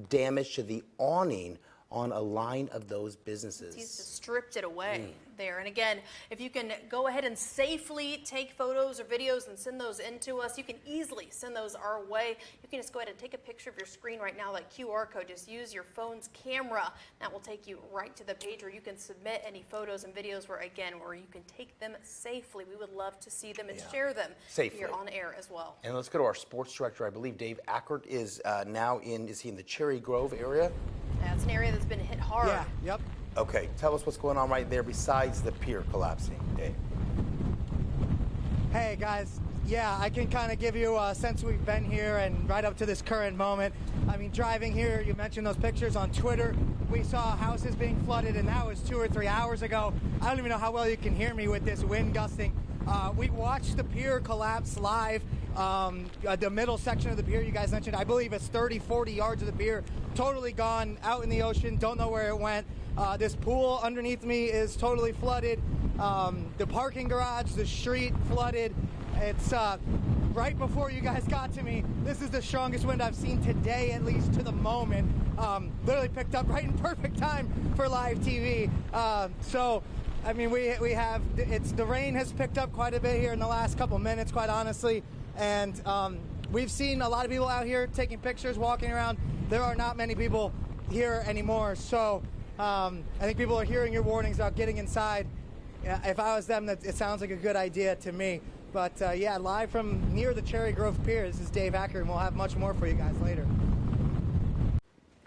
damage to the awning on a line of those businesses. He's just stripped it away there. And again, if you can go ahead and safely take photos or videos and send those in to us, you can easily send those our way. You can just go ahead and take a picture of your screen right now, that QR code. Just use your phone's camera. That will take you right to the page where you can submit any photos and videos where you can take them safely. We would love to see them and share them safely here on air as well. And let's go to our sports director. I believe Dave Ackert is now is he in the Cherry Grove area? That's an area that's been hit hard. Yeah, yep. Okay, tell us what's going on right there besides the pier collapsing, Dave. Hey guys, yeah, I can kind of give you a sense we've been here and right up to this current moment. I mean, driving here, you mentioned those pictures on Twitter. We saw houses being flooded, and that was 2 or 3 hours ago. I don't even know how well you can hear me with this wind gusting. We watched the pier collapse live. The middle section of the pier you guys mentioned, I believe it's 30, 40 yards of the pier, totally gone out in the ocean. Don't know where it went. This pool underneath me is totally flooded. The parking garage, the street flooded. It's right before you guys got to me. This is the strongest wind I've seen today, at least to the moment. Literally picked up right in perfect time for live TV. So, I mean, we have, the rain has picked up quite a bit here in the last couple minutes, quite honestly. And we've seen a lot of people out here taking pictures, walking around. There are not many people here anymore. So I think people are hearing your warnings about getting inside. If I was them, it sounds like a good idea to me. But yeah, live from near the Cherry Grove Pier, this is Dave Acker, and we'll have much more for you guys later.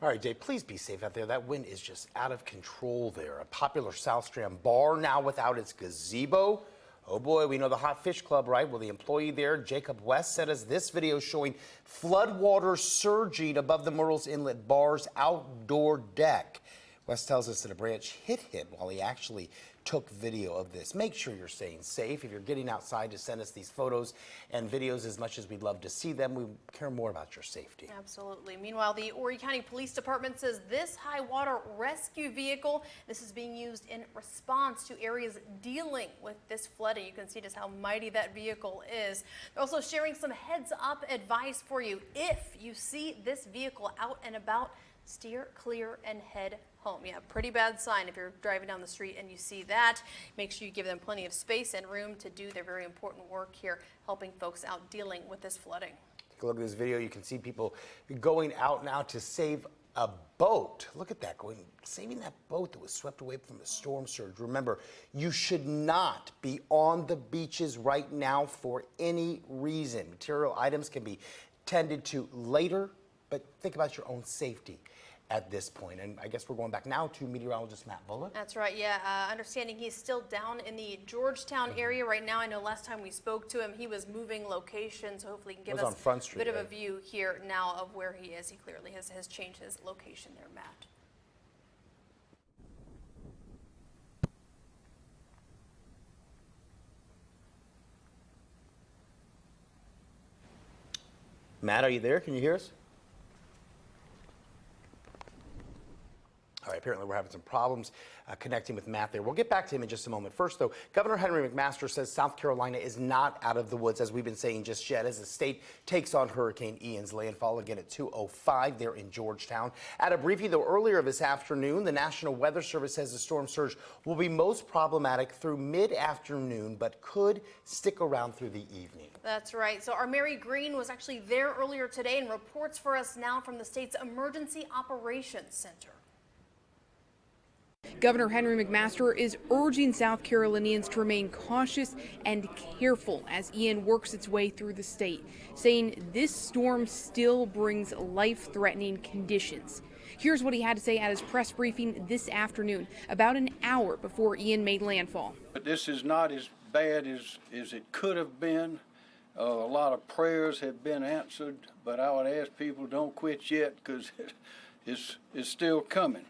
All right, Dave, please be safe out there. That wind is just out of control there. A popular South Strand bar now without its gazebo. Oh boy, we know the Hot Fish Club, right? Well, the employee there, Jacob West, sent us this video showing floodwater surging above the Myrtle's Inlet bar's outdoor deck. West tells us that a branch hit him while he actually took video of this. Make sure you're staying safe. If you're getting outside, to send us these photos and videos. As much as we'd love to see them, we care more about your safety. Absolutely. Meanwhile, the Horry County Police Department says this high water rescue vehicle, this is being used in response to areas dealing with this flooding. You can see just how mighty that vehicle is. They're also sharing some heads up advice for you. If you see this vehicle out and about, steer clear and head home. Yeah, pretty bad sign if you're driving down the street and you see that. Make sure you give them plenty of space and room to do their very important work here, helping folks out dealing with this flooding. Take a look at this video. You can see people going out now to save a boat. Look at that, saving that boat that was swept away from the storm surge. Remember, you should not be on the beaches right now for any reason. Material items can be tended to later, but think about your own safety at this point. And I guess we're going back now to meteorologist Matt Bullock. That's right, yeah. Understanding he's still down in the Georgetown area right now. I know last time we spoke to him, he was moving locations. So hopefully he can give us a bit of a view here now of where he is. He clearly has changed his location there, Matt. Matt, are you there? Can you hear us? All right, Apparently we're having some problems connecting with Matt there. We'll get back to him in just a moment. First, though, Governor Henry McMaster says South Carolina is not out of the woods, as we've been saying, just yet, as the state takes on Hurricane Ian's landfall again at 2:05 there in Georgetown. At a briefing, though, earlier this afternoon, the National Weather Service says the storm surge will be most problematic through mid-afternoon, but could stick around through the evening. That's right. So our Mary Green was actually there earlier today and reports for us now from the state's Emergency Operations Center. Governor Henry McMaster is urging South Carolinians to remain cautious and careful as Ian works its way through the state, saying this storm still brings life-threatening conditions. Here's what he had to say at his press briefing this afternoon, about an hour before Ian made landfall. But this is not as bad as it could have been. A lot of prayers have been answered, but I would ask people don't quit yet, because it's still coming.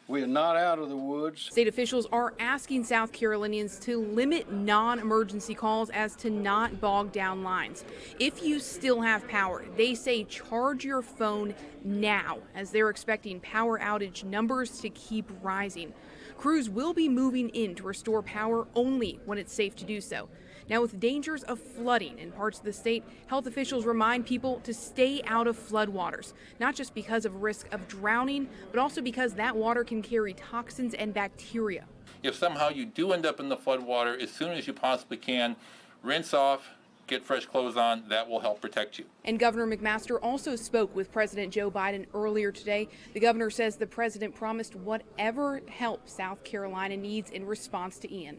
We are not out of the woods. State officials are asking South Carolinians to limit non-emergency calls as to not bog down lines. If you still have power, they say charge your phone now, as they're expecting power outage numbers to keep rising. Crews will be moving in to restore power only when it's safe to do so. Now, with dangers of flooding in parts of the state, health officials remind people to stay out of floodwaters, not just because of risk of drowning, but also because that water can carry toxins and bacteria. If somehow you do end up in the floodwater, as soon as you possibly can, rinse off, get fresh clothes on. That will help protect you. And Governor McMaster also spoke with President Joe Biden earlier today. The governor says the president promised whatever help South Carolina needs in response to Ian.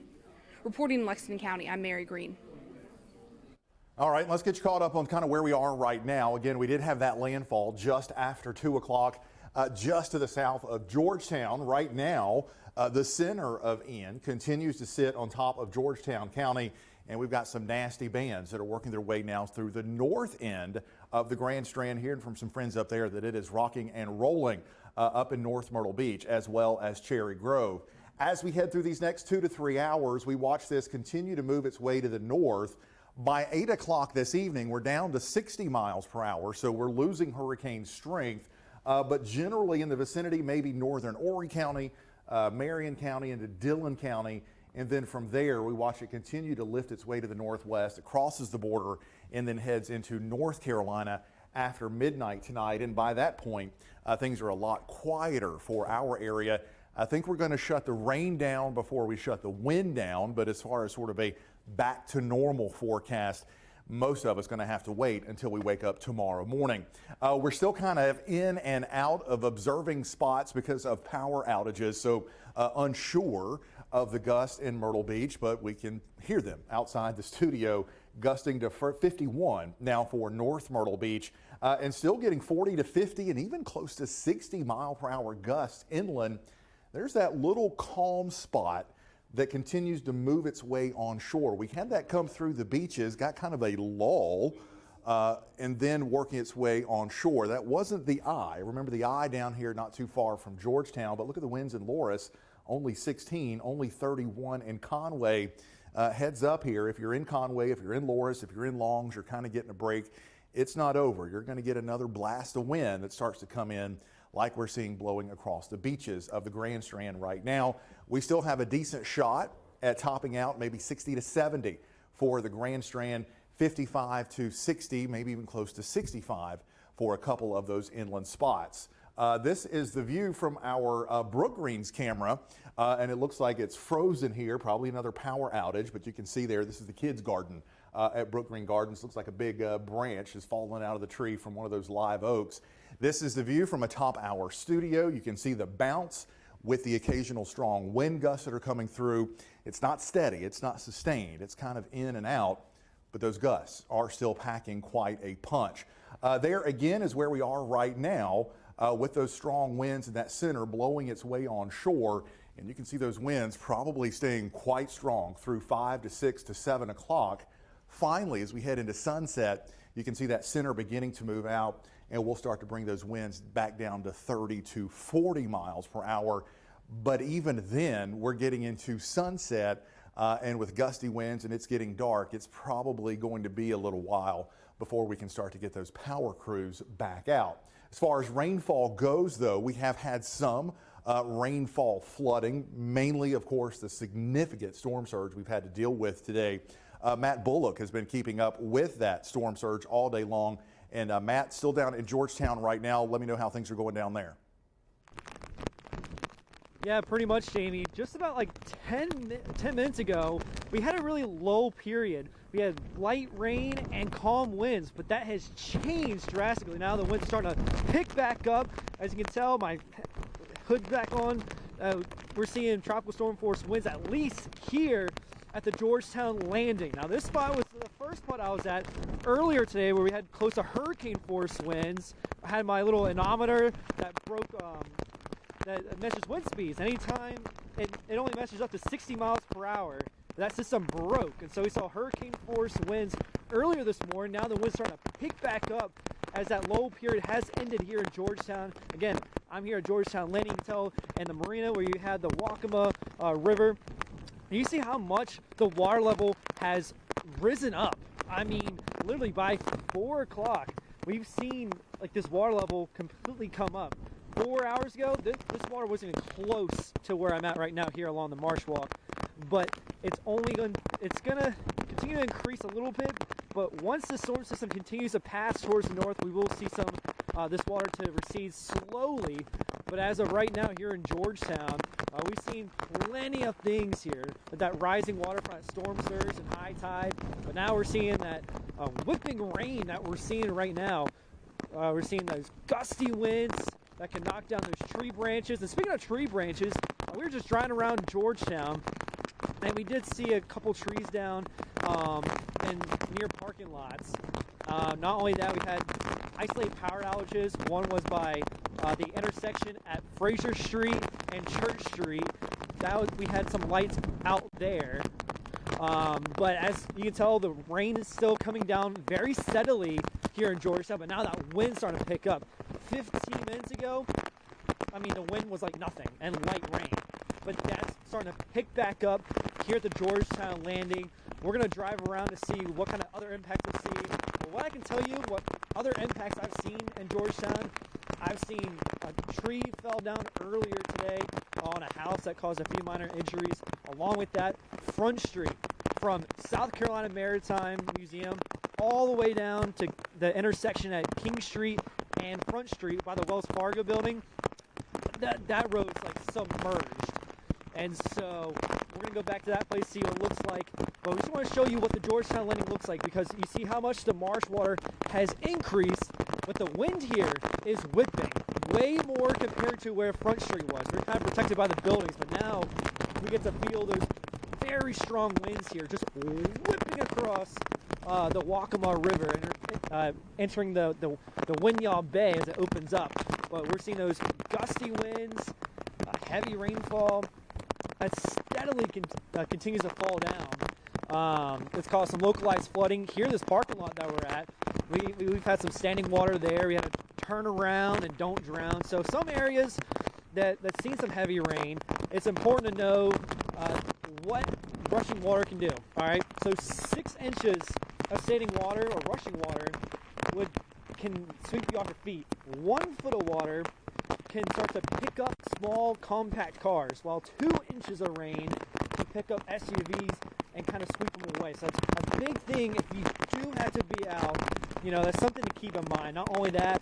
Reporting in Lexington County, I'm Mary Green. All right, let's get you caught up on kind of where we are right now. Again, we did have that landfall just after 2 o'clock, just to the south of Georgetown. Right now, the center of Ian continues to sit on top of Georgetown County, and we've got some nasty bands that are working their way now through the north end of the Grand Strand. Hearing from some friends up there that it is rocking and rolling up in North Myrtle Beach, as well as Cherry Grove. As we head through these next 2 to 3 hours, we watch this continue to move its way to the north. By 8 o'clock this evening, we're down to 60 miles per hour, so we're losing hurricane strength, but generally in the vicinity, maybe northern Horry County, Marion County into Dillon County, and then from there, we watch it continue to lift its way to the northwest. It crosses the border and then heads into North Carolina after midnight tonight, and by that point, things are a lot quieter for our area. I think we're going to shut the rain down before we shut the wind down, but as far as sort of a back to normal forecast, most of us going to have to wait until we wake up tomorrow morning. We're still kind of in and out of observing spots because of power outages, so unsure of the gusts in Myrtle Beach, but we can hear them outside the studio, gusting to 51 now for North Myrtle Beach, and still getting 40 to 50 and even close to 60 mile per hour gusts inland. There's that little calm spot that continues to move its way onshore. We had that come through the beaches, got kind of a lull, and then working its way onshore. That wasn't the Eye. Remember the Eye down here not too far from Georgetown, but look at the winds in Loris, only 16, only 31 in Conway. Heads up here, if you're in Conway, if you're in Loris, if you're in Longs, you're kind of getting a break. It's not over. You're going to get another blast of wind that starts to come in like we're seeing blowing across the beaches of the Grand Strand right now. We still have a decent shot at topping out maybe 60 to 70 for the Grand Strand, 55 to 60, maybe even close to 65 for a couple of those inland spots. This is the view from our Brook Greens camera, and it looks like it's frozen here, probably another power outage, but you can see there, this is the kids' garden at Brook Green Gardens. Looks like a big branch has fallen out of the tree from one of those live oaks. This is the view from atop our studio. You can see the bounce with the occasional strong wind gusts that are coming through. It's not steady, it's not sustained, it's kind of in and out, but those gusts are still packing quite a punch. There again is where we are right now with those strong winds in that center blowing its way onshore, and you can see those winds probably staying quite strong through 5 to 6 to 7 o'clock. Finally, as we head into sunset, you can see that center beginning to move out, and we'll start to bring those winds back down to 30 to 40 miles per hour. But even then, we're getting into sunset, and with gusty winds and it's getting dark, it's probably going to be a little while before we can start to get those power crews back out. As far as rainfall goes, though, we have had some rainfall flooding, mainly, of course, the significant storm surge we've had to deal with today. Matt Bullock has been keeping up with that storm surge all day long. And Matt, still down in Georgetown right now. Let me know how things are going down there. Yeah, pretty much, Jamie. Just about like 10 minutes ago, we had a really low period. We had light rain and calm winds, but that has changed drastically. Now the wind's starting to pick back up. As you can tell, my hood's back on. We're seeing tropical storm force winds at least here at the Georgetown landing. Now this spot was the first spot I was at earlier today where we had close to hurricane force winds. I had my little anemometer that broke, that measures wind speeds. Anytime it only measures up to 60 miles per hour. That system broke, and so we saw hurricane force winds earlier this morning. Now the wind's starting to pick back up as that low period has ended here in Georgetown. Again, I'm here at Georgetown Landing, and the marina where you had the Waccamaw River. And you see how much the water level has risen up. I mean, literally by 4 o'clock, we've seen like this water level completely come up. 4 hours ago, this water wasn't even close to where I'm at right now here along the Marsh Walk. But it's gonna continue to increase a little bit. But once the storm system continues to pass towards the north, we will see some this water to recede slowly. But as of right now here in Georgetown, we've seen plenty of things here with that rising waterfront storm surge and high tide. But now we're seeing that whipping rain that we're seeing right now. We're seeing those gusty winds that can knock down those tree branches. And speaking of tree branches, we were just driving around Georgetown, and we did see a couple trees down in near parking lots. Not only that, we had isolated power outages. One was by the intersection at Fraser Street and Church Street. We had some lights out there. But as you can tell, the rain is still coming down very steadily here in Georgetown, but now that wind's starting to pick up. 15 minutes ago, I mean, the wind was like nothing and light rain. But that's starting to pick back up here at the Georgetown Landing. We're going to drive around to see what kind of other impacts we'll see. But what I can tell you, what other impacts I've seen in Georgetown, I've seen a tree fell down earlier today on a house that caused a few minor injuries. Along with that, Front Street from South Carolina Maritime Museum all the way down to the intersection at King Street and Front Street by the Wells Fargo building. That road's like submerged. And so we're going to go back to that place, see what it looks like. But we just want to show you what the Georgetown Landing looks like, because you see how much the marsh water has increased, but the wind here is whipping way more compared to where Front Street was. We're kind of protected by the buildings, but now we get to feel those very strong winds here, just whipping across the Waccamaw River and entering the Winyah Bay as it opens up. But we're seeing those gusty winds, heavy rainfall that steadily continues to fall down. It's caused some localized flooding here in this parking lot that we're at. We've had some standing water there. We had to turn around and don't drown. So some areas that's seen some heavy rain, it's important to know what rushing water can do. All right, so 6 inches of standing water or rushing water can sweep you off your feet. 1 foot of water can start to pick up small compact cars, while 2 inches of rain can pick up SUVs and kind of sweep them away. So that's a big thing if you do have to be out. You know, that's something to keep in mind. Not only that,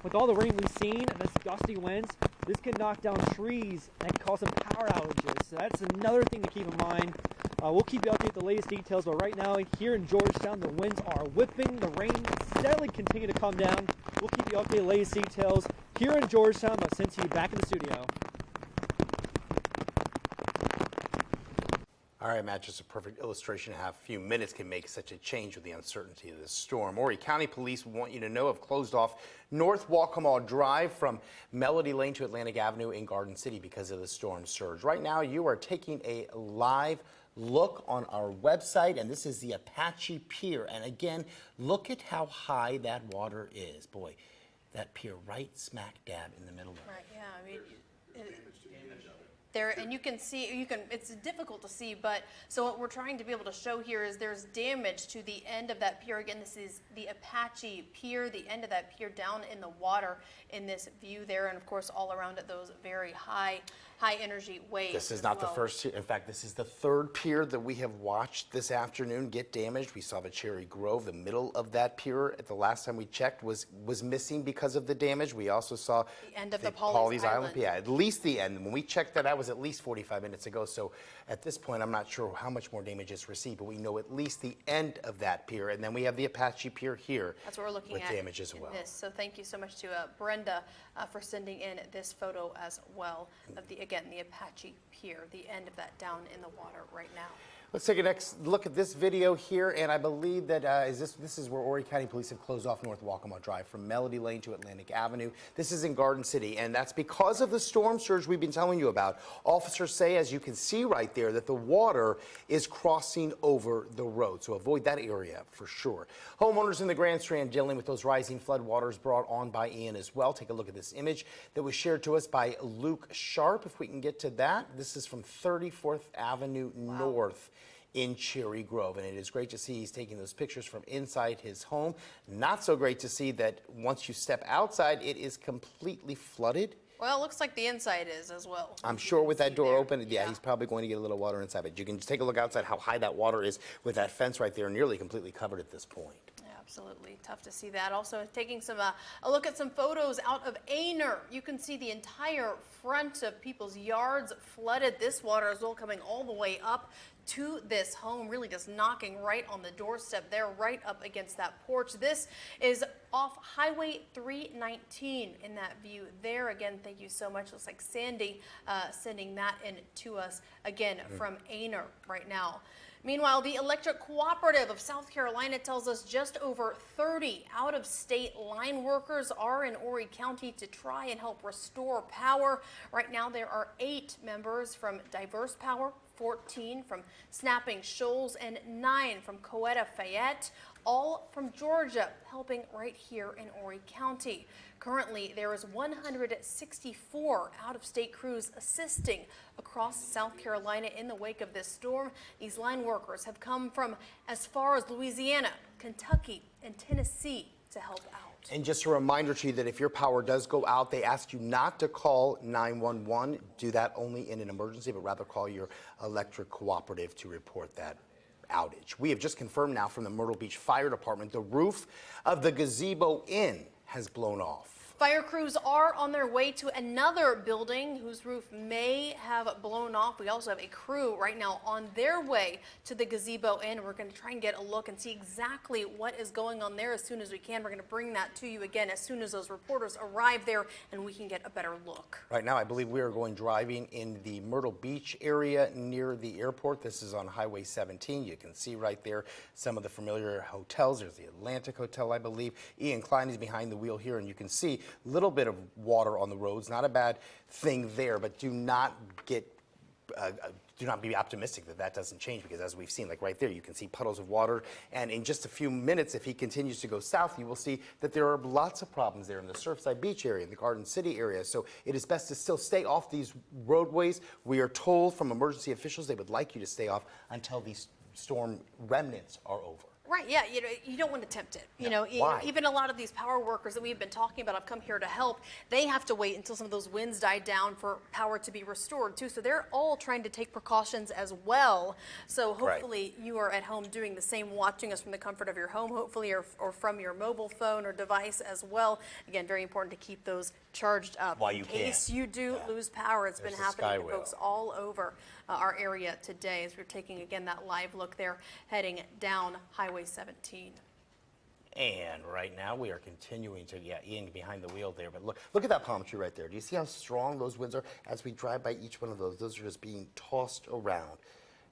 with all the rain we've seen and this gusty winds, this can knock down trees and cause some power outages. So that's another thing to keep in mind. We'll keep you updated with the latest details, but right now here in Georgetown, the winds are whipping. The rain steadily continue to come down. We'll keep you updated with the latest details here in Georgetown, but send to you back in the studio. All right, Matt, just a perfect illustration of how a few minutes can make such a change with the uncertainty of this storm. Horry County Police want you to know have closed off North Waccamaw Drive from Melody Lane to Atlantic Avenue in Garden City because of the storm surge. Right now, you are taking a live look on our website, and this is the Apache Pier. And again, look at how high that water is. Boy, that pier right smack dab in the middle of it. Right, yeah, I mean, there, and you can see, it's difficult to see, but so what we're trying to be able to show here is there's damage to the end of that pier. Again, this is the Apache Pier, the end of that pier down in the water in this view there, and of course all around it those very high energy waves. This is not the first, in fact, this is the third pier that we have watched this afternoon get damaged. We saw the Cherry Grove, the middle of that pier at the last time we checked was missing because of the damage. We also saw the end of the Pawleys Island. Yeah, at least the end. When we checked that was at least 45 minutes ago. So at this point, I'm not sure how much more damage is received, but we know at least the end of that pier. And then we have the Apache Pier here. That's what we're looking with at damage as well. This. So thank you so much to Brenda for sending in this photo as well of the Apache Pier, the end of that down in the water right now. Let's take a next look at this video here, and I believe that this is where Horry County Police have closed off North Waccamaw Drive from Melody Lane to Atlantic Avenue. This is in Garden City, and that's because of the storm surge we've been telling you about. Officers say, as you can see right there, that the water is crossing over the road, so avoid that area for sure. Homeowners in the Grand Strand dealing with those rising flood waters brought on by Ian as well. Take a look at this image that was shared to us by Luke Sharp, if we can get to that. This is from 34th Avenue North in Cherry Grove, and it is great to see he's taking those pictures from inside his home. Not so great to see that once you step outside, it is completely flooded. Well, it looks like the inside is as well. I'm sure with that door open, yeah, he's probably going to get a little water inside, but you can just take a look outside how high that water is with that fence right there, nearly completely covered at this point. Absolutely. Tough to see that. Also taking some a look at some photos out of Aner. You can see the entire front of people's yards flooded. This water is all coming all the way up to this home, really just knocking right on the doorstep there, right up against that porch. This is off Highway 319 in that view there. Again, thank you so much. Looks like Sandy sending that in to us again from Aner right now. Meanwhile, the Electric Cooperative of South Carolina tells us just over 30 out-of-state line workers are in Horry County to try and help restore power. Right now, there are 8 members from Diverse Power, 14 from Snapping Shoals, and 9 from Coetta Fayette, all from Georgia, helping right here in Horry County. Currently, there is 164 out-of-state crews assisting across South Carolina in the wake of this storm. These line workers have come from as far as Louisiana, Kentucky, and Tennessee to help out. And just a reminder to you that if your power does go out, they ask you not to call 911. Do that only in an emergency, but rather call your electric cooperative to report that outage. We have just confirmed now from the Myrtle Beach Fire Department the roof of the Gazebo Inn has blown off. Fire crews are on their way to another building whose roof may have blown off. We also have a crew right now on their way to the Gazebo Inn. We're going to try and get a look and see exactly what is going on there as soon as we can. We're going to bring that to you again as soon as those reporters arrive there and we can get a better look. Right now, I believe we are going driving in the Myrtle Beach area near the airport. This is on Highway 17. You can see right there some of the familiar hotels. There's the Atlantic Hotel, I believe. Ian Klein is behind the wheel here, and you can see a little bit of water on the roads. Not a bad thing there, but do not be optimistic that that doesn't change, because as we've seen, like right there, you can see puddles of water. And in just a few minutes, if he continues to go south, you will see that there are lots of problems there in the Surfside Beach area, in the Garden City area. So it is best to still stay off these roadways. We are told from emergency officials they would like you to stay off until these storm remnants are over. Right, yeah, you don't want to tempt it. Even a lot of these power workers that we've been talking about have come here to help. They have to wait until some of those winds die down for power to be restored too. So they're all trying to take precautions as well. So hopefully you are at home doing the same, watching us from the comfort of your home, hopefully, or from your mobile phone or device as well. Again, very important to keep those charged up in case you do lose power. It's been happening to folks all over our area today as we're taking again that live look there heading down Highway 17. And right now we are continuing to, Ian behind the wheel there, but look at that palm tree right there. Do you see how strong those winds are? As we drive by each one of those are just being tossed around.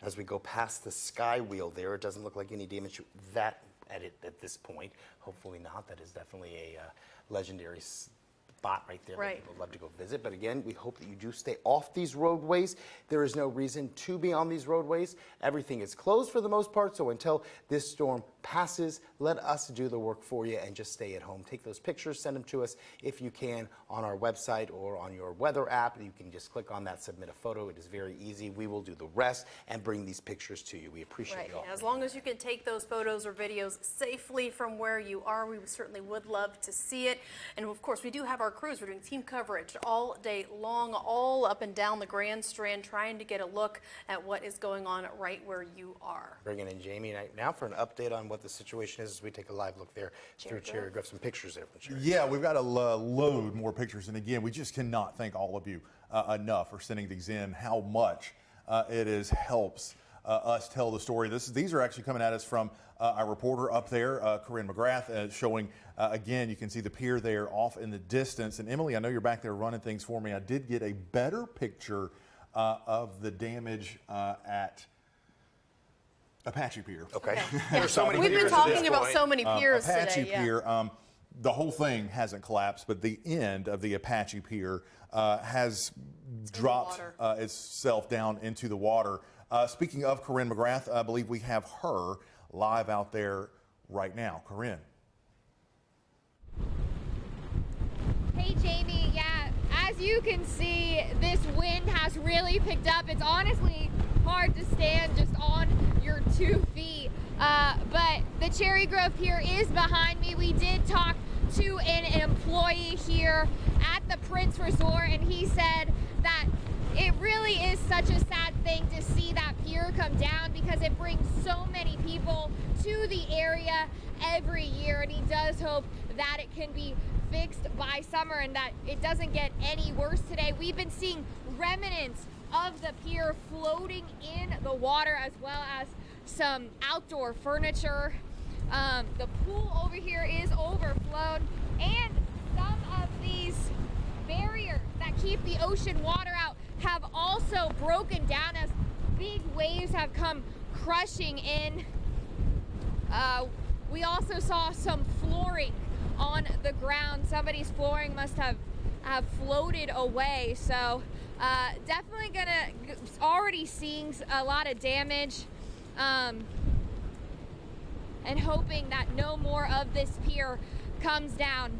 As we go past the sky wheel there, it doesn't look like any damage to that at this point. Hopefully not. That is definitely a legendary spot right there that people love to go visit. But again, we hope that you do stay off these roadways. There is no reason to be on these roadways. Everything is closed for the most part, so until this storm passes. Let us do the work for you and just stay at home. Take those pictures, send them to us if you can on our website or on your weather app. You can just click on that, submit a photo. It is very easy. We will do the rest and bring these pictures to you. We appreciate you all. As long as you can take those photos or videos safely from where you are, we certainly would love to see it. And of course, we do have our crews. We're doing team coverage all day long, all up and down the Grand Strand, trying to get a look at what is going on right where you are. Bringing in Jamie now for an update on what the situation is as we take a live look there through Cherry Grove. Some pictures there from Cherry. Yeah, we've got to load more pictures. And again, we just cannot thank all of you enough for sending these in, how much it helps us tell the story. These are actually coming at us from our reporter up there, Corinne McGrath, showing, again, you can see the pier there off in the distance. And Emily, I know you're back there running things for me. I did get a better picture of the damage at Apache Pier. Okay. There's so many We've been talking about so many piers Apache today. Pier, the whole thing hasn't collapsed, but the end of the Apache Pier has dropped itself down into the water. Speaking of Corinne McGrath, I believe we have her live out there right now. Corinne. Hey, Jamie. Yeah, as you can see, this wind has really picked up. It's honestly hard to stand just on your 2 feet. But the Cherry Grove Pier is behind me. We did talk to an employee here at the Prince Resort, and he said that it really is such a sad thing to see that pier come down because it brings so many people to the area every year, and he does hope that it can be fixed by summer and that it doesn't get any worse today. We've been seeing remnants of the pier floating in the water, as well as some outdoor furniture. The pool over here is overflowed, and some of these barriers that keep the ocean water out have also broken down as big waves have come crushing in. We also saw some flooring on the ground. Somebody's flooring must have floated away. So definitely already seeing a lot of damage, and hoping that no more of this pier comes down.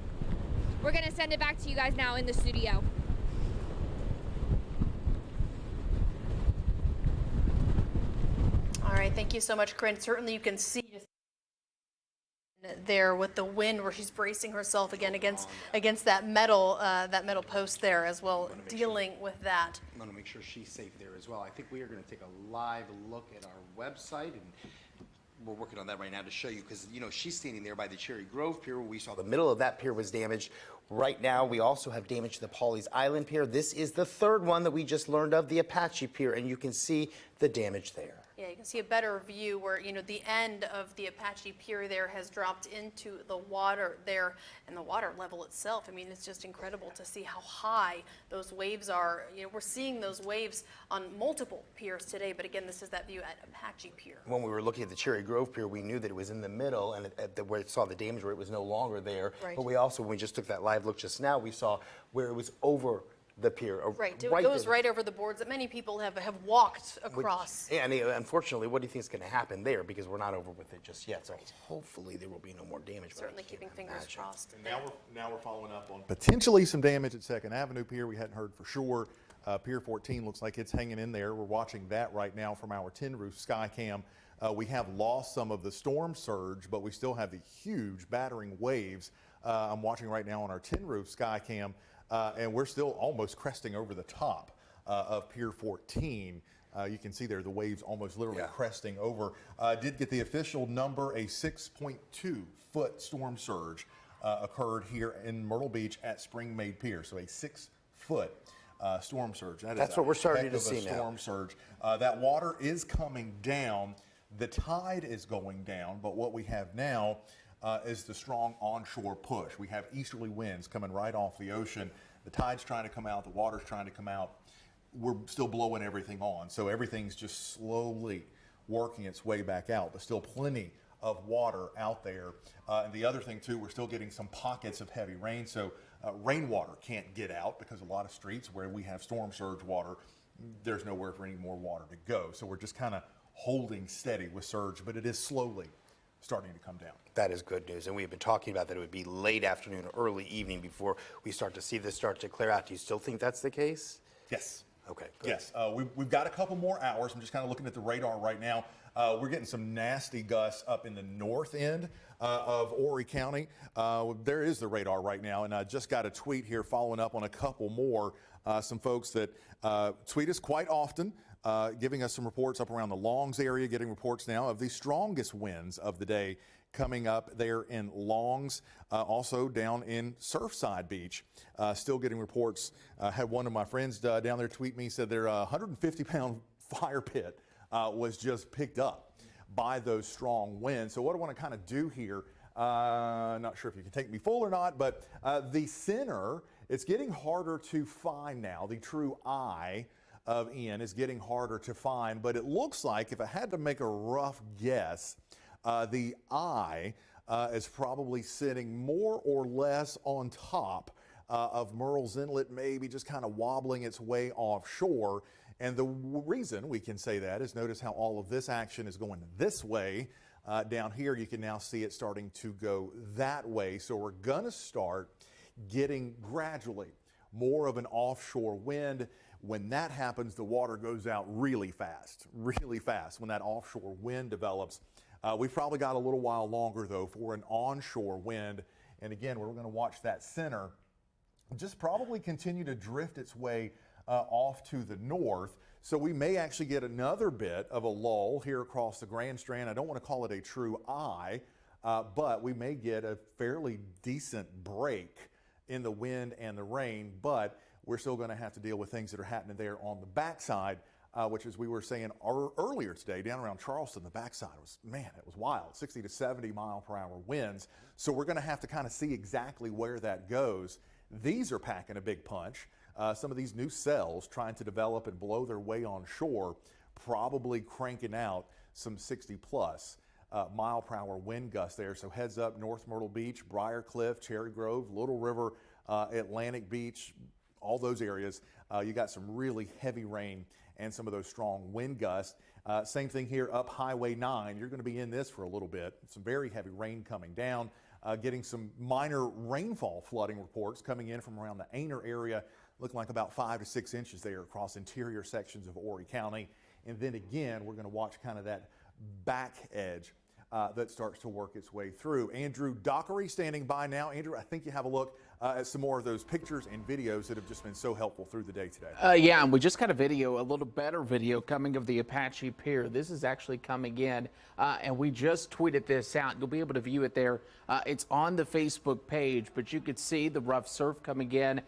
We're gonna send it back to you guys now in the studio. All right, thank you so much, Corinne. Certainly you can see there with the wind where she's bracing herself again against that metal post there as well, dealing with that. I'm going to make sure she's safe there as well. I think we are going to take a live look at our website, and we're working on that right now to show you, because she's standing there by the Cherry Grove Pier where we saw the middle of that pier was damaged. Right now we also have damage to the Pawleys Island Pier. This is the third one that we just learned of, the Apache Pier, and you can see the damage there. Yeah, you can see a better view where, the end of the Apache Pier there has dropped into the water there, and the water level itself. I mean, it's just incredible to see how high those waves are. We're seeing those waves on multiple piers today, but again, this is that view at Apache Pier. When we were looking at the Cherry Grove Pier, we knew that it was in the middle, and where it saw the damage where it was no longer there. Right. But we also, when we just took that live look just now, we saw where it was over the pier. Right, it goes right over the boards that many people have walked across. And unfortunately, what do you think is going to happen there? Because we're not over with it just yet. So hopefully there will be no more damage. Certainly keeping fingers crossed. And now we're following up on potentially some damage at 2nd Avenue Pier. We hadn't heard for sure. Pier 14 looks like it's hanging in there. We're watching that right now from our tin roof sky cam. We have lost some of the storm surge, but we still have the huge battering waves. I'm watching right now on our tin roof sky cam. And we're still almost cresting over the top of Pier 14. You can see there the waves almost literally cresting over. Did get the official number, a 6.2 foot storm surge occurred here in Myrtle Beach at Spring Maid Pier. So a 6 foot storm surge. That's what we're starting to see now. Storm surge. That water is coming down. The tide is going down, but what we have now is the strong onshore push. We have easterly winds coming right off the ocean. The tide's trying to come out, the water's trying to come out. We're still blowing everything on, so everything's just slowly working its way back out, but still plenty of water out there. And the other thing too, we're still getting some pockets of heavy rain, so rainwater can't get out because a lot of streets where we have storm surge water, there's nowhere for any more water to go. So we're just kind of holding steady with surge, but it is slowly starting to come down. That is good news. And we've been talking about that it would be late afternoon, early evening before we start to see this start to clear out. Do you still think that's the case? Yes. Okay, good. Yes. We've got a couple more hours. I'm just kind of looking at the radar right now. We're getting some nasty gusts up in the north end of Horry County. There is the radar right now, and I just got a tweet here following up on a couple more. Some folks that tweet us quite often, giving us some reports up around the Longs area, getting reports now of the strongest winds of the day coming up there in Longs, also down in Surfside Beach. Still getting reports. Had one of my friends down there tweet me, said their 150-pound fire pit was just picked up by those strong winds. So what I want to kind of do here, not sure if you can take me full or not, but the center, it's getting harder to find now. The true eye of Ian is getting harder to find, but it looks like, if I had to make a rough guess, the eye is probably sitting more or less on top of Murrells Inlet, maybe just kind of wobbling its way offshore. And the reason we can say that is, notice how all of this action is going this way. Down here, you can now see it starting to go that way. So we're going to start getting gradually more of an offshore wind. When that happens, the water goes out really fast when that offshore wind develops. We've probably got a little while longer, though, for an onshore wind. And again, we're going to watch that center just probably continue to drift its way off to the north. So we may actually get another bit of a lull here across the Grand Strand. I don't want to call it a true eye, but we may get a fairly decent break in the wind and the rain, but we're still going to have to deal with things that are happening there on the backside, which, as we were saying earlier today, down around Charleston, the backside was, man, it was wild, 60 to 70 mile per hour winds. So we're going to have to kind of see exactly where that goes. These are packing a big punch. Some of these new cells trying to develop and blow their way on shore, probably cranking out some 60-plus mile per hour wind gusts there. So heads up, North Myrtle Beach, Briarcliff, Cherry Grove, Little River, Atlantic Beach, all those areas. You got some really heavy rain and some of those strong wind gusts. Same thing here up Highway 9. You're going to be in this for a little bit. Some very heavy rain coming down. Getting some minor rainfall flooding reports coming in from around the Aner area, looking like about 5 to 6 inches there across interior sections of Horry County. And then again, we're going to watch kind of that back edge that starts to work its way through. Andrew Dockery standing by now. Andrew, I think you have a look at some more of those pictures and videos that have just been so helpful through the day today. Yeah, and we just got a little better video coming of the Apache Pier. This is actually coming in, and we just tweeted this out. You'll be able to view it there. It's on the Facebook page, but you could see the rough surf coming in,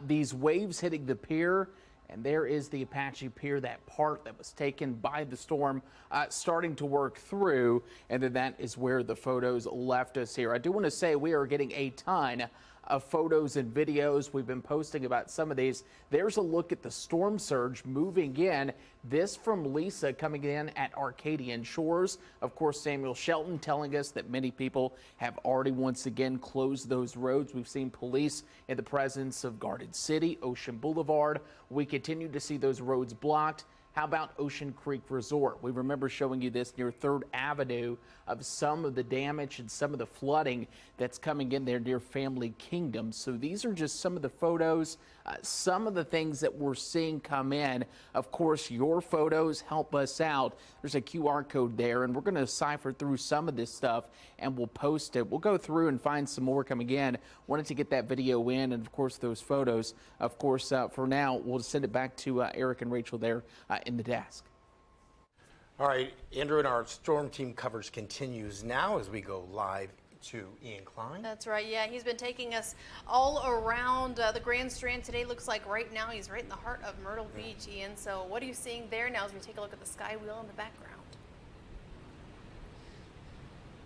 these waves hitting the pier. And there is the Apache Pier, that part that was taken by the storm, starting to work through. And then that is where the photos left us here. I do want to say we are getting a ton of photos and videos. We've been posting about some of these. There's a look at the storm surge moving in. This from Lisa coming in at Arcadian Shores. Of course, Samuel Shelton telling us that many people have already once again closed those roads. We've seen police in the presence of Garden City, Ocean Boulevard. We continue to see those roads blocked. How about Ocean Creek Resort? We remember showing you this near 3rd Avenue of some of the damage and some of the flooding that's coming in there near Family Kingdom. So these are just some of the photos, some of the things that we're seeing come in. Of course, your photos help us out. There's a QR code there, and we're going to cipher through some of this stuff, and we'll post it. We'll go through and find some more coming in. Wanted to get that video in, and of course, those photos. Of course, for now, we'll send it back to Eric and Rachel there in the desk. All right, Andrew, and our storm team coverage continues now as we go live to Ian Klein. That's right. Yeah, he's been taking us all around the Grand Strand today. Looks like right now he's right in the heart of Myrtle Beach, Ian. So what are you seeing there now as we take a look at the sky wheel in the background?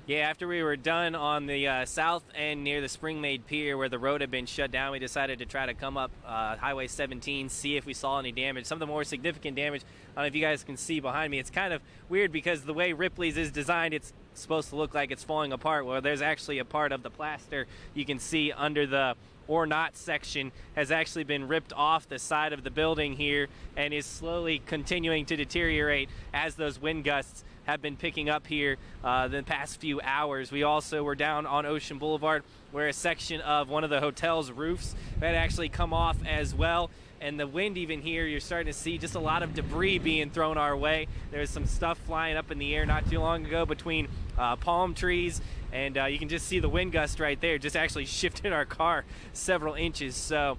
Yeah, after we were done on the south end near the Spring-Made Pier where the road had been shut down, we decided to try to come up Highway 17, see if we saw any damage. Some of the more significant damage, I don't know if you guys can see behind me, it's kind of weird because the way Ripley's is designed, it's supposed to look like it's falling apart. Well, there's actually a part of the plaster you can see under the or not section has actually been ripped off the side of the building here and is slowly continuing to deteriorate as those wind gusts have been picking up here the past few hours. We also were down on Ocean Boulevard where a section of one of the hotel's roofs had actually come off as well. And the wind even here, you're starting to see just a lot of debris being thrown our way. There's some stuff flying up in the air not too long ago between palm trees, and you can just see the wind gust right there just actually shifted our car several inches. So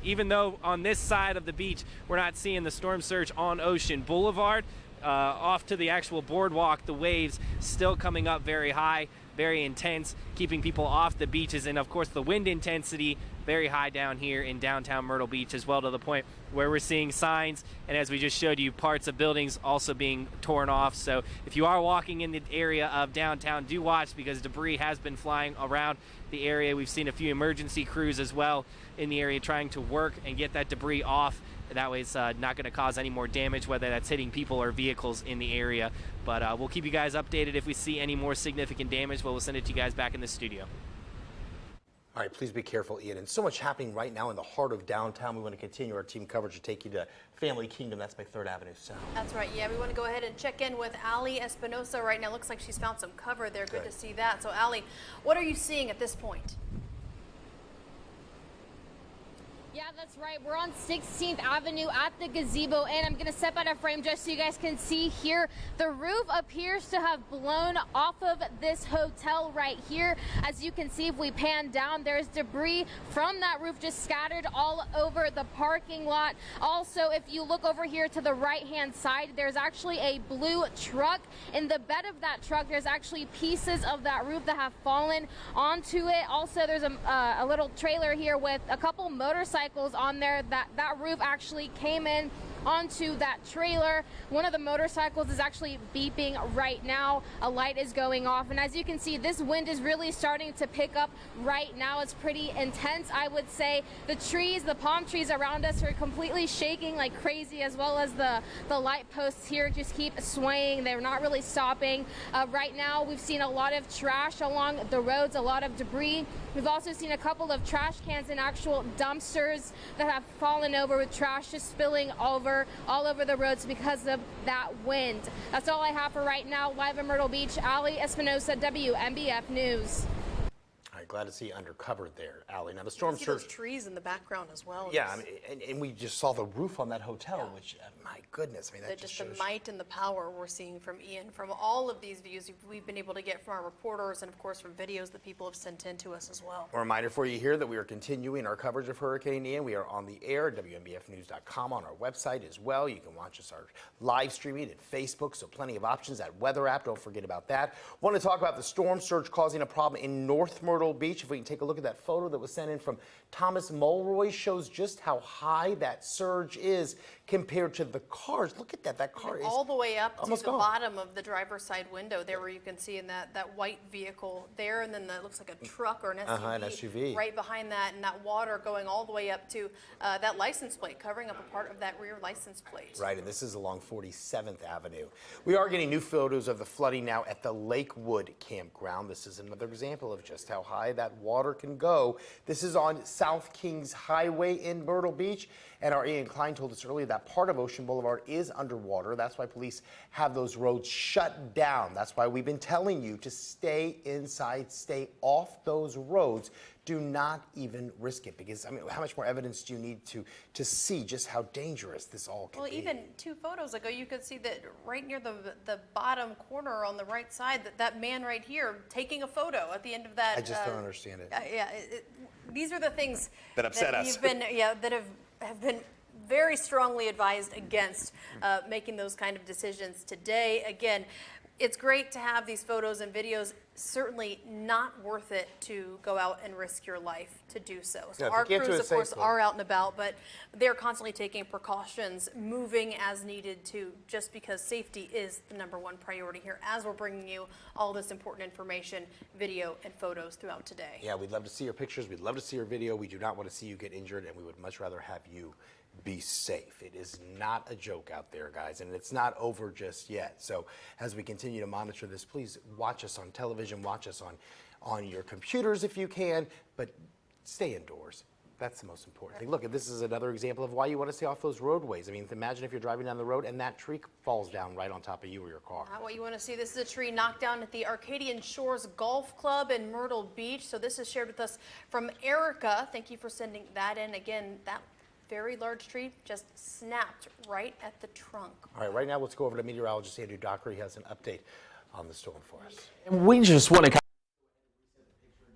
even though on this side of the beach we're not seeing the storm surge on Ocean Boulevard, off to the actual boardwalk, the waves still coming up very high, very intense, keeping people off the beaches. And of course the wind intensity very high down here in downtown Myrtle Beach as well, to the point where we're seeing signs, and as we just showed you, parts of buildings also being torn off. So if you are walking in the area of downtown, do watch, because debris has been flying around the area. We've seen a few emergency crews as well in the area trying to work and get that debris off. That way it's not going to cause any more damage, whether that's hitting people or vehicles in the area. But we'll keep you guys updated if we see any more significant damage. We'll send it to you guys back in the studio. All right, please be careful, Ian. And so much happening right now in the heart of downtown. We want to continue our team coverage to take you to Family Kingdom. That's by 3rd Avenue South. That's right. Yeah, we want to go ahead and check in with Ali Espinosa right now. Looks like she's found some cover there. Good to see that. So, Ali, what are you seeing at this point? Yeah, that's right. We're on 16th Avenue at the gazebo, and I'm going to step out of frame just so you guys can see here. The roof appears to have blown off of this hotel right here. As you can see, if we pan down, there's debris from that roof just scattered all over the parking lot. Also, if you look over here to the right-hand side, there's actually a blue truck. In the bed of that truck, there's actually pieces of that roof that have fallen onto it. Also, there's a little trailer here with a couple motorcycles on there. That roof actually came in onto that trailer. One of the motorcycles is actually beeping right now. A light is going off, and as you can see, this wind is really starting to pick up right now. It's pretty intense, I would say. The trees, the palm trees around us are completely shaking like crazy, as well as the light posts here just keep swaying. They're not really stopping. Right now we've seen a lot of trash along the roads, a lot of debris. We've also seen a couple of trash cans and actual dumpsters that have fallen over with trash just spilling over all over the roads because of that wind. That's all I have for right now. Live in Myrtle Beach, Ali Espinosa, WMBF News. All right, glad to see you undercover there, Ali. Now the storm surge. Those trees in the background as well. Yeah, I mean, and we just saw the roof on that hotel, which, my goodness, I mean, that just the shows. might and the power we're seeing from Ian, from all of these views we've been able to get from our reporters, and of course from videos that people have sent in to us as well. A reminder for you here that we are continuing our coverage of Hurricane Ian. We are on the air at WMBFnews.com, on our website as well. You can watch us live streaming at Facebook, so plenty of options. That weather app, don't forget about that. Want to talk about the storm surge causing a problem in North Myrtle Beach. If we can take a look at that photo that was sent in from Thomas Mulroy, shows just how high that surge is compared to the cars. Look at that. That car is all the way up to the gone. bottom of the driver's side window there, where you can see in that white vehicle there, and then that looks like a truck or an SUV, an SUV right behind that, and that water going all the way up to that license plate, covering up a part of that rear license plate. Right, and this is along 47th Avenue. We are getting new photos of the flooding now at the Lakewood campground. This is another example of just how high that water can go. This is on South Kings Highway in Myrtle Beach, and our Ian Klein told us earlier that part of Ocean Boulevard is underwater. That's why police have those roads shut down. That's why we've been telling you to stay inside, stay off those roads. Do not even risk it, because, I mean, how much more evidence do you need to see just how dangerous this all can be? Well, even 2 photos ago, you could see that right near the bottom corner on the right side, that man right here taking a photo at the end of that. I just don't understand it. Yeah, these are the things that upset us. You've been, that have been very strongly advised against making those kind of decisions today. Again, it's great to have these photos and videos. Certainly not worth it to go out and risk your life to do so. So yeah, our crews, of course, are out and about, but they're constantly taking precautions, moving as needed to, just because safety is the #1 priority here as we're bringing you all this important information, video, and photos throughout today. Yeah, we'd love to see your pictures. We'd love to see your video. We do not want to see you get injured, and we would much rather have you be safe. It is not a joke out there, guys, and it's not over just yet. So as we continue to monitor this, please watch us on television, watch us on your computers if you can, but stay indoors. That's the most important thing. Look, this is another example of why you want to stay off those roadways. I mean, imagine if you're driving down the road and that tree falls down right on top of you or your car. Not what you want to see. This is a tree knocked down at the Arcadian Shores Golf Club in Myrtle Beach. So this is shared with us from Erica. Thank you for sending that in. Again, that very large tree just snapped right at the trunk. All right, right now let's go over to meteorologist Andrew Docker. He has an update on the storm for us. And we just want to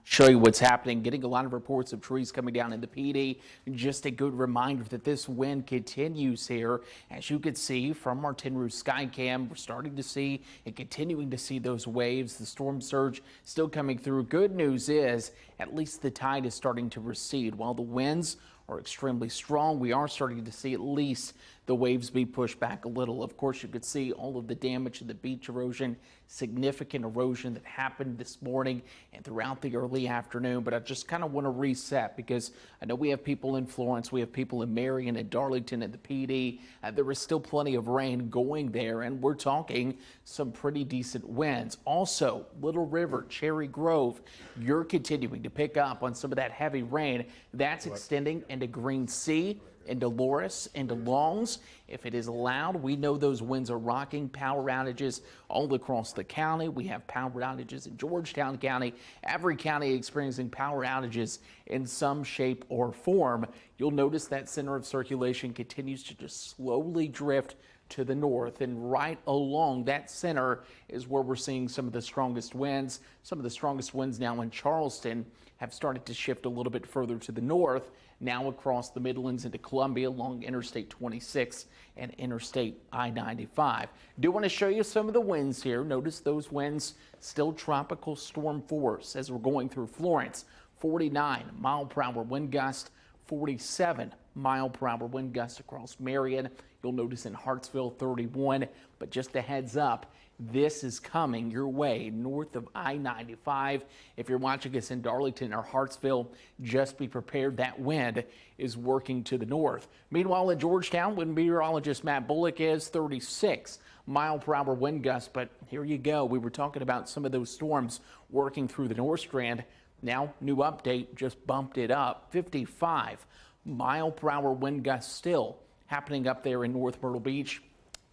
show you what's happening. Getting a lot of reports of trees coming down in the PD. Just a good reminder that this wind continues here. As you can see from our Tin Roof Skycam, we're starting to see and continuing to see those waves. The storm surge still coming through. Good news is at least the tide is starting to recede. While the winds are extremely strong, we are starting to see at least the waves be pushed back a little. Of course, you could see all of the damage to the beach erosion, significant erosion that happened this morning and throughout the early afternoon. But I just kind of want to reset because I know we have people in Florence, we have people in Marion and Darlington at the PD. There is still plenty of rain going there, and we're talking some pretty decent winds. Also, Little River, Cherry Grove, you're continuing to pick up on some of that heavy rain. That's extending into Green Sea, into Loris, into Longs. If it is allowed, we know those winds are rocking. Power outages all across the county. We have power outages in Georgetown County. Every county experiencing power outages in some shape or form. You'll notice that center of circulation continues to just slowly drift to the north, and right along that center is where we're seeing some of the strongest winds. Some of the strongest winds now in Charleston have started to shift a little bit further to the north, now across the Midlands into Columbia along Interstate 26 and Interstate I-95. Do want to show you some of the winds here. Notice those winds still tropical storm force as we're going through Florence. 49 mile per hour wind gust, 47 mile per hour wind gust across Marion. You'll notice in Hartsville 31, but just a heads up, this is coming your way north of I-95. If you're watching us in Darlington or Hartsville, just be prepared. That wind is working to the north. Meanwhile, in Georgetown, wind meteorologist Matt Bullock is 36 mile per hour wind gust. But here you go. We were talking about some of those storms working through the North Strand. Now, new update just bumped it up. 55 mile per hour wind gusts still happening up there in North Myrtle Beach,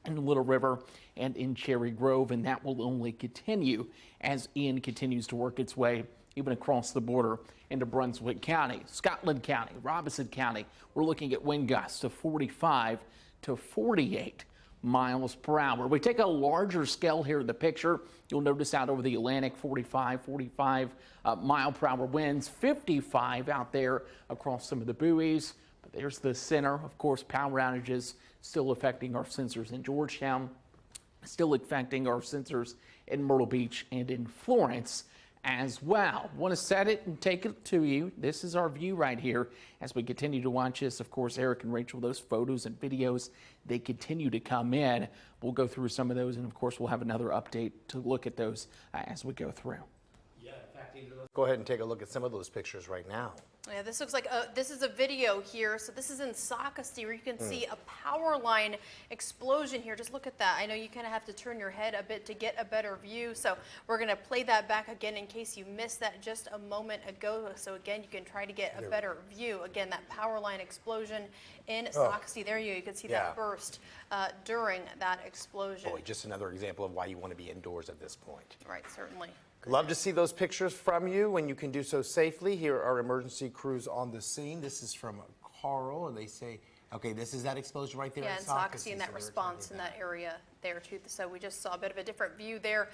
in Little River, and in Cherry Grove, and that will only continue as Ian continues to work its way even across the border into Brunswick County, Scotland County, Robinson County. We're looking at wind gusts of 45 to 48 miles per hour. We take a larger scale here in the picture. You'll notice out over the Atlantic, 45 mile per hour winds, 55 out there across some of the buoys. But there's the center. Of course, power outages still affecting our sensors in Georgetown, still affecting our sensors in Myrtle Beach and in Florence as well. Want to set it and take it to you. This is our view right here as we continue to watch this. Of course, Eric and Rachel, those photos and videos, they continue to come in. We'll go through some of those, and of course, we'll have another update to look at those as we go through. Yeah, in fact, let's go ahead and take a look at some of those pictures right now. Yeah, this looks like this is a video here. So this is in Socastee where you can see a power line explosion here. Just look at that. I know you kind of have to turn your head a bit to get a better view. So we're going to play that back again in case you missed that just a moment ago. So again, you can try to get a better view. Again, that power line explosion in Socastee. There you can see that burst during that explosion. Boy, just another example of why you want to be indoors at this point. Right, certainly. Love to see those pictures from you when you can do so safely. Here are emergency crews on the scene. This is from Carl, and they say, okay, this is that explosion right there. Yeah, in Socastee, and that response in that area there too. So we just saw a bit of a different view there.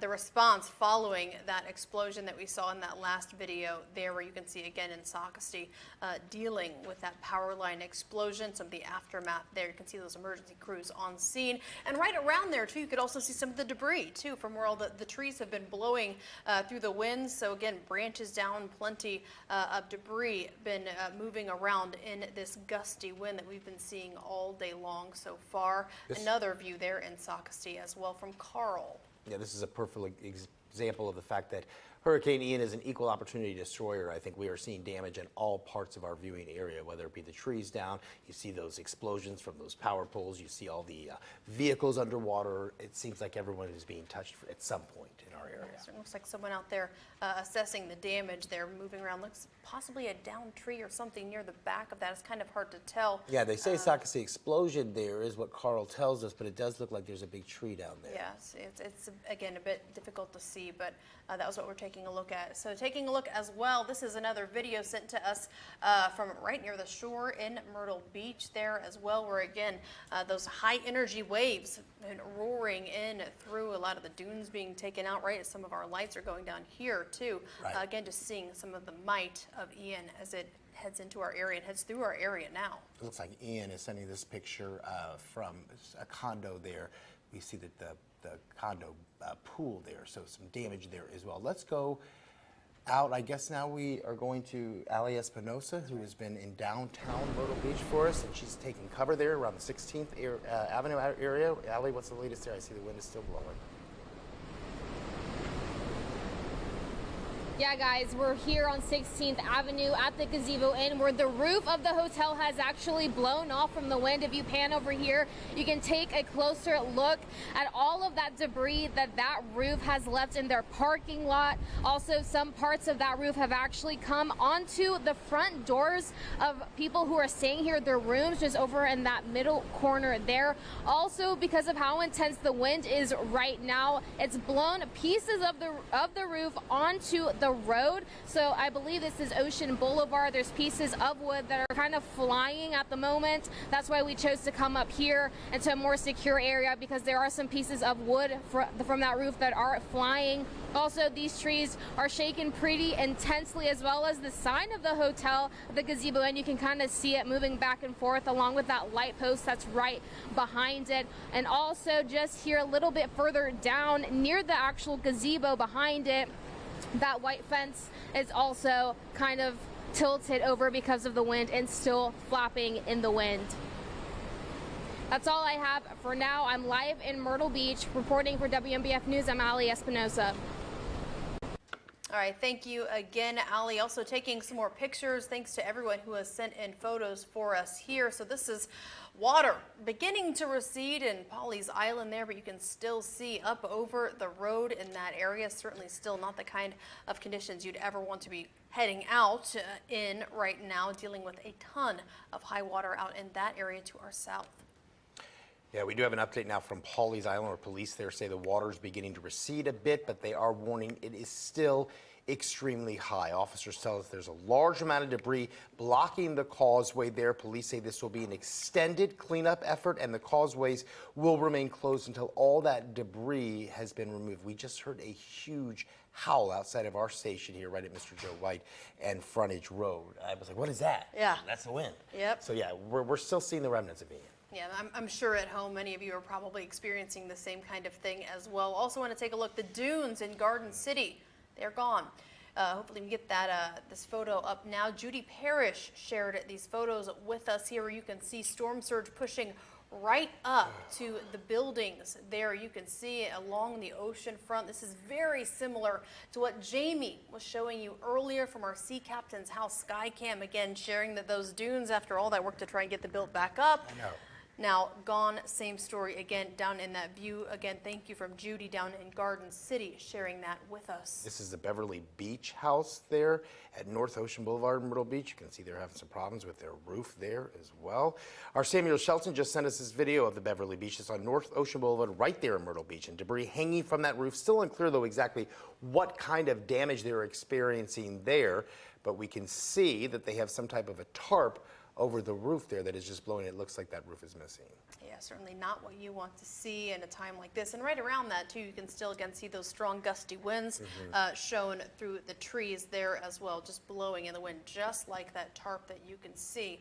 The response following that explosion that we saw in that last video there, where you can see again in Socastee dealing with that power line explosion. Some of the aftermath there. You can see those emergency crews on scene, and right around there too, you could also see some of the debris too from where all the trees have been blowing through the winds. So again, branches down, plenty of debris been moving around in this gusty wind that we've been seeing all day long so far. Another view there in Socastee as well from Carl. Yeah, this is a perfect example of the fact that Hurricane Ian is an equal opportunity destroyer. I think we are seeing damage in all parts of our viewing area, whether it be the trees down, you see those explosions from those power poles, you see all the vehicles underwater. It seems like everyone is being touched at some point in our area. It looks like someone out there assessing the damage. They're moving around. Looks possibly a downed tree or something near the back of that. It's kind of hard to tell. Yeah, they say Sakasi explosion there is what Carl tells us, but it does look like there's a big tree down there. Yes, it's again a bit difficult to see, but that was what we're taking a look at. So taking a look as well, this is another video sent to us from right near the shore in Myrtle Beach there as well, where again those high energy waves have been roaring in through a lot of the dunes being taken out, right, as some of our lights are going down here too. Right. Again, just seeing some of the might of Ian as it heads into our area and heads through our area now. It looks like Ian is sending this picture from a condo there. We see that the condo pool there, so some damage there as well. Let's go out. I guess now we are going to Ali Espinosa, who has been in downtown Myrtle Beach for us, and she's taking cover there around the 16th Avenue area. Ali, what's the latest there? I see the wind is still blowing. Yeah, guys, we're here on 16th Avenue at the Gazebo Inn, where the roof of the hotel has actually blown off from the wind. If you pan over here, you can take a closer look at all of that debris that roof has left in their parking lot. Also, some parts of that roof have actually come onto the front doors of people who are staying here, their rooms, just over in that middle corner there. Also, because of how intense the wind is right now, it's blown pieces of the roof onto the road. So I believe this is Ocean Boulevard. There's pieces of wood that are kind of flying at the moment. That's why we chose to come up here into a more secure area, because there are some pieces of wood from that roof that are flying. Also, these trees are shaken pretty intensely, as well as the sign of the hotel, the Gazebo Inn. You can kind of see it moving back and forth, along with that light post that's right behind it. And also just here a little bit further down near the actual gazebo behind it, that white fence is also kind of tilted over because of the wind and still flapping in the wind. That's all I have for now. I'm live in Myrtle Beach reporting for WMBF News. I'm Ali Espinosa. All right, thank you again, Ali. Also taking some more pictures. Thanks to everyone who has sent in photos for us here. So this is water beginning to recede in Pawleys Island there, but you can still see up over the road in that area. Certainly still not the kind of conditions you'd ever want to be heading out in right now, dealing with a ton of high water out in that area to our south. Yeah, we do have an update now from Pawleys Island, where police there say the water is beginning to recede a bit, but they are warning it is still extremely high. Officers tell us there's a large amount of debris blocking the causeway there. Police say this will be an extended cleanup effort, and the causeways will remain closed until all that debris has been removed. We just heard a huge howl outside of our station here, right at Mr. Joe White and Frontage Road. I was like, what is that? Yeah. That's the wind. Yep. So yeah, we're still seeing the remnants of Ian. Yeah, I'm sure at home many of you are probably experiencing the same kind of thing as well. Also want to take a look. The dunes in Garden City, they're gone. Hopefully we get that this photo up now. Judy Parrish shared these photos with us here, where you can see storm surge pushing right up to the buildings there. You can see it along the ocean front. This is very similar to what Jamie was showing you earlier from our Sea Captain's House Skycam. Again, sharing that those dunes, after all that work to try and get the build back up, I know. now gone. Same story again down in that view. Again, thank you from Judy down in Garden City sharing that with us. This is the Beverly Beach house there at North Ocean Boulevard in Myrtle Beach. You can see they're having some problems with their roof there as well. Our Samuel Shelton just sent us this video of the Beverly Beach. It's on North Ocean Boulevard right there in Myrtle Beach, and debris hanging from that roof. Still unclear though exactly what kind of damage they're experiencing there, but we can see that they have some type of a tarp over the roof there that is just blowing. It looks like that roof is missing. Yeah, certainly not what you want to see in a time like this. And right around that too, you can still again see those strong gusty winds shown through the trees there as well, just blowing in the wind, just like that tarp that you can see.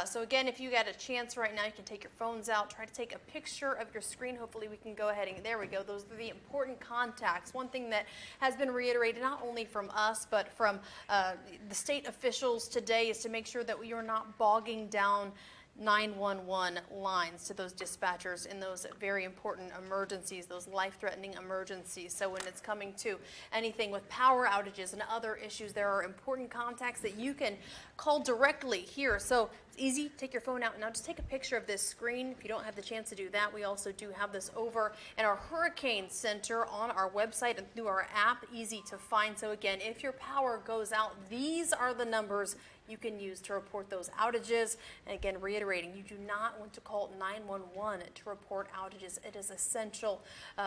So again, if you got a chance right now, you can take your phones out, try to take a picture of your screen. Hopefully we can go ahead and, there we go. Those are the important contacts. One thing that has been reiterated, not only from us, but from the state officials today, is to make sure that we are not bogging down 911 lines to those dispatchers in those very important emergencies, those life-threatening emergencies. So when it's coming to anything with power outages and other issues, there are important contacts that you can call directly here. So it's easy. Take your phone out and now just take a picture of this screen. If you don't have the chance to do that, we also do have this over in our Hurricane Center on our website and through our app, easy to find. So again, if your power goes out, these are the numbers you can use to report those outages. And again, reiterating, you do not want to call 911 to report outages. It is essential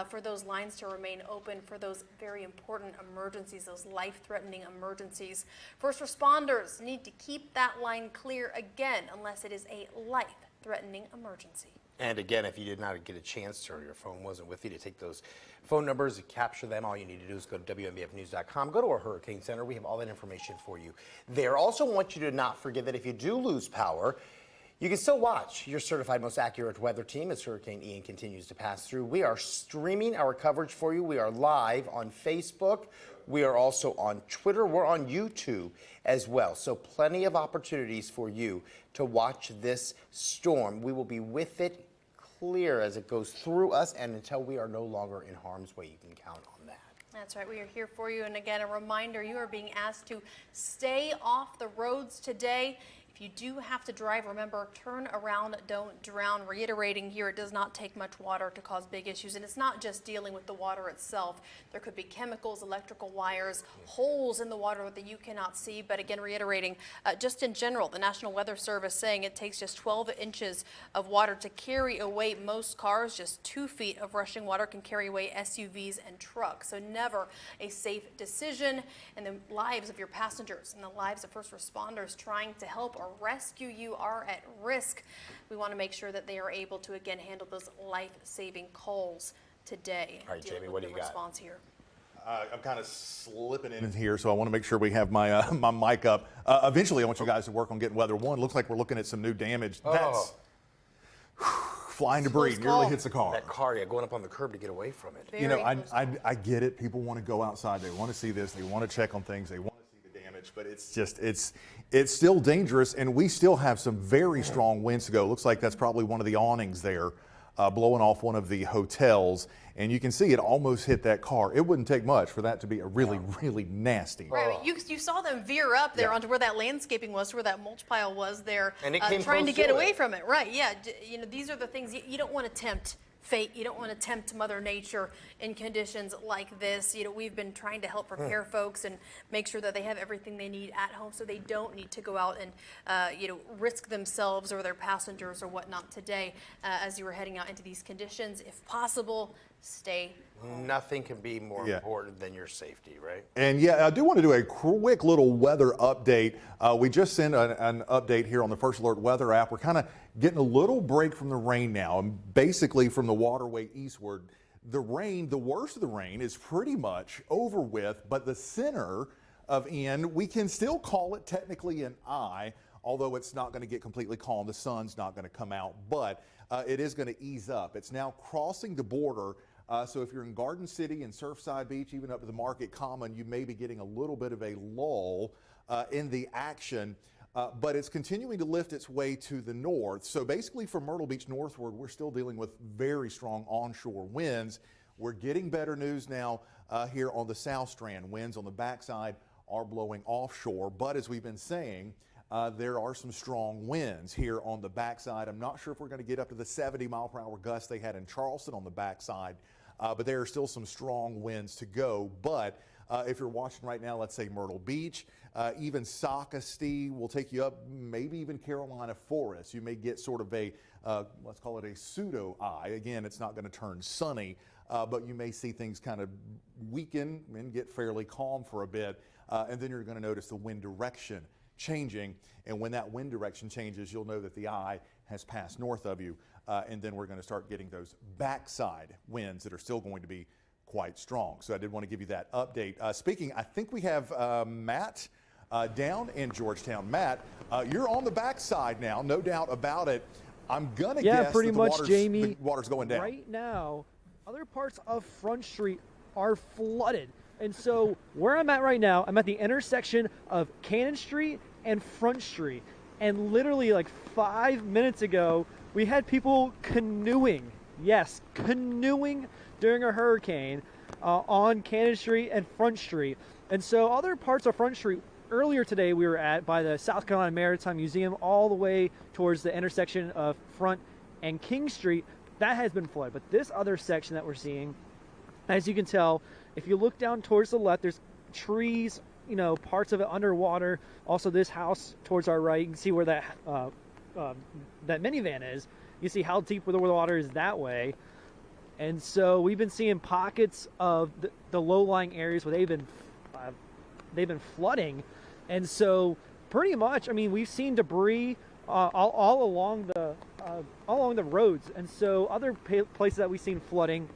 for those lines to remain open for those very important emergencies, those life-threatening emergencies. First responders need to keep that line clear again, unless it is a life-threatening emergency. And again, if you did not get a chance to, or your phone wasn't with you to take those phone numbers and capture them, all you need to do is go to WMBFnews.com, go to our Hurricane Center. We have all that information for you there. Also want you to not forget that if you do lose power, you can still watch your certified most accurate weather team as Hurricane Ian continues to pass through. We are streaming our coverage for you. We are live on Facebook. We are also on Twitter. We're on YouTube as well. So plenty of opportunities for you to watch this storm. We will be with it clear as it goes through us and until we are no longer in harm's way. You can count on that. That's right. We are here for you. And again, a reminder, you are being asked to stay off the roads today. If you do have to drive, remember, turn around, don't drown. Reiterating here, it does not take much water to cause big issues. And it's not just dealing with the water itself. There could be chemicals, electrical wires, holes in the water that you cannot see. But again, reiterating, just in general, the National Weather Service saying it takes just 12 inches of water to carry away most cars. Just 2 feet of rushing water can carry away SUVs and trucks. So never a safe decision. And the lives of your passengers and the lives of first responders trying to help or rescue you are at risk. We want to make sure that they are able to again handle those life-saving calls today. All right, Jamie, what do you got? Response here. I'm kind of slipping in here, so I want to make sure we have my my mic up. Eventually, I want you guys to work on getting weather one. Looks like we're looking at some new damage. That's flying debris nearly hits the car. That car, yeah, going up on the curb to get away from it. You know, I get it. People want to go outside. They want to see this. They want to check on things. They want to see the damage, but it's just it's still dangerous, and we still have some very strong winds to go. Looks like that's probably one of the awnings there blowing off one of the hotels, and you can see it almost hit that car. It wouldn't take much for that to be a really, really nasty. Right, you saw them veer up there onto where that landscaping was, where that mulch pile was there, and it came trying to get away from it. Right, yeah, you know, these are the things you don't want to tempt fate. You don't want to tempt Mother Nature in conditions like this. You know, we've been trying to help prepare folks and make sure that they have everything they need at home so they don't need to go out and, you know, risk themselves or their passengers or whatnot today as you were heading out into these conditions. If possible, stay home. Nothing can be more important than your safety, right? And yeah, I do want to do a quick little weather update. We just sent an update here on the First Alert Weather app. We're kind of getting a little break from the rain now, and basically from the waterway eastward. The rain, the worst of the rain is pretty much over with, but the center of Ian, we can still call it technically an eye, although it's not going to get completely calm. The sun's not going to come out, but it is going to ease up. It's now crossing the border. So if you're in Garden City and Surfside Beach, even up to the Market Common, you may be getting a little bit of a lull in the action, but it's continuing to lift its way to the north. So basically from Myrtle Beach northward, we're still dealing with very strong onshore winds. We're getting better news now here on the South Strand. Winds on the backside are blowing offshore, but as we've been saying, there are some strong winds here on the backside. I'm not sure if we're going to get up to the 70-mile-per-hour gusts they had in Charleston on the backside, but there are still some strong winds to go. But if you're watching right now, let's say Myrtle Beach, even Sockasty will take you up, maybe even Carolina Forest. You may get sort of a, let's call it a pseudo eye. Again, it's not going to turn sunny, but you may see things kind of weaken and get fairly calm for a bit. And then you're going to notice the wind direction changing, and when that wind direction changes, you'll know that the eye has passed north of you, and then we're going to start getting those backside winds that are still going to be quite strong. So I did want to give you that update. Speaking, I think we have Matt down in Georgetown. Matt, you're on the backside now, no doubt about it. I'm going to guess pretty that much, Jamie, the water's going down. Right now, other parts of Front Street are flooded. And so where I'm at right now, I'm at the intersection of Cannon Street and Front Street. And literally like 5 minutes ago, we had people canoeing. Yes, canoeing during a hurricane on Cannon Street and Front Street. And so other parts of Front Street, earlier today we were at by the South Carolina Maritime Museum all the way towards the intersection of Front and King Street. That has been flooded. But this other section that we're seeing, as you can tell, if you look down towards the left, there's trees, you know, parts of it underwater. Also this house towards our right, you can see where that that minivan is. You see how deep the water is that way. And so we've been seeing pockets of the low-lying areas where they've been flooding. And so pretty much, I mean, we've seen debris all along the roads. And so other places that we've seen flooding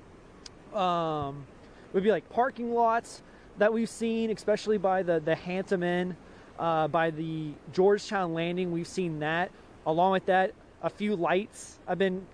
would be like parking lots that we've seen, especially by the Hampton Inn, by the Georgetown landing. We've seen that. Along with that, a few lights have been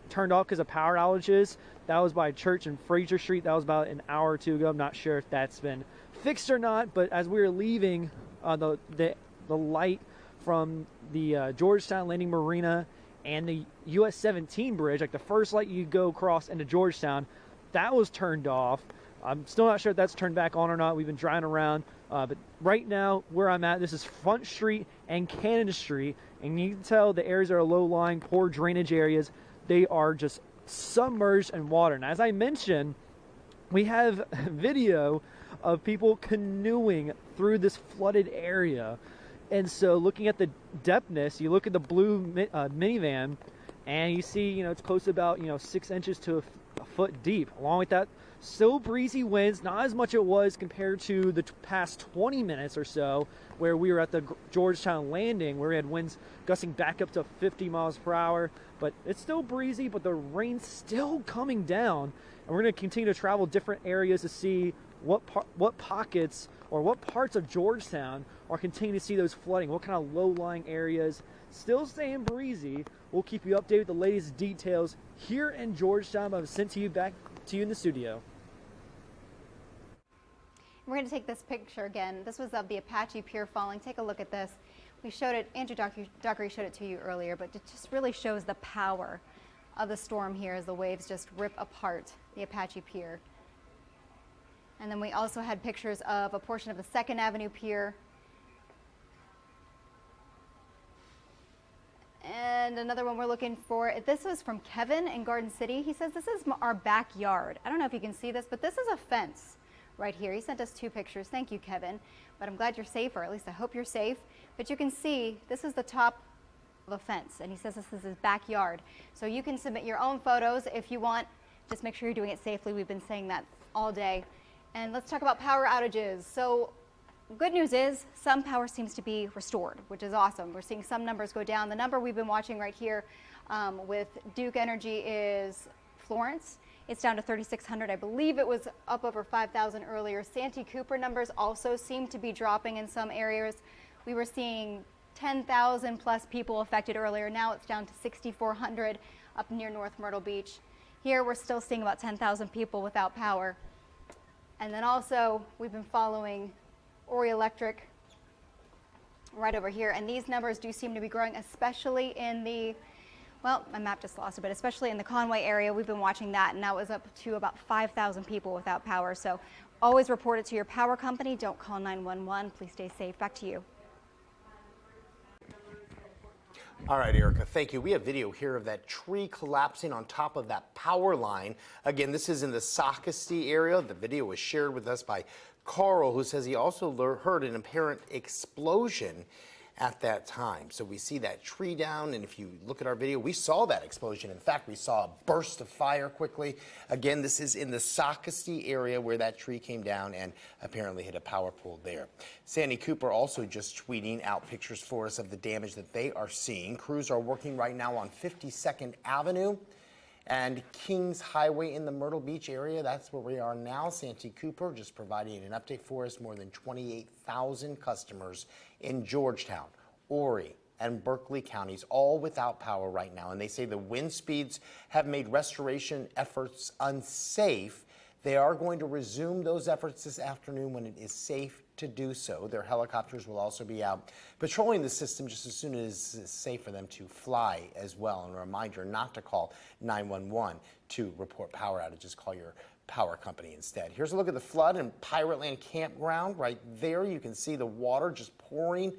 turned off because of power outages. That was by Church and Fraser Street. That was about an hour or two ago. I'm not sure if that's been fixed or not, but as we were leaving, the light from the Georgetown Landing Marina and the US 17 bridge, like the first light you go across into Georgetown, that was turned off. I'm still not sure if that's turned back on or not. We've been driving around, but right now where I'm at, this is Front Street and Cannon Street, and you can tell the areas that are low-lying, poor drainage areas, they are just submerged in water. And as I mentioned, we have video of people canoeing through this flooded area. And so looking at the depthness, you look at the blue minivan, and you see, you know, it's close to about, you know, 6 inches to a foot deep. Along with that, still breezy winds, not as much it was compared to the past 20 minutes or so where we were at the Georgetown landing, where we had winds gusting back up to 50 miles per hour. But it's still breezy, but the rain's still coming down. And we're going to continue to travel different areas to see what pockets or what parts of Georgetown are continuing to see those flooding, what kind of low-lying areas. Still staying breezy. We'll keep you updated with the latest details here in Georgetown. I've sent to you back to you in the studio. We're going to take this picture again. This was of the Apache Pier falling. Take a look at this. We showed it, Andrew Dockery showed it to you earlier, but it just really shows the power of the storm here as the waves just rip apart the Apache Pier. And then we also had pictures of a portion of the 2nd Avenue Pier. And another one we're looking for, this was from Kevin in Garden City. He says, this is our backyard. I don't know if you can see this, but this is a fence right here. He sent us 2 pictures. Thank you, Kevin. But I'm glad you're safe, or at least I hope you're safe. But you can see this is the top of a fence, and he says this is his backyard. So you can submit your own photos if you want. Just make sure you're doing it safely. We've been saying that all day. And let's talk about power outages. So good news is some power seems to be restored, which is awesome. We're seeing some numbers go down. The number we've been watching right here with Duke Energy is Florence. It's down to 3,600. I believe it was up over 5,000 earlier. Santee Cooper numbers also seem to be dropping in some areas. We were seeing 10,000 plus people affected earlier. Now it's down to 6,400 up near North Myrtle Beach. Here we're still seeing about 10,000 people without power. And then also we've been following Ori Electric right over here, and these numbers do seem to be growing, especially in the, well, my map just lost a bit, especially in the Conway area. We've been watching that, and that was up to about 5,000 people without power. So always report it to your power company. Don't call 911. Please stay safe. Back to you. All right, Erica, thank you. We have video here of that tree collapsing on top of that power line. Again, this is in the Socastee area. The video was shared with us by Carl, who says he also heard an apparent explosion at that time. So we see that tree down, and if you look at our video, we saw that explosion. In fact, we saw a burst of fire quickly. Again, this is in the Socastee area where that tree came down and apparently hit a power pole there. Santee Cooper also just tweeting out pictures for us of the damage that they are seeing. Crews are working right now on 52nd Avenue and Kings Highway in the Myrtle Beach area. That's where we are now. Santee Cooper just providing an update for us. More than 28,000 customers in Georgetown, Horry, and Berkeley counties, all without power right now. And they say the wind speeds have made restoration efforts unsafe. They are going to resume those efforts this afternoon when it is safe to do so. Their helicopters will also be out patrolling the system just as soon as it's safe for them to fly as well. And a reminder not to call 911 to report power outages. Call your power company instead. Here's a look at the flood in Pirate Land Campground. Right there, you can see the water just pouring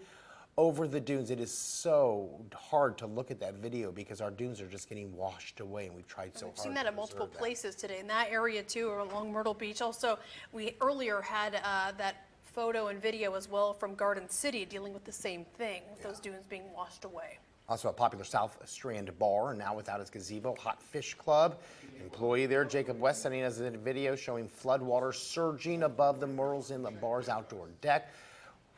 over the dunes. It is so hard to look at that video because our dunes are just getting washed away, and we've tried so hard. We've seen that at multiple places today in that area too, or along Myrtle Beach. Also, we earlier had that photo and video as well from Garden City dealing with the same thing, with those dunes being washed away. Also a popular South Strand bar, now without its gazebo. Hot Fish Club employee there, Jacob West, sending us a video showing floodwater surging above the Myrtles in the bar's outdoor deck.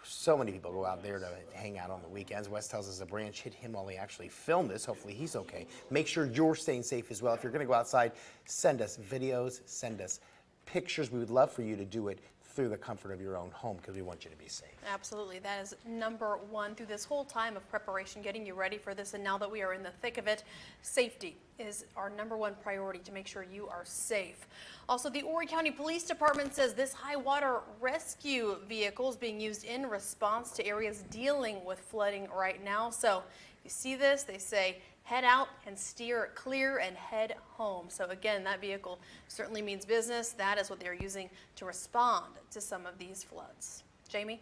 So many people go out there to hang out on the weekends. West tells us a branch hit him while he actually filmed this. Hopefully he's okay. Make sure you're staying safe as well. If you're going to go outside, send us videos, send us pictures. We would love for you to do it through the comfort of your own home because we want you to be safe. Absolutely. That is number one through this whole time of preparation, getting you ready for this. And now that we are in the thick of it, safety is our number one priority to make sure you are safe. Also, the Horry County Police Department says this high water rescue vehicle is being used in response to areas dealing with flooding right now. So if you see this, they say head out and steer clear and head home. So again, that vehicle certainly means business. That is what they're using to respond to some of these floods. Jamie?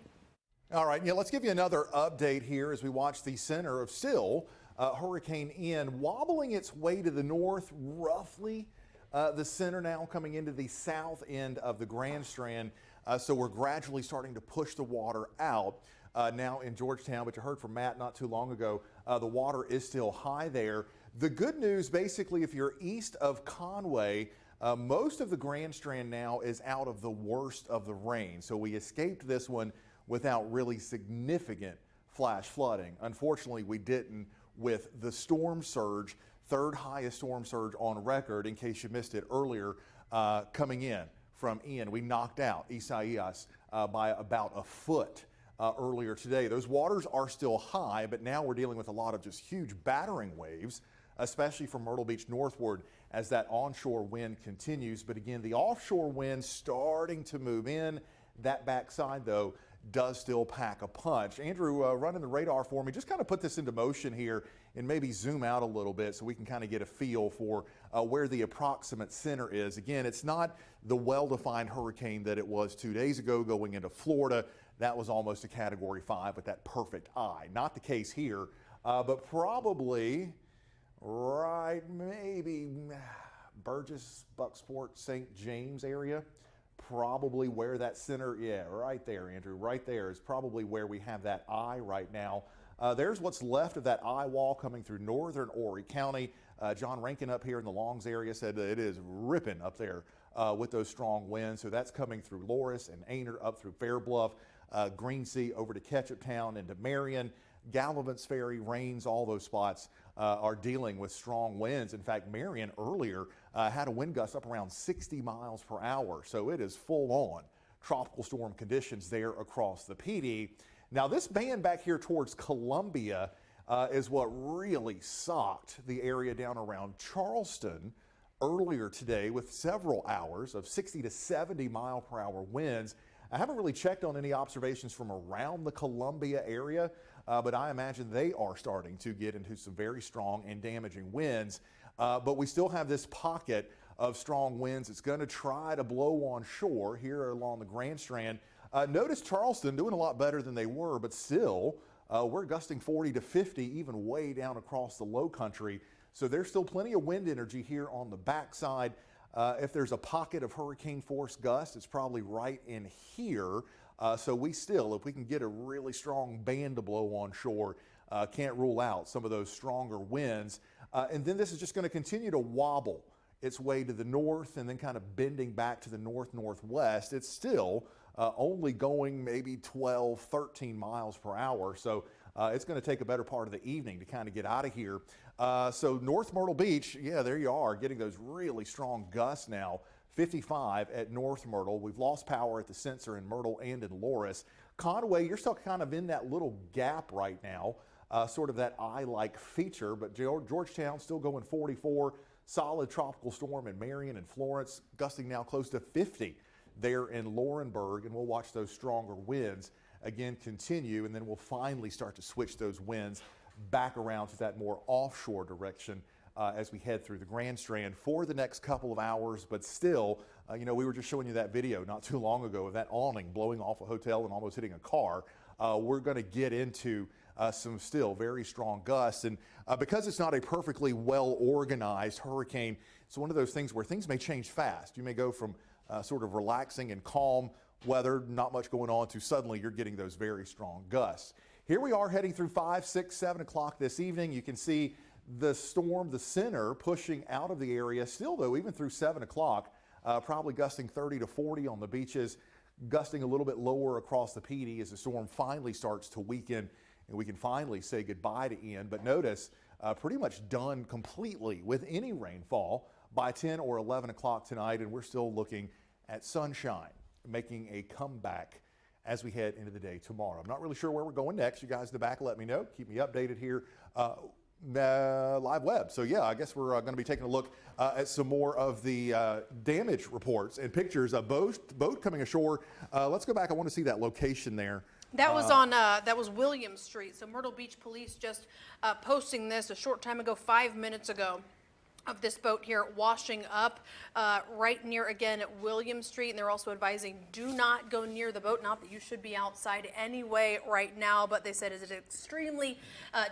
All right, yeah, let's give you another update here as we watch the center of Hurricane Ian wobbling its way to the north, roughly the center now coming into the south end of the Grand Strand. So we're gradually starting to push the water out now in Georgetown, but you heard from Matt not too long ago, the water is still high there. The good news, basically, if you're east of Conway, most of the Grand Strand now is out of the worst of the rain. So we escaped this one without really significant flash flooding. Unfortunately, we didn't with the storm surge, third highest storm surge on record, in case you missed it earlier, coming in from Ian. We knocked out Isaias by about a foot earlier today. Those waters are still high, but now we're dealing with a lot of just huge battering waves, especially from Myrtle Beach northward as that onshore wind continues. But again, the offshore wind starting to move in. That backside, though, does still pack a punch. Andrew, running the radar for me, just kind of put this into motion here and maybe zoom out a little bit so we can kind of get a feel for where the approximate center is. Again, it's not the well-defined hurricane that it was 2 days ago going into Florida. That was almost a Category 5 with that perfect eye. Not the case here, but probably right, maybe Burgess, Bucksport, St. James area. Probably where that center, yeah, right there, Andrew, right there is probably where we have that eye right now. There's what's left of that eye wall coming through northern Horry County. John Rankin up here in the Longs area said that it is ripping up there with those strong winds. So that's coming through Loris and Aner up through Fairbluff, Greensea over to Ketchuptown and to Marion. Galavant's Ferry, Rains, all those spots are dealing with strong winds. In fact, Marion earlier had a wind gust up around 60 miles per hour. So it is full on tropical storm conditions there across the PD. Now this band back here towards Columbia is what really socked the area down around Charleston earlier today with several hours of 60 to 70 mile per hour winds. I haven't really checked on any observations from around the Columbia area, but I imagine they are starting to get into some very strong and damaging winds. But we still have this pocket of strong winds. It's going to try to blow on shore here along the Grand Strand. Notice Charleston doing a lot better than they were, but still we're gusting 40 to 50, even way down across the low country. So there's still plenty of wind energy here on the backside. If there's a pocket of hurricane force gust, it's probably right in here. So we still, if we can get a really strong band to blow on shore, can't rule out some of those stronger winds. And then this is just going to continue to wobble its way to the north and then kind of bending back to the north-northwest. It's still only going maybe 12, 13 miles per hour. So it's going to take a better part of the evening to kind of get out of here. So North Myrtle Beach, yeah, there you are, getting those really strong gusts now. 55 at North Myrtle. We've lost power at the sensor in Myrtle and in Loris. Conway, you're still kind of in that little gap right now, sort of that eye-like feature, but Georgetown still going 44. solid tropical storm in Marion and Florence, gusting now close to 50 there in Laurinburg, and we'll watch those stronger winds again continue, and then we'll finally start to switch those winds back around to that more offshore direction as we head through the Grand Strand for the next couple of hours. But still, you know, we were just showing you that video not too long ago of that awning blowing off a hotel and almost hitting a car. We're going to get into some still very strong gusts, and because it's not a perfectly well organized hurricane, it's one of those things where things may change fast. You may go from sort of relaxing and calm weather, not much going on, to suddenly you're getting those very strong gusts. Here we are heading through 5, 6, 7 o'clock this evening. You can see the storm, the center, pushing out of the area. Still, though, even through 7 o'clock, probably gusting 30 to 40 on the beaches, gusting a little bit lower across the PD as the storm finally starts to weaken, and we can finally say goodbye to Ian. But notice, pretty much done completely with any rainfall by 10 or 11 o'clock tonight, and we're still looking at sunshine making a comeback as we head into the day tomorrow. I'm not really sure where we're going next. You guys in the back, let me know. Keep me updated here. Live web. So yeah, I guess we're going to be taking a look at some more of the damage reports and pictures of boat coming ashore. Let's go back. I want to see that location there. That was on that was William Street. So Myrtle Beach Police just posting this a short time ago, 5 minutes ago, of this boat here washing up right near, again, at William Street. And they're also advising, do not go near the boat. Not that you should be outside anyway right now, but they said it is extremely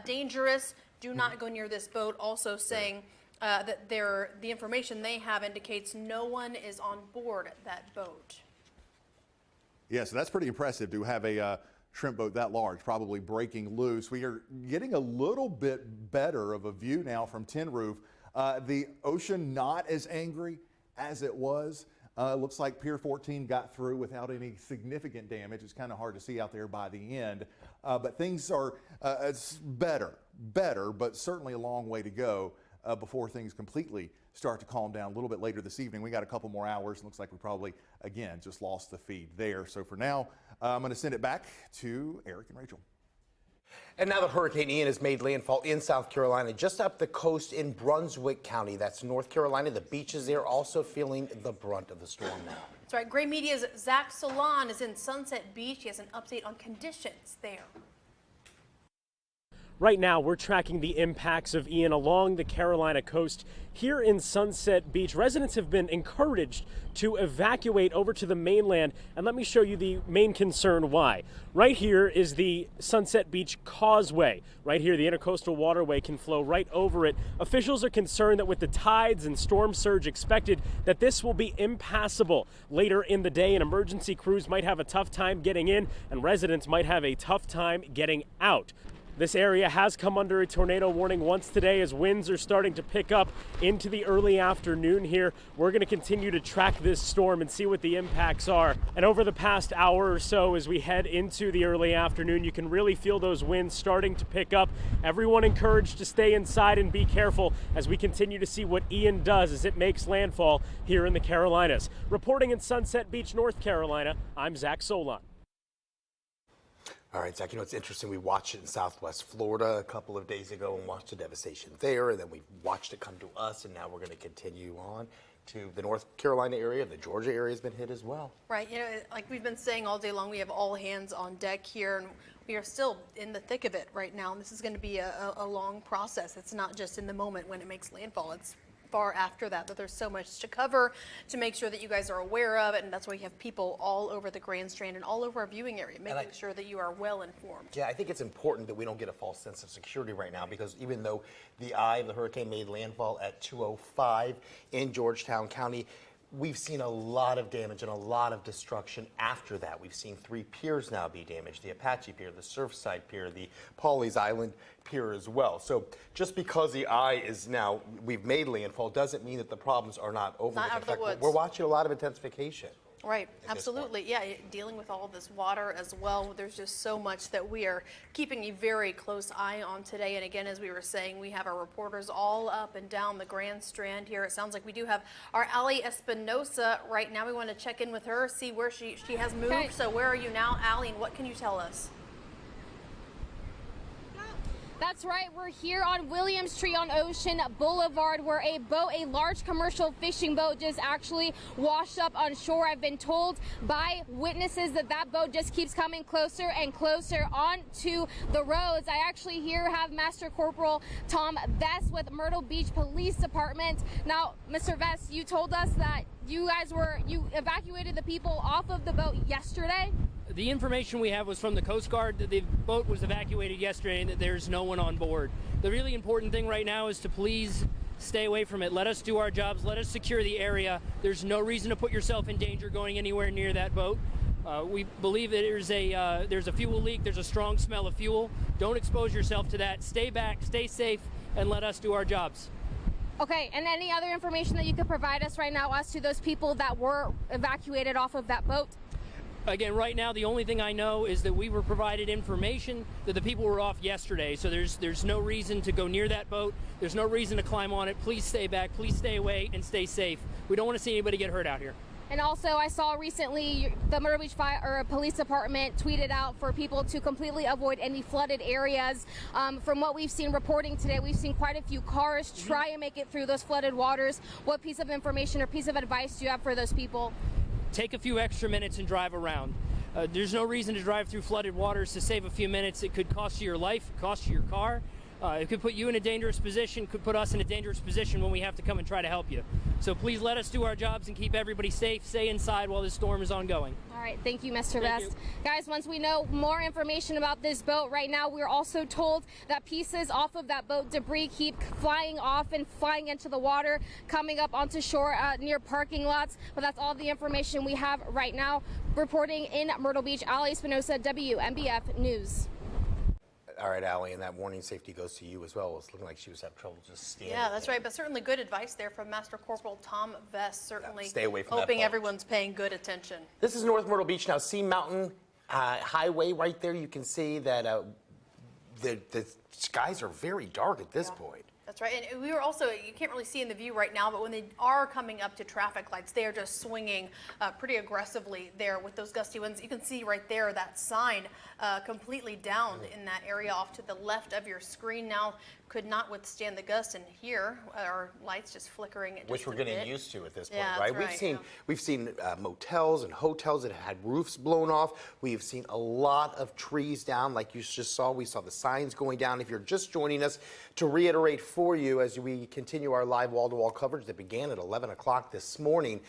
dangerous. Do not go near this boat. Also saying that the information they have indicates no one is on board that boat. Yeah, so that's pretty impressive to have a shrimp boat that large, probably breaking loose. We are getting a little bit better of a view now from Tin Roof. The ocean not as angry as it was. Looks like Pier 14 got through without any significant damage. It's kind of hard to see out there by the end. But things are it's better, but certainly a long way to go before things completely start to calm down a little bit later this evening. We got a couple more hours. Looks like we probably, again, just lost the feed there. So for now, I'm going to send it back to Eric and Rachel. And now that Hurricane Ian has made landfall in South Carolina, just up the coast in Brunswick County, that's North Carolina, the beaches there also feeling the brunt of the storm now. That's right. Gray Media's Zach Salon is in Sunset Beach. He has an update on conditions there. Right now, we're tracking the impacts of Ian along the Carolina coast. Here in Sunset Beach, residents have been encouraged to evacuate over to the mainland, and let me show you the main concern why. Right here is the Sunset Beach Causeway. Right here, the intercoastal waterway can flow right over it. Officials are concerned that with the tides and storm surge expected, that this will be impassable. Later in the day, and emergency crews might have a tough time getting in, and residents might have a tough time getting out. This area has come under a tornado warning once today as winds are starting to pick up into the early afternoon here. We're going to continue to track this storm and see what the impacts are. And over the past hour or so, as we head into the early afternoon, you can really feel those winds starting to pick up. Everyone encouraged to stay inside and be careful as we continue to see what Ian does as it makes landfall here in the Carolinas. Reporting in Sunset Beach, North Carolina, I'm Zach Solon. All right, Zach, you know, it's interesting. We watched it in Southwest Florida a couple of days ago and watched the devastation there, and then we watched it come to us, and now we're going to continue on to the North Carolina area. The Georgia area has been hit as well. Right. You know, like we've been saying all day long, we have all hands on deck here, and we are still in the thick of it right now. And this is going to be a long process. It's not just in the moment when it makes landfall. It's far after that there's so much to cover to make sure that you guys are aware of it, and that's why we have people all over the Grand Strand and all over our viewing area making sure that you are well informed. Yeah, I think it's important that we don't get a false sense of security right now, because even though the eye of the hurricane made landfall at 2:05 in Georgetown County, we've seen a lot of damage and a lot of destruction after that. We've seen 3 piers now be damaged: the Apache Pier, the Surfside Pier, the Pawleys Island Pier as well. So just because the eye is now, we've made landfall, doesn't mean that the problems are not over. Not out of the woods. We're watching a lot of intensification. Right, absolutely. Yeah, dealing with all this water as well. There's just so much that we are keeping a very close eye on today. And again, as we were saying, we have our reporters all up and down the Grand Strand here. It sounds like we do have our Allie Espinosa right now. We want to check in with her, see where she has moved. Okay. So where are you now, Allie, and what can you tell us? That's right, we're here on Williams Street on Ocean Boulevard where a large commercial fishing boat just actually washed up on shore. I've been told by witnesses that boat just keeps coming closer and closer onto the roads. I actually here have Master Corporal Tom Vest with Myrtle Beach Police Department. Now, Mr. Vest, you told us that you evacuated the people off of the boat yesterday. The information we have was from the Coast Guard that the boat was evacuated yesterday and that there's no one on board. The really important thing right now is to please stay away from it. Let us do our jobs. Let us secure the area. There's no reason to put yourself in danger going anywhere near that boat. We believe that there's a fuel leak. There's a strong smell of fuel. Don't expose yourself to that. Stay back, stay safe, and let us do our jobs. Okay, and any other information that you could provide us right now as to those people that were evacuated off of that boat? Again, right now, the only thing I know is that we were provided information that the people were off yesterday, so there's no reason to go near that boat. There's no reason to climb on it. Please stay back, please stay away, and stay safe. We don't want to see anybody get hurt out here. And also, I saw recently the Myrtle Beach Police Department tweeted out for people to completely avoid any flooded areas. From what we've seen reporting today, we've seen quite a few cars try and make it through those flooded waters. What piece of information or piece of advice do you have for those people? Take a few extra minutes and drive around. There's no reason to drive through flooded waters to save a few minutes. It could cost you your life, cost you your car. It could put you in a dangerous position, could put us in a dangerous position when we have to come and try to help you. So please let us do our jobs and keep everybody safe. Stay inside while this storm is ongoing. All right, thank you, Mr. Vest. Guys, once we know more information about this boat, right now we're also told that pieces off of that boat debris keep flying off and flying into the water, coming up onto shore near parking lots. But that's all the information we have right now. Reporting in Myrtle Beach, Ali Espinosa, WMBF News. All right, Allie, and that warning safety goes to you as well. It's looking like she was having trouble just standing. Yeah, that's right. But certainly good advice there from Master Corporal Tom Vest. Certainly stay away from hoping that boat. Everyone's paying good attention. This is North Myrtle Beach now. Sea Mountain Highway right there. You can see that the skies are very dark at this point. That's right. And we were also, you can't really see in the view right now, but when they are coming up to traffic lights, they are just swinging pretty aggressively there with those gusty winds. You can see right there that sign completely downed in that area off to the left of your screen now. Could not withstand the gusts, and here our lights just flickering. Which we're getting used to at this point, yeah, right? We've seen motels and hotels that had roofs blown off. We've seen a lot of trees down, like you just saw. We saw the signs going down. If you're just joining us, to reiterate for you as we continue our live wall-to-wall coverage that began at 11 o'clock this morning.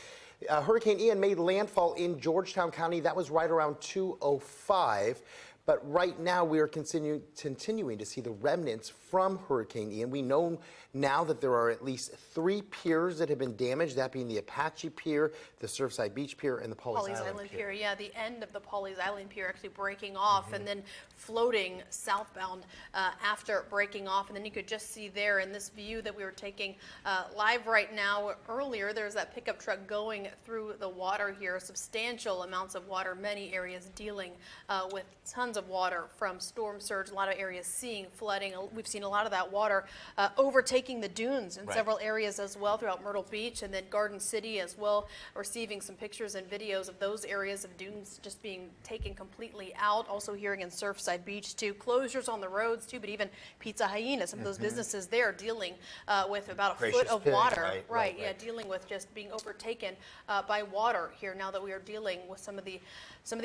Hurricane Ian made landfall in Georgetown County. That was right around 2:05. But right now we are continuing to see the remnants from Hurricane Ian. We know now that there are at least 3 piers that have been damaged, that being the Apache Pier, the Surfside Beach Pier, and the Pawleys Island Pier. Yeah, the end of the Pawleys Island Pier actually breaking off and then floating southbound after breaking off. And then you could just see there in this view that we were taking live right now. Earlier, there's that pickup truck going through the water here, substantial amounts of water, many areas dealing with tons of water from storm surge, a lot of areas seeing flooding. We've seen a lot of that water overtaking the dunes in several areas as well throughout Myrtle Beach, and then Garden City as well, receiving some pictures and videos of those areas of dunes just being taken completely out. Also hearing in Surfside Beach too, closures on the roads too, but even Pizza Hyena, some of those businesses there dealing with about a foot of water. Right, dealing with just being overtaken by water here now that we are dealing with some of the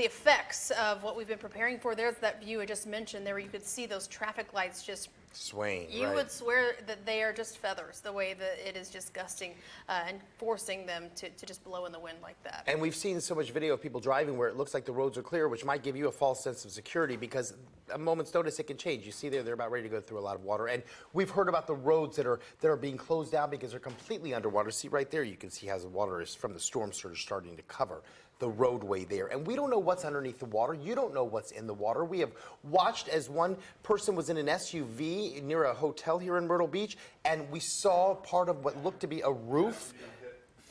effects of what we've been preparing for. There's that view I just mentioned there where you could see those traffic lights just swaying. You would swear that they are just feathers, the way that it is just gusting and forcing them to just blow in the wind like that. And we've seen so much video of people driving where it looks like the roads are clear, which might give you a false sense of security because a moment's notice it can change. You see they're about ready to go through a lot of water. And we've heard about the roads that are being closed down because they're completely underwater. See right there, you can see how the water is from the storm surge starting to cover the roadway there. And we don't know what's underneath the water. You don't know what's in the water. We have watched as one person was in an SUV near a hotel here in Myrtle Beach, and we saw part of what looked to be a roof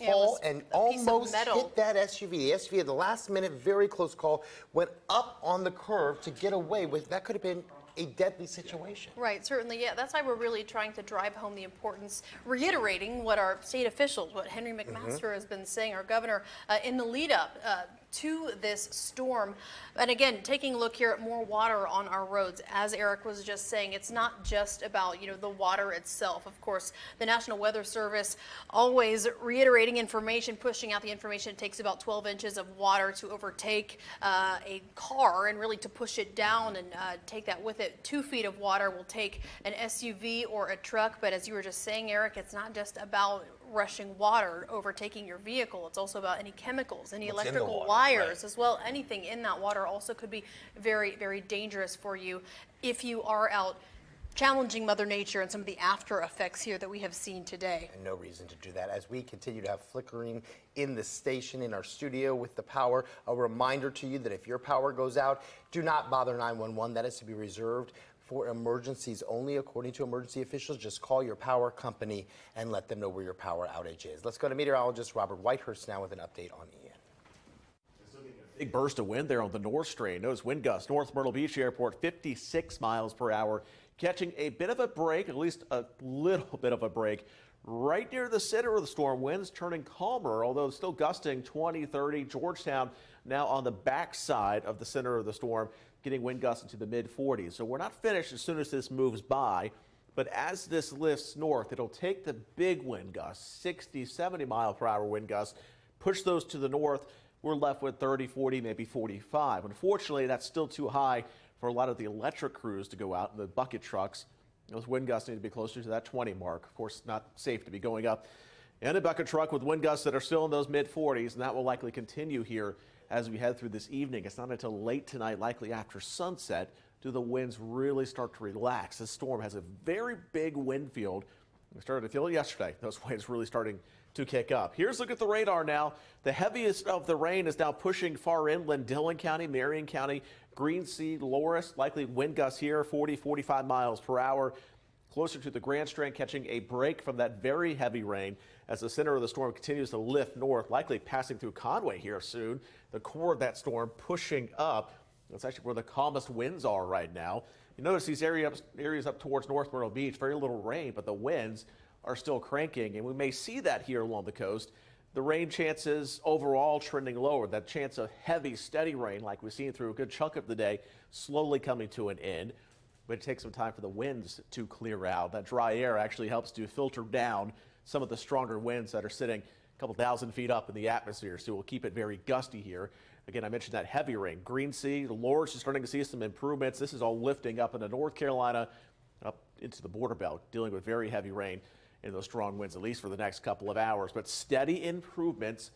fall and almost hit that SUV. The SUV at the last minute, very close call, went up on the curve to get away with, that could have been a deadly situation. Right, certainly, yeah. That's why we're really trying to drive home the importance, reiterating what our state officials, what Henry McMaster has been saying, our governor, in the lead up to this storm. And again, taking a look here at more water on our roads. As Eric was just saying, it's not just about, the water itself. Of course, the National Weather Service always reiterating information, pushing out the information. It takes about 12 inches of water to overtake a car and really to push it down and take that with it. 2 feet of water will take an SUV or a truck. But as you were just saying, Eric, it's not just about rushing water overtaking your vehicle. It's also about any chemicals, any electrical wires as well. Anything in that water also could be very, very dangerous for you if you are out challenging Mother Nature and some of the after effects here that we have seen today. And no reason to do that. As we continue to have flickering in the station, in our studio with the power, a reminder to you that if your power goes out, do not bother 911. That is to be reserved for emergencies only, according to emergency officials. Just call your power company and let them know where your power outage is. Let's go to meteorologist Robert Whitehurst now with an update on Ian. Big burst of wind there on the North Strand. Notice wind gusts, North Myrtle Beach Airport, 56 miles per hour, catching a bit of a break, at least a little bit of a break, right near the center of the storm. Winds turning calmer, although still gusting 20, 30. Georgetown now on the backside of the center of the storm, getting wind gusts into the mid-40s. So we're not finished as soon as this moves by, but as this lifts north, it'll take the big wind gusts, 60, 70 mile per hour wind gusts, push those to the north. We're left with 30, 40, maybe 45. Unfortunately, that's still too high for a lot of the electric crews to go out, and the bucket trucks. Those wind gusts need to be closer to that 20 mark. Of course, not safe to be going up in a bucket truck with wind gusts that are still in those mid-40s, and that will likely continue here as we head through this evening. It's not until late tonight, likely after sunset, do the winds really start to relax. This storm has a very big wind field. We started to feel it yesterday. Those winds really starting to kick up. Here's a look at the radar now. The heaviest of the rain is now pushing far inland, Dillon County, Marion County, Green Sea, Loris, likely wind gusts here, 40, 45 miles per hour. Closer to the Grand Strand, catching a break from that very heavy rain as the center of the storm continues to lift north, likely passing through Conway here soon. The core of that storm pushing up. That's actually where the calmest winds are right now. You notice these areas up towards North Myrtle Beach, very little rain, but the winds are still cranking, and we may see that here along the coast. The rain chances overall trending lower. That chance of heavy, steady rain, like we've seen through a good chunk of the day, slowly coming to an end. But it takes some time for the winds to clear out. That dry air actually helps to filter down some of the stronger winds that are sitting a couple thousand feet up in the atmosphere. So we'll keep it very gusty here. Again, I mentioned that heavy rain. Green Sea, the Loris is starting to see some improvements. This is all lifting up into North Carolina, up into the border belt, dealing with very heavy rain and those strong winds, at least for the next couple of hours. But steady improvements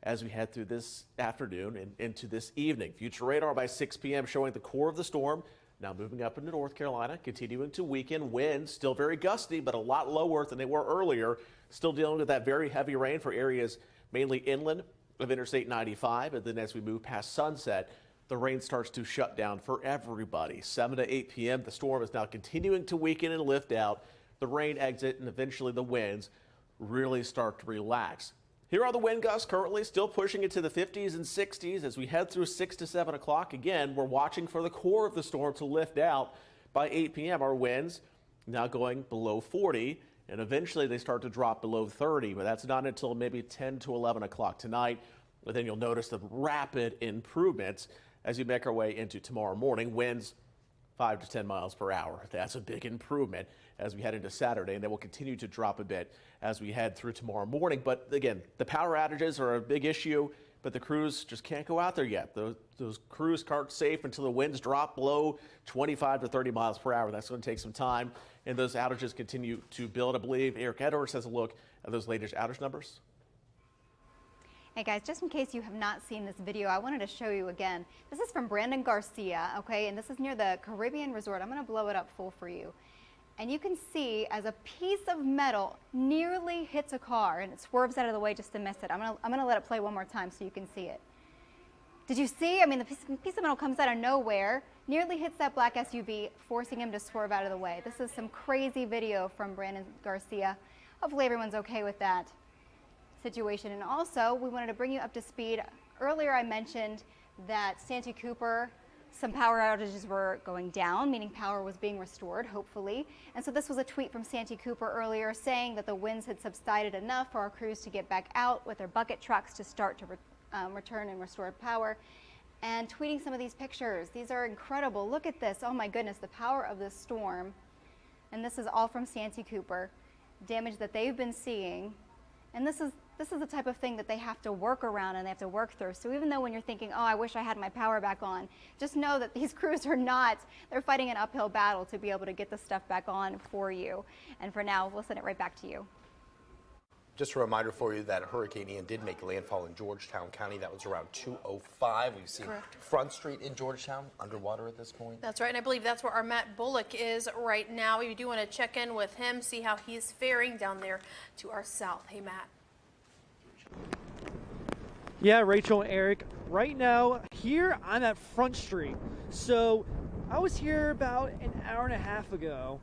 as we head through this afternoon and into this evening. Future radar by 6 p.m. showing the core of the storm now moving up into North Carolina, continuing to weaken. Winds still very gusty, but a lot lower than they were earlier. Still dealing with that very heavy rain for areas mainly inland of Interstate 95. And then as we move past sunset, the rain starts to shut down for everybody. 7 to 8 p.m. The storm is now continuing to weaken and lift out. The rain exit, and eventually the winds really start to relax. Here are the wind gusts currently still pushing into the 50s and 60s as we head through 6 to 7 o'clock. Again, we're watching for the core of the storm to lift out by 8 p.m. Our winds now going below 40, and eventually they start to drop below 30, but that's not until maybe 10 to 11 o'clock tonight. But then you'll notice the rapid improvements as you make our way into tomorrow morning. Winds 5 to 10 miles per hour. That's a big improvement as we head into Saturday, and they will continue to drop a bit as we head through tomorrow morning. But again, the power outages are a big issue, but the crews just can't go out there yet. Those crews aren't safe until the winds drop below 25 to 30 miles per hour. That's going to take some time, and those outages continue to build. I believe Eric Edwards has a look at those latest outage numbers. Hey guys, just in case you have not seen this video, I wanted to show you again. This is from Brandon Garcia, okay, and this is near the Caribbean Resort. I'm going to blow it up full for you. And you can see as a piece of metal nearly hits a car and it swerves out of the way just to miss it. I'm gonna let it play one more time so you can see it. Did you see? I mean, the piece of metal comes out of nowhere, nearly hits that black SUV, forcing him to swerve out of the way. This is some crazy video from Brandon Garcia. Hopefully everyone's okay with that situation. And also, we wanted to bring you up to speed. Earlier I mentioned that Santee Cooper, some power outages were going down, meaning power was being restored, hopefully. And so this was a tweet from Santee Cooper earlier saying that the winds had subsided enough for our crews to get back out with their bucket trucks to start to return and restore power, and tweeting some of these pictures. These are incredible. Look at this. Oh my goodness, the power of this storm. And this is all from Santee Cooper, damage that they've been seeing. And this is the type of thing that they have to work around and they have to work through. So even though when you're thinking, oh, I wish I had my power back on, just know that these crews are not. They're fighting an uphill battle to be able to get the stuff back on for you. And for now, we'll send it right back to you. Just a reminder for you that Hurricane Ian did make landfall in Georgetown County. That was around 2:05. We've seen Front Street in Georgetown underwater at this point. That's right, and I believe that's where our Matt Bullock is right now. We do want to check in with him, see how he's faring down there to our south. Hey, Matt. Yeah, Rachel and Eric, right now here I'm at Front Street. So I was here about an hour and a half ago,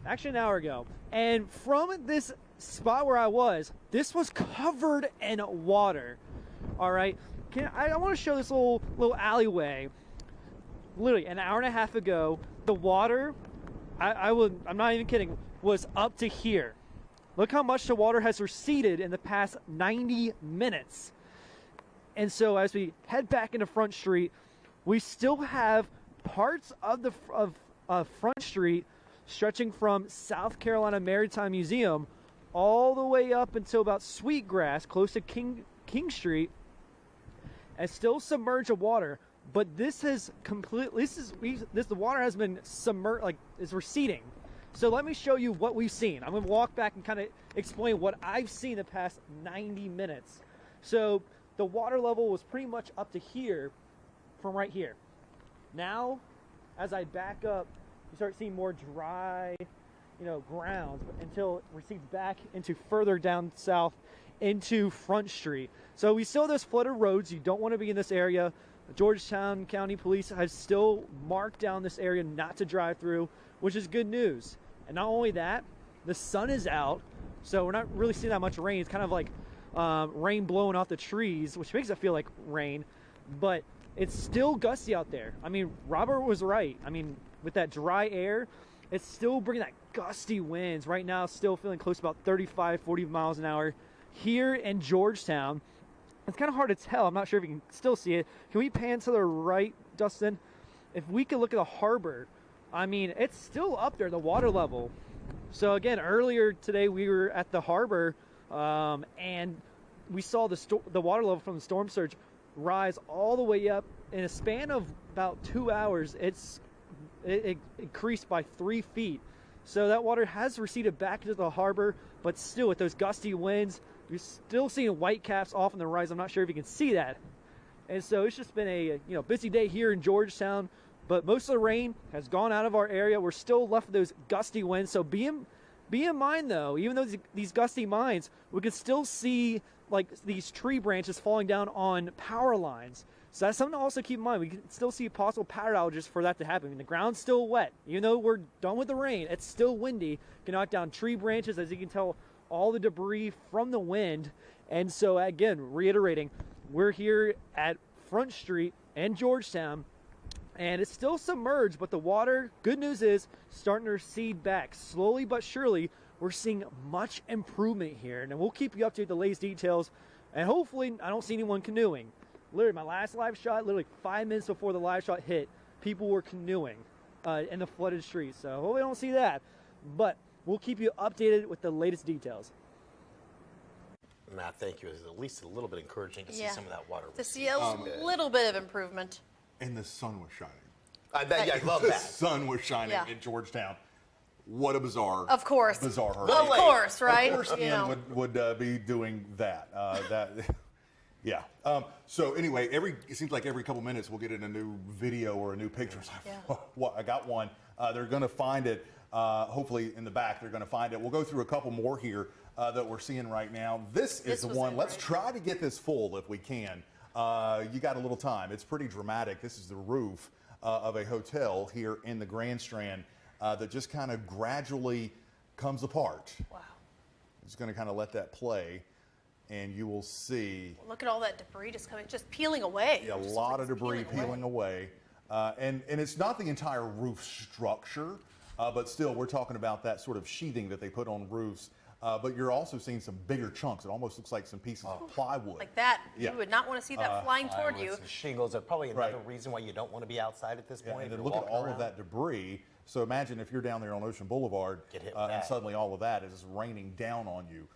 actually an hour ago, and from this spot where I was, this was covered in water. All right, I want to show this little alleyway. Literally an hour and a half ago, the water, I'm not even kidding, was up to here. Look how much the water has receded in the past 90 minutes. And so as we head back into Front Street, we still have parts of the Front Street stretching from South Carolina Maritime Museum all the way up until about Sweetgrass, close to King Street, and still submerged in water. But this has the water has been submerged, like is receding. So let me show you what we've seen. I'm gonna walk back and kind of explain what I've seen the past 90 minutes. So the water level was pretty much up to here from right here. Now, as I back up, you start seeing more dry, grounds until it recedes back into further down south into Front Street. So we still have those flooded roads. You don't want to be in this area. The Georgetown County Police has still marked down this area not to drive through, which is good news. And not only that, the sun is out, so we're not really seeing that much rain. It's kind of like rain blowing off the trees, which makes it feel like rain, but it's still gusty out there. I mean, Robert was right. I mean, with that dry air, it's still bringing that gusty winds. Right now, still feeling close to about 35, 40 miles an hour here in Georgetown. It's kind of hard to tell. I'm not sure if you can still see it. Can we pan to the right, Dustin? If we could look at the harbor, I mean, it's still up there, the water level. So again, earlier today we were at the harbor and we saw the water level from the storm surge rise all the way up in a span of about 2 hours. It increased by 3 feet. So that water has receded back into the harbor, but still with those gusty winds, you're still seeing white caps off on the rise. I'm not sure if you can see that. And so it's just been a busy day here in Georgetown, but most of the rain has gone out of our area. We're still left with those gusty winds. So be in mind though, even though these gusty winds, we can still see like these tree branches falling down on power lines. So that's something to also keep in mind. We can still see possible power outages for that to happen. I mean, the ground's still wet. Even though we're done with the rain, it's still windy. It can knock down tree branches, as you can tell, all the debris from the wind. And so again, reiterating, we're here at Front Street in Georgetown, and it's still submerged, but the water, good news is, starting to recede back. Slowly but surely, we're seeing much improvement here. And we'll keep you up to date with the latest details. And hopefully, I don't see anyone canoeing. Literally, my last live shot, literally 5 minutes before the live shot hit, people were canoeing in the flooded streets. So hopefully I don't see that. But we'll keep you updated with the latest details. Matt, thank you. It's at least a little bit encouraging to see some of that water. To see a little bit of improvement. And the sun was shining. I love that. The sun was shining in Georgetown. What a bizarre, of course, bizarre hurricane. Of course, right? Of course, Ian would be doing that. Yeah. So anyway, it seems like every couple minutes we'll get in a new video or a new picture. I got one. They're going to find it. Hopefully in the back, they're going to find it. We'll go through a couple more here that we're seeing right now. This is the one. Let's try to get this full if we can. You got a little time. It's pretty dramatic. This is the roof of a hotel here in the Grand Strand that just kind of gradually comes apart. Wow. I'm just going to kind of let that play, and you will see. Look at all that debris just peeling away. Yeah, a lot of debris peeling away. And it's not the entire roof structure, but still we're talking about that sort of sheathing that they put on roofs but you're also seeing some bigger chunks. It almost looks like some pieces of plywood. Like that. Yeah. You would not want to see that flying toward you. Some shingles are probably another reason why you don't want to be outside at this point. And then look at all of that debris. So imagine if you're down there on Ocean Boulevard and suddenly all of that is raining down on you.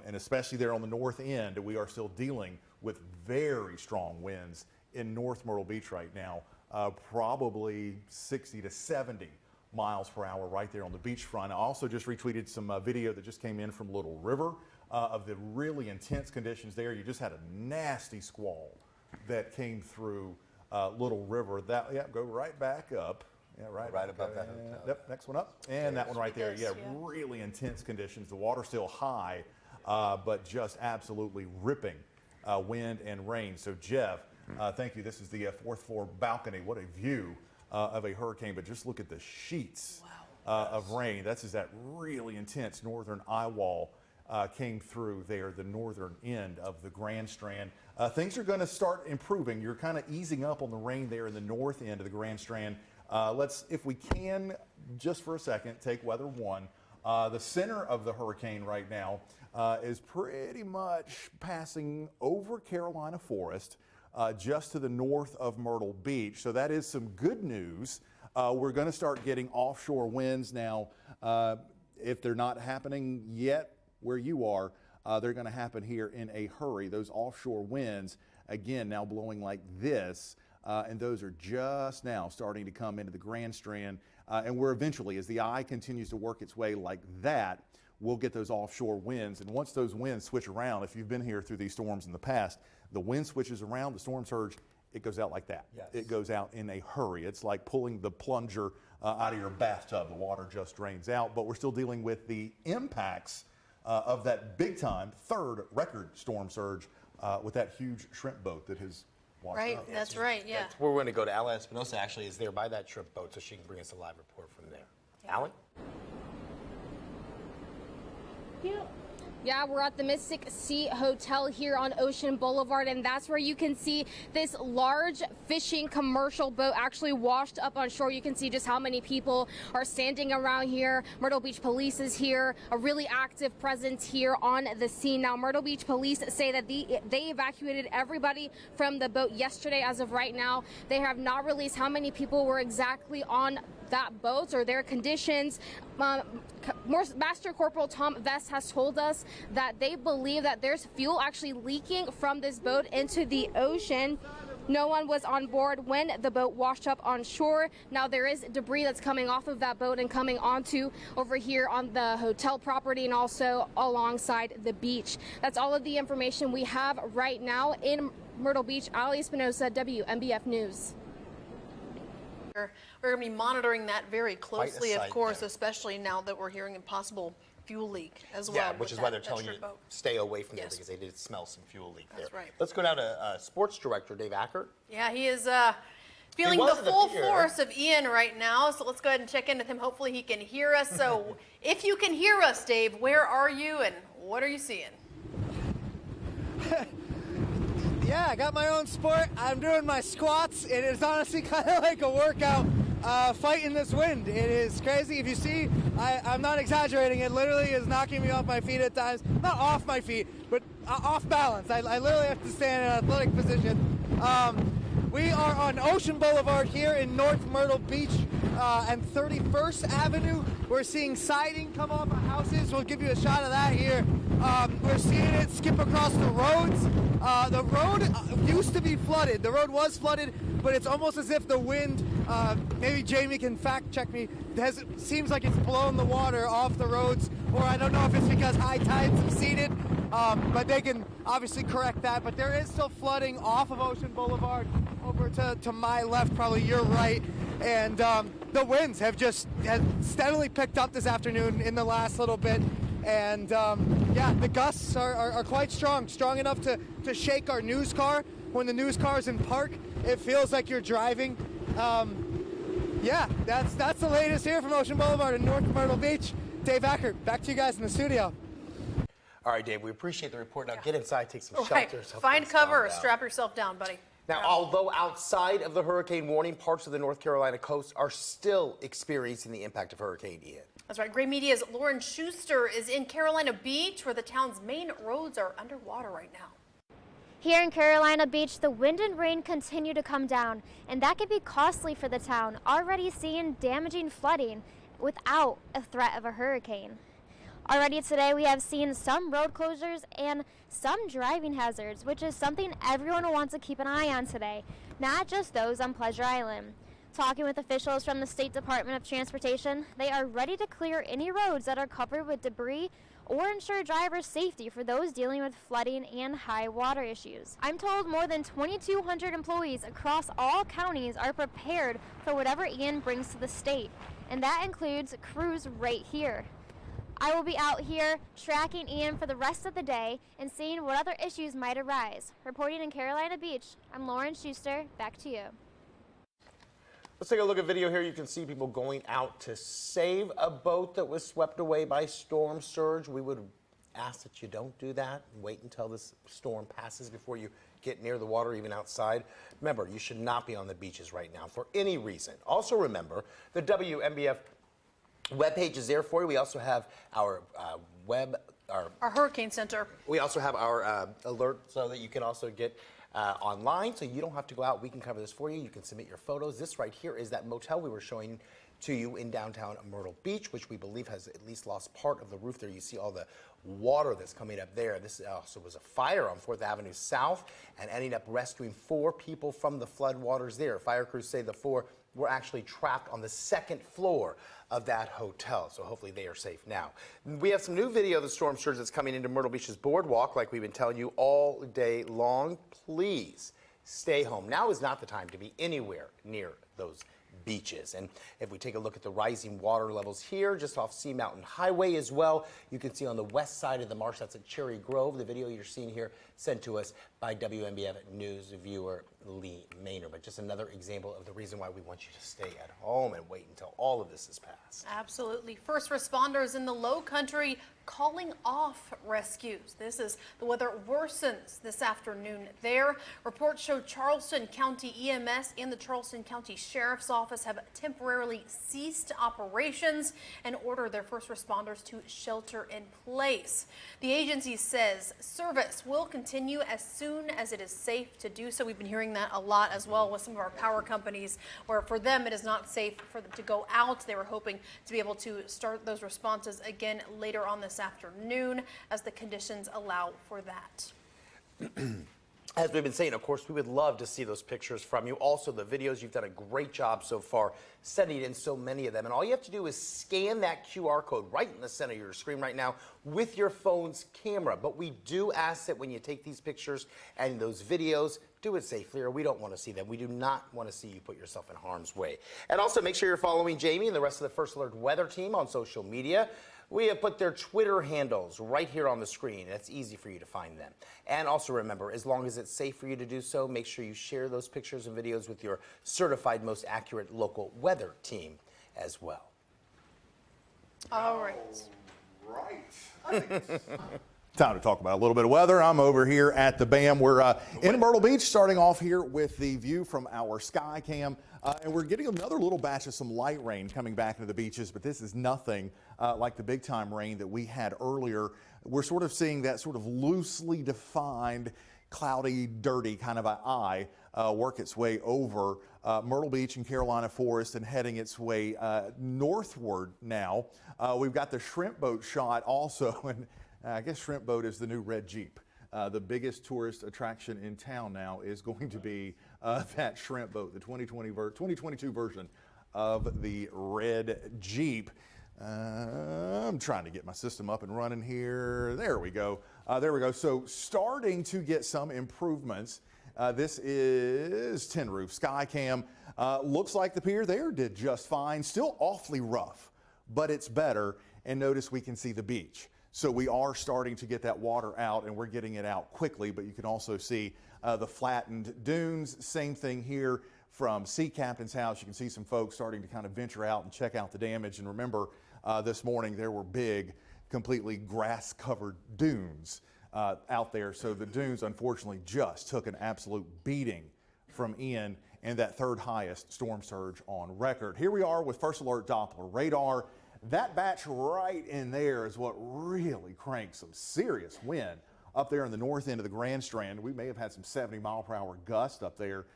And especially there on the north end, we are still dealing with very strong winds in North Myrtle Beach right now, probably 60 to 70 miles per hour right there on the beachfront. I also just retweeted some video that just came in from Little River of the really intense conditions there. You just had a nasty squall that came through Little River. That, go right back up. Yeah, right above that hotel. Yep, next one up. And that one right there. Yeah, really intense conditions. The water's still high, but just absolutely ripping wind and rain. So, Jeff, thank you. This is the fourth floor balcony. What a view of a hurricane. But just look at the sheets of rain. That's just that really intense northern Eyewall came through there, the northern end of the Grand Strand. Things are going to start improving. You're kind of easing up on the rain there in the north end of the Grand Strand. Let's, if we can, just for a second, take weather one. The center of the hurricane right now is pretty much passing over Carolina Forest, just to the north of Myrtle Beach. So that is some good news. We're going to start getting offshore winds now. If they're not happening yet where you are, they're going to happen here in a hurry. Those offshore winds, again, now blowing like this. And those are just now starting to come into the Grand Strand. And we're eventually, as the eye continues to work its way like that, we'll get those offshore winds. And once those winds switch around, if you've been here through these storms in the past, the wind switches around, the storm surge, it goes out like that. Yes. It goes out in a hurry. It's like pulling the plunger out of your bathtub. The water just drains out. But we're still dealing with the impacts of that big-time third record storm surge with that huge shrimp boat that has Right, that's right, yeah. That's where we're going to go to. Alan Espinosa actually is there by that shrimp boat, so she can bring us a live report from there. Alan? Yeah, we're at the Mystic Sea Hotel here on Ocean Boulevard, and that's where you can see this large fishing commercial boat actually washed up on shore. You can see just how many people are standing around here. Myrtle Beach Police is here, a really active presence here on the scene. Now, Myrtle Beach Police say that they evacuated everybody from the boat yesterday. As of right now, they have not released how many people were exactly on that boat or their conditions. Master Corporal Tom Vest has told us that they believe that there's fuel actually leaking from this boat into the ocean. No one was on board when the boat washed up on shore. Now there is debris that's coming off of that boat and coming onto over here on the hotel property and also alongside the beach. That's all of the information we have right now in Myrtle Beach. Ali Espinosa, WMBF News. We're going to be monitoring that very closely, of course, especially now that we're hearing a possible fuel leak as well. Yeah, which is why they're telling you stay away from there because they did smell some fuel leak there. That's right. Let's go down to sports director Dave Ackert. Yeah, he is feeling the full force of Ian right now, so let's go ahead and check in with him. Hopefully he can hear us. So if you can hear us, Dave, where are you and what are you seeing? Yeah, I got my own sport. I'm doing my squats. It is honestly kind of like a workout fighting this wind. It is crazy. If you see, I'm not exaggerating. It literally is knocking me off my feet at times. Not off my feet, but off balance. I literally have to stand in an athletic position. We are on Ocean Boulevard here in North Myrtle Beach and 31st Avenue. We're seeing siding come off of houses. We'll give you a shot of that here. We're seeing it skip across the roads. The road used to be flooded. The road was flooded, but it's almost as if the wind, maybe Jamie can fact check me, seems like it's blown the water off the roads, or I don't know if it's because high tides have receded, but they can obviously correct that. But there is still flooding off of Ocean Boulevard over to my left, probably your right. And the winds have steadily picked up this afternoon in the last little bit. And yeah, the gusts are quite strong enough to shake our news car. When the news car is in park, it feels like you're driving. Yeah, that's the latest here from Ocean Boulevard in North Myrtle Beach. Dave Ackert, back to you guys in the studio. All right, Dave, we appreciate the report. Now get inside, take some shelters. Find cover or strap yourself down, buddy. Now, although outside of the hurricane warning, parts of the North Carolina coast are still experiencing the impact of Hurricane Ian. That's right. Gray Media's Lauren Schuster is in Carolina Beach, where the town's main roads are underwater right now. Here in Carolina Beach, the wind and rain continue to come down, and that can be costly for the town, already seeing damaging flooding without a threat of a hurricane. Already today, we have seen some road closures and some driving hazards, which is something everyone will want to keep an eye on today, not just those on Pleasure Island. Talking with officials from the State Department of Transportation, they are ready to clear any roads that are covered with debris or ensure drivers' safety for those dealing with flooding and high water issues. I'm told more than 2,200 employees across all counties are prepared for whatever Ian brings to the state, and that includes crews right here. I will be out here tracking Ian for the rest of the day and seeing what other issues might arise. Reporting in Carolina Beach, I'm Lauren Schuster. Back to you. Let's take a look at video here. You can see people going out to save a boat that was swept away by storm surge. We would ask that you don't do that. Wait until this storm passes before you get near the water, even outside. Remember, you should not be on the beaches right now for any reason. Also remember, the WMBF webpage is there for you. We also have our our Hurricane Center. We also have our alert so that you can also get online, so you don't have to go out. We can cover this for you. You can submit your photos. This right here is that motel we were showing to you in downtown Myrtle Beach, which we believe has at least lost part of the roof there. You see all the water that's coming up there. This also was a fire on 4th Avenue South and ending up rescuing 4 people from the flood waters there. Fire crews say the 4 were actually trapped on the 2nd floor of that hotel, so hopefully they are safe now. We have some new video of the storm surge that's coming into Myrtle Beach's boardwalk, like we've been telling you all day long. Please stay home. Now is not the time to be anywhere near those beaches. And if we take a look at the rising water levels here, just off Sea Mountain Highway as well, you can see on the west side of the marsh, that's at Cherry Grove. The video you're seeing here sent to us by WMBF News viewer Lee Maynard. But just another example of the reason why we want you to stay at home and wait until all of this is passed. Absolutely. First responders in the Low Country calling off rescues. This is the weather worsens this afternoon there. Reports show Charleston County EMS and the Charleston County Sheriff's Office have temporarily ceased operations and ordered their first responders to shelter in place. The agency says service will continue as soon as it is safe to do so. We've been hearing that a lot as well with some of our power companies, where for them it is not safe for them to go out. They were hoping to be able to start those responses again later on this afternoon as the conditions allow for that. As we've been saying, of course, we would love to see those pictures from you. Also, the videos, you've done a great job so far sending in so many of them. And all you have to do is scan that QR code right in the center of your screen right now with your phone's camera. But we do ask that when you take these pictures and those videos, do it safely, or we don't want to see them. We do not want to see you put yourself in harm's way. And also make sure you're following Jamie and the rest of the First Alert Weather team on social media. We have put their Twitter handles right here on the screen. It's easy for you to find them. And also remember, as long as it's safe for you to do so, make sure you share those pictures and videos with your certified most accurate local weather team as well. All right. Time to talk about a little bit of weather. I'm over here at the BAM. We're in Myrtle Beach, starting off here with the view from our sky cam. And we're getting another little batch of some light rain coming back into the beaches, but this is nothing like the big time rain that we had earlier. We're sort of seeing that sort of loosely defined, cloudy, dirty kind of an eye work its way over Myrtle Beach and Carolina Forest and heading its way northward now. We've got the shrimp boat shot also, and I guess shrimp boat is the new red Jeep. The biggest tourist attraction in town now is going to be that shrimp boat, the 2022 version of the red Jeep. I'm trying to get my system up and running here. There we go. There we go. So starting to get some improvements. This is Tin Roof Skycam. Looks like the pier there did just fine. Still awfully rough, but it's better. And notice we can see the beach. So we are starting to get that water out, and we're getting it out quickly, but you can also see the flattened dunes. Same thing here from Sea Captain's house. You can see some folks starting to kind of venture out and check out the damage. And remember, this morning there were big, completely grass-covered dunes out there. So the dunes, unfortunately, just took an absolute beating from Ian and that third highest storm surge on record. Here we are with First Alert Doppler radar. That batch right in there is what really cranks some serious wind up there in the north end of the Grand Strand. We may have had some 70-mile-per-hour gusts up there.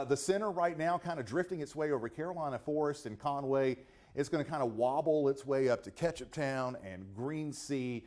The center right now kind of drifting its way over Carolina Forest and Conway. It's going to kind of wobble its way up to Ketchuptown and Greensea,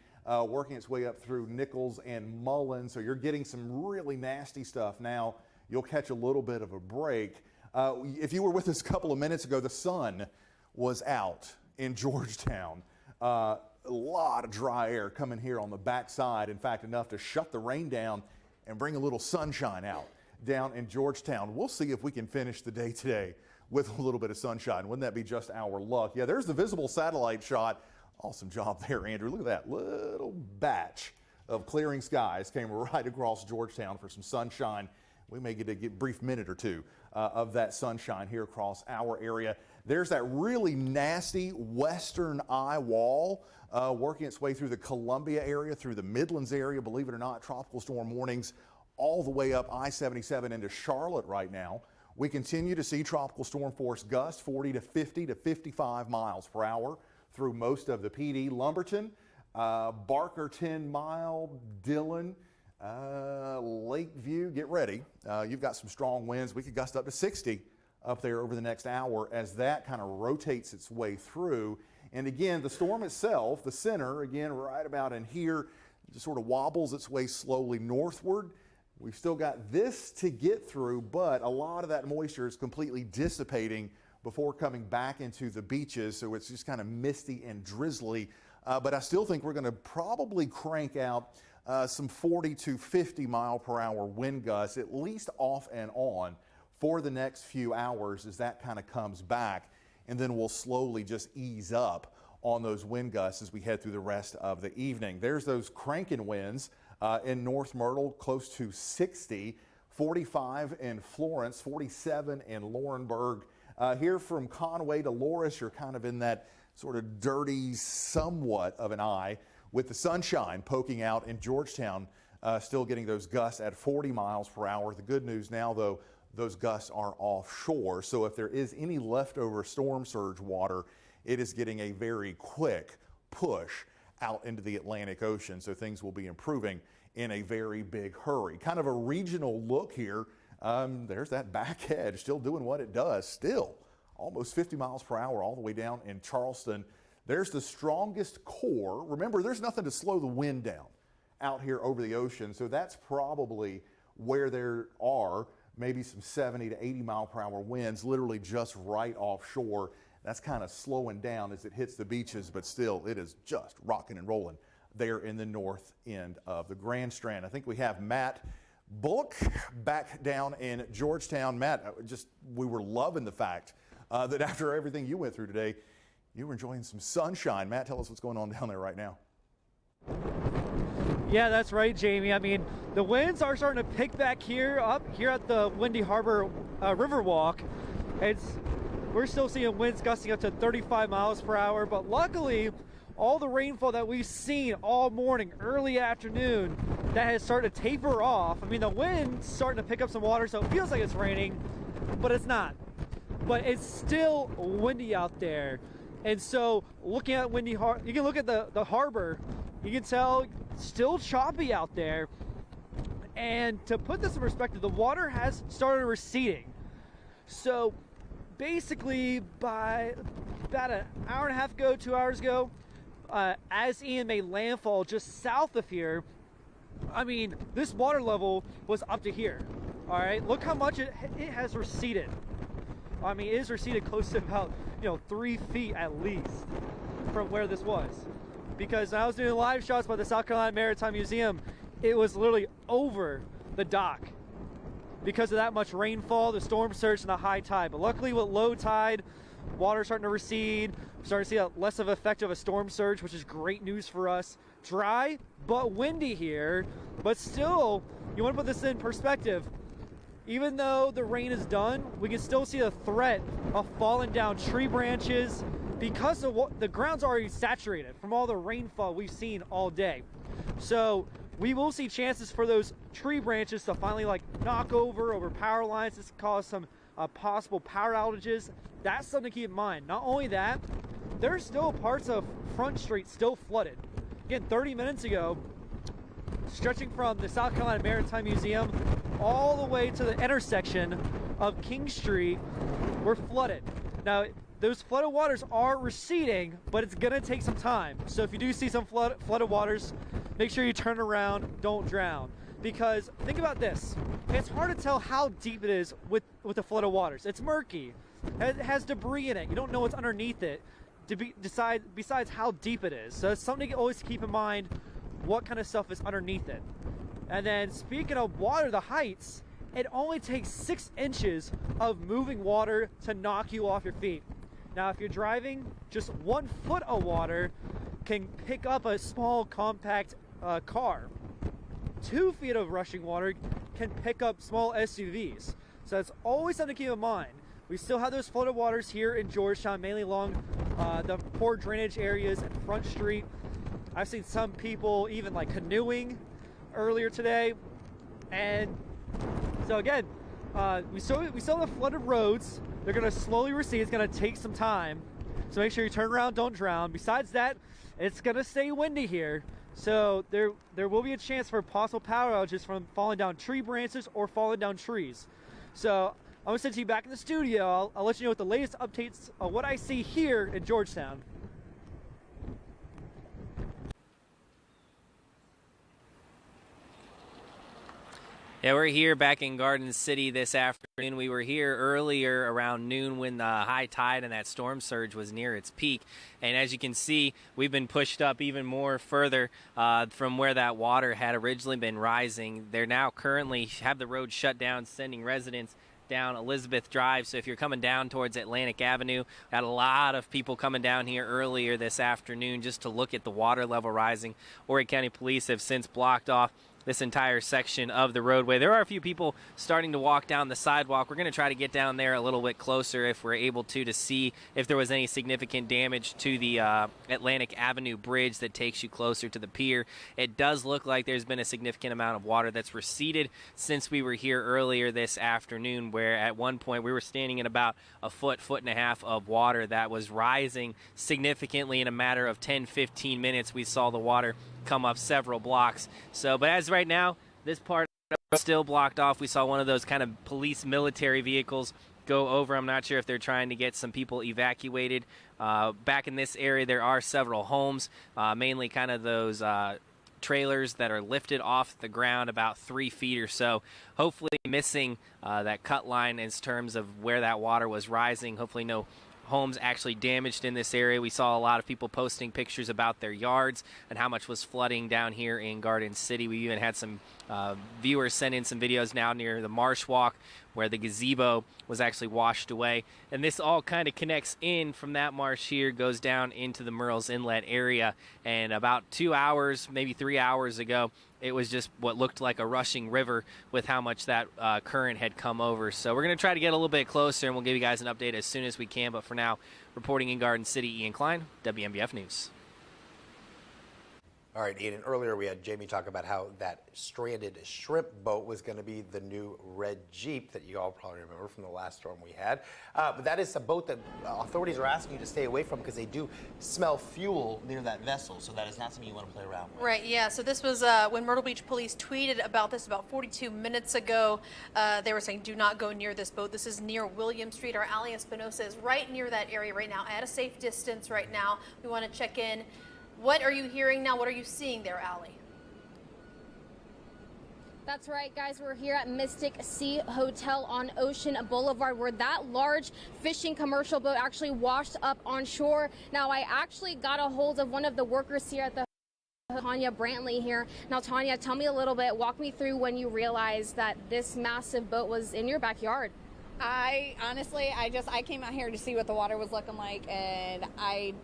working its way up through Nichols and Mullen. So you're getting some really nasty stuff now. You'll catch a little bit of a break. If you were with us a couple of minutes ago, the sun was out in Georgetown. A lot of dry air coming here on the backside. In fact, enough to shut the rain down and bring a little sunshine out down in Georgetown. We'll see if we can finish the day today with a little bit of sunshine. Wouldn't that be just our luck? Yeah, there's the visible satellite shot. Awesome job there, Andrew. Look at that little batch of clearing skies came right across Georgetown for some sunshine. We may get a brief minute or two of that sunshine here across our area. There's that really nasty western Eyewall working its way through the Columbia area, through the Midlands area. Believe it or not, tropical storm warnings all the way up I-77 into Charlotte right now. We continue to see tropical storm force gusts 40 to 50 to 55 miles per hour through most of the PD. Lumberton, Barker 10 Mile, Dillon, Lakeview, get ready. You've got some strong winds. We could gust up to 60 up there over the next hour as that kind of rotates its way through. And again, the storm itself, the center, again, right about in here, just sort of wobbles its way slowly northward. We've still got this to get through, but a lot of that moisture is completely dissipating before coming back into the beaches, so it's just kind of misty and drizzly. But I still think we're going to probably crank out some 40 to 50 mile per hour wind gusts, at least off and on, for the next few hours as that kind of comes back. And then we'll slowly just ease up on those wind gusts as we head through the rest of the evening. There's those cranking winds in North Myrtle, close to 60, 45 in Florence, 47 in Laurinburg. Here from Conway to Loris, you're kind of in that sort of dirty somewhat of an eye with the sunshine poking out in Georgetown, still getting those gusts at 40 miles per hour. The good news now, though, those gusts are offshore. So if there is any leftover storm surge water, it is getting a very quick push out into the Atlantic Ocean. So things will be improving in a very big hurry. Kind of a regional look here. There's that back edge still doing what it does, still almost 50 miles per hour all the way down in Charleston. There's the strongest core. Remember, there's nothing to slow the wind down out here over the ocean. So that's probably where there are maybe some 70 to 80 mile per hour winds, literally just right offshore. That's kind of slowing down as it hits the beaches, but still it is just rocking and rolling there in the north end of the Grand Strand. I think we have Matt Bullock back down in Georgetown. Matt, we were loving the fact that after everything you went through today, you were enjoying some sunshine. Matt, tell us what's going on down there right now. Yeah, that's right, Jamie. I mean, the winds are starting to pick back up here at the Windy Harbor Riverwalk. We're still seeing winds gusting up to 35 miles per hour, but luckily, all the rainfall that we've seen all morning, early afternoon, that has started to taper off. I mean, the wind's starting to pick up some water, so it feels like it's raining, but it's not. But it's still windy out there. And so looking at you can look at the harbor, you can tell still choppy out there. And to put this in perspective, the water has started receding. So basically by about an hour and a half ago, 2 hours ago, as Ian made landfall just south of here, I mean, this water level was up to here. All right, look how much it has receded. I mean, it has receded close to about 3 feet at least from where this was. Because when I was doing live shots by the South Carolina Maritime Museum, it was literally over the dock because of that much rainfall, the storm surge, and the high tide. But luckily with low tide, water starting to recede. We're starting to see less of an effect of a storm surge, which is great news for us. Dry but windy here, but still, you want to put this in perspective. Even though the rain is done, we can still see the threat of falling down tree branches because of the ground's already saturated from all the rainfall we've seen all day. So we will see chances for those tree branches to finally knock over power lines. This can cause some possible power outages. That's something to keep in mind. Not only that, there's still parts of Front Street still flooded. Again, 30 minutes ago, stretching from the South Carolina Maritime Museum all the way to the intersection of King Street, were flooded. Now, those flooded waters are receding, but it's gonna take some time. So if you do see some flooded waters, make sure you turn around, don't drown. Because think about this, it's hard to tell how deep it is with the flooded waters. It's murky, it has debris in it. You don't know what's underneath it besides how deep it is. So it's something to always keep in mind, what kind of stuff is underneath it. And then speaking of water, the heights, it only takes 6 inches of moving water to knock you off your feet. Now, if you're driving, just 1 foot of water can pick up a small compact car. 2 feet of rushing water can pick up small SUVs. So that's always something to keep in mind. We still have those flooded waters here in Georgetown, mainly along the poor drainage areas and Front Street. I've seen some people even like canoeing earlier today. And so again, we still have flooded roads. They're gonna slowly recede. It's gonna take some time. So make sure you turn around, don't drown. Besides that, it's gonna stay windy here. So there will be a chance for possible power outages from falling down tree branches or falling down trees. So I'm gonna send you back in the studio. I'll let you know what the latest updates of what I see here in Georgetown. Yeah, we're here back in Garden City this afternoon. We were here earlier around noon when the high tide and that storm surge was near its peak. And as you can see, we've been pushed up even more further from where that water had originally been rising. They're now currently have the road shut down, sending residents down Elizabeth Drive. So if you're coming down towards Atlantic Avenue, had a lot of people coming down here earlier this afternoon just to look at the water level rising. Horry County Police have since blocked off this entire section of the roadway. There are a few people starting to walk down the sidewalk. We're going to try to get down there a little bit closer if we're able to see if there was any significant damage to the Atlantic Avenue bridge that takes you closer to the pier. It does look like there's been a significant amount of water that's receded since we were here earlier this afternoon, where at one point we were standing in about a foot and a half of water that was rising significantly. In a matter of 10-15 minutes, we saw the water come up several blocks. So, but as right now, this part is still blocked off. We saw one of those kind of police military vehicles go over. I'm not sure if they're trying to get some people evacuated. Back in this area, there are several homes, mainly kind of those trailers that are lifted off the ground about 3 feet or so, hopefully missing that cut line in terms of where that water was rising. Hopefully no homes actually damaged in this area. We saw a lot of people posting pictures about their yards and how much was flooding down here in Garden City. We even had some viewers send in some videos now near the Marsh Walk where the gazebo was actually washed away. And this all kind of connects in from that marsh here, goes down into the Murrells Inlet area. And about 2 hours, maybe 3 hours ago, it was just what looked like a rushing river with how much that current had come over. So we're going to try to get a little bit closer, and we'll give you guys an update as soon as we can. But for now, reporting in Garden City, Ian Klein, WMBF News. All right, Ian, and earlier we had Jamie talk about how that stranded shrimp boat was going to be the new red Jeep that you all probably remember from the last storm we had. But that is a boat that authorities are asking you to stay away from because they do smell fuel near that vessel. So that is not something you want to play around with. Right, yeah. So this was when Myrtle Beach Police tweeted about this about 42 minutes ago. They were saying, do not go near this boat. This is near William Street. Our Ali Espinosa is right near that area right now, at a safe distance right now. We want to check in. What are you hearing now? What are you seeing there, Allie? That's right, guys. We're here at Mystic Sea Hotel on Ocean Boulevard, where that large fishing commercial boat actually washed up on shore. Now, I actually got a hold of one of the workers here at the Tanya Brantley here. Now, Tanya, tell me a little bit, walk me through when you realized that this massive boat was in your backyard. I came out here to see what the water was looking like, and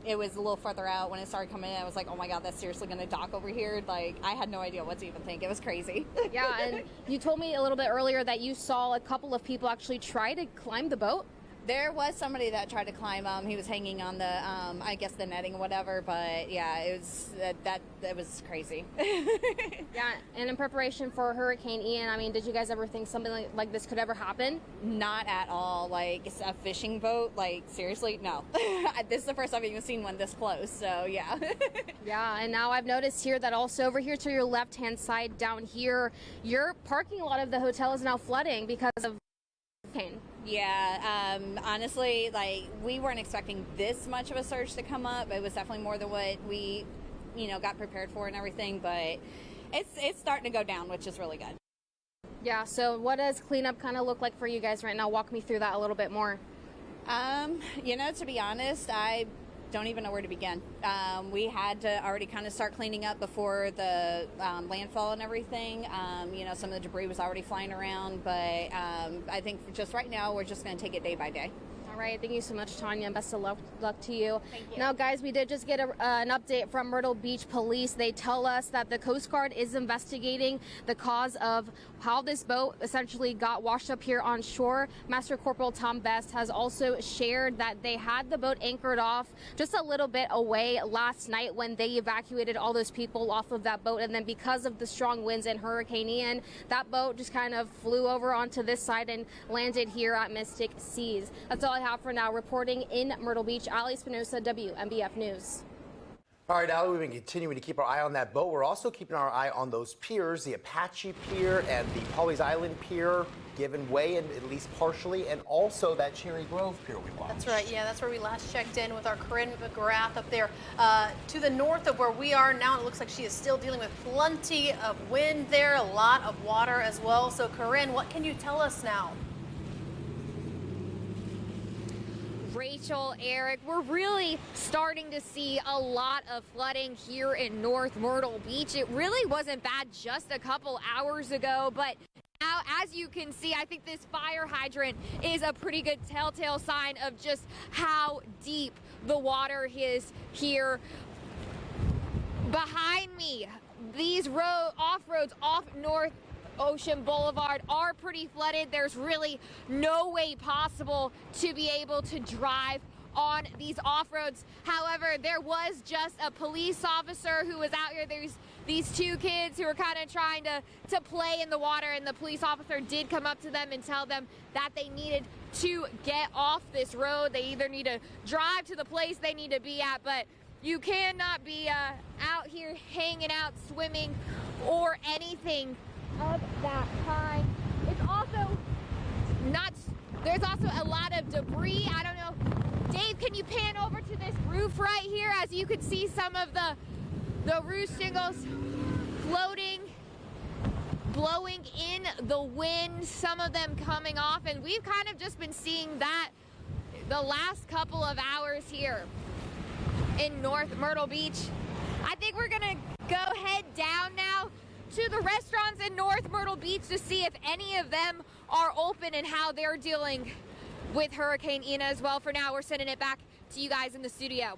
it was a little further out. When it started coming in, I was like, oh my God, that's seriously going to dock over here? Like, I had no idea what to even think. It was crazy. Yeah, and you told me a little bit earlier that you saw a couple of people actually try to climb the boat. There was somebody that tried to climb. He was hanging on the, I guess the netting or whatever. But yeah, it was it was crazy. Yeah, and in preparation for Hurricane Ian, I mean, did you guys ever think something like this could ever happen? Not at all. Like it's a fishing boat. Like seriously, no. This is the first time I've even seen one this close. So yeah. Yeah, and now I've noticed here that also over here to your left-hand side down here, your parking lot of the hotel is now flooding because of hurricane. Yeah, honestly, like we weren't expecting this much of a surge to come up. It was definitely more than what we, got prepared for and everything. But it's starting to go down, which is really good. Yeah. So what does cleanup kind of look like for you guys right now? Walk me through that a little bit more. To be honest, I don't even know where to begin. We had to already kind of start cleaning up before the landfall and everything. Some of the debris was already flying around, but I think just right now we're just going to take it day by day. All right, thank you so much, Tanya, and best of luck to you. Thank you. Now, guys, we did just get an update from Myrtle Beach Police. They tell us that the Coast Guard is investigating the cause of how this boat essentially got washed up here on shore. Master Corporal Tom Best has also shared that they had the boat anchored off just a little bit away last night when they evacuated all those people off of that boat, and then because of the strong winds and Hurricane Ian, that boat just kind of flew over onto this side and landed here at Mystic Seas. That's all I have for now. Reporting in Myrtle Beach, Ali Espinosa, WMBF News. All right, Ali, we've been continuing to keep our eye on that boat. We're also keeping our eye on those piers, the Apache Pier and the Pawleys Island Pier, given way, and at least partially, and also that Cherry Grove Pier we watched. That's right. Yeah, that's where we last checked in with our Corinne McGrath up there to the north of where we are now. It looks like she is still dealing with plenty of wind there, a lot of water as well. So, Corinne, what can you tell us now? Rachel, Eric, we're really starting to see a lot of flooding here in North Myrtle Beach. It really wasn't bad just a couple hours ago, but now, as you can see, I think this fire hydrant is a pretty good telltale sign of just how deep the water is here. Behind me, these off-roads off North Ocean Boulevard are pretty flooded. There's really no way possible to be able to drive on these off-roads. However, there was just a police officer who was out here. There's these two kids who were kind of trying to play in the water, and the police officer did come up to them and tell them that they needed to get off this road. They either need to drive to the place they need to be at, but you cannot be out here hanging out, swimming, or anything of that kind. It's also there's also a lot of debris. I don't know, Dave, can you pan over to this roof right here? As you can see, some of the roof shingles floating, blowing in the wind, some of them coming off, and we've kind of just been seeing that the last couple of hours here in North Myrtle Beach. I think we're gonna go head down now to the restaurants in North Myrtle Beach to see if any of them are open and how they're dealing with Hurricane Ian as well. For now, we're sending it back to you guys in the studio.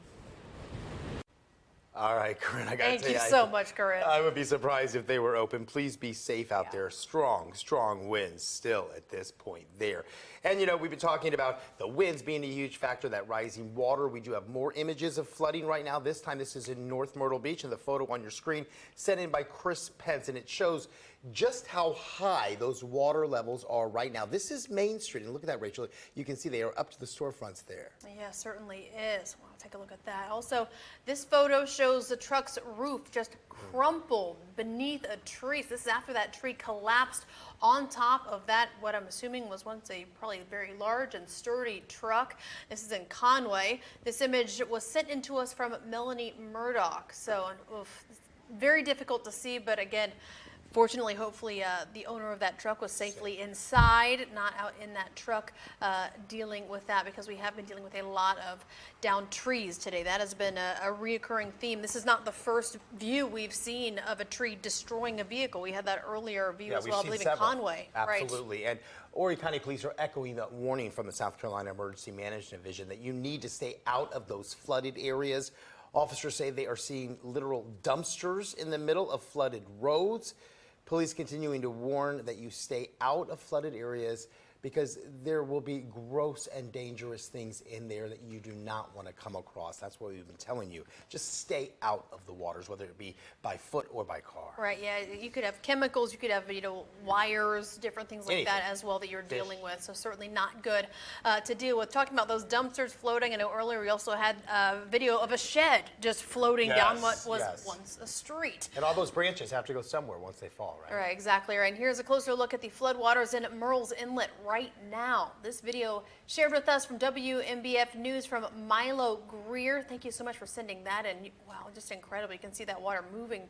All right, Corinne, I got to tell you. Thank you so much, Corinne. I would be surprised if they were open. Please be safe out there. Strong, strong winds still at this point there. And, we've been talking about the winds being a huge factor, that rising water. We do have more images of flooding right now. This time, this is in North Myrtle Beach, and the photo on your screen sent in by Chris Pence, and it shows just how high those water levels are right now. This is Main Street, and look at that, Rachel. You can see they are up to the storefronts there. Yeah, certainly is. Wow, take a look at that. Also, this photo shows the truck's roof just crumpled beneath a tree. So this is after that tree collapsed on top of that, what I'm assuming was once a probably very large and sturdy truck. This is in Conway. This image was sent into us from Melanie Murdoch. So, very difficult to see, but again, fortunately, hopefully, the owner of that truck was safely inside, not out in that truck dealing with that, because we have been dealing with a lot of downed trees today. That has been a reoccurring theme. This is not the first view we've seen of a tree destroying a vehicle. We had that earlier view as well, I believe, in Conway. Absolutely. Right. And Horry County Police are echoing that warning from the South Carolina Emergency Management Division that you need to stay out of those flooded areas. Officers say they are seeing literal dumpsters in the middle of flooded roads. Police continuing to warn that you stay out of flooded areas because there will be gross and dangerous things in there that you do not want to come across. That's what we've been telling you. Just stay out of the waters, whether it be by foot or by car. Right, yeah, you could have chemicals, you could have, wires, different things like that as well that you're dealing with. So certainly not good to deal with. Talking about those dumpsters floating, I know earlier we also had a video of a shed just floating down what was once a street. And all those branches have to go somewhere once they fall, right? Right, exactly right. And here's a closer look at the floodwaters in Murrells Inlet right now. This video shared with us from WMBF News from Milo Greer. Thank you so much for sending that in. Wow, just incredible. You can see that water moving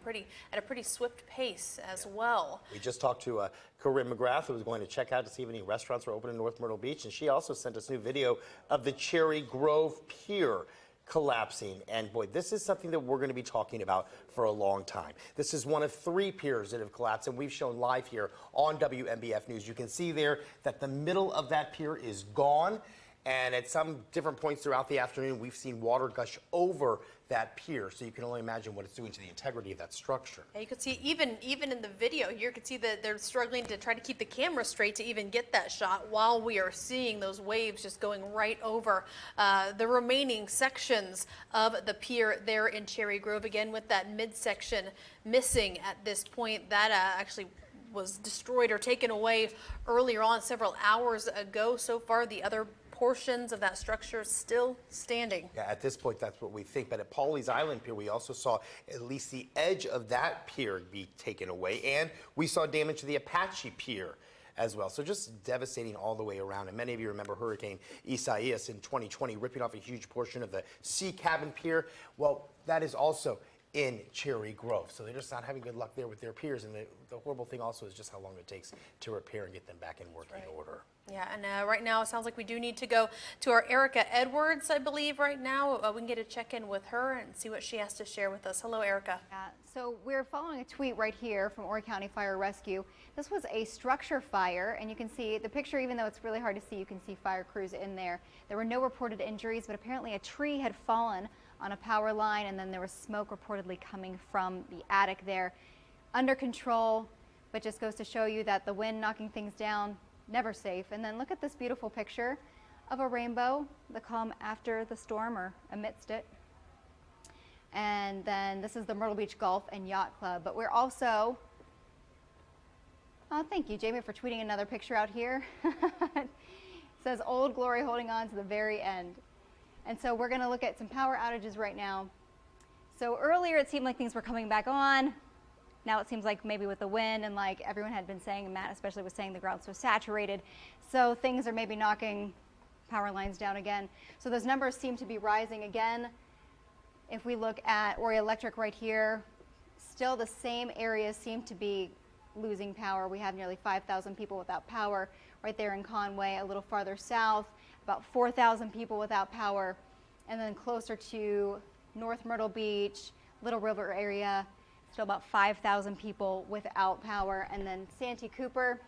at a pretty swift pace as well. We just talked to Corinne McGrath, who was going to check out to see if any restaurants were open in North Myrtle Beach, and she also sent us new video of the Cherry Grove Pier collapsing. And boy, this is something that we're going to be talking about for a long time. This is one of 3 piers that have collapsed, and we've shown live here on WMBF News. You can see there that the middle of that pier is gone, and at some different points throughout the afternoon, we've seen water gush over that pier, so you can only imagine what it's doing to the integrity of that structure. Yeah, you could see even in the video here, you could see that they're struggling to try to keep the camera straight to even get that shot while we are seeing those waves just going right over the remaining sections of the pier there in Cherry Grove. Again, with that midsection missing at this point, that actually was destroyed or taken away earlier on several hours ago. So far, the other portions of that structure still standing. Yeah, at this point, that's what we think. But at Pawleys Island Pier, we also saw at least the edge of that pier be taken away, and we saw damage to the Apache Pier as well. So just devastating all the way around. And many of you remember Hurricane Isaias in 2020 ripping off a huge portion of the Sea Cabin Pier. Well, that is also in Cherry Grove. So they're just not having good luck there with their piers. And the horrible thing also is just how long it takes to repair and get them back in working order. Yeah, and right now it sounds like we do need to go to our Erica Edwards, I believe, right now. We can get a check-in with her and see what she has to share with us. Hello, Erica. So we're following a tweet right here from Horry County Fire Rescue. This was a structure fire, and you can see the picture, even though it's really hard to see, you can see fire crews in there. There were no reported injuries, but apparently a tree had fallen on a power line, and then there was smoke reportedly coming from the attic there. Under control, but just goes to show you that the wind knocking things down, never safe. And then look at this beautiful picture of a rainbow, the calm after the storm or amidst it. And then this is the Myrtle Beach Golf and Yacht Club. But we're also, oh, thank you, Jamie, for tweeting another picture out here. It says Old Glory holding on to the very end. And so we're going to look at some power outages right now. So earlier it seemed like things were coming back on. Now it seems like maybe with the wind and like everyone had been saying, and Matt especially was saying, the ground's so saturated. So things are maybe knocking power lines down again. So those numbers seem to be rising again. If we look at Horry Electric right here, still the same areas seem to be losing power. We have nearly 5,000 people without power right there in Conway. A little farther south, about 4,000 people without power. And then closer to North Myrtle Beach, Little River area, still about 5,000 people without power. And then Santee Cooper,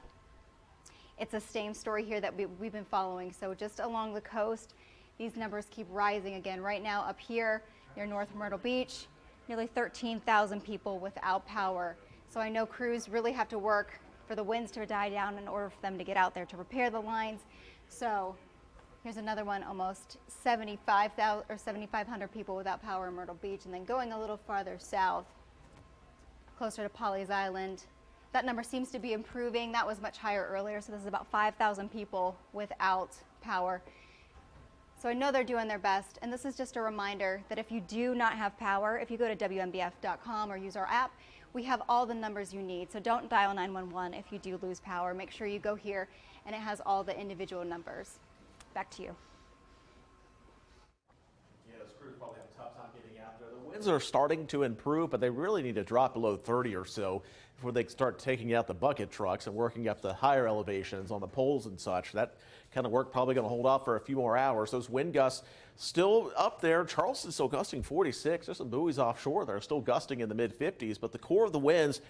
it's the same story here that we've been following. So just along the coast, these numbers keep rising again. Right now up here near North Myrtle Beach, nearly 13,000 people without power. So I know crews really have to work for the winds to die down in order for them to get out there to repair the lines. So here's another one, almost 75,000 or 7,500 people without power in Myrtle Beach. And then going a little farther south, closer to Pawleys Island, that number seems to be improving. That was much higher earlier, so this is about 5,000 people without power. So I know they're doing their best, and this is just a reminder that if you do not have power, if you go to WMBF.com or use our app, we have all the numbers you need. So don't dial 911 if you do lose power. Make sure you go here, and it has all the individual numbers. Back to you. Probably have a tough time getting out there. The winds are starting to improve, but they really need to drop below 30 or so before they start taking out the bucket trucks and working up the higher elevations on the poles and such. That kind of work probably going to hold off for a few more hours. Those wind gusts still up there. Charleston still gusting 46. There's some buoys offshore that are still gusting in the mid-50s, but the core of the winds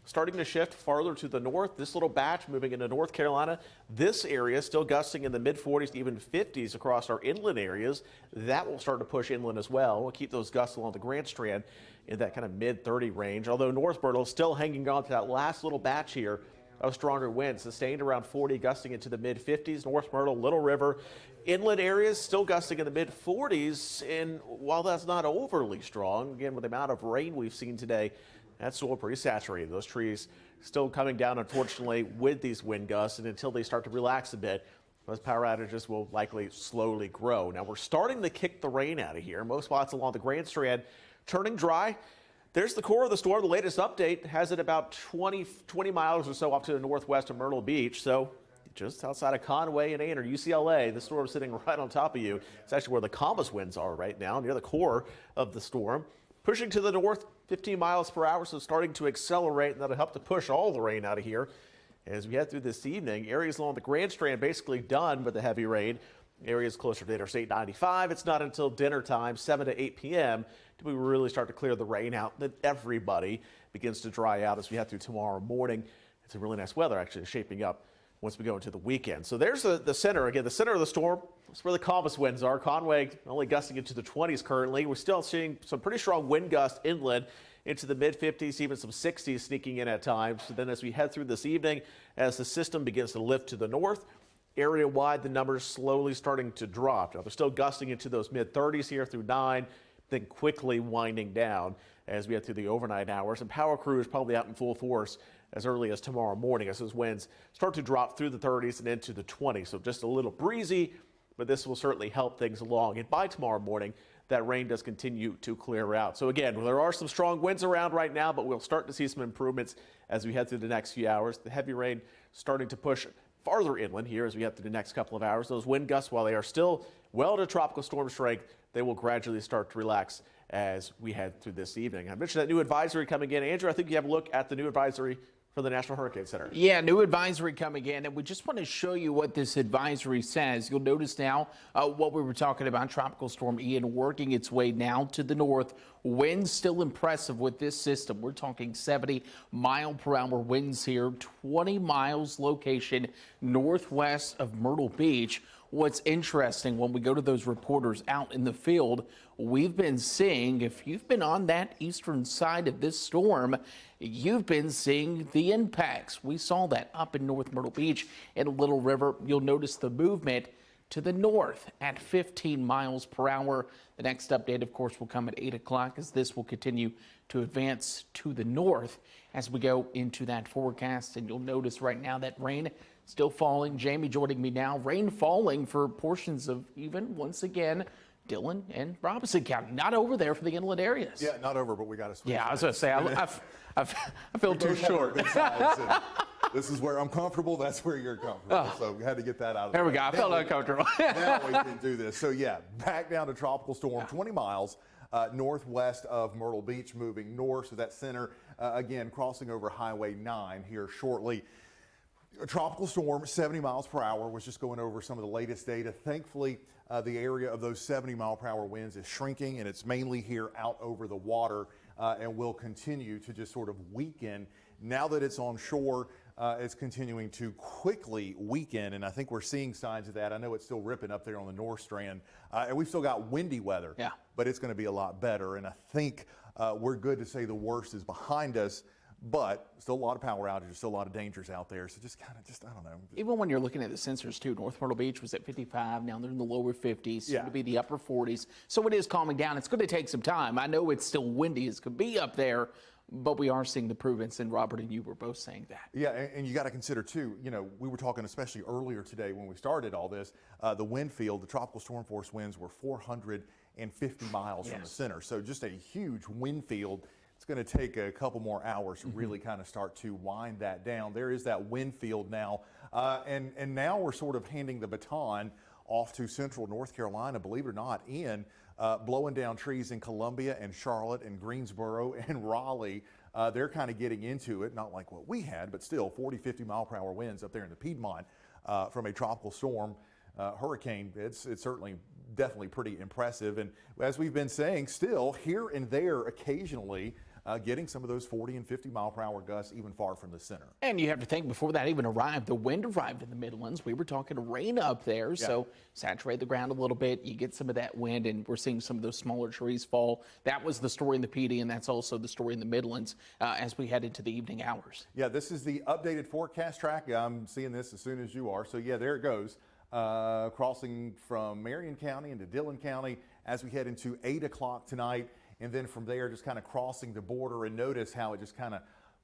starting to shift farther to the north. This little batch moving into North Carolina. This area still gusting in the mid-40s to even 50s across our inland areas. That will start to push inland as well. We'll keep those gusts along the Grand Strand in that kind of mid-30 range, although North Myrtle is still hanging on to that last little batch here of stronger winds, sustained around 40, gusting into the mid-50s. North Myrtle, Little River, inland areas still gusting in the mid-40s. And while that's not overly strong, again, with the amount of rain we've seen today, that's still pretty saturated. Those trees still coming down, unfortunately, with these wind gusts. And until they start to relax a bit, those power outages will likely slowly grow. Now, we're starting to kick the rain out of here. Most spots along the Grand Strand turning dry. There's the core of the storm. The latest update has it about 20 miles or so off to the northwest of Myrtle Beach. So just outside of Conway and Ann or UCLA, the storm's sitting right on top of you. It's actually where the calmest winds are right now, near the core of the storm. Pushing to the north, 15 miles per hour, so starting to accelerate, and that'll help to push all the rain out of here. As we head through this evening, areas along the Grand Strand basically done with the heavy rain. Areas closer to Interstate 95, it's not until dinner time, 7 to 8 p.m., do we really start to clear the rain out. Then everybody begins to dry out as we head through tomorrow morning. It's a really nice weather actually shaping up once we go into the weekend. So there's the center. Again, the center of the storm. That's where the calmest winds are. Conway only gusting into the 20s currently. We're still seeing some pretty strong wind gusts inland into the mid-50s, even some 60s sneaking in at times. So then as we head through this evening, as the system begins to lift to the north, area-wide, the numbers slowly starting to drop. Now, they're still gusting into those mid-30s here through 9, then quickly winding down as we head through the overnight hours. And power crew is probably out in full force as early as tomorrow morning as those winds start to drop through the 30s and into the 20s. So just a little breezy, but this will certainly help things along. And by tomorrow morning, that rain does continue to clear out. So again, there are some strong winds around right now, but we'll start to see some improvements as we head through the next few hours. The heavy rain starting to push farther inland here as we head through the next couple of hours. Those wind gusts, while they are still well to tropical storm strength, they will gradually start to relax as we head through this evening. I mentioned that new advisory coming in. Andrew, I think you have a look at the new advisory for the National Hurricane Center. Yeah, new advisory coming in, and we just want to show you what this advisory says. You'll notice now what we were talking about, Tropical Storm Ian working its way now to the north. Winds still impressive with this system. We're talking 70-mile-per-hour winds here, 20 miles location northwest of Myrtle Beach. What's interesting, when we go to those reporters out in the field, we've been seeing, if you've been on that eastern side of this storm, you've been seeing the impacts. We saw that up in North Myrtle Beach and Little River. You'll notice the movement to the north at 15 miles per hour. The next update, of course, will come at 8 o'clock as this will continue to advance to the north as we go into that forecast. And you'll notice right now that rain still falling. Jamie joining me now. Rain falling for portions of even, once again, Dillon and Robinson County. Not over there for the inland areas. Yeah, not over, but we got to switch. Yeah, I was going to say, I feel too short. This is where I'm comfortable. That's where you're comfortable. So we had to get that out of the way. There we go. I felt uncomfortable. Now we can do this. So yeah, back down to tropical storm, 20 miles northwest of Myrtle Beach, moving north. So that center, again, crossing over Highway 9 here shortly. A tropical storm, 70 miles per hour, was just going over some of the latest data. Thankfully, the area of those 70-mile-per-hour winds is shrinking, and it's mainly here out over the water and will continue to just sort of weaken. Now that it's on shore, it's continuing to quickly weaken, and I think we're seeing signs of that. I know it's still ripping up there on the North Strand, and we've still got windy weather, but it's going to be a lot better, and I think we're good to say the worst is behind us. But still a lot of power outages, still a lot of dangers out there. So just I don't know. Even when you're looking at the sensors too, North Myrtle Beach was at 55. Now they're in the lower 50s, soon to be the upper 40s. So it is calming down. It's going to take some time. I know it's still windy as could be up there, but we are seeing the improvements, and Robert and you were both saying that. Yeah, and you got to consider too, you know, we were talking especially earlier today when we started all this, the wind field, the tropical storm force winds were 450 miles from the center. So just a huge wind field. It's going to take a couple more hours to really kind of start to wind that down. There is that wind field now, and now we're sort of handing the baton off to central North Carolina, believe it or not, Ian, blowing down trees in Columbia and Charlotte and Greensboro and Raleigh. They're kind of getting into it, not like what we had, but still 40, 50 mile per hour winds up there in the Piedmont from a tropical storm hurricane. It's certainly definitely pretty impressive. And as we've been saying, still here and there occasionally, getting some of those 40 and 50 mile per hour gusts even far from the center. And you have to think, before that even arrived, the wind arrived in the Midlands. We were talking rain up there, so saturate the ground a little bit. You get some of that wind, and we're seeing some of those smaller trees fall. That was the story in the PD, and that's also the story in the Midlands as we head into the evening hours. Yeah, this is the updated forecast track. I'm seeing this as soon as you are. So yeah, there it goes. Crossing from Marion County into Dillon County as we head into 8 o'clock tonight. And then from there, just kind of crossing the border, and notice how it just kind of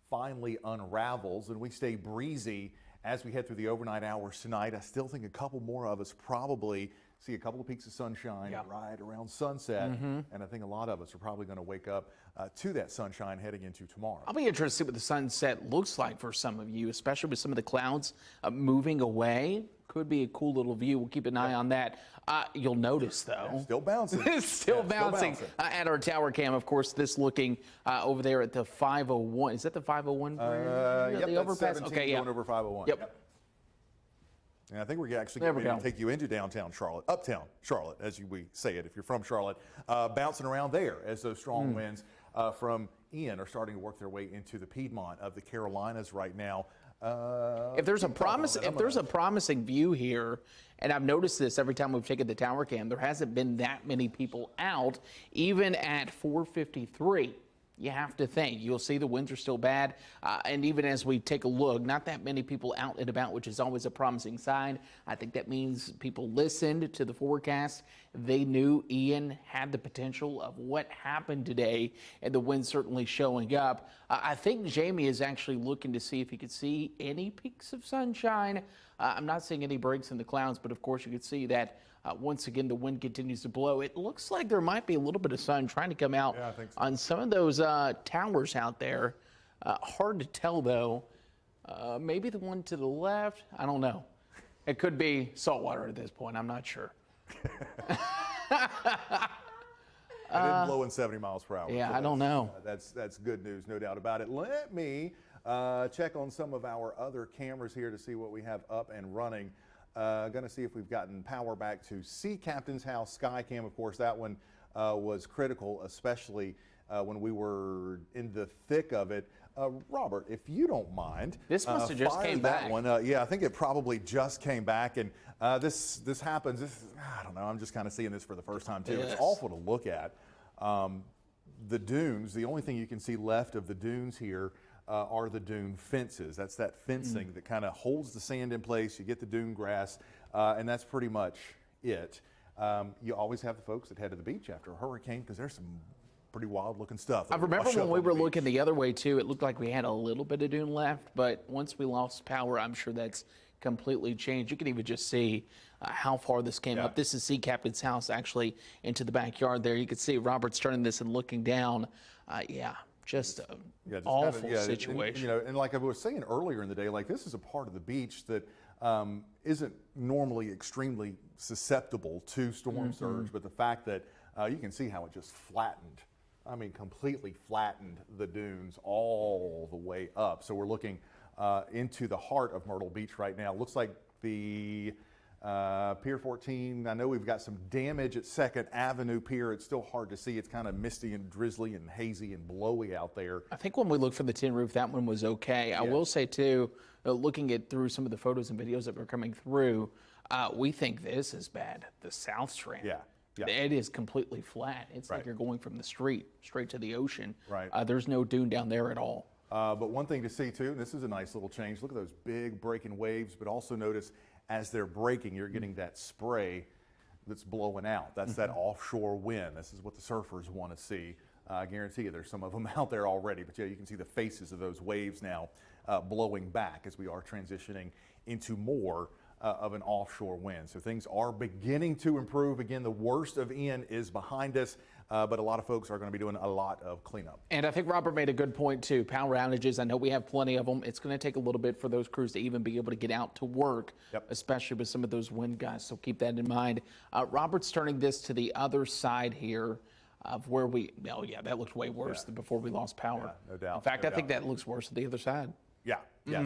finally unravels, and we stay breezy as we head through the overnight hours tonight. I still think a couple more of us probably see a couple of peaks of sunshine right around sunset, and I think a lot of us are probably going to wake up to that sunshine heading into tomorrow. I'll be interested to see what the sunset looks like for some of you, especially with some of the clouds moving away. Could be a cool little view. We'll keep an eye on that. You'll notice, though. Still bouncing. It's still bouncing at our tower cam. Of course, this looking over there at the 501. Is that the 501? Yep, the overpass? Okay, going over 501. Yep. And I think we're actually going to take you into downtown Charlotte, uptown Charlotte, as we say it, if you're from Charlotte, bouncing around there as those strong winds from Ian are starting to work their way into the Piedmont of the Carolinas right now. If there's a promising view here, and I've noticed this every time we've taken the tower cam, there hasn't been that many people out, even at 4:53. You have to think. You'll see the winds are still bad. And even as we take a look, not that many people out and about, which is always a promising sign. I think that means people listened to the forecast. They knew Ian had the potential of what happened today, and the wind certainly showing up. I think Jamie is actually looking to see if he could see any peaks of sunshine. I'm not seeing any breaks in the clouds, but of course you could see that once again the wind continues to blow. It looks like there might be a little bit of sun trying to come out on some of those towers out there. Hard to tell though. Maybe the one to the left, I don't know. It could be saltwater at this point, I'm not sure. I didn't blow in 70 miles per hour. Yeah, so I don't know. That's good news, no doubt about it. Let me check on some of our other cameras here to see what we have up and running. Going to see if we've gotten power back to Sea Captain's house. Skycam, of course, that one was critical, especially when we were in the thick of it. Robert, if you don't mind, this must have just came back. One. Yeah, I think it probably just came back, and this happens. I don't know. I'm just kind of seeing this for the first time too. It's awful to look at. The dunes. The only thing you can see left of the dunes here are the dune fences. That's that fencing that kind of holds the sand in place. You get the dune grass, and that's pretty much it. You always have the folks that head to the beach after a hurricane because there's some pretty wild looking stuff. I remember when we were looking the other way too, it looked like we had a little bit of dune left, but once we lost power, I'm sure that's completely changed. You can even just see how far this came up. This is Sea Captain's house actually into the backyard there. You can see Robert's turning this and looking down. Just an awful situation. And like I was saying earlier in the day, like this is a part of the beach that isn't normally extremely susceptible to storm surge, but the fact that you can see how it just flattened. I mean, completely flattened the dunes all the way up. So we're looking into the heart of Myrtle Beach right now. Looks like the Pier 14, I know we've got some damage at 2nd Avenue Pier. It's still hard to see. It's kind of misty and drizzly and hazy and blowy out there. I think when we looked for the tin roof, that one was okay. I will say too, looking at through some of the photos and videos that were coming through, we think this is bad. The South Strand. It is completely flat. It's like you're going from the street straight to the ocean. There's no dune down there at all. But one thing to see too, and this is a nice little change, look at those big breaking waves, but also notice as they're breaking, you're getting that spray that's blowing out. That's that offshore wind. This is what the surfers want to see. I guarantee you there's some of them out there already, but yeah, you can see the faces of those waves now blowing back as we are transitioning into more of an offshore wind. So things are beginning to improve. Again, the worst of Ian is behind us, but a lot of folks are going to be doing a lot of cleanup. And I think Robert made a good point too. Power outages, I know we have plenty of them. It's going to take a little bit for those crews to even be able to get out to work, especially with some of those wind gusts. So keep that in mind. Robert's turning this to the other side here of where we, that looked way worse than before we lost power. No doubt. In fact, I think that looks worse at the other side.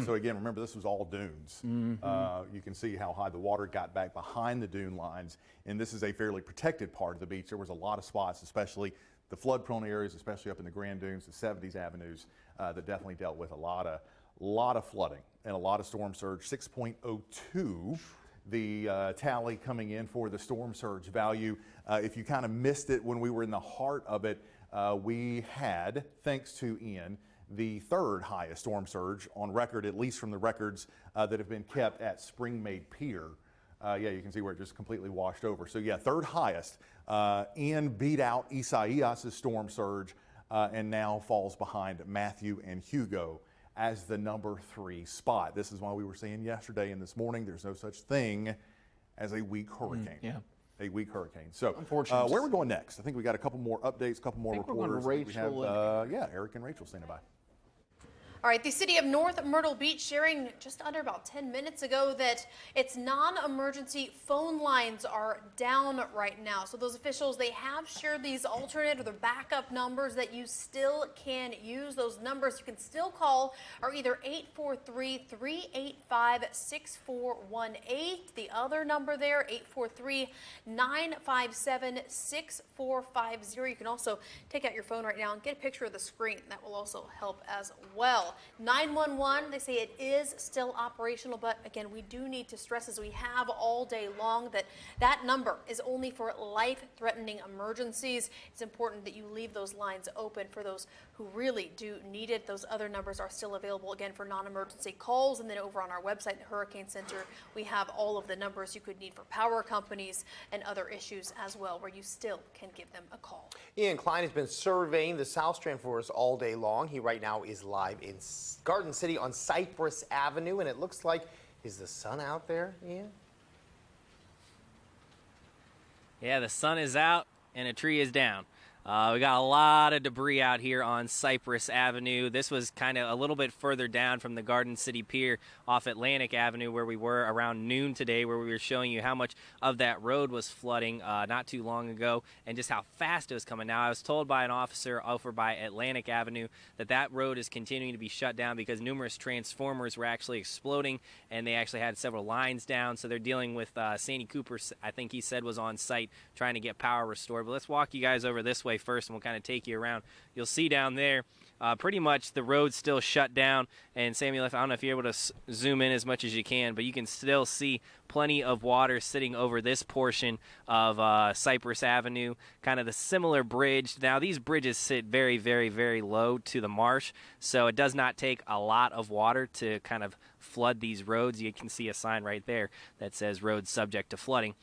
So again, remember this was all dunes. You can see how high the water got back behind the dune lines, and this is a fairly protected part of the beach. There was a lot of spots, especially the flood-prone areas, especially up in the Grand Dunes, the 70s avenues, that definitely dealt with a lot of flooding and a lot of storm surge. 6.02, the tally coming in for the storm surge value. If you kind of missed it when we were in the heart of it, we had, thanks to Ian, the third highest storm surge on record, at least from the records that have been kept at Springmaid Pier. Yeah, you can see where it just completely washed over. So yeah, third highest. Ian beat out Isaias's storm surge and now falls behind Matthew and Hugo as the number 3 spot. This is why we were saying yesterday and this morning, there's no such thing as a weak hurricane. Yeah. A weak hurricane. So unfortunately, where are we going next? I think we got a couple more updates, a couple more reporters. We're going to Rachel. We have, yeah, Eric and Rachel standing by. All right, the city of North Myrtle Beach sharing just under about 10 minutes ago that its non-emergency phone lines are down right now. So those officials, they have shared these alternate or the backup numbers that you still can use. Those numbers you can still call are either 843-385-6418. The other number there, 843-957-6450. You can also take out your phone right now and get a picture of the screen. That will also help as well. 911, they say it is still operational, but again, we do need to stress, as we have all day long, that that number is only for life-threatening emergencies. It's important that you leave those lines open for those who really do need it. Those other numbers are still available, again, for non-emergency calls. And then over on our website, the Hurricane Center, we have all of the numbers you could need for power companies and other issues as well, where you still can give them a call. Ian Klein has been surveying the South Strand for us all day long. He right now is live in Garden City on Cypress Avenue, and it looks like, is the sun out there, Ian? Yeah, the sun is out and a tree is down. We got a lot of debris out here on Cypress Avenue. This was kind of a little bit further down from the Garden City Pier off Atlantic Avenue, where we were around noon today, where we were showing you how much of that road was flooding not too long ago and just how fast it was coming. Now, I was told by an officer over by Atlantic Avenue that that road is continuing to be shut down because numerous transformers were actually exploding, and they actually had several lines down. So they're dealing with Sandy Cooper, I think he said, was on site trying to get power restored. But let's walk you guys over this way first, and we'll kind of take you around. You'll see down there pretty much the road's still shut down, and Samuel, I don't know if you're able to zoom in as much as you can, but you can still see plenty of water sitting over this portion of Cypress Avenue, kind of the similar bridge. Now, these bridges sit very, very, very low to the marsh, so it does not take a lot of water to kind of flood these roads. You can see a sign right there that says roads subject to flooding.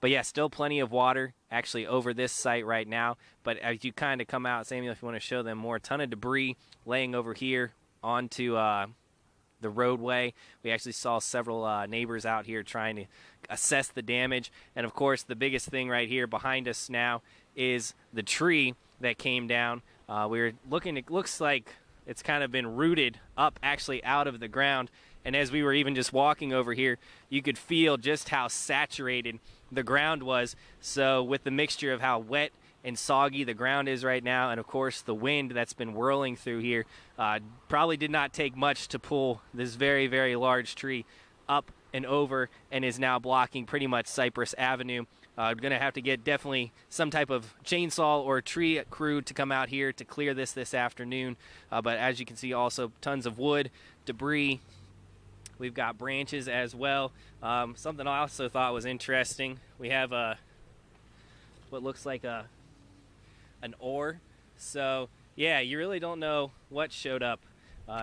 But yeah, still plenty of water actually over this site right now. But as you kind of come out, Samuel, if you want to show them more, a ton of debris laying over here onto the roadway. We actually saw several neighbors out here trying to assess the damage. And of course, the biggest thing right here behind us now is the tree that came down. We're looking, it looks like it's kind of been rooted up actually out of the ground. And as we were even just walking over here, you could feel just how saturated the ground was. So with the mixture of how wet and soggy the ground is right now, and of course the wind that's been whirling through here, probably did not take much to pull this very, very large tree up and over, and is now blocking pretty much Cypress Avenue. We're going to have to get definitely some type of chainsaw or tree crew to come out here to clear this afternoon. But as you can see, also tons of wood, debris. We've got branches as well. Something I also thought was interesting. We have what looks like an oar. So yeah, you really don't know what showed up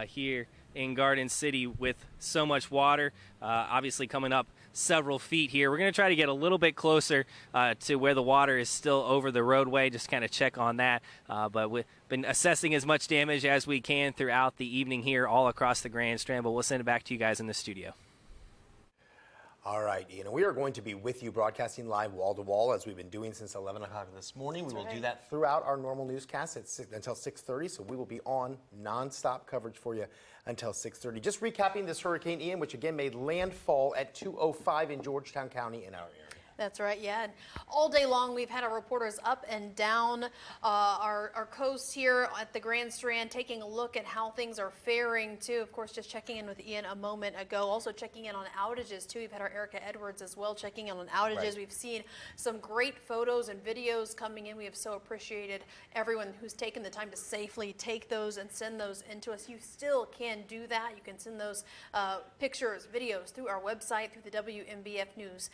here in Garden City with so much water. Obviously coming up several feet here. We're going to try to get a little bit closer to where the water is still over the roadway, just kind of check on that. But we've been assessing as much damage as we can throughout the evening here all across the Grand Strand, but we'll send it back to you guys in the studio. All right, Ian, we are going to be with you broadcasting live wall to wall as we've been doing since 11 o'clock this morning. We will do that throughout our normal newscast until 6:30, so we will be on nonstop coverage for you until 6:30. Just recapping this Hurricane Ian, which again made landfall at 2:05 in Georgetown County in our area. That's right, yeah. And all day long, we've had our reporters up and down our coast here at the Grand Strand, taking a look at how things are faring, too. Of course, just checking in with Ian a moment ago. Also checking in on outages, too. We've had our Erica Edwards as well checking in on outages. Right. We've seen some great photos and videos coming in. We have so appreciated everyone who's taken the time to safely take those and send those into us. You still can do that. You can send those pictures, videos through our website, through the WMBF News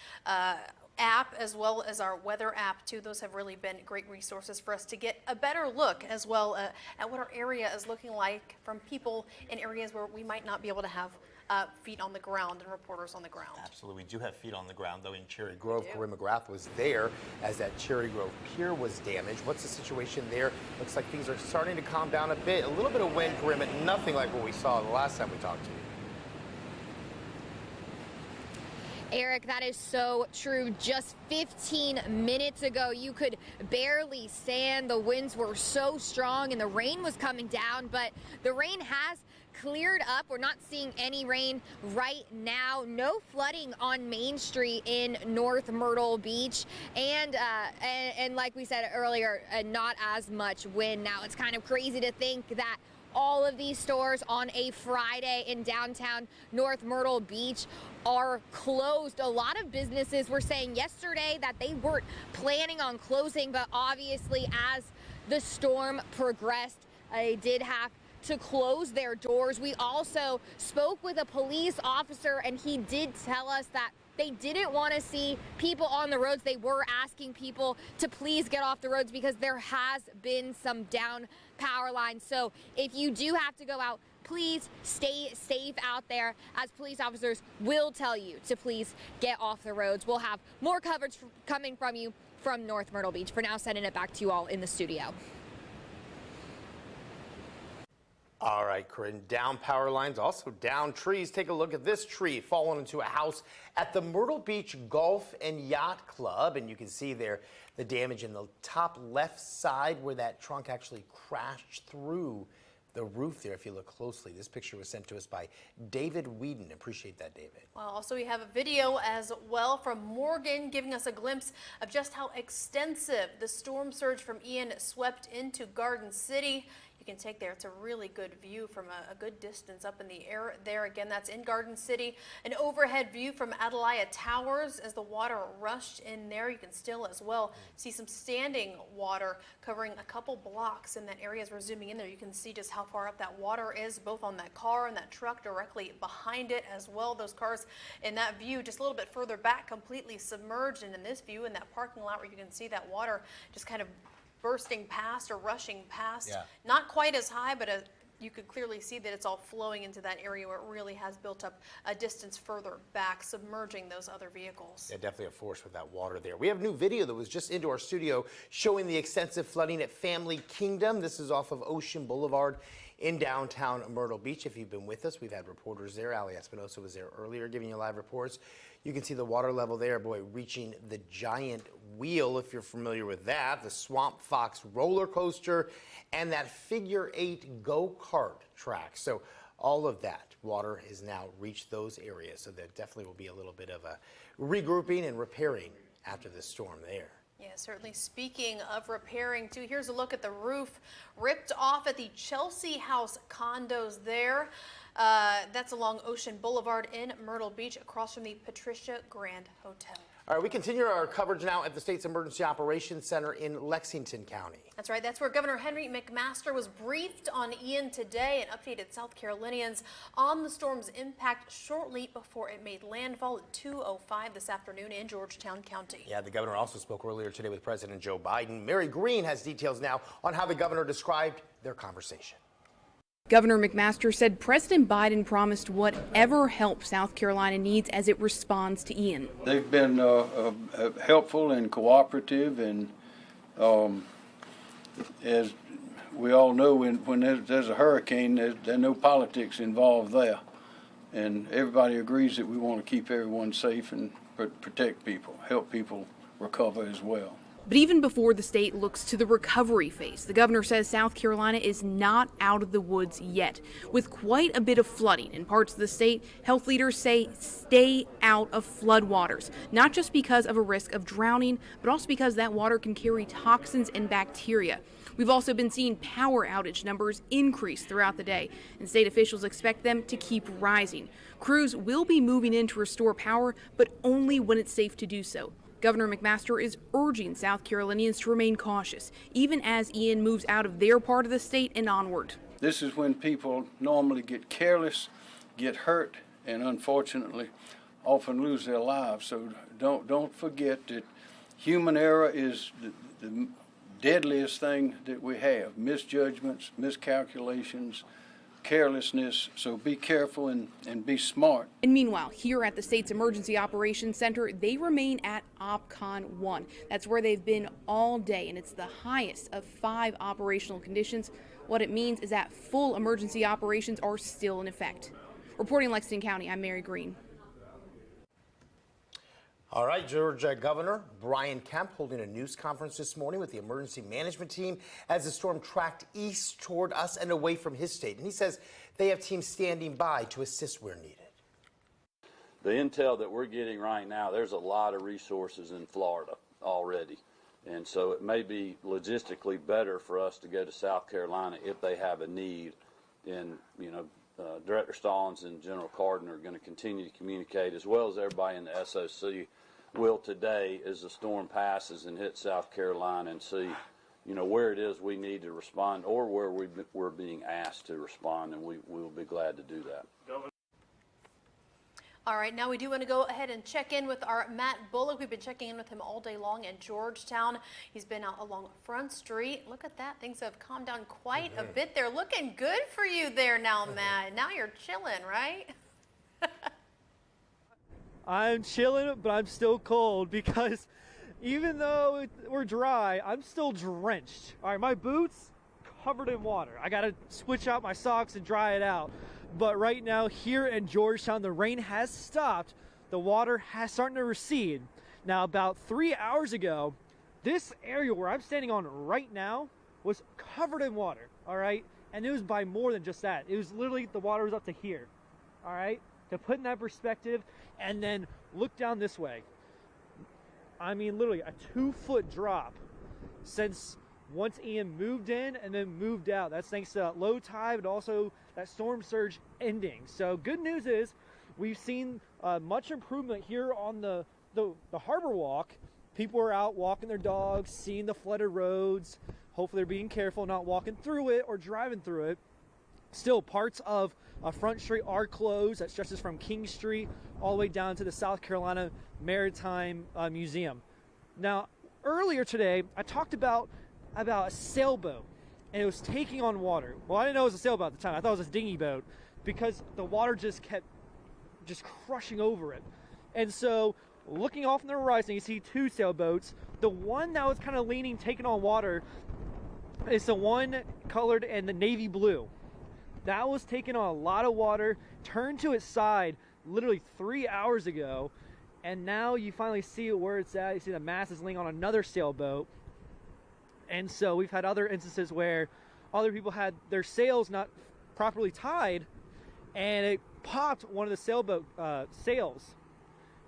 app, as well as our weather app too. Those have really been great resources for us to get a better look as well at what our area is looking like from people in areas where we might not be able to have feet on the ground and reporters on the ground. Absolutely. We do have feet on the ground, though, in Cherry Grove. Corinne McGrath was there as that Cherry Grove pier was damaged. What's the situation there? Looks like things are starting to calm down a bit. A little bit of wind, Corinne, but nothing like what we saw the last time we talked to you. Eric, that is so true. Just 15 minutes ago, you could barely stand. The winds were so strong and the rain was coming down, but the rain has cleared up. We're not seeing any rain right now. No flooding on Main Street in North Myrtle Beach. And like we said earlier, not as much wind. Now, it's kind of crazy to think that all of these stores on a Friday in downtown North Myrtle Beach are closed. A lot of businesses were saying yesterday that they weren't planning on closing, but obviously as the storm progressed, they did have to close their doors. We also spoke with a police officer, and he did tell us that they didn't want to see people on the roads. They were asking people to please get off the roads because there has been some down power lines. So if you do have to go out, please stay safe out there, as police officers will tell you to please get off the roads. We'll have more coverage coming from you from North Myrtle Beach. For now, sending it back to you all in the studio. All right, Corinne, down power lines, also down trees. Take a look at this tree fallen into a house at the Myrtle Beach Golf and Yacht Club. And you can see there the damage in the top left side where that trunk actually crashed through the roof there. If you look closely, this picture was sent to us by David Whedon. Appreciate that, David. Well, also we have a video as well from Morgan giving us a glimpse of just how extensive the storm surge from Ian swept into Garden City. You can take there. It's a really good view from a good distance up in the air there. Again, that's in Garden City. An overhead view from Adelia Towers as the water rushed in there. You can still as well see some standing water covering a couple blocks in that area. As we're zooming in there, you can see just how far up that water is, both on that car and that truck directly behind it as well. Those cars in that view just a little bit further back, completely submerged. And in this view, in that parking lot where you can see that water just kind of bursting past or rushing past. Yeah. Not quite as high, but you could clearly see that it's all flowing into that area where it really has built up a distance further back, submerging those other vehicles. Yeah, definitely a force with that water there. We have new video that was just into our studio showing the extensive flooding at Family Kingdom. This is off of Ocean Boulevard in downtown Myrtle Beach. If you've been with us, we've had reporters there. Ali Espinosa was there earlier giving you live reports. You can see the water level there, boy, reaching the giant wheel, if you're familiar with that, the Swamp Fox roller coaster, and that figure 8 go-kart track. So all of that water has now reached those areas. So there definitely will be a little bit of a regrouping and repairing after this storm there. Yeah, certainly. Speaking of repairing, too, here's a look at the roof ripped off at the Chelsea House condos there. That's along Ocean Boulevard in Myrtle Beach, across from the Patricia Grand Hotel. All right, we continue our coverage now at the state's Emergency Operations Center in Lexington County. That's right. That's where Governor Henry McMaster was briefed on Ian today and updated South Carolinians on the storm's impact shortly before it made landfall at 2:05 this afternoon in Georgetown County. Yeah, the governor also spoke earlier today with President Joe Biden. Mary Green has details now on how the governor described their conversation. Governor McMaster said President Biden promised whatever help South Carolina needs as it responds to Ian. They've been helpful and cooperative, and as we all know, when there's a hurricane, there's no politics involved there. And everybody agrees that we want to keep everyone safe and protect people, help people recover as well. But even before the state looks to the recovery phase, the governor says South Carolina is not out of the woods yet. With quite a bit of flooding in parts of the state, health leaders say stay out of floodwaters, not just because of a risk of drowning, but also because that water can carry toxins and bacteria. We've also been seeing power outage numbers increase throughout the day, and state officials expect them to keep rising. Crews will be moving in to restore power, but only when it's safe to do so. Governor McMaster is urging South Carolinians to remain cautious, even as Ian moves out of their part of the state and onward. This is when people normally get careless, get hurt, and unfortunately often lose their lives. So don't forget that human error is the deadliest thing that we have. Misjudgments, miscalculations, carelessness. So be careful and be smart. And meanwhile, here at the state's Emergency Operations Center, they remain at OPCON 1. That's where they've been all day, and it's the highest of 5 operational conditions. What it means is that full emergency operations are still in effect. Reporting in Lexington County, I'm Mary Green. All right, Georgia Governor Brian Kemp holding a news conference this morning with the emergency management team as the storm tracked east toward us and away from his state. And he says they have teams standing by to assist where needed. The intel that we're getting right now, there's a lot of resources in Florida already. And so it may be logistically better for us to go to South Carolina if they have a need. And, Director Stallings and General Carden are going to continue to communicate, as well as everybody in the SOC will today as the storm passes and hits South Carolina, and see, where it is we need to respond or where we're being asked to respond, and we will be glad to do that. All right, now we do want to go ahead and check in with our Matt Bullock. We've been checking in with him all day long in Georgetown. He's been out along Front Street. Look at that. Things have calmed down quite a bit there. Looking good for you there now, Matt. Now you're chilling, right? I'm chilling, but I'm still cold because even though we're dry, I'm still drenched. All right, my boots covered in water. I got to switch out my socks and dry it out. But right now here in Georgetown, the rain has stopped. The water has started to recede. Now, about 3 hours ago, this area where I'm standing on right now was covered in water, all right? And it was by more than just that. It was literally, the water was up to here, all right? To put in that perspective, and then look down this way. I mean, literally a 2-foot drop since once Ian moved in and then moved out. That's thanks to that low tide, but also that storm surge ending. So good news is we've seen much improvement here on the harbor walk. People are out walking their dogs, seeing the flooded roads. Hopefully they're being careful, not walking through it or driving through it. Still, parts of Front Street are closed. That stretches from King Street all the way down to the South Carolina Maritime Museum. Now, earlier today, I talked about a sailboat, and it was taking on water. Well, I didn't know it was a sailboat at the time. I thought it was a dinghy boat because the water just kept crushing over it. And so, looking off in the horizon, you see 2 sailboats. The one that was kind of leaning, taking on water, is the one colored in the navy blue. That was taking on a lot of water, turned to its side literally 3 hours ago, and now you finally see where it's at. You see the mast is leaning on another sailboat. And so we've had other instances where other people had their sails not properly tied, and it popped one of the sailboat sails.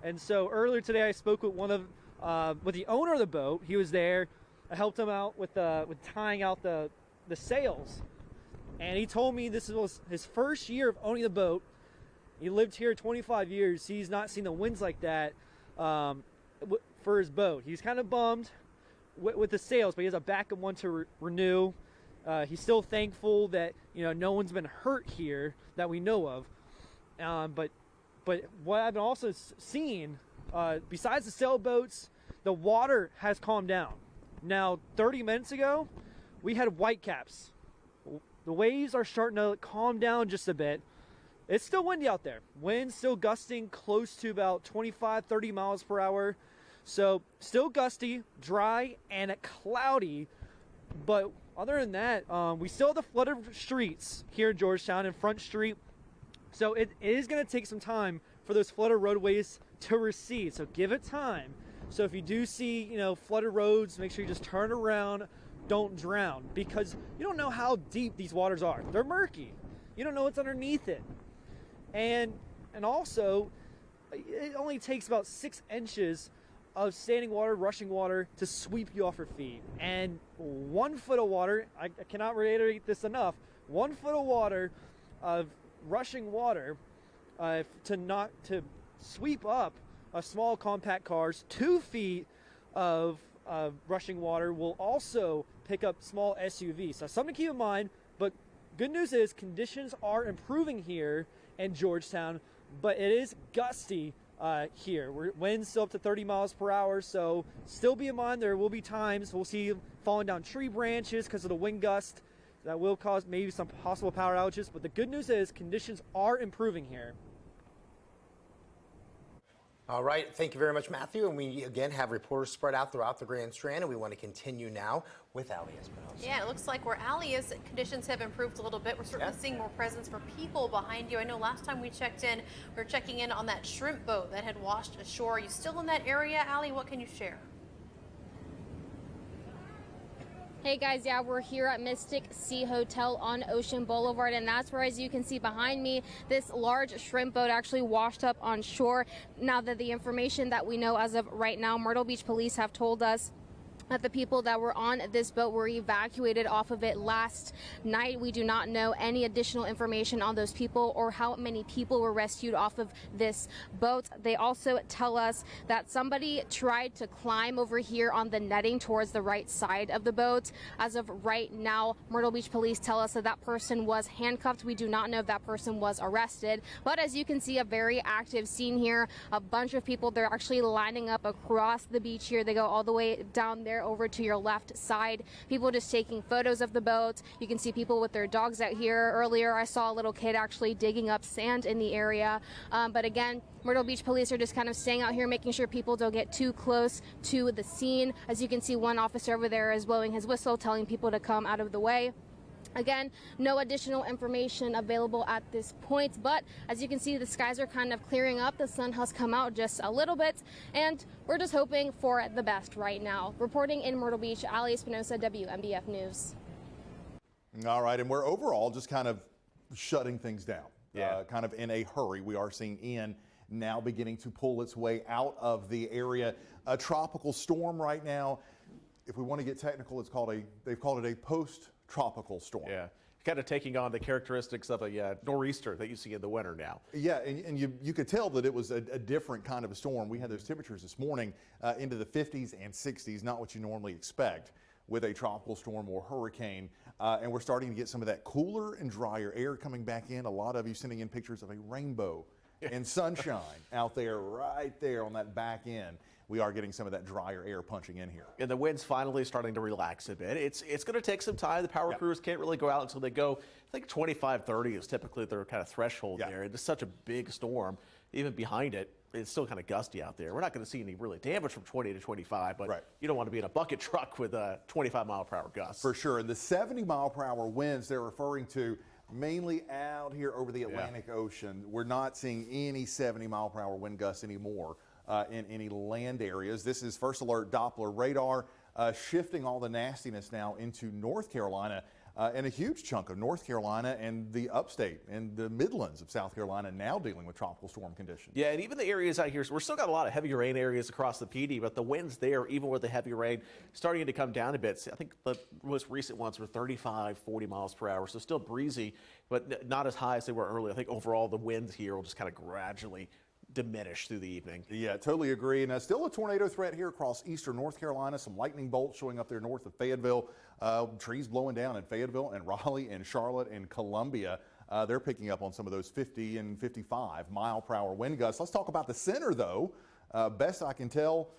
And so earlier today, I spoke with with the owner of the boat. He was there. I helped him out with tying out the sails, and he told me this was his first year of owning the boat. He lived here 25 years. He's not seen the winds like that for his boat. He's kind of bummed with the sails, but he has a backup one to renew. He's still thankful that no one's been hurt here that we know of. But what I've been also seeing, besides the sailboats, the water has calmed down. Now, 30 minutes ago, we had whitecaps. The waves are starting to calm down just a bit. It's still windy out there. Wind's still gusting close to about 25, 30 miles per hour. So still gusty, dry, and cloudy. But other than that, we still have the flooded streets here in Georgetown and Front Street. So it is going to take some time for those flooded roadways to recede. So give it time. So if you do see, flooded roads, make sure you just turn around, don't drown, because you don't know how deep these waters are. They're murky. You don't know what's underneath it. And also, it only takes about 6 inches of standing water, rushing water to sweep you off your feet. And 1 foot of water, I cannot reiterate this enough, 1 foot of water, of rushing water, to sweep up small compact cars. 2 feet of rushing water will also pick up small SUVs. So something to keep in mind, but good news is conditions are improving here in Georgetown, but it is gusty here. Winds still up to 30 miles per hour, so still be in mind there will be times we'll see falling down tree branches because of the wind gust. That will cause maybe some possible power outages, but the good news is conditions are improving here. All right, thank you very much, Matthew. And we again have reporters spread out throughout the Grand Strand, and we want to continue now with Allie Espinosa. Yeah, it looks like where Allie is, conditions have improved a little bit. We're certainly seeing more presence for people behind you. I know last time we checked in, we were checking in on that shrimp boat that had washed ashore. Are you still in that area, Allie? What can you share? Hey guys, yeah, we're here at Mystic Sea Hotel on Ocean Boulevard, and that's where, as you can see behind me, this large shrimp boat actually washed up on shore. Now that the information that we know as of right now, Myrtle Beach police have told us that the people that were on this boat were evacuated off of it last night. We do not know any additional information on those people or how many people were rescued off of this boat. They also tell us that somebody tried to climb over here on the netting towards the right side of the boat. As of right now, Myrtle Beach police tell us that that person was handcuffed. We do not know if that person was arrested, but as you can see, a very active scene here. A bunch of people, they're actually lining up across the beach here. They go all the way down there over to your left side. People just taking photos of the boat. You can see people with their dogs out here. Earlier, I saw a little kid actually digging up sand in the area. But again, Myrtle Beach police are just kind of staying out here, making sure people don't get too close to the scene. As you can see, one officer over there is blowing his whistle, telling people to come out of the way. Again, no additional information available at this point, but as you can see, the skies are kind of clearing up. The sun has come out just a little bit, and we're just hoping for the best right now. Reporting in Myrtle Beach, Allie Espinosa, WMBF News. All right, and we're overall just kind of shutting things down, kind of in a hurry. We are seeing Ian now beginning to pull its way out of the area. A tropical storm right now. If we want to get technical, they've called it a post-tropical storm. Yeah, kind of taking on the characteristics of a nor'easter that you see in the winter now. Yeah, and you could tell that it was a different kind of a storm. We had those temperatures this morning into the 50s and 60s, not what you normally expect with a tropical storm or hurricane. And we're starting to get some of that cooler and drier air coming back in. A lot of you sending in pictures of a rainbow and sunshine out there, right there on that back end. We are getting some of that drier air punching in here. And the wind's finally starting to relax a bit. It's going to take some time. The power crews can't really go out until they go, I think 25, 30 is typically their kind of threshold there. It's such a big storm. Even behind it, it's still kind of gusty out there. We're not going to see any really damage from 20 to 25, but you don't want to be in a bucket truck with 25-mile-per-hour gusts. For sure. And the 70-mile-per-hour winds they're referring to mainly out here over the Atlantic Ocean. We're not seeing any 70-mile-per-hour wind gusts anymore in any land areas. This is First Alert Doppler radar shifting all the nastiness now into North Carolina, and a huge chunk of North Carolina and the upstate and the Midlands of South Carolina now dealing with tropical storm conditions. Yeah, and even the areas out here, so we're still got a lot of heavy rain areas across the PD, but the winds there, even with the heavy rain, starting to come down a bit. So I think the most recent ones were 35, 40 miles per hour, so still breezy, but not as high as they were earlier. I think overall the winds here will just kind of gradually diminish through the evening. Yeah, totally agree. And still a tornado threat here across eastern North Carolina. Some lightning bolts showing up there north of Fayetteville. Trees blowing down in Fayetteville and Raleigh and Charlotte and Columbia. They're picking up on some of those 50 and 55-mile-per-hour wind gusts. Let's talk about the center, though. Best I can tell,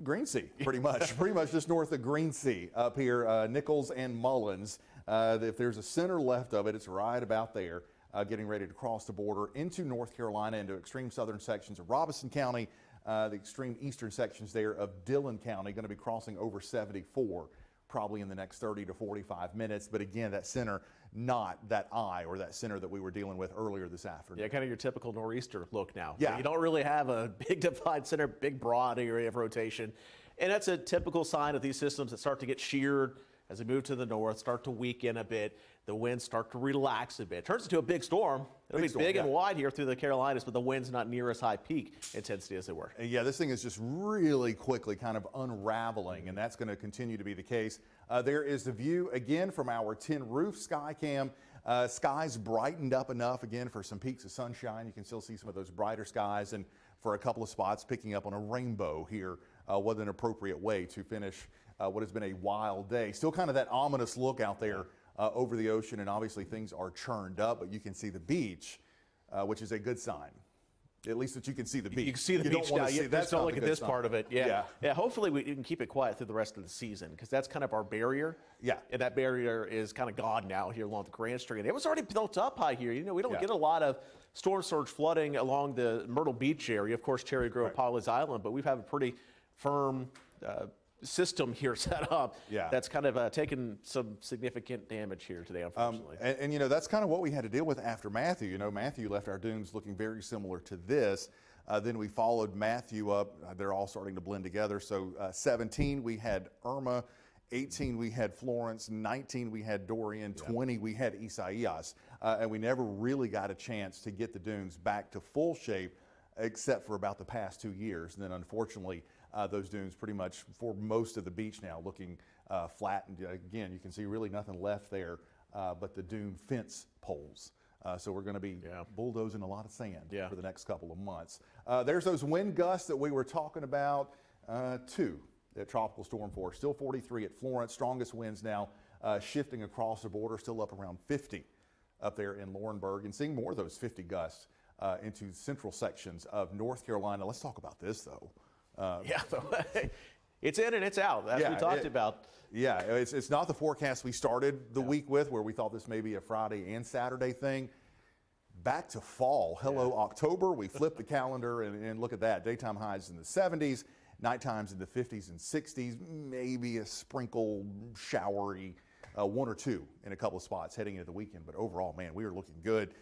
Greensea, pretty much. Pretty much just north of Greensea up here, Nichols and Mullins. If there's a center left of it, it's right about there. Getting ready to cross the border into North Carolina, into extreme southern sections of Robeson County, the extreme eastern sections there of Dillon County, going to be crossing over 74. probably in the next 30 to 45 minutes. But again, that center, not that eye or that center that we were dealing with earlier this afternoon. Yeah, kind of your typical nor'easter look now. Yeah. You don't really have a big defined center, big broad area of rotation. And that's a typical sign of these systems that start to get sheared as they move to the north, start to weaken a bit. The winds start to relax a bit. Turns into a big storm. It'll be big and wide here through the Carolinas, but the wind's not near as high peak intensity as they were. Yeah, this thing is just really quickly kind of unraveling, and that's going to continue to be the case. There is the view again from our tin roof sky cam. Skies brightened up enough again for some peaks of sunshine. You can still see some of those brighter skies, and for a couple of spots picking up on a rainbow here was an appropriate way to finish what has been a wild day. Still kind of that ominous look out there over the ocean, and obviously things are churned up, but you can see the beach, which is a good sign. At least that you can see the beach. You can see the beach now. You just don't look at this part of it. Yeah. Hopefully we can keep it quiet through the rest of the season, because that's kind of our barrier. Yeah. And that barrier is kind of gone now here along the Grand Strand. It was already built up high here. You know, we don't get a lot of storm surge flooding along the Myrtle Beach area. Of course, Cherry Grove, Pawleys Island, but we've had a pretty firm system here set up that's kind of taken some significant damage here today, unfortunately. And you know, that's kind of what we had to deal with after Matthew. You know, Matthew left our dunes looking very similar to this. Then we followed Matthew up. They're all starting to blend together. So 17, we had Irma. 18, we had Florence. 19, we had Dorian. 20, we had Isaias. And we never really got a chance to get the dunes back to full shape, except for about the past 2 years. And then unfortunately, those dunes pretty much for most of the beach now looking flat. And again, you can see really nothing left there but the dune fence poles. So we're going to be bulldozing a lot of sand for the next couple of months. There's those wind gusts that we were talking about, 2 at tropical storm force, still 43 at Florence. Strongest winds now shifting across the border, still up around 50 up there in Laurinburg, and seeing more of those 50 gusts into central sections of North Carolina. Let's talk about this though. It's in and it's out, as we talked about. Yeah, it's not the forecast we started the week with, where we thought this may be a Friday and Saturday thing. Back to fall. Hello, October. We flipped the calendar and look at that. Daytime highs in the 70s, night times in the 50s and 60s, maybe a sprinkle showery 1 or 2 in a couple of spots heading into the weekend. But overall, man, we are looking good.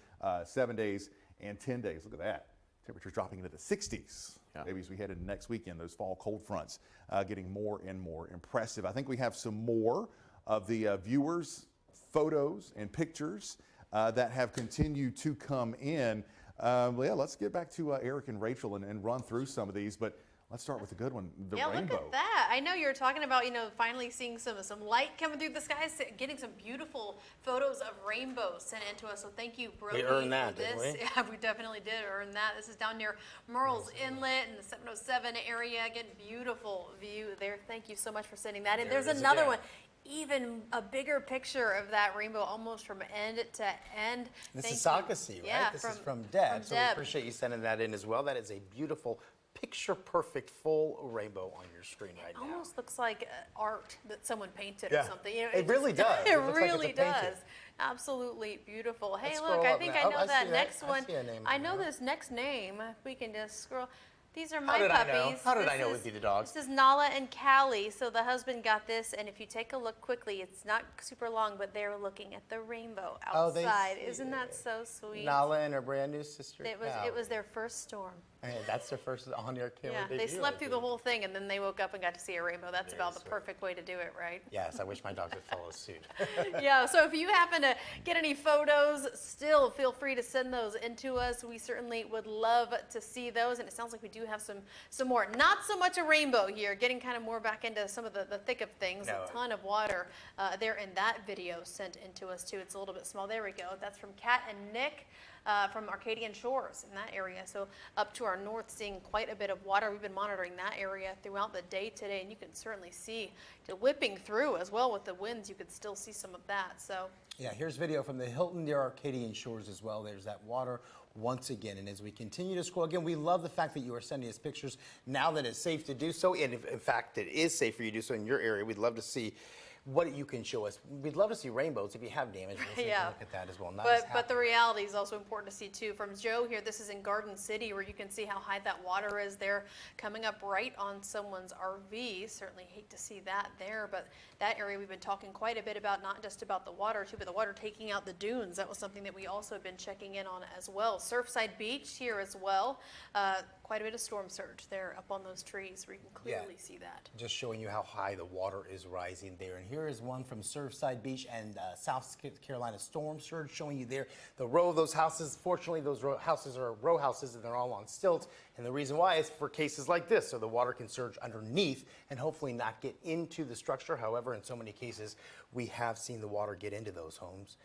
7 days and 10 days. Look at that. Temperatures dropping into the 60s. Maybe as we head into next weekend, those fall cold fronts getting more and more impressive. I think we have some more of the viewers' photos and pictures that have continued to come in. Let's get back to Eric and Rachel and run through some of these. But let's start with the good one, the rainbow. Look at that. I know you're talking about, finally seeing some light coming through the skies, getting some beautiful photos of rainbows sent in to us. So thank you, Brody. We earned that, didn't we? Yeah, we definitely did earn that. This is down near Murrells Inlet in the 707 area. Again, beautiful view there. Thank you so much for sending that in. There's another one. Even a bigger picture of that rainbow, almost from end to end. This is Sakasi, right? Yeah, this is from Deb. So we Deb. appreciate you sending that in as well. That is a beautiful, picture-perfect full rainbow on your screen right now. Almost looks like art that someone painted or something. It really does. It really does. Absolutely beautiful. Hey, look, I think I know that next one. I know this next name. If we can just scroll. These are my puppies. How did I know it would be the dogs? This is Nala and Callie. So the husband got this, and if you take a look quickly, it's not super long, but they're looking at the rainbow outside. Isn't that so sweet? Nala and her brand new sister. It was their first storm. And that's their first on your camera. Yeah, they slept through the whole thing, and then they woke up and got to see a rainbow. That's about the perfect way to do it, right? Yes, I wish my dogs would follow suit. Yeah, so if you happen to get any photos, still feel free to send those in to us. We certainly would love to see those, and it sounds like we do have some more. Not so much a rainbow here, getting kind of more back into some of the thick of things. A ton of water there in that video sent in to us, too. It's a little bit small. There we go. That's from Kat and Nick. From Arcadian Shores in that area. So up to our north, seeing quite a bit of water. We've been monitoring that area throughout the day today, and you can certainly see it whipping through as well with the winds. You could still see some of that. So yeah, here's video from the Hilton near Arcadian Shores as well. There's that water once again. And as we continue to scroll, again, we love the fact that you are sending us pictures now that it's safe to do so. And if, in fact, it is safe for you to do so in your area, we'd love to see what you can show us. We'd love to see rainbows if you have damage. We'll take a look at that as well. But the reality is also important to see too. From Joe here, this is in Garden City, where you can see how high that water is there, coming up right on someone's RV. Certainly hate to see that there, but that area we've been talking quite a bit about, not just about the water too, but the water taking out the dunes. That was something that we also have been checking in on as well. Surfside Beach here as well. Quite a bit of storm surge there up on those trees where you can clearly see that. Just showing you how high the water is rising there. And here is one from Surfside Beach and South Carolina storm surge, showing you there the row of those houses. Fortunately, those houses are row houses and they're all on stilts. And the reason why is for cases like this, so the water can surge underneath and hopefully not get into the structure. However, in so many cases, we have seen the water get into those homes.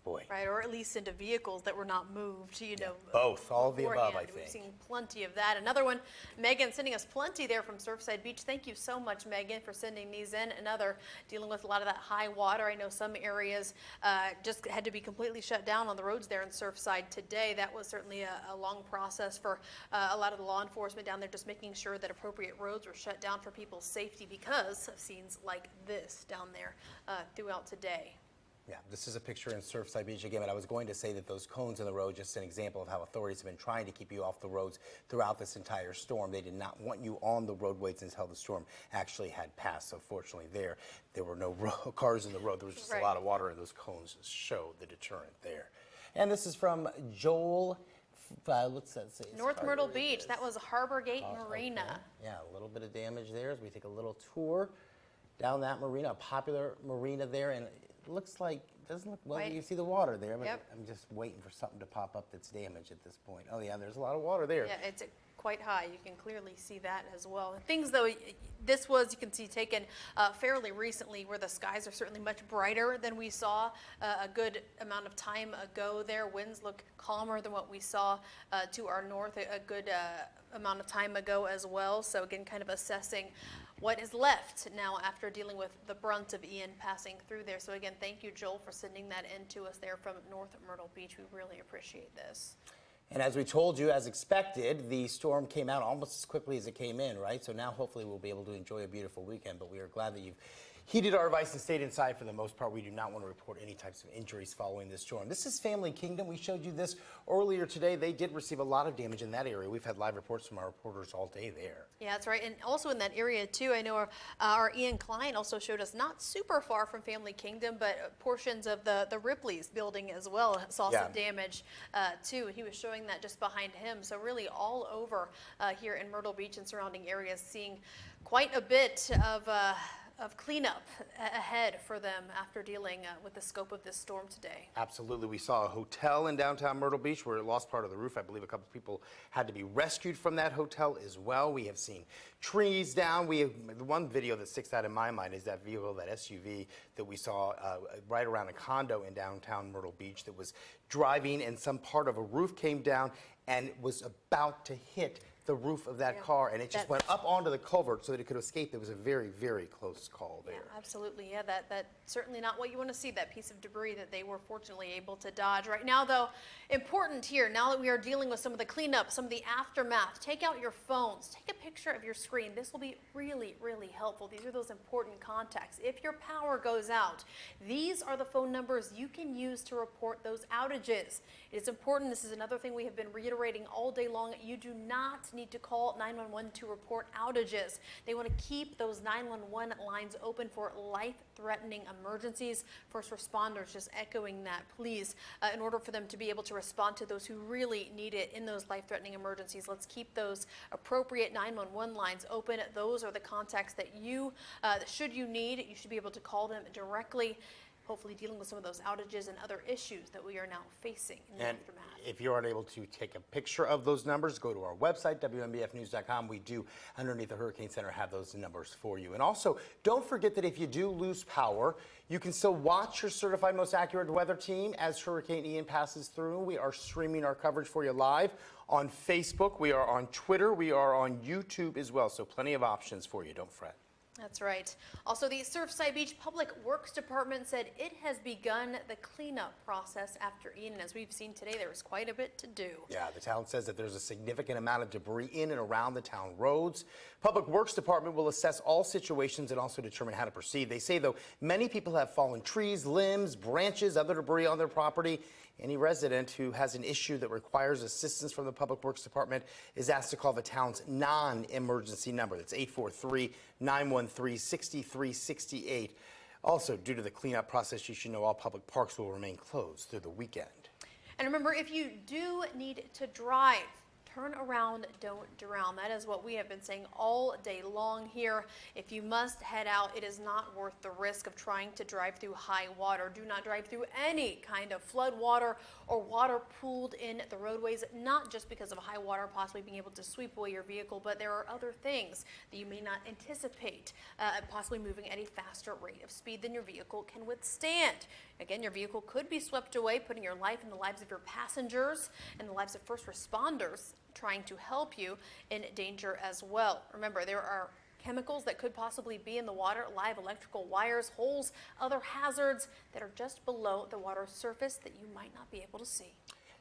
Boy. Right, or at least into vehicles that were not moved, you know. Both, all of the above, I think. We've seen plenty of that. Another one, Megan sending us plenty there from Surfside Beach. Thank you so much, Megan, for sending these in. Another dealing with a lot of that high water. I know some areas just had to be completely shut down on the roads there in Surfside today. That was certainly a long process for a lot of the law enforcement down there, just making sure that appropriate roads were shut down for people's safety because of scenes like this down there throughout today. Yeah, this is a picture in Surfside Beach again, but I was going to say that those cones in the road, just an example of how authorities have been trying to keep you off the roads throughout this entire storm. They did not want you on the roadways until the storm actually had passed. So fortunately there were no cars in the road. There was just a lot of water, and those cones show the deterrent there. And this is from Joel. Let's say North Myrtle Beach. That was Harbor Gate Marina. Okay. Yeah, a little bit of damage there as we take a little tour down that marina, a popular marina there, and looks like, doesn't look, well, you see the water there, but I'm just waiting for something to pop up that's damaged at this point. Oh yeah, there's a lot of water there. Yeah, it's quite high. You can clearly see that as well. Things though, this was, you can see, taken fairly recently, where the skies are certainly much brighter than we saw a good amount of time ago there. Winds look calmer than what we saw to our north a good amount of time ago as well. So again, kind of assessing what is left now after dealing with the brunt of Ian passing through there. So again, thank you, Joel, for sending that in to us there from North Myrtle Beach. We really appreciate this. And as we told you, as expected, the storm came out almost as quickly as it came in, right? So now hopefully we'll be able to enjoy a beautiful weekend, but we are glad that you've heeded our advice and stayed inside for the most part. We do not want to report any types of injuries following this storm. This is Family Kingdom. We showed you this earlier today. They did receive a lot of damage in that area. We've had live reports from our reporters all day there. Yeah, that's right. And also in that area too, I know our Ian Klein also showed us not super far from Family Kingdom, but portions of the Ripley's building as well saw some damage too. He was showing that just behind him. So really all over here in Myrtle Beach and surrounding areas, seeing quite a bit of cleanup ahead for them after dealing with the scope of this storm today. Absolutely. We saw a hotel in downtown Myrtle Beach where it lost part of the roof. I believe a couple of people had to be rescued from that hotel as well. We have seen trees down. The one video that sticks out in my mind is that vehicle, that SUV that we saw right around a condo in downtown Myrtle Beach that was driving, and some part of a roof came down and was about to hit the roof of that car, and it just went up onto the culvert so that it could escape. It was a very, very close call there. Yeah, absolutely. Yeah, that's certainly not what you want to see, that piece of debris that they were fortunately able to dodge. Right now, though, important here, now that we are dealing with some of the cleanup, some of the aftermath, take out your phones, take a picture of your screen. This will be really, really helpful. These are those important contacts. If your power goes out, these are the phone numbers you can use to report those outages. It's important. This is another thing we have been reiterating all day long. You do not need to call 911 to report outages. They want to keep those 911 lines open for life-threatening emergencies. First responders just echoing that, please, in order for them to be able to respond to those who really need it in those life-threatening emergencies. Let's keep those appropriate 911 lines open. Those are the contacts that you, should you need, you should be able to call them directly, hopefully dealing with some of those outages and other issues that we are now facing in the aftermath. If you aren't able to take a picture of those numbers, go to our website, WMBFnews.com. We do, underneath the Hurricane Center, have those numbers for you. And also, don't forget that if you do lose power, you can still watch your certified most accurate weather team as Hurricane Ian passes through. We are streaming our coverage for you live on Facebook. We are on Twitter. We are on YouTube as well. So plenty of options for you. Don't fret. That's right. Also, the Surfside Beach Public Works Department said it has begun the cleanup process after Ian. As we've seen today, there was quite a bit to do. Yeah, the town says that there's a significant amount of debris in and around the town roads. Public Works Department will assess all situations and also determine how to proceed. They say, though, many people have fallen trees, limbs, branches, other debris on their property. Any resident who has an issue that requires assistance from the Public Works Department is asked to call the town's non-emergency number. That's 843-913-6368. Also, due to the cleanup process, you should know all public parks will remain closed through the weekend. And remember, if you do need to drive, turn around, don't drown. That is what we have been saying all day long here. If you must head out, it is not worth the risk of trying to drive through high water. Do not drive through any kind of flood water or water pooled in the roadways, not just because of high water possibly being able to sweep away your vehicle, but there are other things that you may not anticipate, possibly moving at a faster rate of speed than your vehicle can withstand. Again, your vehicle could be swept away, putting your life and the lives of your passengers and the lives of first responders trying to help you in danger as well. Remember, there are chemicals that could possibly be in the water, live electrical wires, holes, other hazards that are just below the water's surface that you might not be able to see.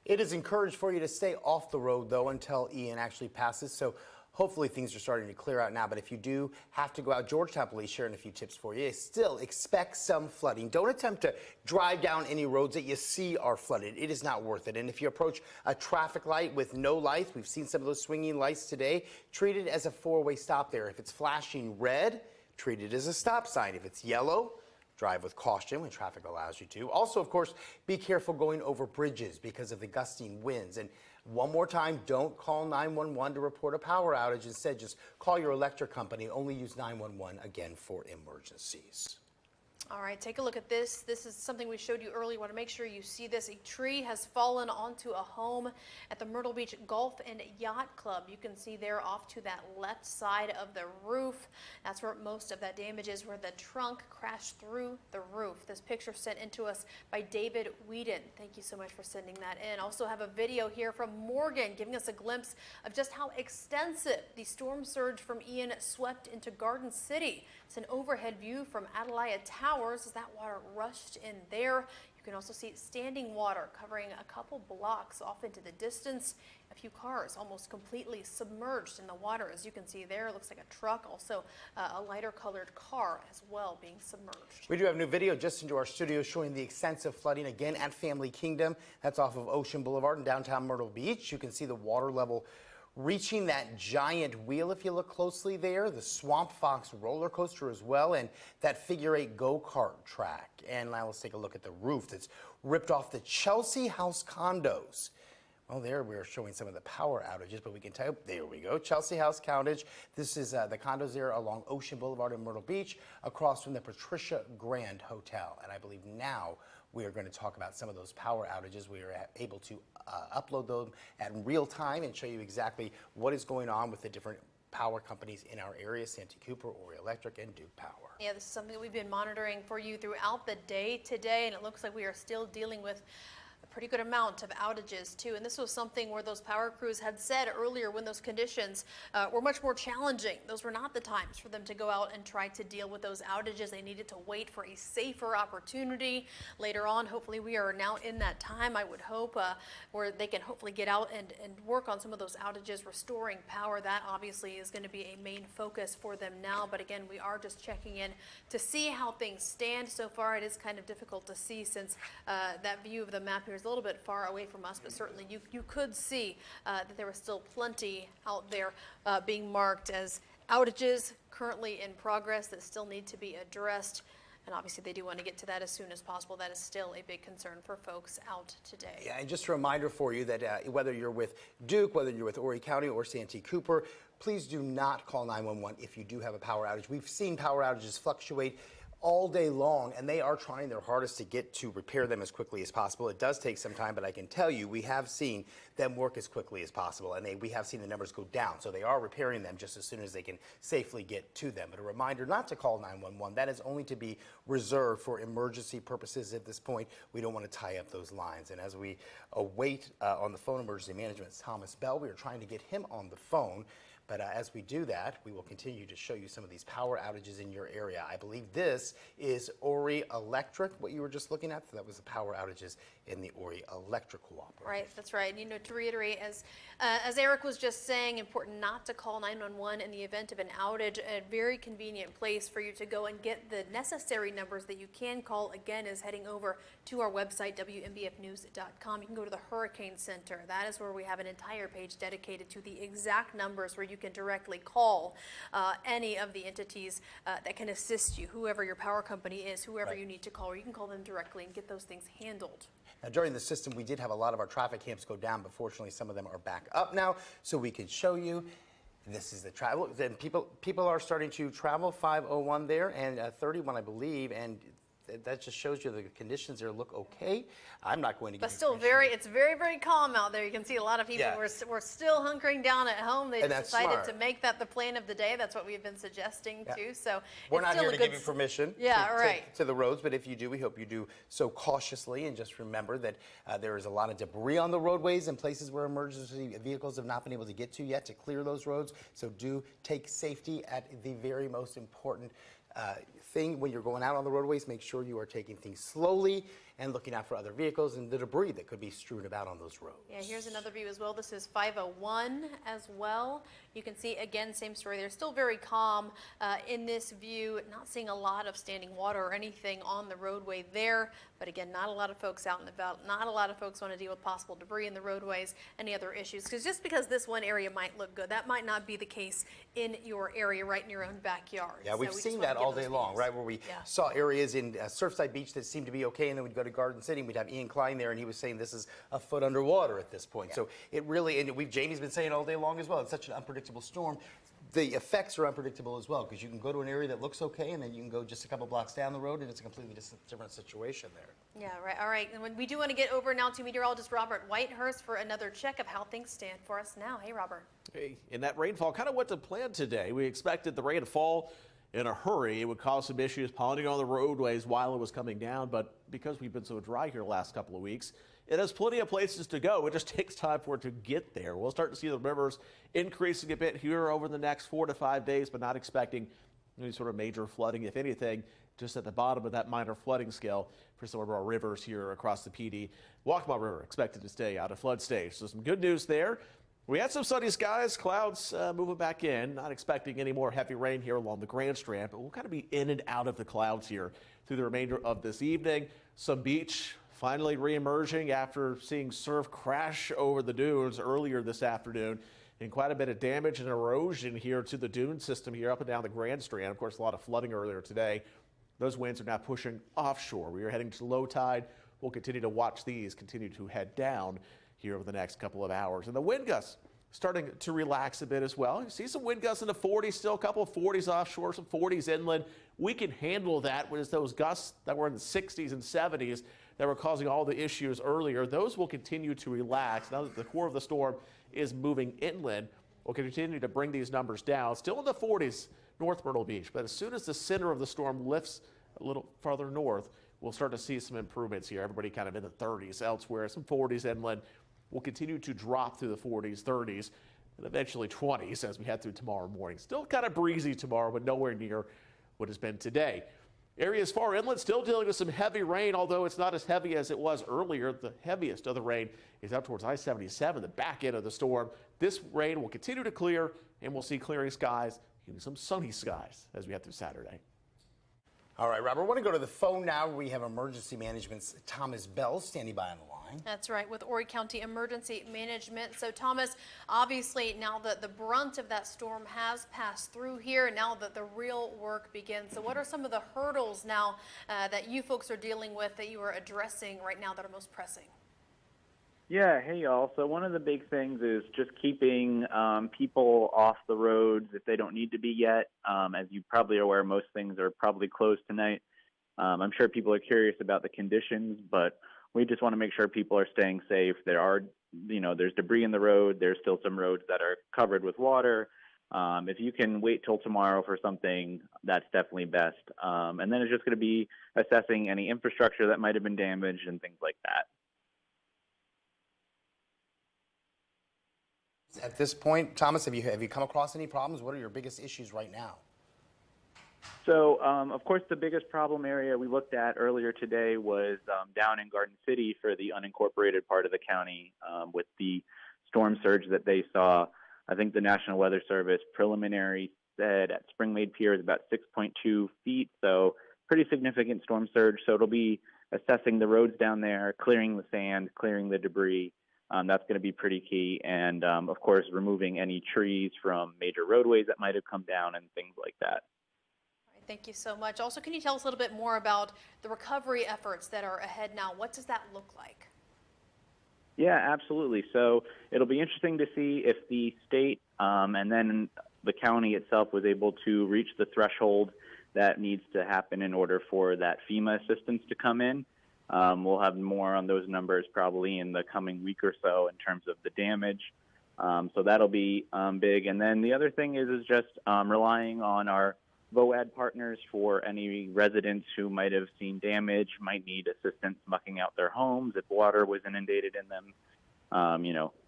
It is encouraged for you to stay off the road, though, until Ian actually passes. So hopefully things are starting to clear out now. But if you do have to go out, Georgetown police sharing a few tips for you. Still expect some flooding. Don't attempt to drive down any roads that you see are flooded. It is not worth it. And if you approach a traffic light with no lights, we've seen some of those swinging lights today, treat it as a four-way stop there. If it's flashing red, treat it as a stop sign. If it's yellow, drive with caution when traffic allows you to. Also, of course, be careful going over bridges because of the gusting winds. And one more time, don't call 911 to report a power outage. Instead, just call your electric company. Only use 911 again for emergencies. All right, take a look at this. This is something we showed you earlier. You want to make sure you see this. A tree has fallen onto a home at the Myrtle Beach Golf and Yacht Club. You can see there off to that left side of the roof. That's where most of that damage is, where the trunk crashed through the roof. This picture sent in to us by David Whedon. Thank you so much for sending that in. Also have a video here from Morgan giving us a glimpse of just how extensive the storm surge from Ian swept into Garden City. It's an overhead view from Atalaya Towers as that water rushed in there. You can also see standing water covering a couple blocks off into the distance. A few cars almost completely submerged in the water. As you can see there, it looks like a truck, also a lighter colored car as well being submerged. We do have new video just into our studio showing the extensive flooding again at Family Kingdom. That's off of Ocean Boulevard in downtown Myrtle Beach. You can see the water level reaching that giant wheel if you look closely there, the Swamp Fox roller coaster as well, and that figure-8 go-kart track. And now let's take a look at the roof that's ripped off the Chelsea House condos. Well, there we're showing some of the power outages, but we can tell, there we go, Chelsea House Outage. This is the condos there along Ocean Boulevard in Myrtle Beach, across from the Patricia Grand Hotel. And I believe now we are going to talk about some of those power outages. We are able to upload them at real time and show you exactly what is going on with the different power companies in our area, Santee Cooper, Ori Electric, and Duke Power. Yeah, this is something that we've been monitoring for you throughout the day today, and it looks like we are still dealing with a pretty good amount of outages too. And this was something where those power crews had said earlier when those conditions were much more challenging. Those were not the times for them to go out and try to deal with those outages. They needed to wait for a safer opportunity later on. Hopefully we are now in that time, I would hope, where they can hopefully get out and work on some of those outages, restoring power. That obviously is going to be a main focus for them now. But again, we are just checking in to see how things stand. So far it is kind of difficult to see since that view of the map here is a little bit far away from us, but certainly you could see that there was still plenty out there being marked as outages currently in progress that still need to be addressed. And obviously they do want to get to that as soon as possible. That is still a big concern for folks out today. Yeah, and just a reminder for you that whether you're with Duke, whether you're with Horry County or Santee Cooper, please do not call 911 if you do have a power outage. We've seen power outages fluctuate all day long, and they are trying their hardest to get to repair them as quickly as possible. It does take some time, but I can tell you we have seen them work as quickly as possible, and we have seen the numbers go down. So they are repairing them just as soon as they can safely get to them. But a reminder not to call 911. That is only to be reserved for emergency purposes at this point. We don't want to tie up those lines. And as we await on the phone emergency management's Thomas Bell, we are trying to get him on the phone. But as we do that, we will continue to show you some of these power outages in your area. I believe this is Ori Electric, what you were just looking at. That was the power outages in the Ori Electric Cooperative. Right, that's right. You know, to reiterate, as Eric was just saying, important not to call 911 in the event of an outage. A very convenient place for you to go and get the necessary numbers that you can call, again, is heading over to our website, WMBFnews.com. You can go to the Hurricane Center. That is where we have an entire page dedicated to the exact numbers where you can directly call any of the entities that can assist you, whoever your power company is, whoever you need to call, or you can call them directly and get those things handled. Now, during the system, we did have a lot of our traffic cams go down, but fortunately, some of them are back up now, so we can show you. This is the travel. Then people are starting to travel 501 there and 31, I believe, and that just shows you the conditions there look okay. I'm not going to. But still, it's very, very calm out there. You can see a lot of people. We're still hunkering down at home. They decided to make that the plan of the day. That's what we've been suggesting too. So we're not here to give you permission. To the roads, but if you do, we hope you do so cautiously. And just remember that there is a lot of debris on the roadways and places where emergency vehicles have not been able to get to yet to clear those roads. So do take safety at the very most important thing when you're going out on the roadways. Make sure you are taking things slowly and looking out for other vehicles and the debris that could be strewn about on those roads. Yeah, here's another view as well. This is 501 as well. You can see, again, same story. They're still very calm in this view, not seeing a lot of standing water or anything on the roadway there. But again, not a lot of folks out and about. Not a lot of folks want to deal with possible debris in the roadways, any other issues. Because just because this one area might look good, that might not be the case in your area, right in your own backyard. Yeah, we've seen that all day long, right? Where we saw areas in Surfside Beach that seemed to be okay, and then we'd go to Garden City and we'd have Ian Klein there, and he was saying this is a foot underwater at this point. So it really, and Jamie's been saying all day long as well, it's such an unpredictable storm. The effects are unpredictable as well, because you can go to an area that looks okay, and then you can go just a couple blocks down the road, and it's a completely different situation there. Yeah, right. All right. And we do want to get over now to meteorologist Robert Whitehurst for another check of how things stand for us now. Hey, Robert. Hey, and that rainfall kind of went to plan today. We expected the rain to fall in a hurry. It would cause some issues ponding on the roadways while it was coming down, but because we've been so dry here the last couple of weeks, it has plenty of places to go. It just takes time for it to get there. We'll start to see the rivers increasing a bit here over the next 4 to 5 days, but not expecting any sort of major flooding, if anything, just at the bottom of that minor flooding scale for some of our rivers here across the PD. Waccamaw River expected to stay out of flood stage. So some good news there. We had some sunny skies, clouds moving back in. Not expecting any more heavy rain here along the Grand Strand, but we'll kind of be in and out of the clouds here through the remainder of this evening. Some beach finally re-emerging after seeing surf crash over the dunes earlier this afternoon, and quite a bit of damage and erosion here to the dune system here up and down the Grand Strand. Of course, a lot of flooding earlier today. Those winds are now pushing offshore. We are heading to low tide. We'll continue to watch these continue to head down here over the next couple of hours. And the wind gusts starting to relax a bit as well. You see some wind gusts in the 40s, still a couple of 40s offshore, some 40s inland. We can handle that with those gusts that were in the 60s and 70s that were causing all the issues earlier. Those will continue to relax. Now that the core of the storm is moving inland, we'll continue to bring these numbers down. Still in the 40s, North Myrtle Beach. But as soon as the center of the storm lifts a little farther north, we'll start to see some improvements here. Everybody kind of in the 30s elsewhere, some 40s inland. We'll continue to drop through the 40s, 30s, and eventually 20s as we head through tomorrow morning. Still kind of breezy tomorrow, but nowhere near what has been today. Areas far inland still dealing with some heavy rain, although it's not as heavy as it was earlier. The heaviest of the rain is up towards I-77, the back end of the storm. This rain will continue to clear, and we'll see clearing skies, even some sunny skies as we head through Saturday. All right, Robert, I want to go to the phone now. We have Emergency Management's Thomas Bell standing by on the line. That's right, with Horry County Emergency Management. So, Thomas, obviously now that the brunt of that storm has passed through here, now that the real work begins. So what are some of the hurdles now that you folks are dealing with, that you are addressing right now, that are most pressing? Yeah, hey y'all. So one of the big things is just keeping people off the roads if they don't need to be yet. As you probably are aware, most things are probably closed tonight. I'm sure people are curious about the conditions, but we just want to make sure people are staying safe. There are, there's debris in the road. There's still some roads that are covered with water. If you can wait till tomorrow for something, that's definitely best. And then it's just going to be assessing any infrastructure that might have been damaged and things like that. At this point, Thomas, have you come across any problems? What are your biggest issues right now? So, of course, the biggest problem area we looked at earlier today was down in Garden City for the unincorporated part of the county with the storm surge that they saw. I think the National Weather Service preliminary said at Springmaid Pier is about 6.2 feet, so pretty significant storm surge. So it'll be assessing the roads down there, clearing the sand, clearing the debris. That's going to be pretty key. And, of course, removing any trees from major roadways that might have come down and things like that. Thank you so much. Also, can you tell us a little bit more about the recovery efforts that are ahead now? What does that look like? Yeah, absolutely. So it'll be interesting to see if the state and then the county itself was able to reach the threshold that needs to happen in order for that FEMA assistance to come in. We'll have more on those numbers probably in the coming week or so in terms of the damage. So that'll be big. And then the other thing is just relying on our VOAD partners for any residents who might have seen damage, might need assistance mucking out their homes if water was inundated in them.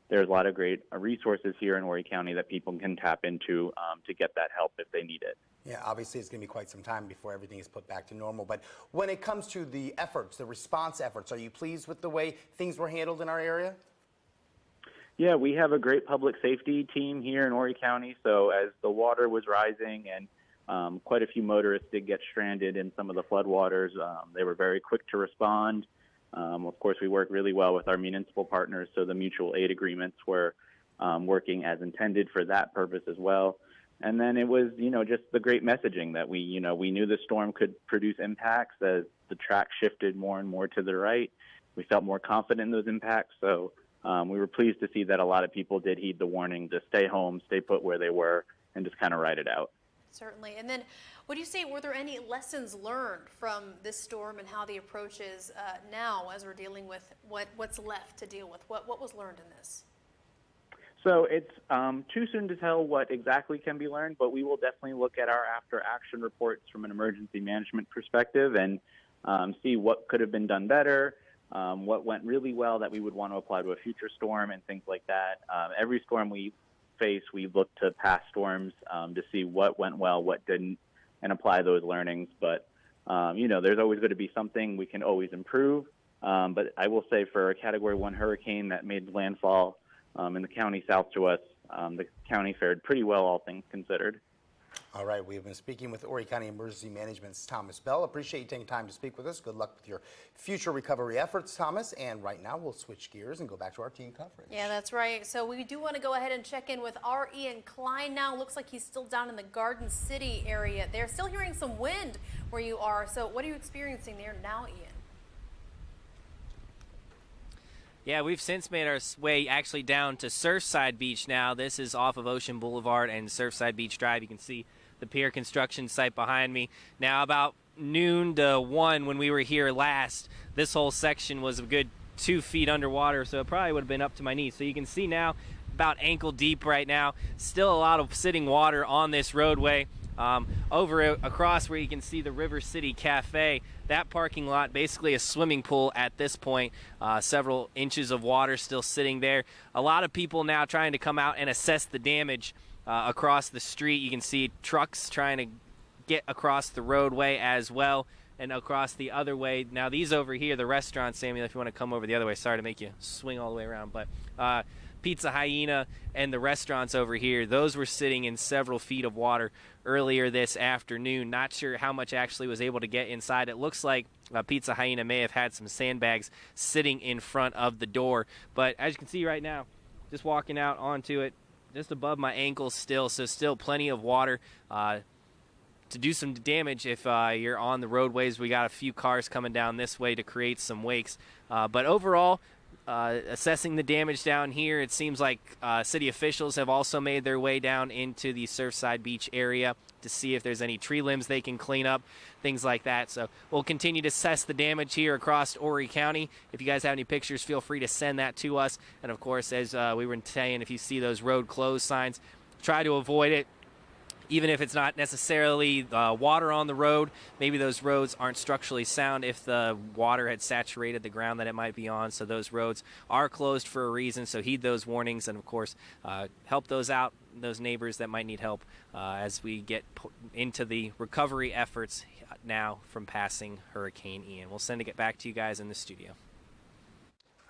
There's a lot of great resources here in Horry County that people can tap into to get that help if they need it. Yeah, obviously it's going to be quite some time before everything is put back to normal. But when it comes to the efforts, the response efforts, are you pleased with the way things were handled in our area? Yeah, we have a great public safety team here in Horry County. So as the water was rising and quite a few motorists did get stranded in some of the floodwaters, they were very quick to respond. Of course, we work really well with our municipal partners, so the mutual aid agreements were working as intended for that purpose as well. And then it was, just the great messaging that we knew the storm could produce impacts as the track shifted more and more to the right. We felt more confident in those impacts, so we were pleased to see that a lot of people did heed the warning to stay home, stay put where they were, and just kind of ride it out. Certainly. And then what do you say, were there any lessons learned from this storm and how the approach is now as we're dealing with what's left to deal with? What was learned in this? So it's too soon to tell what exactly can be learned, but we will definitely look at our after-action reports from an emergency management perspective and see what could have been done better, what went really well that we would want to apply to a future storm and things like that. Every storm we face, we look to past storms to see what went well, what didn't, and apply those learnings. But, there's always going to be something we can always improve. But I will say for a Category 1 hurricane that made landfall in the county south to us, the county fared pretty well, all things considered. All right, we've been speaking with Horry County Emergency Management's Thomas Bell. Appreciate you taking time to speak with us. Good luck with your future recovery efforts, Thomas. And right now we'll switch gears and go back to our team coverage. Yeah, that's right. So we do want to go ahead and check in with our Ian Klein now. Looks like he's still down in the Garden City area. They're still hearing some wind where you are. So what are you experiencing there now, Ian? Yeah, we've since made our way actually down to Surfside Beach now. This is off of Ocean Boulevard and Surfside Beach Drive. You can see the pier construction site behind me. Now about noon to 1 when we were here last, this whole section was a good 2 feet underwater, so it probably would have been up to my knees. So you can see now about ankle deep right now. Still a lot of sitting water on this roadway. Across where you can see the River City Cafe, that parking lot, basically a swimming pool at this point, several inches of water still sitting there. A lot of people now trying to come out and assess the damage across the street. You can see trucks trying to get across the roadway as well and across the other way. Now these over here, the restaurant, Samuel, if you want to come over the other way, sorry to make you swing all the way around, but Pizza Hyena and the restaurants over here, those were sitting in several feet of water earlier this afternoon. Not sure how much actually was able to get inside. It looks like Pizza Hyena may have had some sandbags sitting in front of the door. But as you can see right now, just walking out onto it, just above my ankles still, so still plenty of water to do some damage if you're on the roadways. We got a few cars coming down this way to create some wakes. But overall, assessing the damage down here, it seems like city officials have also made their way down into the Surfside Beach area to see if there's any tree limbs they can clean up, things like that. So we'll continue to assess the damage here across Horry County. If you guys have any pictures, feel free to send that to us. And of course, as we were saying, if you see those road closed signs, try to avoid it. even if it's not necessarily water on the road, maybe those roads aren't structurally sound if the water had saturated the ground that it might be on. So those roads are closed for a reason. So heed those warnings, and of course, help those out, those neighbors that might need help as we get into the recovery efforts now from passing Hurricane Ian. We'll send it back to you guys in the studio.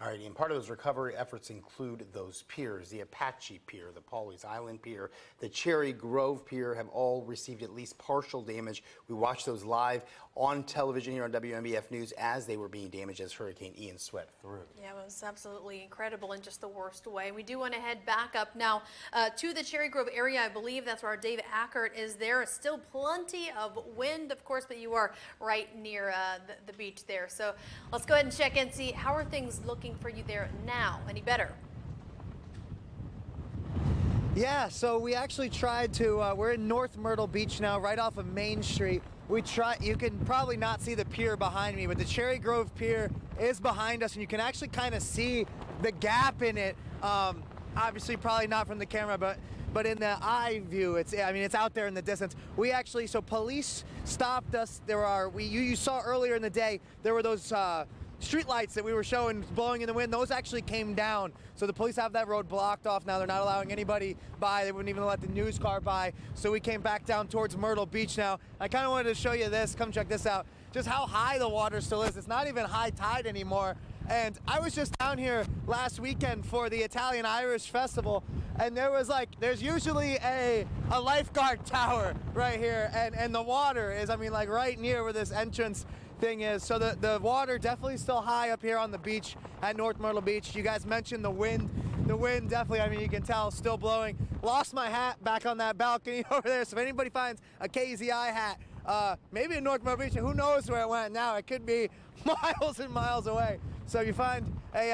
All right, and part of those recovery efforts include those piers, the Apache Pier, the Pawleys Island Pier, the Cherry Grove Pier have all received at least partial damage. We watched those live on television here on WMBF News as they were being damaged as Hurricane Ian swept through. Yeah, it was absolutely incredible in just the worst way. We do want to head back up now to the Cherry Grove area. I believe that's where our Dave Ackert is there. Still plenty of wind, of course, but you are right near the beach there. So let's go ahead and check in, see how are things looking for you there now. Any better? Yeah, so we actually tried to, we're in North Myrtle Beach now, right off of Main Street. You can probably not see the pier behind me, but the Cherry Grove Pier is behind us, and you can actually kind of see the gap in it. Obviously, probably not from the camera, but in the eye view, it's out there in the distance. We actually, so police stopped us. You saw earlier in the day, there were those street lights that we were showing blowing in the wind. Those actually came down. So the police have that road blocked off now. They're not allowing anybody by. They wouldn't even let the news car by. So we came back down towards Myrtle Beach now. I kind of wanted to show you this. Come check this out. Just how high the water still is. It's not even high tide anymore. And I was just down here last weekend for the Italian-Irish Festival, and there's usually a lifeguard tower right here, and the water is, right near where this entrance thing is. So the water definitely still high up here on the beach at North Myrtle Beach. You guys mentioned the wind. The wind definitely, you can tell, still blowing. Lost my hat back on that balcony over there, so if anybody finds a KZI hat, maybe in North Myrtle Beach, who knows where it went now. It could be miles and miles away. So if you find a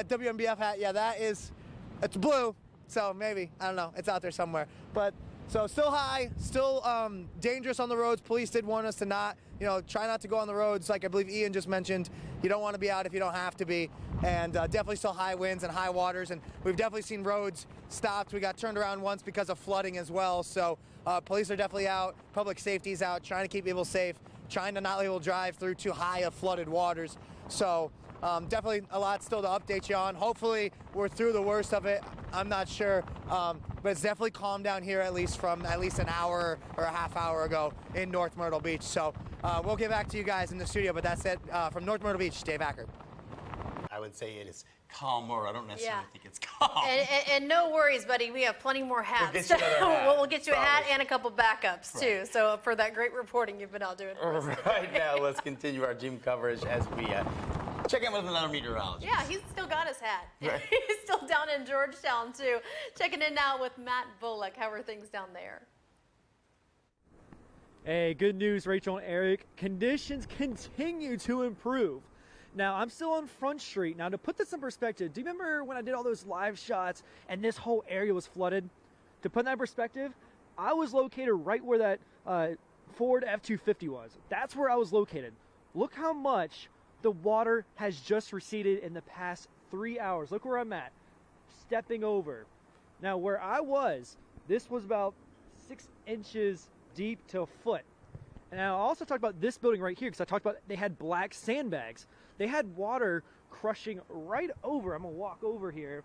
WMBF hat, yeah, it's blue, so maybe, I don't know, it's out there somewhere. But so still high, still dangerous on the roads. Police did warn us to not, try not to go on the roads. Like I believe Ian just mentioned, you don't want to be out if you don't have to be. And definitely still high winds and high waters. And we've definitely seen roads stopped. We got turned around once because of flooding as well. So police are definitely out. Public safety's out, trying to keep people safe, trying to not let people drive through too high of flooded waters. So definitely a lot still to update you on. Hopefully we're through the worst of it. I'm not sure, but it's definitely calmed down here at least from an hour or a half hour ago in North Myrtle Beach. So we'll get back to you guys in the studio, but that's it from North Myrtle Beach. Dave Ackert. I would say it is calmer. I don't necessarily think it's calm. And no worries, buddy. We have plenty more hats. We'll get you another hat. We'll get you a hat and a couple backups, too. So for that great reporting you've been out doing. Right now, let's continue our Jim coverage as we check in with another meteorologist. Yeah, he's still got his hat. Right. He's still down in Georgetown, too. Checking in now with Matt Bullock. How are things down there? Hey, good news, Rachel and Eric. Conditions continue to improve. Now, I'm still on Front Street. Now, to put this in perspective, do you remember when I did all those live shots and this whole area was flooded? To put that in perspective, I was located right where that Ford F-250 was. That's where I was located. Look how much the water has just receded in the past 3 hours. Look where I'm at, stepping over. Now, where I was, this was about 6 inches deep to a foot. And I also talked about this building right here because I talked about they had black sandbags. They had water crushing right over. I'm going to walk over here.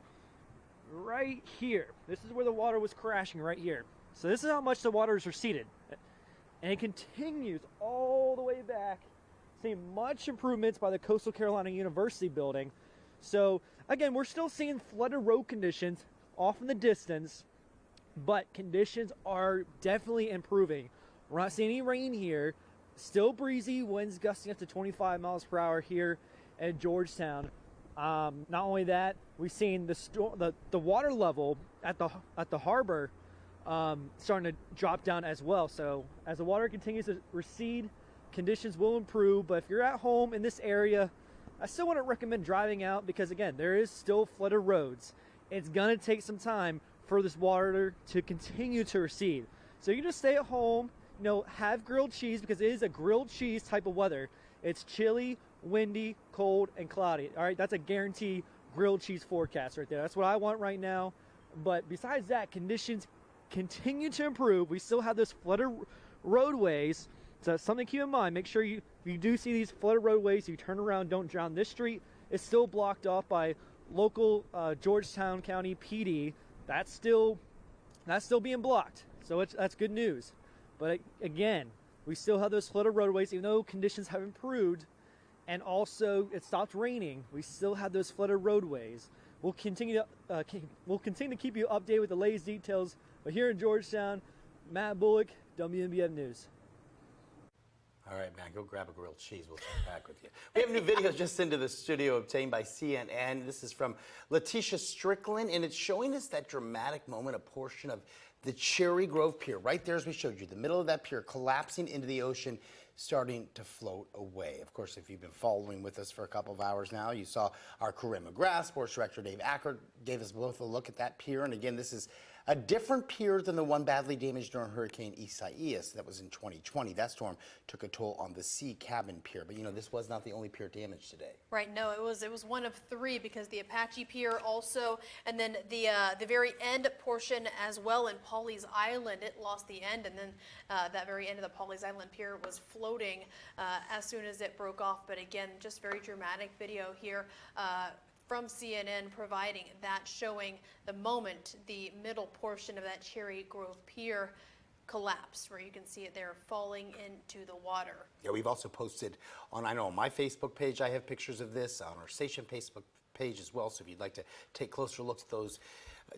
Right here. This is where the water was crashing right here. So this is how much the water has receded. And it continues all the way back. Seeing much improvements by the Coastal Carolina University building. So again, we're still seeing flooded road conditions off in the distance, but conditions are definitely improving. We're not seeing any rain here. Still breezy, winds gusting up to 25 miles per hour here at Georgetown. Not only that, we've seen the water level at the harbor starting to drop down as well. So as the water continues to recede, conditions will improve. But if you're at home in this area, I still want to recommend driving out because again, there is still flooded roads. It's gonna take some time for this water to continue to recede. So you can just stay at home. Have grilled cheese because it is a grilled cheese type of weather. It's chilly, windy, cold, and cloudy. All right, that's a guaranteed grilled cheese forecast right there. That's what I want right now. But besides that, conditions continue to improve. We still have those flooded roadways. So that's something to keep in mind. Make sure if you do see these flooded roadways, you turn around, don't drown. This street is still blocked off by local Georgetown County PD. That's still being blocked. So that's good news. But again, we still have those flooded roadways, even though conditions have improved, and also it stopped raining. We still have those flooded roadways. We'll continue to keep you updated with the latest details. But here in Georgetown, Matt Bullock, WMBF News. All right, man, go grab a grilled cheese. We'll check back with you. We have new video just into the studio obtained by CNN. This is from Letitia Strickland, and it's showing us that dramatic moment, a portion of the Cherry Grove Pier, right there as we showed you, the middle of that pier collapsing into the ocean, starting to float away. Of course, if you've been following with us for a couple of hours now, you saw our Corinne McGrath, sports director Dave Ackert, gave us both a look at that pier. And again, this is a different pier than the one badly damaged during Hurricane Isaias that was in 2020. That storm took a toll on the Sea Cabin Pier. But, you know, this was not the only pier damaged today. Right, no, it was one of three, because the Apache Pier also, and then the very end portion as well in Pawleys Island, it lost the end, and then that very end of the Pawleys Island Pier was floating as soon as it broke off. But again, just very dramatic video here from CNN providing that, showing the moment the middle portion of that Cherry Grove Pier collapsed, where you can see it there falling into the water. Yeah, we've also posted on my Facebook page, I have pictures of this, on our station Facebook page as well. So if you'd like to take closer looks at those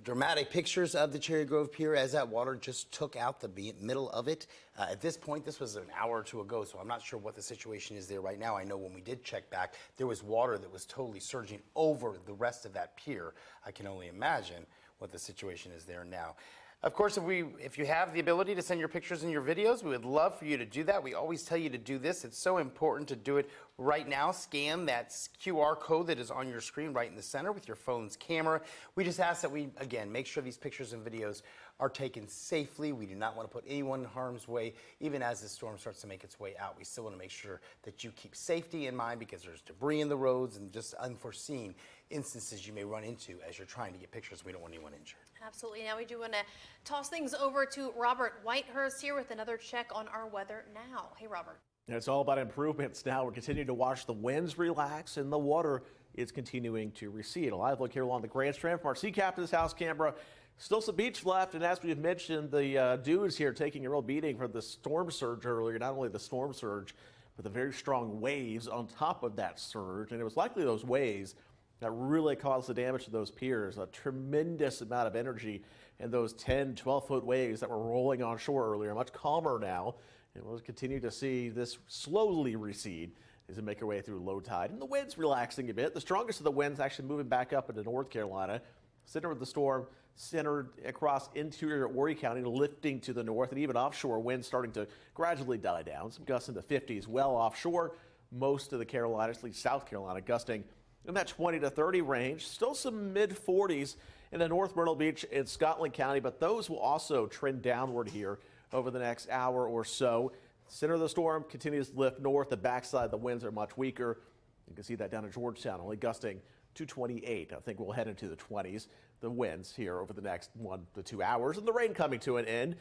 dramatic pictures of the Cherry Grove Pier as that water just took out the middle of it. At this point, this was an hour or two ago, so I'm not sure what the situation is there right now. I know when we did check back, there was water that was totally surging over the rest of that pier. I can only imagine what the situation is there now. Of course, if you have the ability to send your pictures and your videos, we would love for you to do that. We always tell you to do this. It's so important to do it right now. Scan that QR code that is on your screen right in the center with your phone's camera. We just ask that we, again, make sure these pictures and videos are taken safely. We do not want to put anyone in harm's way, even as the storm starts to make its way out. We still want to make sure that you keep safety in mind, because there's debris in the roads and just unforeseen instances you may run into as you're trying to get pictures. We don't want anyone injured. Absolutely. Now we do want to toss things over to Robert Whitehurst here with another check on our weather now. Hey, Robert. It's all about improvements now. We're continuing to watch the winds relax and the water is continuing to recede. A live look here along the Grand Strand from our Sea Captain's House camera. Still some beach left, and as we've mentioned, the dunes here taking a real beating from the storm surge earlier. Not only the storm surge, but the very strong waves on top of that surge. And it was likely those waves that really caused the damage to those piers. A tremendous amount of energy in those 10, 12-foot waves that were rolling on shore earlier. Much calmer now, and we'll continue to see this slowly recede as we make our way through low tide. And the wind's relaxing a bit. The strongest of the winds actually moving back up into North Carolina. Center of the storm centered across interior Horry County, lifting to the north, and even offshore winds starting to gradually die down. Some gusts in the 50s well offshore. Most of the Carolinas, at least South Carolina, gusting in that 20 to 30 range. Still some mid-40s in the North Myrtle Beach and Scotland County, but those will also trend downward here over the next hour or so. Center of the storm continues to lift north. The backside, the winds are much weaker. You can see that down in Georgetown, only gusting to 28. I think we'll head into the 20s. The winds here over the next 1 to 2 hours, and the rain coming to an end.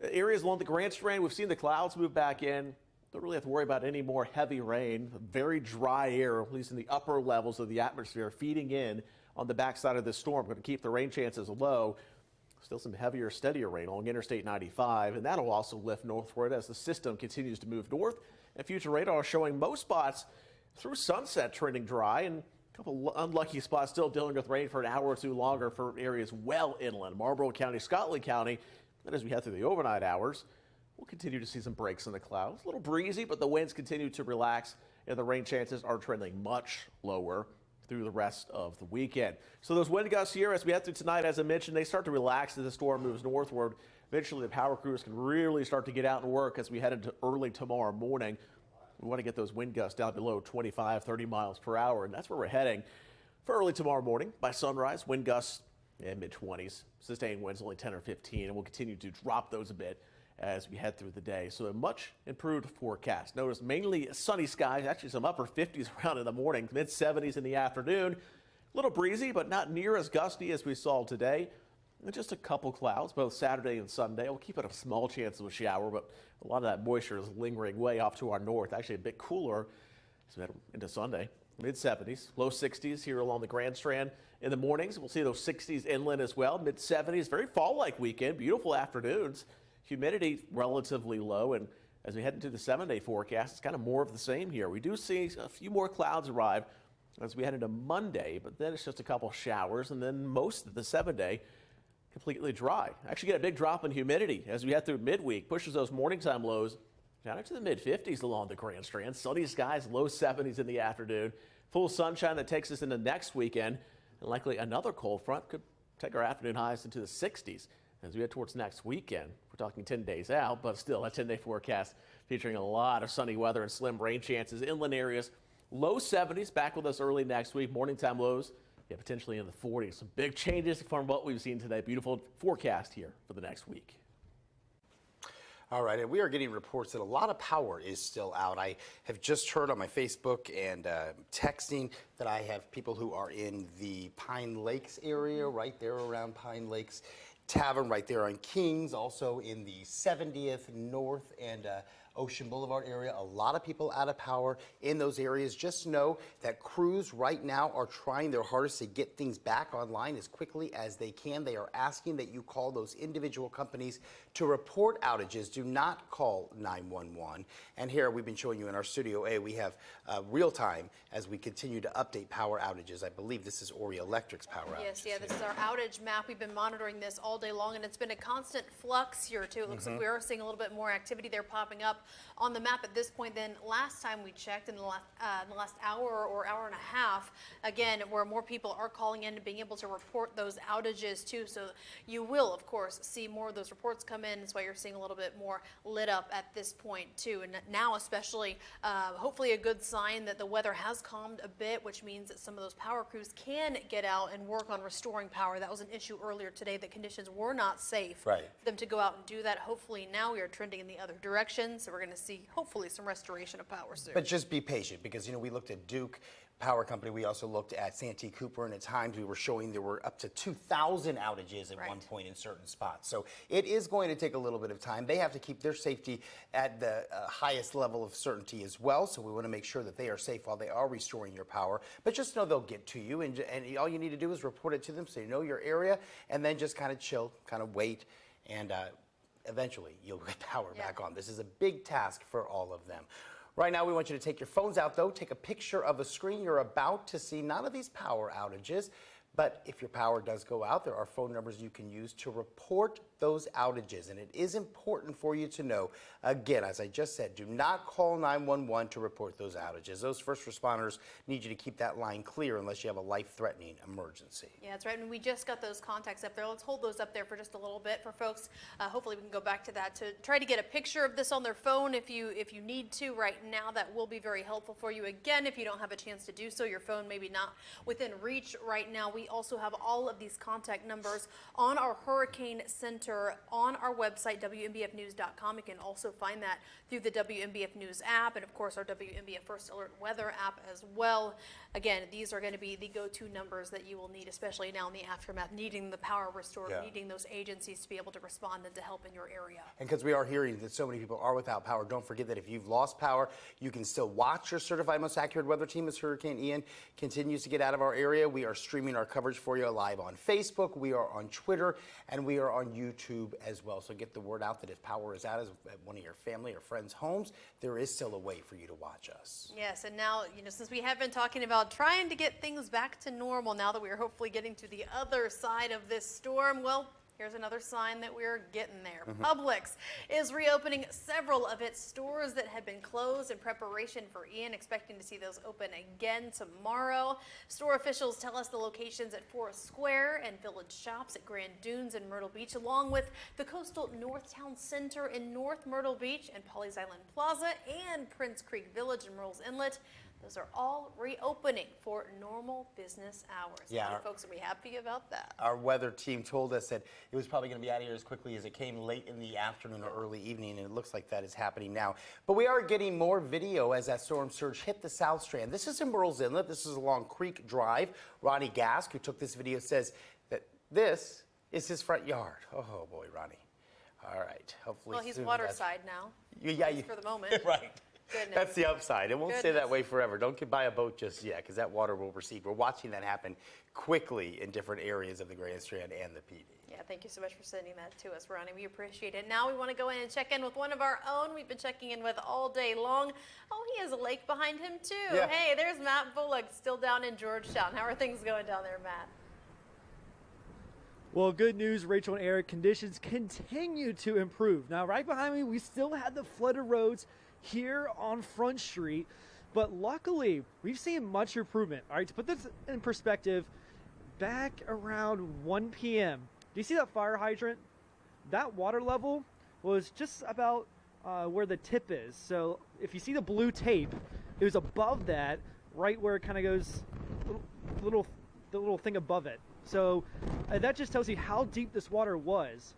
Areas along the Grand Strand, we've seen the clouds move back in. Don't really have to worry about any more heavy rain. Very dry air, at least in the upper levels of the atmosphere, feeding in on the backside of this storm. Going to keep the rain chances low. Still some heavier, steadier rain along Interstate 95, and that'll also lift northward as the system continues to move north. And future radar showing most spots through sunset trending dry, and a couple unlucky spots still dealing with rain for an hour or two longer for areas well inland. Marlborough County, Scotland County, and as we head through the overnight hours, we'll continue to see some breaks in the clouds. A little breezy, but the winds continue to relax, and the rain chances are trending much lower through the rest of the weekend. So those wind gusts here as we head through tonight, as I mentioned, they start to relax as the storm moves northward. Eventually, the power crews can really start to get out and work as we head into early tomorrow morning. We want to get those wind gusts down below 25, 30 miles per hour, and that's where we're heading for early tomorrow morning. By sunrise, wind gusts in mid-20s, sustained winds only 10 or 15, and we'll continue to drop those a bit as we head through the day. So a much improved forecast. Notice mainly sunny skies, actually some upper 50s around in the morning, mid-70s in the afternoon. A little breezy, but not near as gusty as we saw today. And just a couple clouds, both Saturday and Sunday. We'll keep it a small chance of a shower, but a lot of that moisture is lingering way off to our north. Actually, a bit cooler as we head into Sunday. Mid-70s, low 60s here along the Grand Strand in the mornings. We'll see those 60s inland as well. Mid-70s, very fall-like weekend. Beautiful afternoons. Humidity relatively low, and as we head into the 7-day forecast, it's kind of more of the same here. We do see a few more clouds arrive as we head into Monday, but then it's just a couple showers, and then most of the 7-day completely dry. Actually get a big drop in humidity as we head through midweek, pushes those morning time lows down into the mid-50s along the Grand Strand. Sunny skies, low 70s in the afternoon. Full sunshine that takes us into next weekend, and likely another cold front could take our afternoon highs into the 60s as we head towards next weekend. We're talking 10 days out, but still a 10-day forecast featuring a lot of sunny weather and slim rain chances. Inland areas, low 70s, back with us early next week. Morning time lows, yeah, potentially in the 40s. Some big changes from what we've seen today. Beautiful forecast here for the next week. All right, and we are getting reports that a lot of power is still out. I have just heard on my Facebook and texting that I have people who are in the Pine Lakes area, right there around Pine Lakes Tavern, right there on Kings, also in the 70th North and Ocean Boulevard area. A lot of people out of power in those areas. Just know that crews right now are trying their hardest to get things back online as quickly as they can. They are asking that you call those individual companies to report outages. Do not call 911. And here we've been showing you in our Studio A, we have real time as we continue to update power outages. I believe this is Ori Electric's power outage. Yes, yeah, this is our outage map. We've been monitoring this all day long, and it's been a constant flux here, too. It looks like we are seeing a little bit more activity there popping up on the map at this point than last time we checked in the last hour or hour and a half. Again, where more people are calling in and being able to report those outages, too. So you will, of course, see more of those reports come in. That's why you're seeing a little bit more lit up at this point, too. And now especially, hopefully a good sign that the weather has calmed a bit, which means that some of those power crews can get out and work on restoring power. That was an issue earlier today, that conditions were not safe for them to go out and do that. Hopefully now we are trending in the other direction, so we're going to see hopefully some restoration of power soon. But just be patient, because, you know, we looked at Duke Power Company. We also looked at Santee Cooper, and at times we were showing there were up to 2,000 outages at one point in certain spots. So it is going to take a little bit of time. They have to keep their safety at the highest level of certainty as well. So we want to make sure that they are safe while they are restoring your power. But just know they'll get to you, and all you need to do is report it to them so you know your area, and then just kind of chill, kind of wait, and eventually you'll get power back on. This is a big task for all of them. Right now, we want you to take your phones out, though. Take a picture of a screen you're about to see. None of these power outages, but if your power does go out, there are phone numbers you can use to report those outages. And it is important for you to know, again, as I just said, do not call 911 to report those outages. Those first responders need you to keep that line clear unless you have a life-threatening emergency. Yeah, that's right. And we just got those contacts up there. Let's hold those up there for just a little bit for folks. Hopefully we can go back to that to try to get a picture of this on their phone if you need to right now. That will be very helpful for you. Again, if you don't have a chance to do so, your phone maybe not within reach right now. We also have all of these contact numbers on our Hurricane Center on our website, WMBFnews.com. You can also find that through the WMBF News app and, of course, our WMBF First Alert Weather app as well. Again, these are going to be the go-to numbers that you will need, especially now in the aftermath, needing the power restored, needing those agencies to be able to respond and to help in your area. And because we are hearing that so many people are without power, don't forget that if you've lost power, you can still watch your certified most accurate weather team as Hurricane Ian continues to get out of our area. We are streaming our coverage for you live on Facebook, we are on Twitter, and we are on YouTube as well. So get the word out that if power is out at one of your family or friends' homes, there is still a way for you to watch us. Yes, and now, you know, since we have been talking about trying to get things back to normal, now that we are hopefully getting to the other side of this storm, well, here's another sign that we're getting there. Publix is reopening several of its stores that had been closed in preparation for Ian, expecting to see those open again tomorrow. Store officials tell us the locations at Forest Square and Village Shops at Grand Dunes and Myrtle Beach, along with the coastal Northtown Center in North Myrtle Beach and Pawleys Island Plaza and Prince Creek Village and Murrells Inlet. Those are all reopening for normal business hours. Yeah, a lot of folks will be happy about that. Our weather team told us that it was probably going to be out of here as quickly as it came late in the afternoon or early evening, and it looks like that is happening now. But we are getting more video as that storm surge hit the South Strand. This is in Murrells Inlet. This is along Creek Drive. Ronnie Gask, who took this video, says that this is his front yard. Oh boy, Ronnie. All right. Hopefully. Well, he's soon waterside now. Yeah, for the moment. Right. Goodness. That's the upside. It won't stay Goodness. that way forever. Don't buy a boat just yet, because that water will recede. We're watching that happen quickly in different areas of the Grand Strand and the PD. Yeah, thank you so much for sending that to us, Ronnie. We appreciate it. Now we want to go in and check in with one of our own we've been checking in with all day long. Oh, he has a lake behind him, too. Yeah. Hey, there's Matt Bullock still down in Georgetown. How are things going down there, Matt? Well, good news, Rachel and Eric. Conditions continue to improve. Now, right behind me, we still had the flooded roads here on Front Street, but luckily, we've seen much improvement. All right, to put this in perspective, back around 1 p.m., do you see that fire hydrant? That water level was just about where the tip is. So if you see the blue tape, it was above that, right where it kind of goes, the little thing above it. So that just tells you how deep this water was.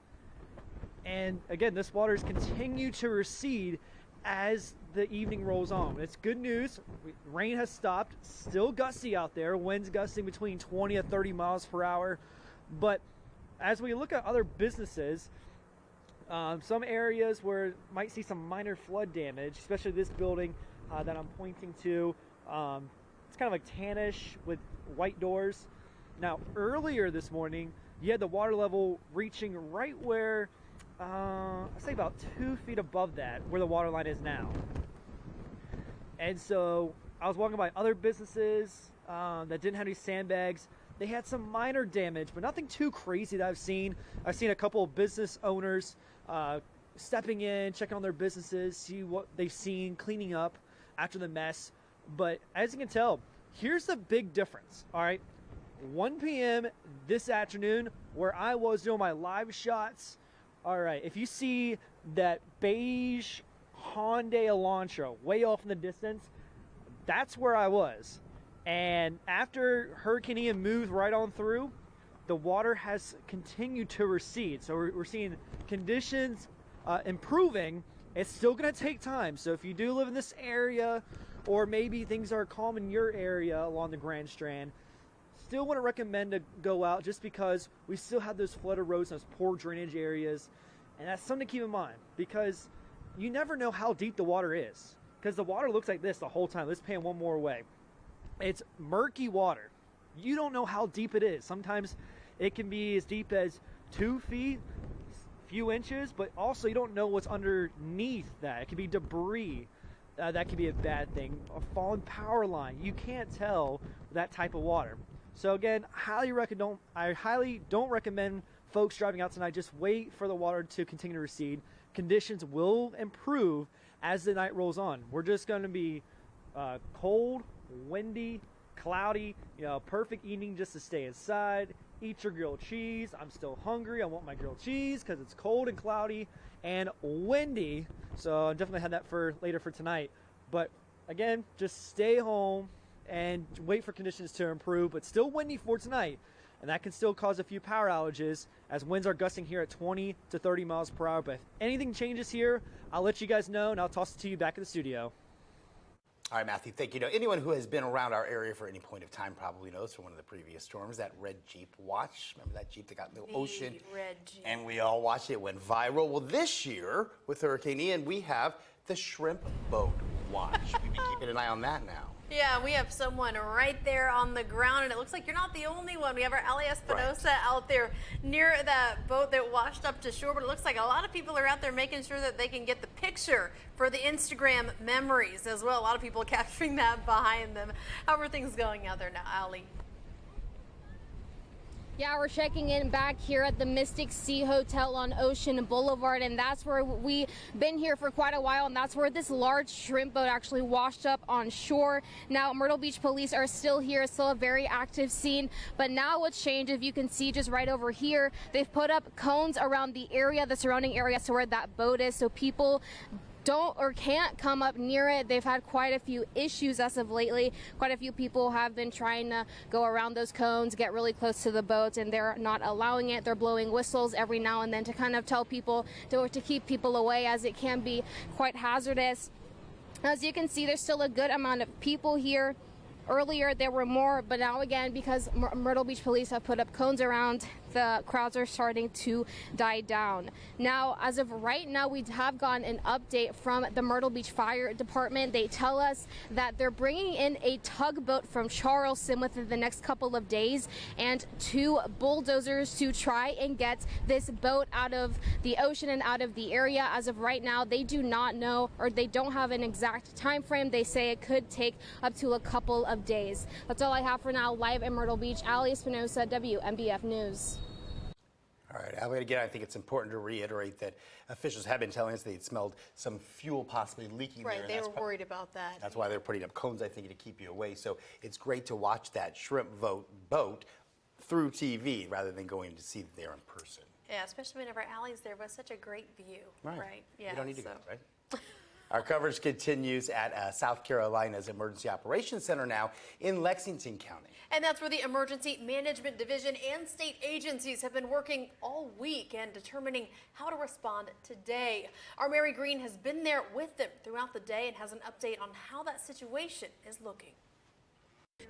And again, this water has continued to recede as the evening rolls on. It's good news. Rain has stopped. Still gusty out there. Winds gusting between 20 and 30 miles per hour. But as we look at other businesses, some areas where might see some minor flood damage, especially this building that I'm pointing to. It's kind of like tannish with white doors. Now, earlier this morning, you had the water level reaching right where, I'd say about 2 feet above that, where the water line is now. And so I was walking by other businesses that didn't have any sandbags. They had some minor damage, but nothing too crazy that I've seen. I've seen a couple of business owners stepping in, checking on their businesses, see what they've seen, cleaning up after the mess. But as you can tell, here's the big difference, all right? 1 p.m. this afternoon, where I was doing my live shots. All right, if you see that beige Hyundai Elantra way off in the distance, that's where I was. And after Hurricane Ian moved right on through, the water has continued to recede. So we're seeing conditions improving. It's still going to take time. So if you do live in this area, or maybe things are calm in your area along the Grand Strand, still want to recommend to go out just because we still have those flooded roads and those poor drainage areas. And that's something to keep in mind, because you never know how deep the water is, because the water looks like this the whole time. Let's pan one more way. It's murky water. You don't know how deep it is. Sometimes it can be as deep as 2 feet, few inches, but also you don't know what's underneath that. It could be debris. That could be a bad thing. A fallen power line. You can't tell that type of water. So again, I highly don't recommend folks driving out tonight. Just wait for the water to continue to recede. Conditions will improve as the night rolls on. We're just going to be cold, windy, cloudy. Perfect evening just to stay inside, eat your grilled cheese. I'm still hungry. I want my grilled cheese because it's cold and cloudy and windy. So I'm definitely had that for later for tonight. But again, just stay home and wait for conditions to improve, but still windy for tonight. And that can still cause a few power outages as winds are gusting here at 20 to 30 miles per hour. But if anything changes here, I'll let you guys know, and I'll toss it to you back in the studio. All right, Matthew, thank you. Anyone who has been around our area for any point of time probably knows from one of the previous storms, that red Jeep watch. Remember that Jeep that got in the ocean? Red Jeep. And we all watched it. It went viral. Well, this year, with Hurricane Ian, we have the shrimp boat watch. We've been keeping an eye on that now. Yeah, we have someone right there on the ground, and it looks like you're not the only one. We have our Ali Espinosa out there near that boat that washed up to shore, but it looks like a lot of people are out there making sure that they can get the picture for the Instagram memories as well. A lot of people capturing that behind them. How are things going out there now, Ali? Yeah, we're checking in back here at the Mystic Sea Hotel on Ocean Boulevard, and that's where we've been here for quite a while, and that's where this large shrimp boat actually washed up on shore. Now, Myrtle Beach police are still here. It's still a very active scene, but now what's changed, if you can see just right over here, they've put up cones around the area, the surrounding area, to where that boat is, so people don't or can't come up near it. They've had quite a few issues as of lately. Quite a few people have been trying to go around those cones, get really close to the boats, and they're not allowing it. They're blowing whistles every now and then to kind of tell people to keep people away, as it can be quite hazardous. As you can see, there's still a good amount of people here. Earlier there were more, but now again, because Myrtle Beach police have put up cones around, the crowds are starting to die down. Now, as of right now, we have gotten an update from the Myrtle Beach Fire Department. They tell us that they're bringing in a tugboat from Charleston within the next couple of days and 2 bulldozers to try and get this boat out of the ocean and out of the area. As of right now, they do not know, or they don't have an exact time frame. They say it could take up to a couple of days. That's all I have for now. Live in Myrtle Beach, Ali Espinosa, WMBF News. All right, Allie, again, I think it's important to reiterate that officials have been telling us they'd smelled some fuel possibly leaking there. Right, they were worried about that. That's why they're putting up cones, I think, to keep you away. So it's great to watch that shrimp boat through TV rather than going to see it there in person. Yeah, especially whenever Allie's there, but such a great view. Right. Yeah. You don't need to go, right? Our coverage continues at South Carolina's Emergency Operations Center now in Lexington County. And that's where the Emergency Management Division and state agencies have been working all week and determining how to respond today. Our Mary Green has been there with them throughout the day and has an update on how that situation is looking.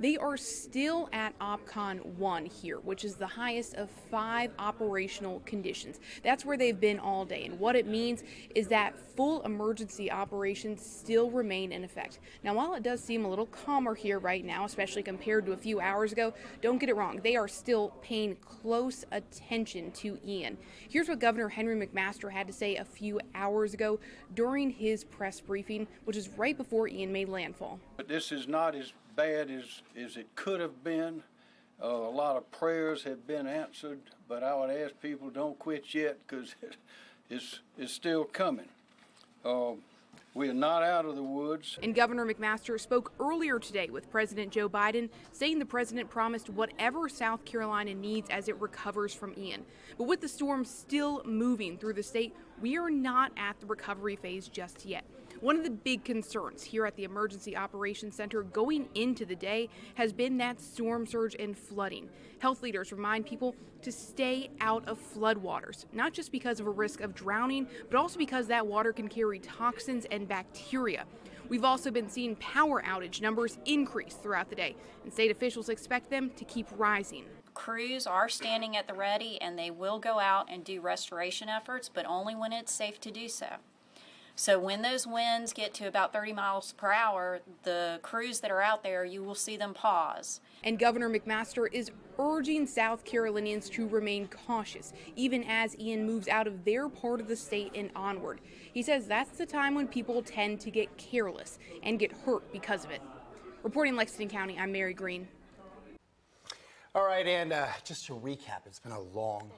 They are still at OPCON 1 here, which is the highest of 5 operational conditions. That's where they've been all day, and what it means is that full emergency operations still remain in effect. Now, while it does seem a little calmer here right now, especially compared to a few hours ago, don't get it wrong, they are still paying close attention to Ian. Here's what Governor Henry McMaster had to say a few hours ago during his press briefing, which is right before Ian made landfall. But this is not as bad as it could have been. A lot of prayers have been answered, but I would ask people don't quit yet because it's still coming. We are not out of the woods. And Governor McMaster spoke earlier today with President Joe Biden, saying the president promised whatever South Carolina needs as it recovers from Ian. But with the storm still moving through the state, we are not at the recovery phase just yet. One of the big concerns here at the Emergency Operations Center going into the day has been that storm surge and flooding. Health leaders remind people to stay out of floodwaters, not just because of a risk of drowning, but also because that water can carry toxins and bacteria. We've also been seeing power outage numbers increase throughout the day, and state officials expect them to keep rising. Crews are standing at the ready, and they will go out and do restoration efforts, but only when it's safe to do so. So when those winds get to about 30 miles per hour, the crews that are out there, you will see them pause. And Governor McMaster is urging South Carolinians to remain cautious, even as Ian moves out of their part of the state and onward. He says that's the time when people tend to get careless and get hurt because of it. Reporting Lexington County, I'm Mary Green. All right, and just to recap, it's been a long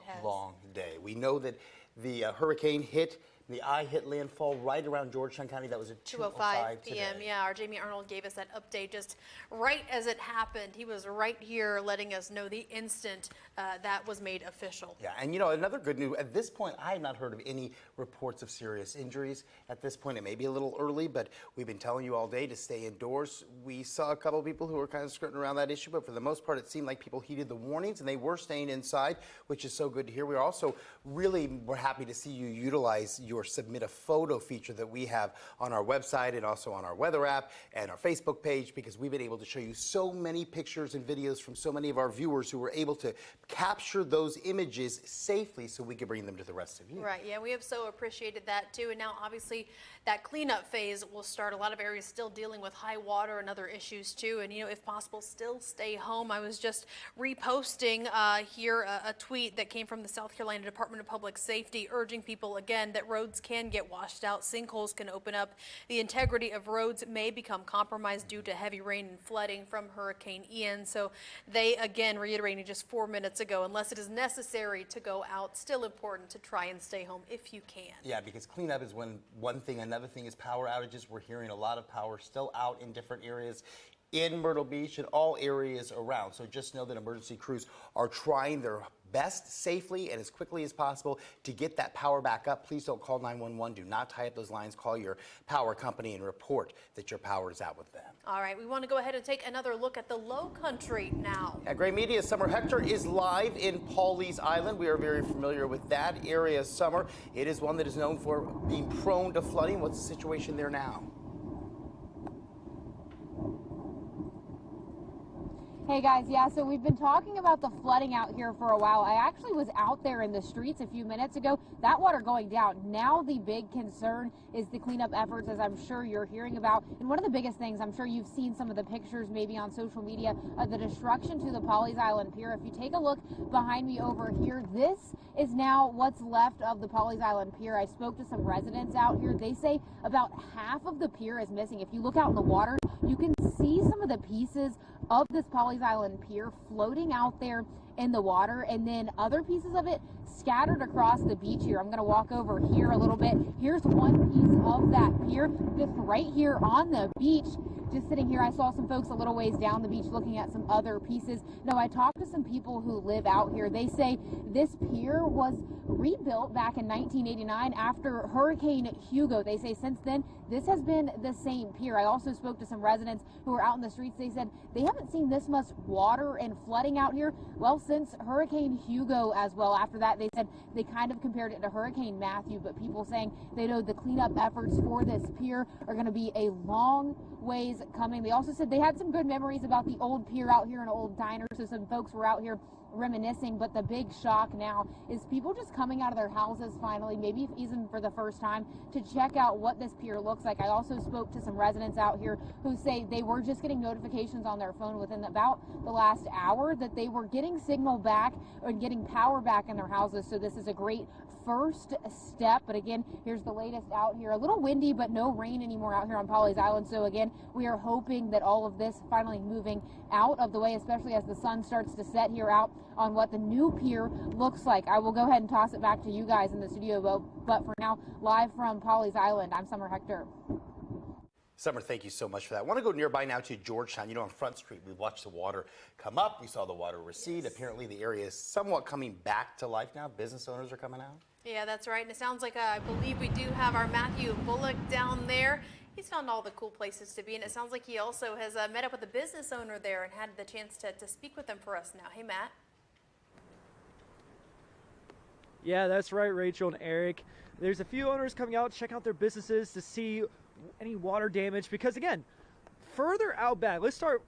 day. We know that the hurricane hit. The eye hit landfall right around Georgetown County. That was at 2:05 p.m. today. Yeah, our Jamie Arnold gave us that update just right as it happened. He was right here letting us know the instant that was made official. Yeah, and you know, another good news, at this point, I have not heard of any reports of serious injuries. At this point, it may be a little early, but we've been telling you all day to stay indoors. We saw a couple of people who were kind of skirting around that issue, but for the most part, it seemed like people heeded the warnings and they were staying inside, which is so good to hear. We're also we're happy to see you utilize your submit a photo feature that we have on our website and also on our weather app and our Facebook page, because we've been able to show you so many pictures and videos from so many of our viewers who were able to capture those images safely so we could bring them to the rest of you. Right, yeah, we have so appreciated that too. And now obviously that cleanup phase will start. A lot of areas still dealing with high water and other issues too. And you know, if possible, still stay home. I was just reposting here a tweet that came from the South Carolina Department of Public Safety urging people again that roads can get washed out, sinkholes can open up, the integrity of roads may become compromised due to heavy rain and flooding from Hurricane Ian. So they again reiterating just 4 minutes ago, unless it is necessary to go out, still important to try and stay home if you can. Yeah, because cleanup is one thing. Another thing is power outages. We're hearing a lot of power still out in different areas in Myrtle Beach and all areas around. So just know that emergency crews are trying their best safely and as quickly as possible to get that power back up. Please don't call 911. Do not tie up those lines. Call your power company and report that your power is out with them. All right, we want to go ahead and take another look at the Low Country now. At Gray Media, Summer Hector is live in Pawleys Island. We are very familiar with that area, Summer. It is one that is known for being prone to flooding. What's the situation there now? Hey guys, yeah, so we've been talking about the flooding out here for a while. I actually was out there in the streets a few minutes ago. That water going down. Now the big concern is the cleanup efforts, as I'm sure you're hearing about. And one of the biggest things, I'm sure you've seen some of the pictures maybe on social media of the destruction to the Pawleys Island pier. If you take a look behind me over here, this is now what's left of the Pawleys Island pier. I spoke to some residents out here. They say about half of the pier is missing. If you look out in the water, you can see some of the pieces of this Pawleys Island pier floating out there in the water, and then other pieces of it scattered across the beach here. I'm going to walk over here a little bit. Here's one piece of that pier just right here on the beach. Just sitting here, I saw some folks a little ways down the beach looking at some other pieces. Now, I talked to some people who live out here. They say this pier was rebuilt back in 1989 after Hurricane Hugo. They say since then, this has been the same pier. I also spoke to some residents who were out in the streets. They said they haven't seen this much water and flooding out here, well, since Hurricane Hugo as well. After that, they said they kind of compared it to Hurricane Matthew, but people saying they know the cleanup efforts for this pier are going to be a long ways coming. They also said they had some good memories about the old pier out here in Old Diner, so some folks were out here reminiscing. But the big shock now is people just coming out of their houses finally, maybe even for the first time, to check out what this pier looks like. I also spoke to some residents out here who say they were just getting notifications on their phone within about the last hour that they were getting signal back or getting power back in their houses. So this is a great first step. But again, here's the latest out here. A little windy, but no rain anymore out here on Pawleys Island. So again, we are hoping that all of this finally moving out of the way, especially as the sun starts to set here out on what the new pier looks like. I will go ahead and toss it back to you guys in the studio, but for now, live from Pawleys Island, I'm Summer Hector. Summer, thank you so much for that. I want to go nearby now to Georgetown. You know, on Front Street, we watched the water come up. We saw the water recede. Apparently, the area is somewhat coming back to life now. Business owners are coming out. Yeah, that's right. And it sounds like I believe we do have our Matthew Bullock down there. He's found all the cool places to be, and it sounds like he also has met up with a business owner there and had the chance to speak with them for us now. Hey, Matt. Yeah, that's right, Rachel and Eric. There's a few owners coming out to check out their businesses to see any water damage, because again, further out back, let's start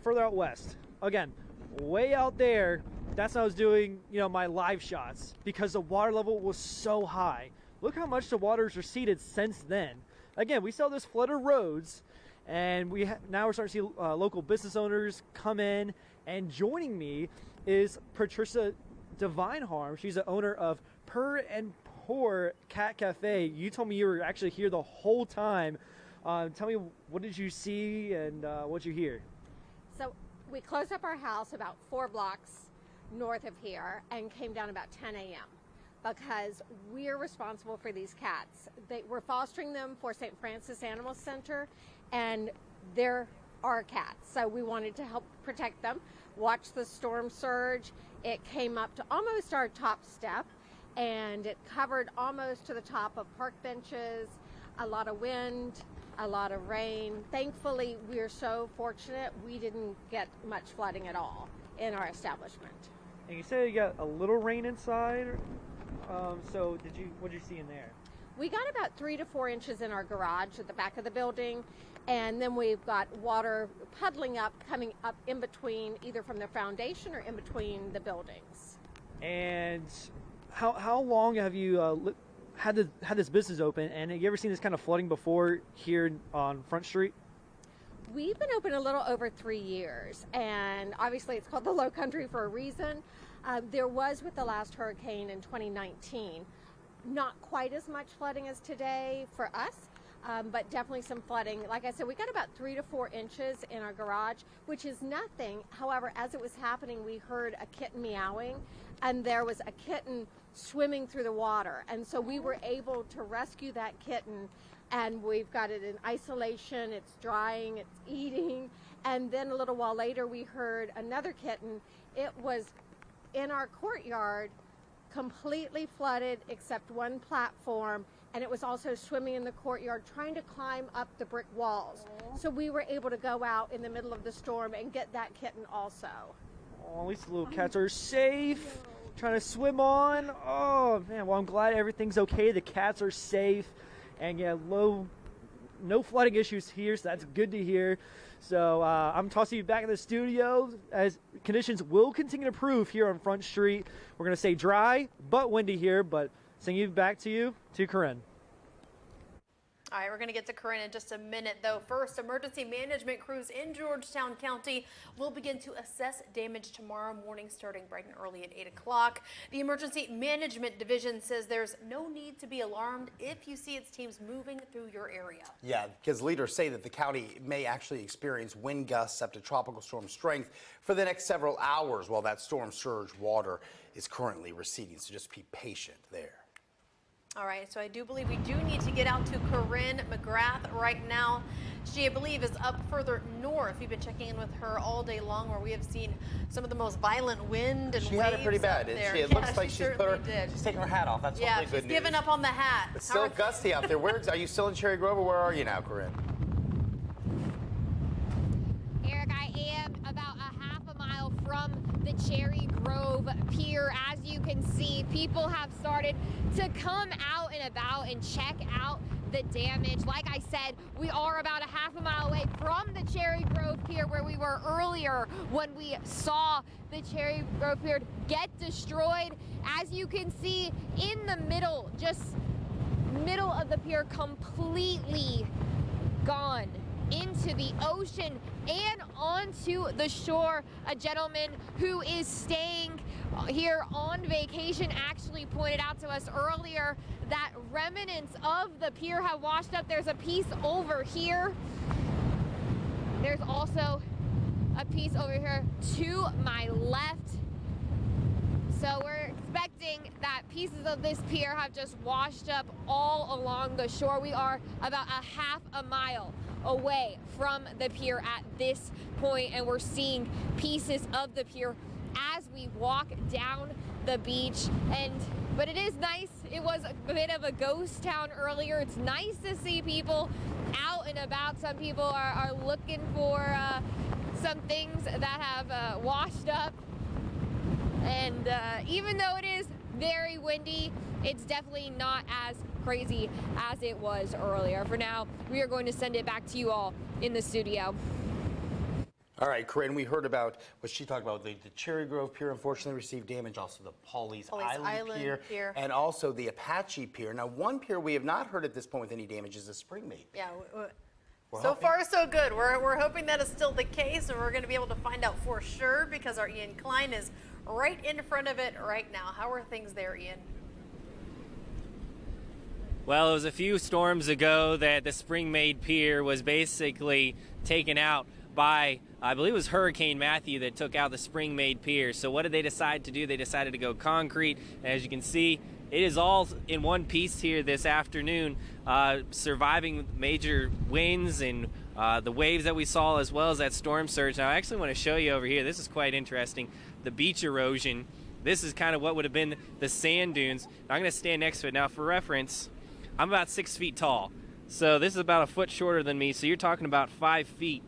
further out west. Again, way out there, that's when I was doing, my live shots, because the water level was so high. Look how much the water's receded since then. Again, we saw this flooded roads, and now we're starting to see local business owners come in. And joining me is Patricia Divineharm. She's the owner of Purr and Pour Cat Cafe. You told me you were actually here the whole time. Tell me, what did you see and what did you hear? So we closed up our house about 4 blocks north of here and came down about 10 a.m. because we're responsible for these cats. We're fostering them for St. Francis Animal Center, and they're our cats. So we wanted to help protect them. Watch the storm surge. It came up to almost our top step, and it covered almost to the top of park benches. A lot of wind, a lot of rain. Thankfully, we're so fortunate we didn't get much flooding at all in our establishment. And you said you got a little rain inside. So what did you see in there? We got about 3 to 4 inches in our garage at the back of the building, and then we've got water puddling up, coming up in between, either from the foundation or in between the buildings. And how long have you had this business open? And have you ever seen this kind of flooding before here on Front Street? We've been open a little over 3 years, and obviously it's called the Low Country for a reason. There was, with the last hurricane in 2019, not quite as much flooding as today for us, but definitely some flooding. Like I said, we got about 3 to 4 inches in our garage, which is nothing. However, as it was happening, we heard a kitten meowing, and there was a kitten swimming through the water. And so we were able to rescue that kitten, and we've got it in isolation. It's drying, it's eating. And then a little while later, we heard another kitten. It was in our courtyard, completely flooded except one platform, and it was also swimming in the courtyard trying to climb up the brick walls. So we were able to go out in the middle of the storm and get that kitten also. Oh, at least the little cats are safe, trying to swim on. Oh man, well, I'm glad everything's okay. The cats are safe, and yeah, low no flooding issues here, so that's good to hear. So I'm tossing you back in the studio as conditions will continue to improve here on Front Street. We're going to stay dry but windy here, but sending you back to Corinne. All right, we're going to get to Corinne in just a minute, though. First, emergency management crews in Georgetown County will begin to assess damage tomorrow morning, starting bright and early at 8 o'clock. The Emergency Management Division says there's no need to be alarmed if you see its teams moving through your area. Yeah, because leaders say that the county may actually experience wind gusts up to tropical storm strength for the next several hours while that storm surge water is currently receding. So just be patient there. All right, so I do believe we do need to get out to Corinne McGrath right now. She, I believe, is up further north. We've been checking in with her all day long, where we have seen some of the most violent wind and waves. She had it pretty bad, didn't she? It looks like she's taking her hat off. That's hopefully good news. Yeah, she's given up on the hat. It's still gusty out there. Are you still in Cherry Grove, or where are you now, Corinne? Eric, I am about a half a mile from the Cherry Grove Pier. As you can see, people have started to come out and about and check out the damage. Like I said, we are about a half a mile away from the Cherry Grove Pier, where we were earlier when we saw the Cherry Grove Pier get destroyed. As you can see, in the middle, just middle of the pier, completely gone into the ocean and onto the shore. A gentleman who is staying here on vacation actually pointed out to us earlier that remnants of the pier have washed up. There's a piece over here. There's also a piece over here to my left. So we're expecting that pieces of this pier have just washed up all along the shore. We are about a half a mile away from the pier at this point, and we're seeing pieces of the pier as we walk down the beach. But it is nice. It was a bit of a ghost town earlier. It's nice to see people out and about. Some people are looking for some things that have washed up. And even though it is very windy, it's definitely not as crazy as it was earlier. For now, we are going to send it back to you all in the studio. All right, Corinne, we heard about what she talked about. The Cherry Grove Pier unfortunately received damage, also the Pawleys Island pier, and also the Apache Pier. Now, one pier we have not heard at this point with any damage is the Springmate. Yeah. So far, so good. We're hoping that is still the case, and we're going to be able to find out for sure because our Ian Klein is right in front of it right now. How are things there, Ian? Well, it was a few storms ago that the Springmate Pier was basically taken out by, I believe it was Hurricane Matthew that took out the Springmate Pier. So what did they decide to do? They decided to go concrete. As you can see, it is all in one piece here this afternoon, surviving major winds and the waves that we saw, as well as that storm surge. Now, I actually want to show you over here. This is quite interesting. The beach erosion. This is kind of what would have been the sand dunes. Now, I'm going to stand next to it. Now, for reference, I'm about 6 feet tall. So this is about a foot shorter than me. So you're talking about 5 feet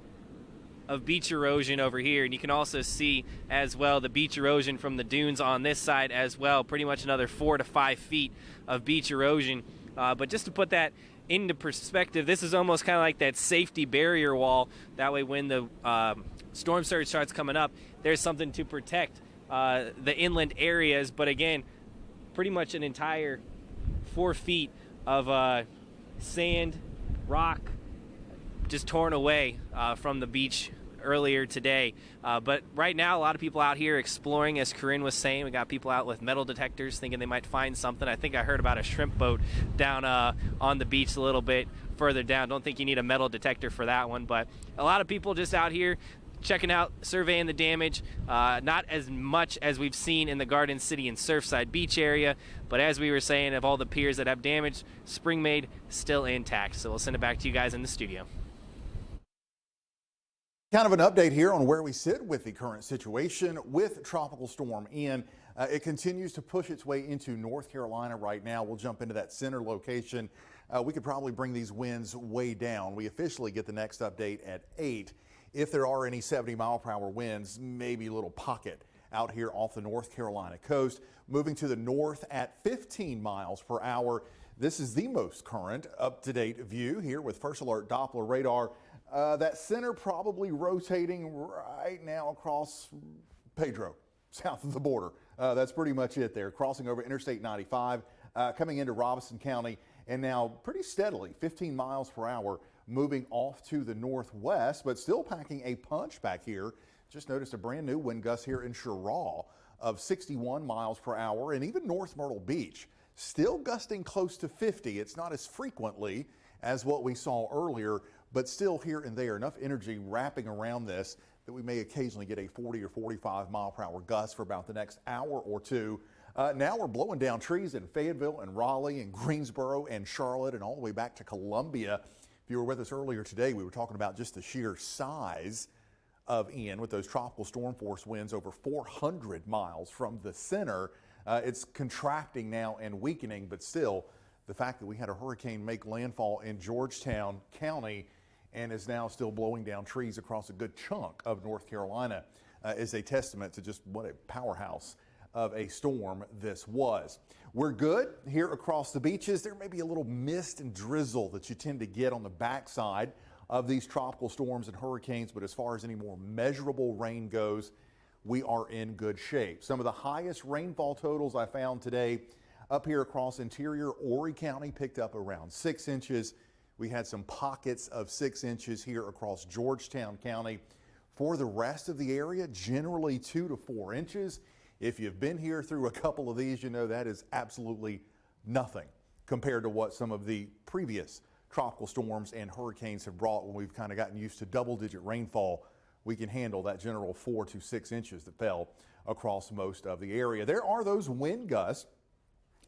of beach erosion over here. And you can also see as well the beach erosion from the dunes on this side as well. Pretty much another 4 to 5 feet of beach erosion. But just to put that into perspective, this is almost kind of like that safety barrier wall. That way when the storm surge starts coming up, there's something to protect the inland areas. But again, pretty much an entire 4 feet of sand, rock, just torn away from the beach earlier today. But right now, a lot of people out here exploring, as Corinne was saying. We got people out with metal detectors thinking they might find something. I think I heard about a shrimp boat down on the beach a little bit further down. Don't think you need a metal detector for that one, but a lot of people just out here checking out, surveying the damage. Not as much as we've seen in the Garden City and Surfside Beach area, but as we were saying, of all the piers that have damage, Springmate still intact. So we'll send it back to you guys in the studio. Kind of an update here on where we sit with the current situation with Tropical Storm Ian. It continues to push its way into North Carolina right now. We'll jump into that center location. We could probably bring these winds way down. We officially get the next update at 8. If there are any 70-mile-per-hour winds, maybe a little pocket out here off the North Carolina coast. Moving to the north at 15 miles per hour. This is the most current, up-to-date view here with First Alert Doppler radar. That center probably rotating right now across Pedro, south of the border. That's pretty much it there. Crossing over Interstate 95, coming into Robeson County, and now pretty steadily, 15 miles per hour, moving off to the northwest, but still packing a punch back here. Just noticed a brand new wind gust here in Cheraw of 61 miles per hour, and even North Myrtle Beach still gusting close to 50. It's not as frequently as what we saw earlier, but still here and there, enough energy wrapping around this that we may occasionally get a 40 or 45 mile per hour gust for about the next hour or two. Now we're blowing down trees in Fayetteville and Raleigh and Greensboro and Charlotte and all the way back to Columbia. If you were with us earlier today, we were talking about just the sheer size of Ian with those tropical storm force winds over 400 miles from the center. It's contracting now and weakening, but still the fact that we had a hurricane make landfall in Georgetown County and is now still blowing down trees across a good chunk of North Carolina is a testament to just what a powerhouse of a storm this was. We're good here across the beaches. There may be a little mist and drizzle that you tend to get on the backside of these tropical storms and hurricanes, but as far as any more measurable rain goes, we are in good shape. Some of the highest rainfall totals I found today up here across interior Horry County picked up around 6 inches. We had some pockets of 6 inches here across Georgetown County. For the rest of the area, generally 2 to 4 inches. If you've been here through a couple of these, you know that is absolutely nothing compared to what some of the previous tropical storms and hurricanes have brought. When we've kind of gotten used to double-digit rainfall, we can handle that general 4 to 6 inches that fell across most of the area. There are those wind gusts,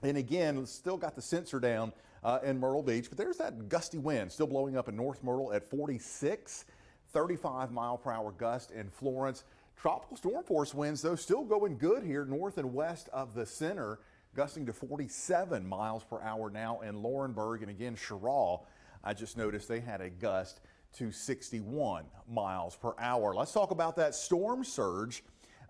and again, still got the sensor down in Myrtle Beach, but there's that gusty wind still blowing up in North Myrtle at 46, 35 mile per hour gust in Florence. Tropical storm force winds, though, still going good here north and west of the center, gusting to 47 miles per hour now in Laurinburg. And again, Cheraw, I just noticed they had a gust to 61 miles per hour. Let's talk about that storm surge.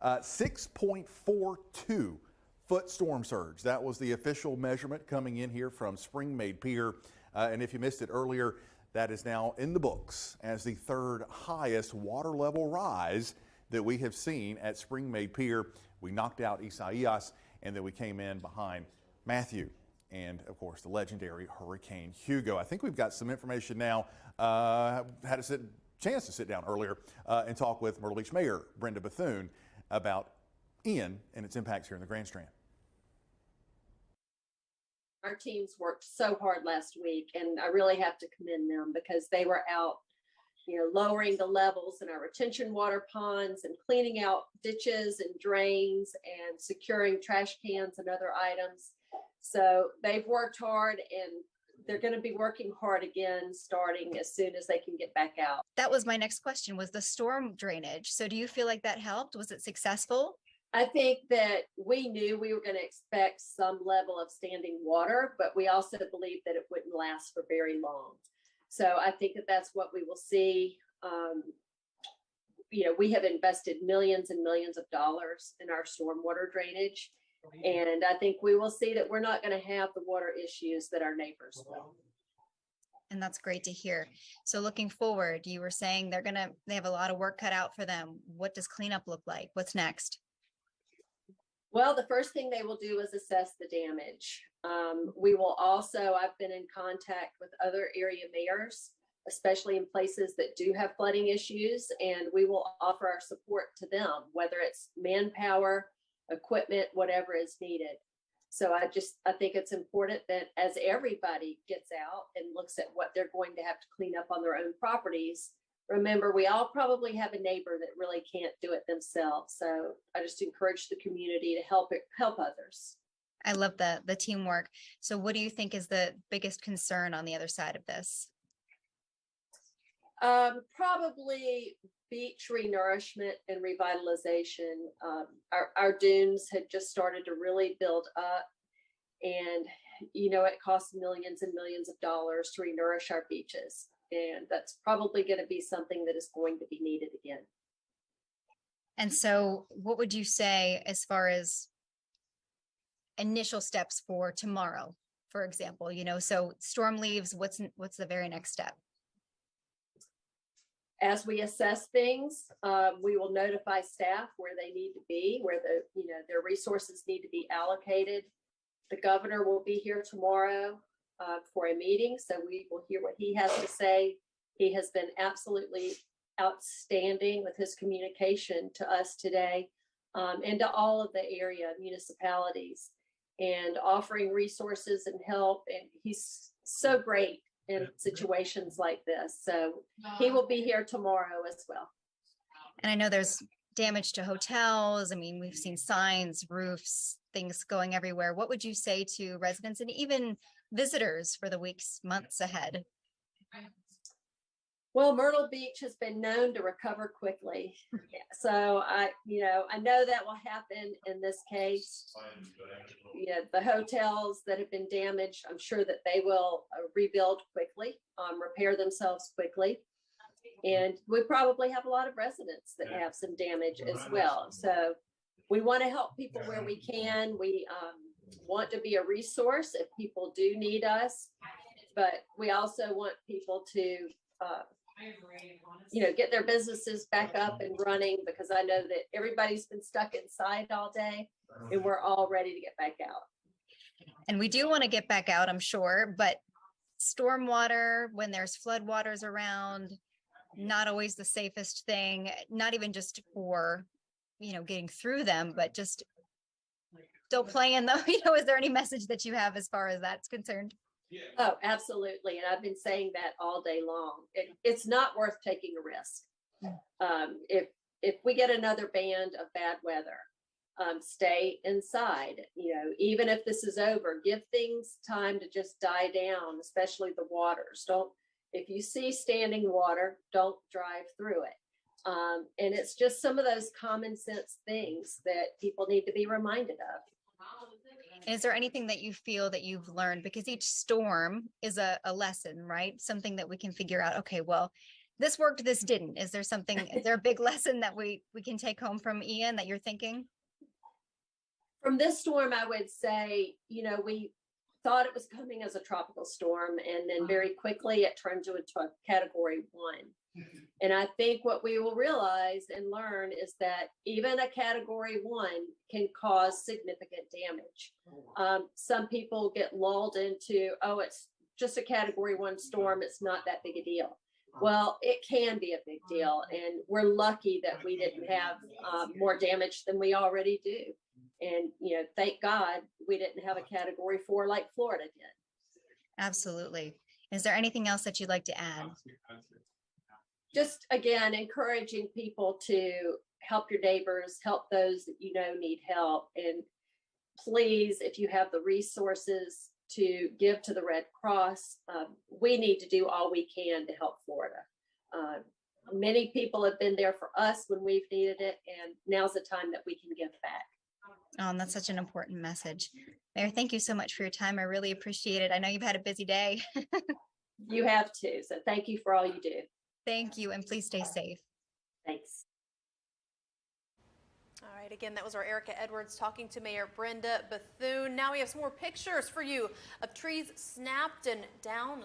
6.42 foot storm surge. That was the official measurement coming in here from Spring-Made Pier. And if you missed it earlier, that is now in the books as the third highest water level rise that we have seen at Spring-Made Pier. We knocked out Isaias, and then we came in behind Matthew and, of course, the legendary Hurricane Hugo. I think we've got some information now. Had a chance to sit down earlier and talk with Myrtle Beach Mayor Brenda Bethune about Ian and its impacts here in the Grand Strand. Our teams worked so hard last week, and I really have to commend them because they were out, lowering the levels in our retention water ponds and cleaning out ditches and drains and securing trash cans and other items. So they've worked hard, and they're going to be working hard again starting as soon as they can get back out. That was my next question, was the storm drainage. So do you feel like that helped? Was it successful? I think that we knew we were going to expect some level of standing water, but we also believed that it wouldn't last for very long. So I think that that's what we will see. We have invested millions and millions of dollars in our stormwater drainage. And I think we will see that we're not going to have the water issues that our neighbors will. And that's great to hear. So looking forward, you were saying they have a lot of work cut out for them. What does cleanup look like? What's next? Well, the first thing they will do is assess the damage. We will also, I've been in contact with other area mayors, especially in places that do have flooding issues, and we will offer our support to them, whether it's manpower, equipment, whatever is needed. So I think it's important that as everybody gets out and looks at what they're going to have to clean up on their own properties, remember, we all probably have a neighbor that really can't do it themselves. So I just encourage the community to help others. I love the teamwork. So what do you think is the biggest concern on the other side of this? Probably beach renourishment and revitalization. Our dunes had just started to really build up, and it costs millions and millions of dollars to renourish our beaches. And that's probably going to be something that is going to be needed again. And so what would you say as far as initial steps for tomorrow for example, you know, so storm leaves, what's the very next step? As we assess things, we will notify staff where they need to be, where their resources need to be allocated. The governor will be here tomorrow for a meeting, so we will hear what he has to say. He has been absolutely outstanding with his communication to us today, and to all of the area municipalities, and offering resources and help. And he's so great in situations like this. So he will be here tomorrow as well. And I know there's damage to hotels. I mean, we've seen signs, roofs, things going everywhere. What would you say to residents and even visitors for the weeks, months ahead? Well, Myrtle Beach has been known to recover quickly. So I know that will happen in this case. The hotels that have been damaged, I'm sure that they will rebuild quickly, repair themselves quickly. And we probably have a lot of residents that have some damage as well. So we want to help people where we can. We want to be a resource if people do need us, but we also want people to get their businesses back up and running, because I know that everybody's been stuck inside all day and we're all ready to get back out. And we do want to get back out, I'm sure, but stormwater, when there's floodwaters around, not always the safest thing, not even just for, getting through them, but just don't play in them. Is there any message that you have as far as that's concerned? Oh, absolutely. And I've been saying that all day long. It's not worth taking a risk. If we get another band of bad weather, stay inside. Even if this is over, give things time to just die down, especially the waters. If you see standing water, don't drive through it. And it's just some of those common sense things that people need to be reminded of. Is there anything that you feel that you've learned? Because each storm is a lesson, right? Something that we can figure out, okay, well, this worked, this didn't. Is there a big lesson that we can take home from Ian that you're thinking? From this storm, I would say, we thought it was coming as a tropical storm, and then very quickly it turned into a Category 1. And I think what we will realize and learn is that even a Category 1 can cause significant damage. Some people get lulled into, it's just a Category 1 storm, it's not that big a deal. Well, it can be a big deal, and we're lucky that we didn't have more damage than we already do. And, thank God we didn't have a Category 4 like Florida did. Absolutely. Is there anything else that you'd like to add? Just, again, encouraging people to help your neighbors, help those that need help. And please, if you have the resources to give to the Red Cross, we need to do all we can to help Florida. Many people have been there for us when we've needed it, and now's the time that we can give back. That's such an important message. Mayor, thank you so much for your time. I really appreciate it. I know you've had a busy day. You have too. So thank you for all you do. Thank you, and please stay safe. Thanks. All right, again, that was our Erica Edwards talking to Mayor Brenda Bethune. Now we have some more pictures for you of trees snapped and down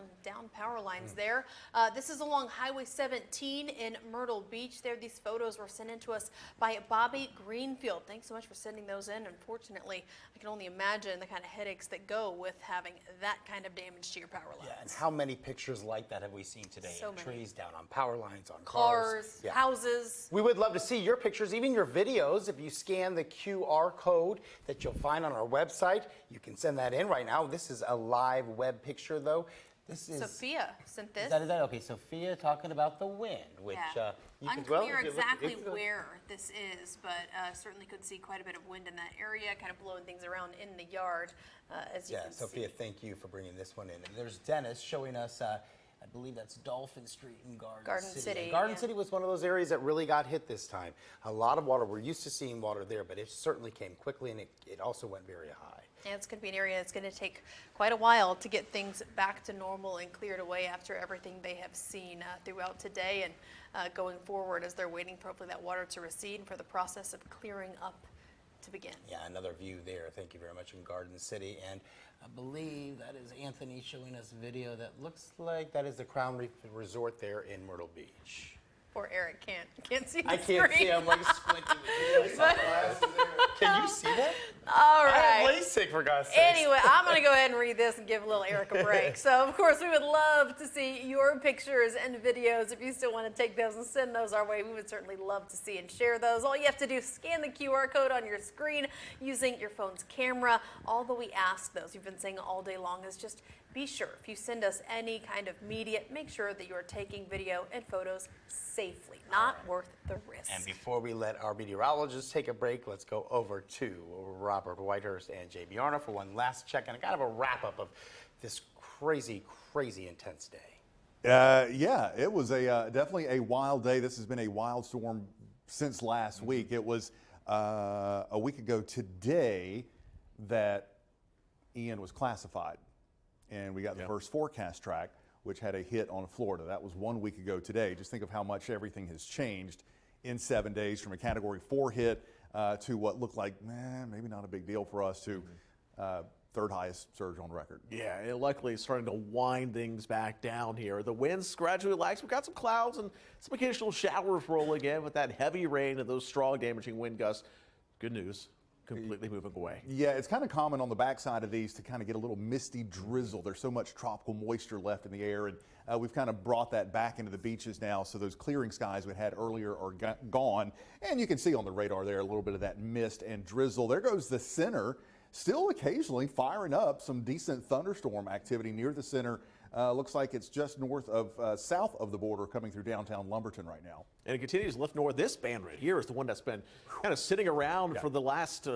power lines there. This is along Highway 17 in Myrtle Beach. These photos were sent in to us by Bobby Greenfield. Thanks so much for sending those in. Unfortunately, I can only imagine the kind of headaches that go with having that kind of damage to your power lines. Yeah, and how many pictures like that have we seen today? So many. Trees down on power lines, on cars, yeah. Houses. We would love to see your pictures, even your videos. If you scan the QR code that you'll find on our website, you can send that in right now. This is a live web picture, though. This is Sophia sent this. Is that? Okay, Sophia talking about the wind, which you can unclear exactly where this is, but certainly could see quite a bit of wind in that area, kind of blowing things around in the yard, as you can see. Sophia, thank you for bringing this one in. And there's Dennis showing us. I believe that's Dolphin Street in Garden City. Garden City was one of those areas that really got hit this time. A lot of water. We're used to seeing water there, but it certainly came quickly, and it also went very high. And it's going to be an area that's going to take quite a while to get things back to normal and cleared away after everything they have seen throughout today and going forward as they're waiting for hopefully that water to recede and for the process of clearing up to begin. Yeah, another view there. Thank you very much in Garden City. And I believe that is Anthony showing us video that looks like that is the Crown Reef Resort there in Myrtle Beach. Poor Eric can't see the I can't screen. see. I'm like squinting with you. Can you see that? All right. I have LASIK, for God's sake. Anyway, I'm going to go ahead and read this and give little Eric a break. So, of course, we would love to see your pictures and videos. If you still want to take those and send those our way, we would certainly love to see and share those. All you have to do is scan the QR code on your screen using your phone's camera. All that we ask, those you've been saying all day long, is just be sure if you send us any kind of media, make sure that you are taking video and photos safely. Not worth the risk. And before we let our meteorologists take a break, let's go over to Robert Whitehurst and JB Arna for one last check and kind of a wrap-up of this crazy, crazy intense day. Yeah, it was definitely a wild day. This has been a wild storm since last week. It was a week ago today that Ian was classified. And we got the first forecast track, which had a hit on Florida. That was 1 week ago today. Just think of how much everything has changed in 7 days, from a Category 4 hit to what looked like, maybe not a big deal for us, to third highest surge on record. Yeah, it luckily is starting to wind things back down here. The winds gradually relax. We've got some clouds and some occasional showers rolling in with that heavy rain and those strong damaging wind gusts. Good news. Completely moving away. Yeah, it's kind of common on the backside of these to kind of get a little misty drizzle. There's so much tropical moisture left in the air, and we've kind of brought that back into the beaches now, so those clearing skies we had earlier are gone. And you can see on the radar there a little bit of that mist and drizzle. There goes the center, still occasionally firing up some decent thunderstorm activity near the center. Looks like it's just north of, south of the border, coming through downtown Lumberton right now. And it continues to lift north. This band right here is the one that's been kind of sitting around for the last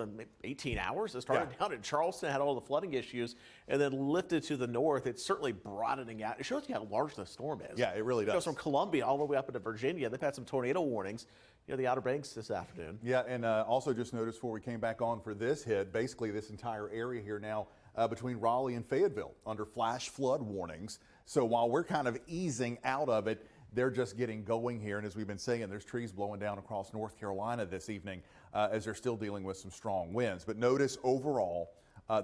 18 hours. It started down in Charleston, had all the flooding issues, and then lifted to the north. It's certainly broadening out. It shows you how large the storm is. Yeah, it really does. It goes from Columbia all the way up into Virginia. They've had some tornado warnings. You know, the Outer Banks this afternoon. Yeah, and also just noticed before we came back on for this hit, basically this entire area here now between Raleigh and Fayetteville under flash flood warnings. So while we're kind of easing out of it, they're just getting going here. And as we've been saying, there's trees blowing down across North Carolina this evening as they're still dealing with some strong winds. But notice overall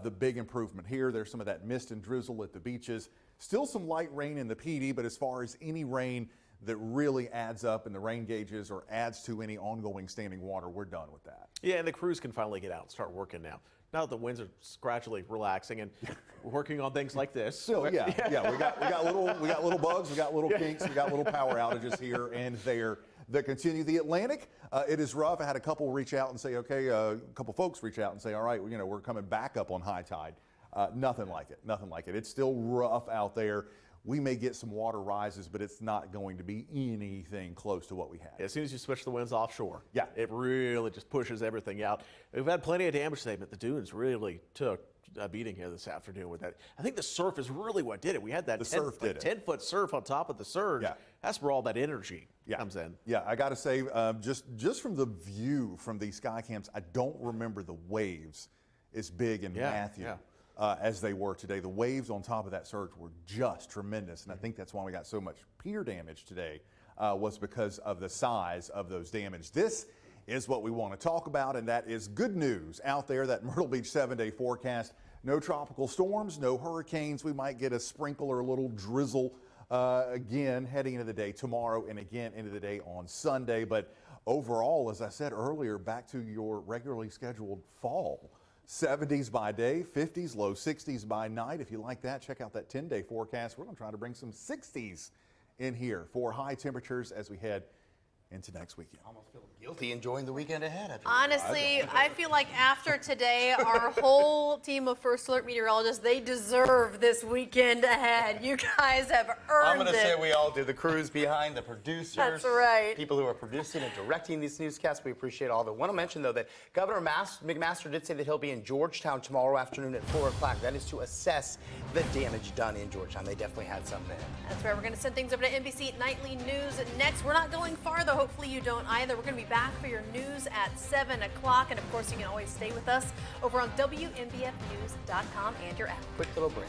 the big improvement here. There's some of that mist and drizzle at the beaches. Still some light rain in the PD, but as far as any rain that really adds up in the rain gauges or adds to any ongoing standing water, we're done with that. Yeah, and the crews can finally get out and start working now. Now that the winds are gradually relaxing and we're working on things like this. Still, we got little bugs, we got little kinks, we got little power outages here and there that continue. The Atlantic, it is rough. I had a couple reach out and say, okay, a couple folks reach out and say, all right, you know, we're coming back up on high tide. Nothing like it, nothing like it. It's still rough out there. We may get some water rises, but it's not going to be anything close to what we had. As soon as you switch the winds offshore, yeah, it really just pushes everything out. We've had plenty of damage today, but the dunes really took a beating here this afternoon with that. I think the surf is really what did it. We had that 10-foot surf on top of the surge. Yeah. That's where all that energy comes in. Yeah, I got to say, just from the view from these sky cams, I don't remember the waves as big in Matthew. As they were today. The waves on top of that surge were just tremendous, and I think that's why we got so much pier damage today, was because of the size of those damage. This is what we want to talk about, and that is good news out there, that Myrtle Beach 7-day forecast. No tropical storms, no hurricanes. We might get a sprinkle or a little drizzle again heading into the day tomorrow and again into the day on Sunday, but overall, as I said earlier, back to your regularly scheduled fall. 70s by day, 50s, low 60s by night. If you like that, check out that 10-day forecast. We're going to try to bring some 60s in here for high temperatures as we head into next weekend. Almost feel guilty enjoying the weekend ahead. Honestly, I feel like after today, our whole team of First Alert meteorologists, they deserve this weekend ahead. You guys have earned it. I'm going to say we all do. The crews behind, the producers. That's right. People who are producing and directing these newscasts. We appreciate all of it. I want to mention, though, that Governor McMaster did say that he'll be in Georgetown tomorrow afternoon at 4 o'clock. That is to assess the damage done in Georgetown. They definitely had some there. That's right. We're going to send things over to NBC Nightly News next. We're not going far, though. Hopefully you don't either. We're going to be back for your news at 7 o'clock. And, of course, you can always stay with us over on WMBFnews.com and your app. Quick little break.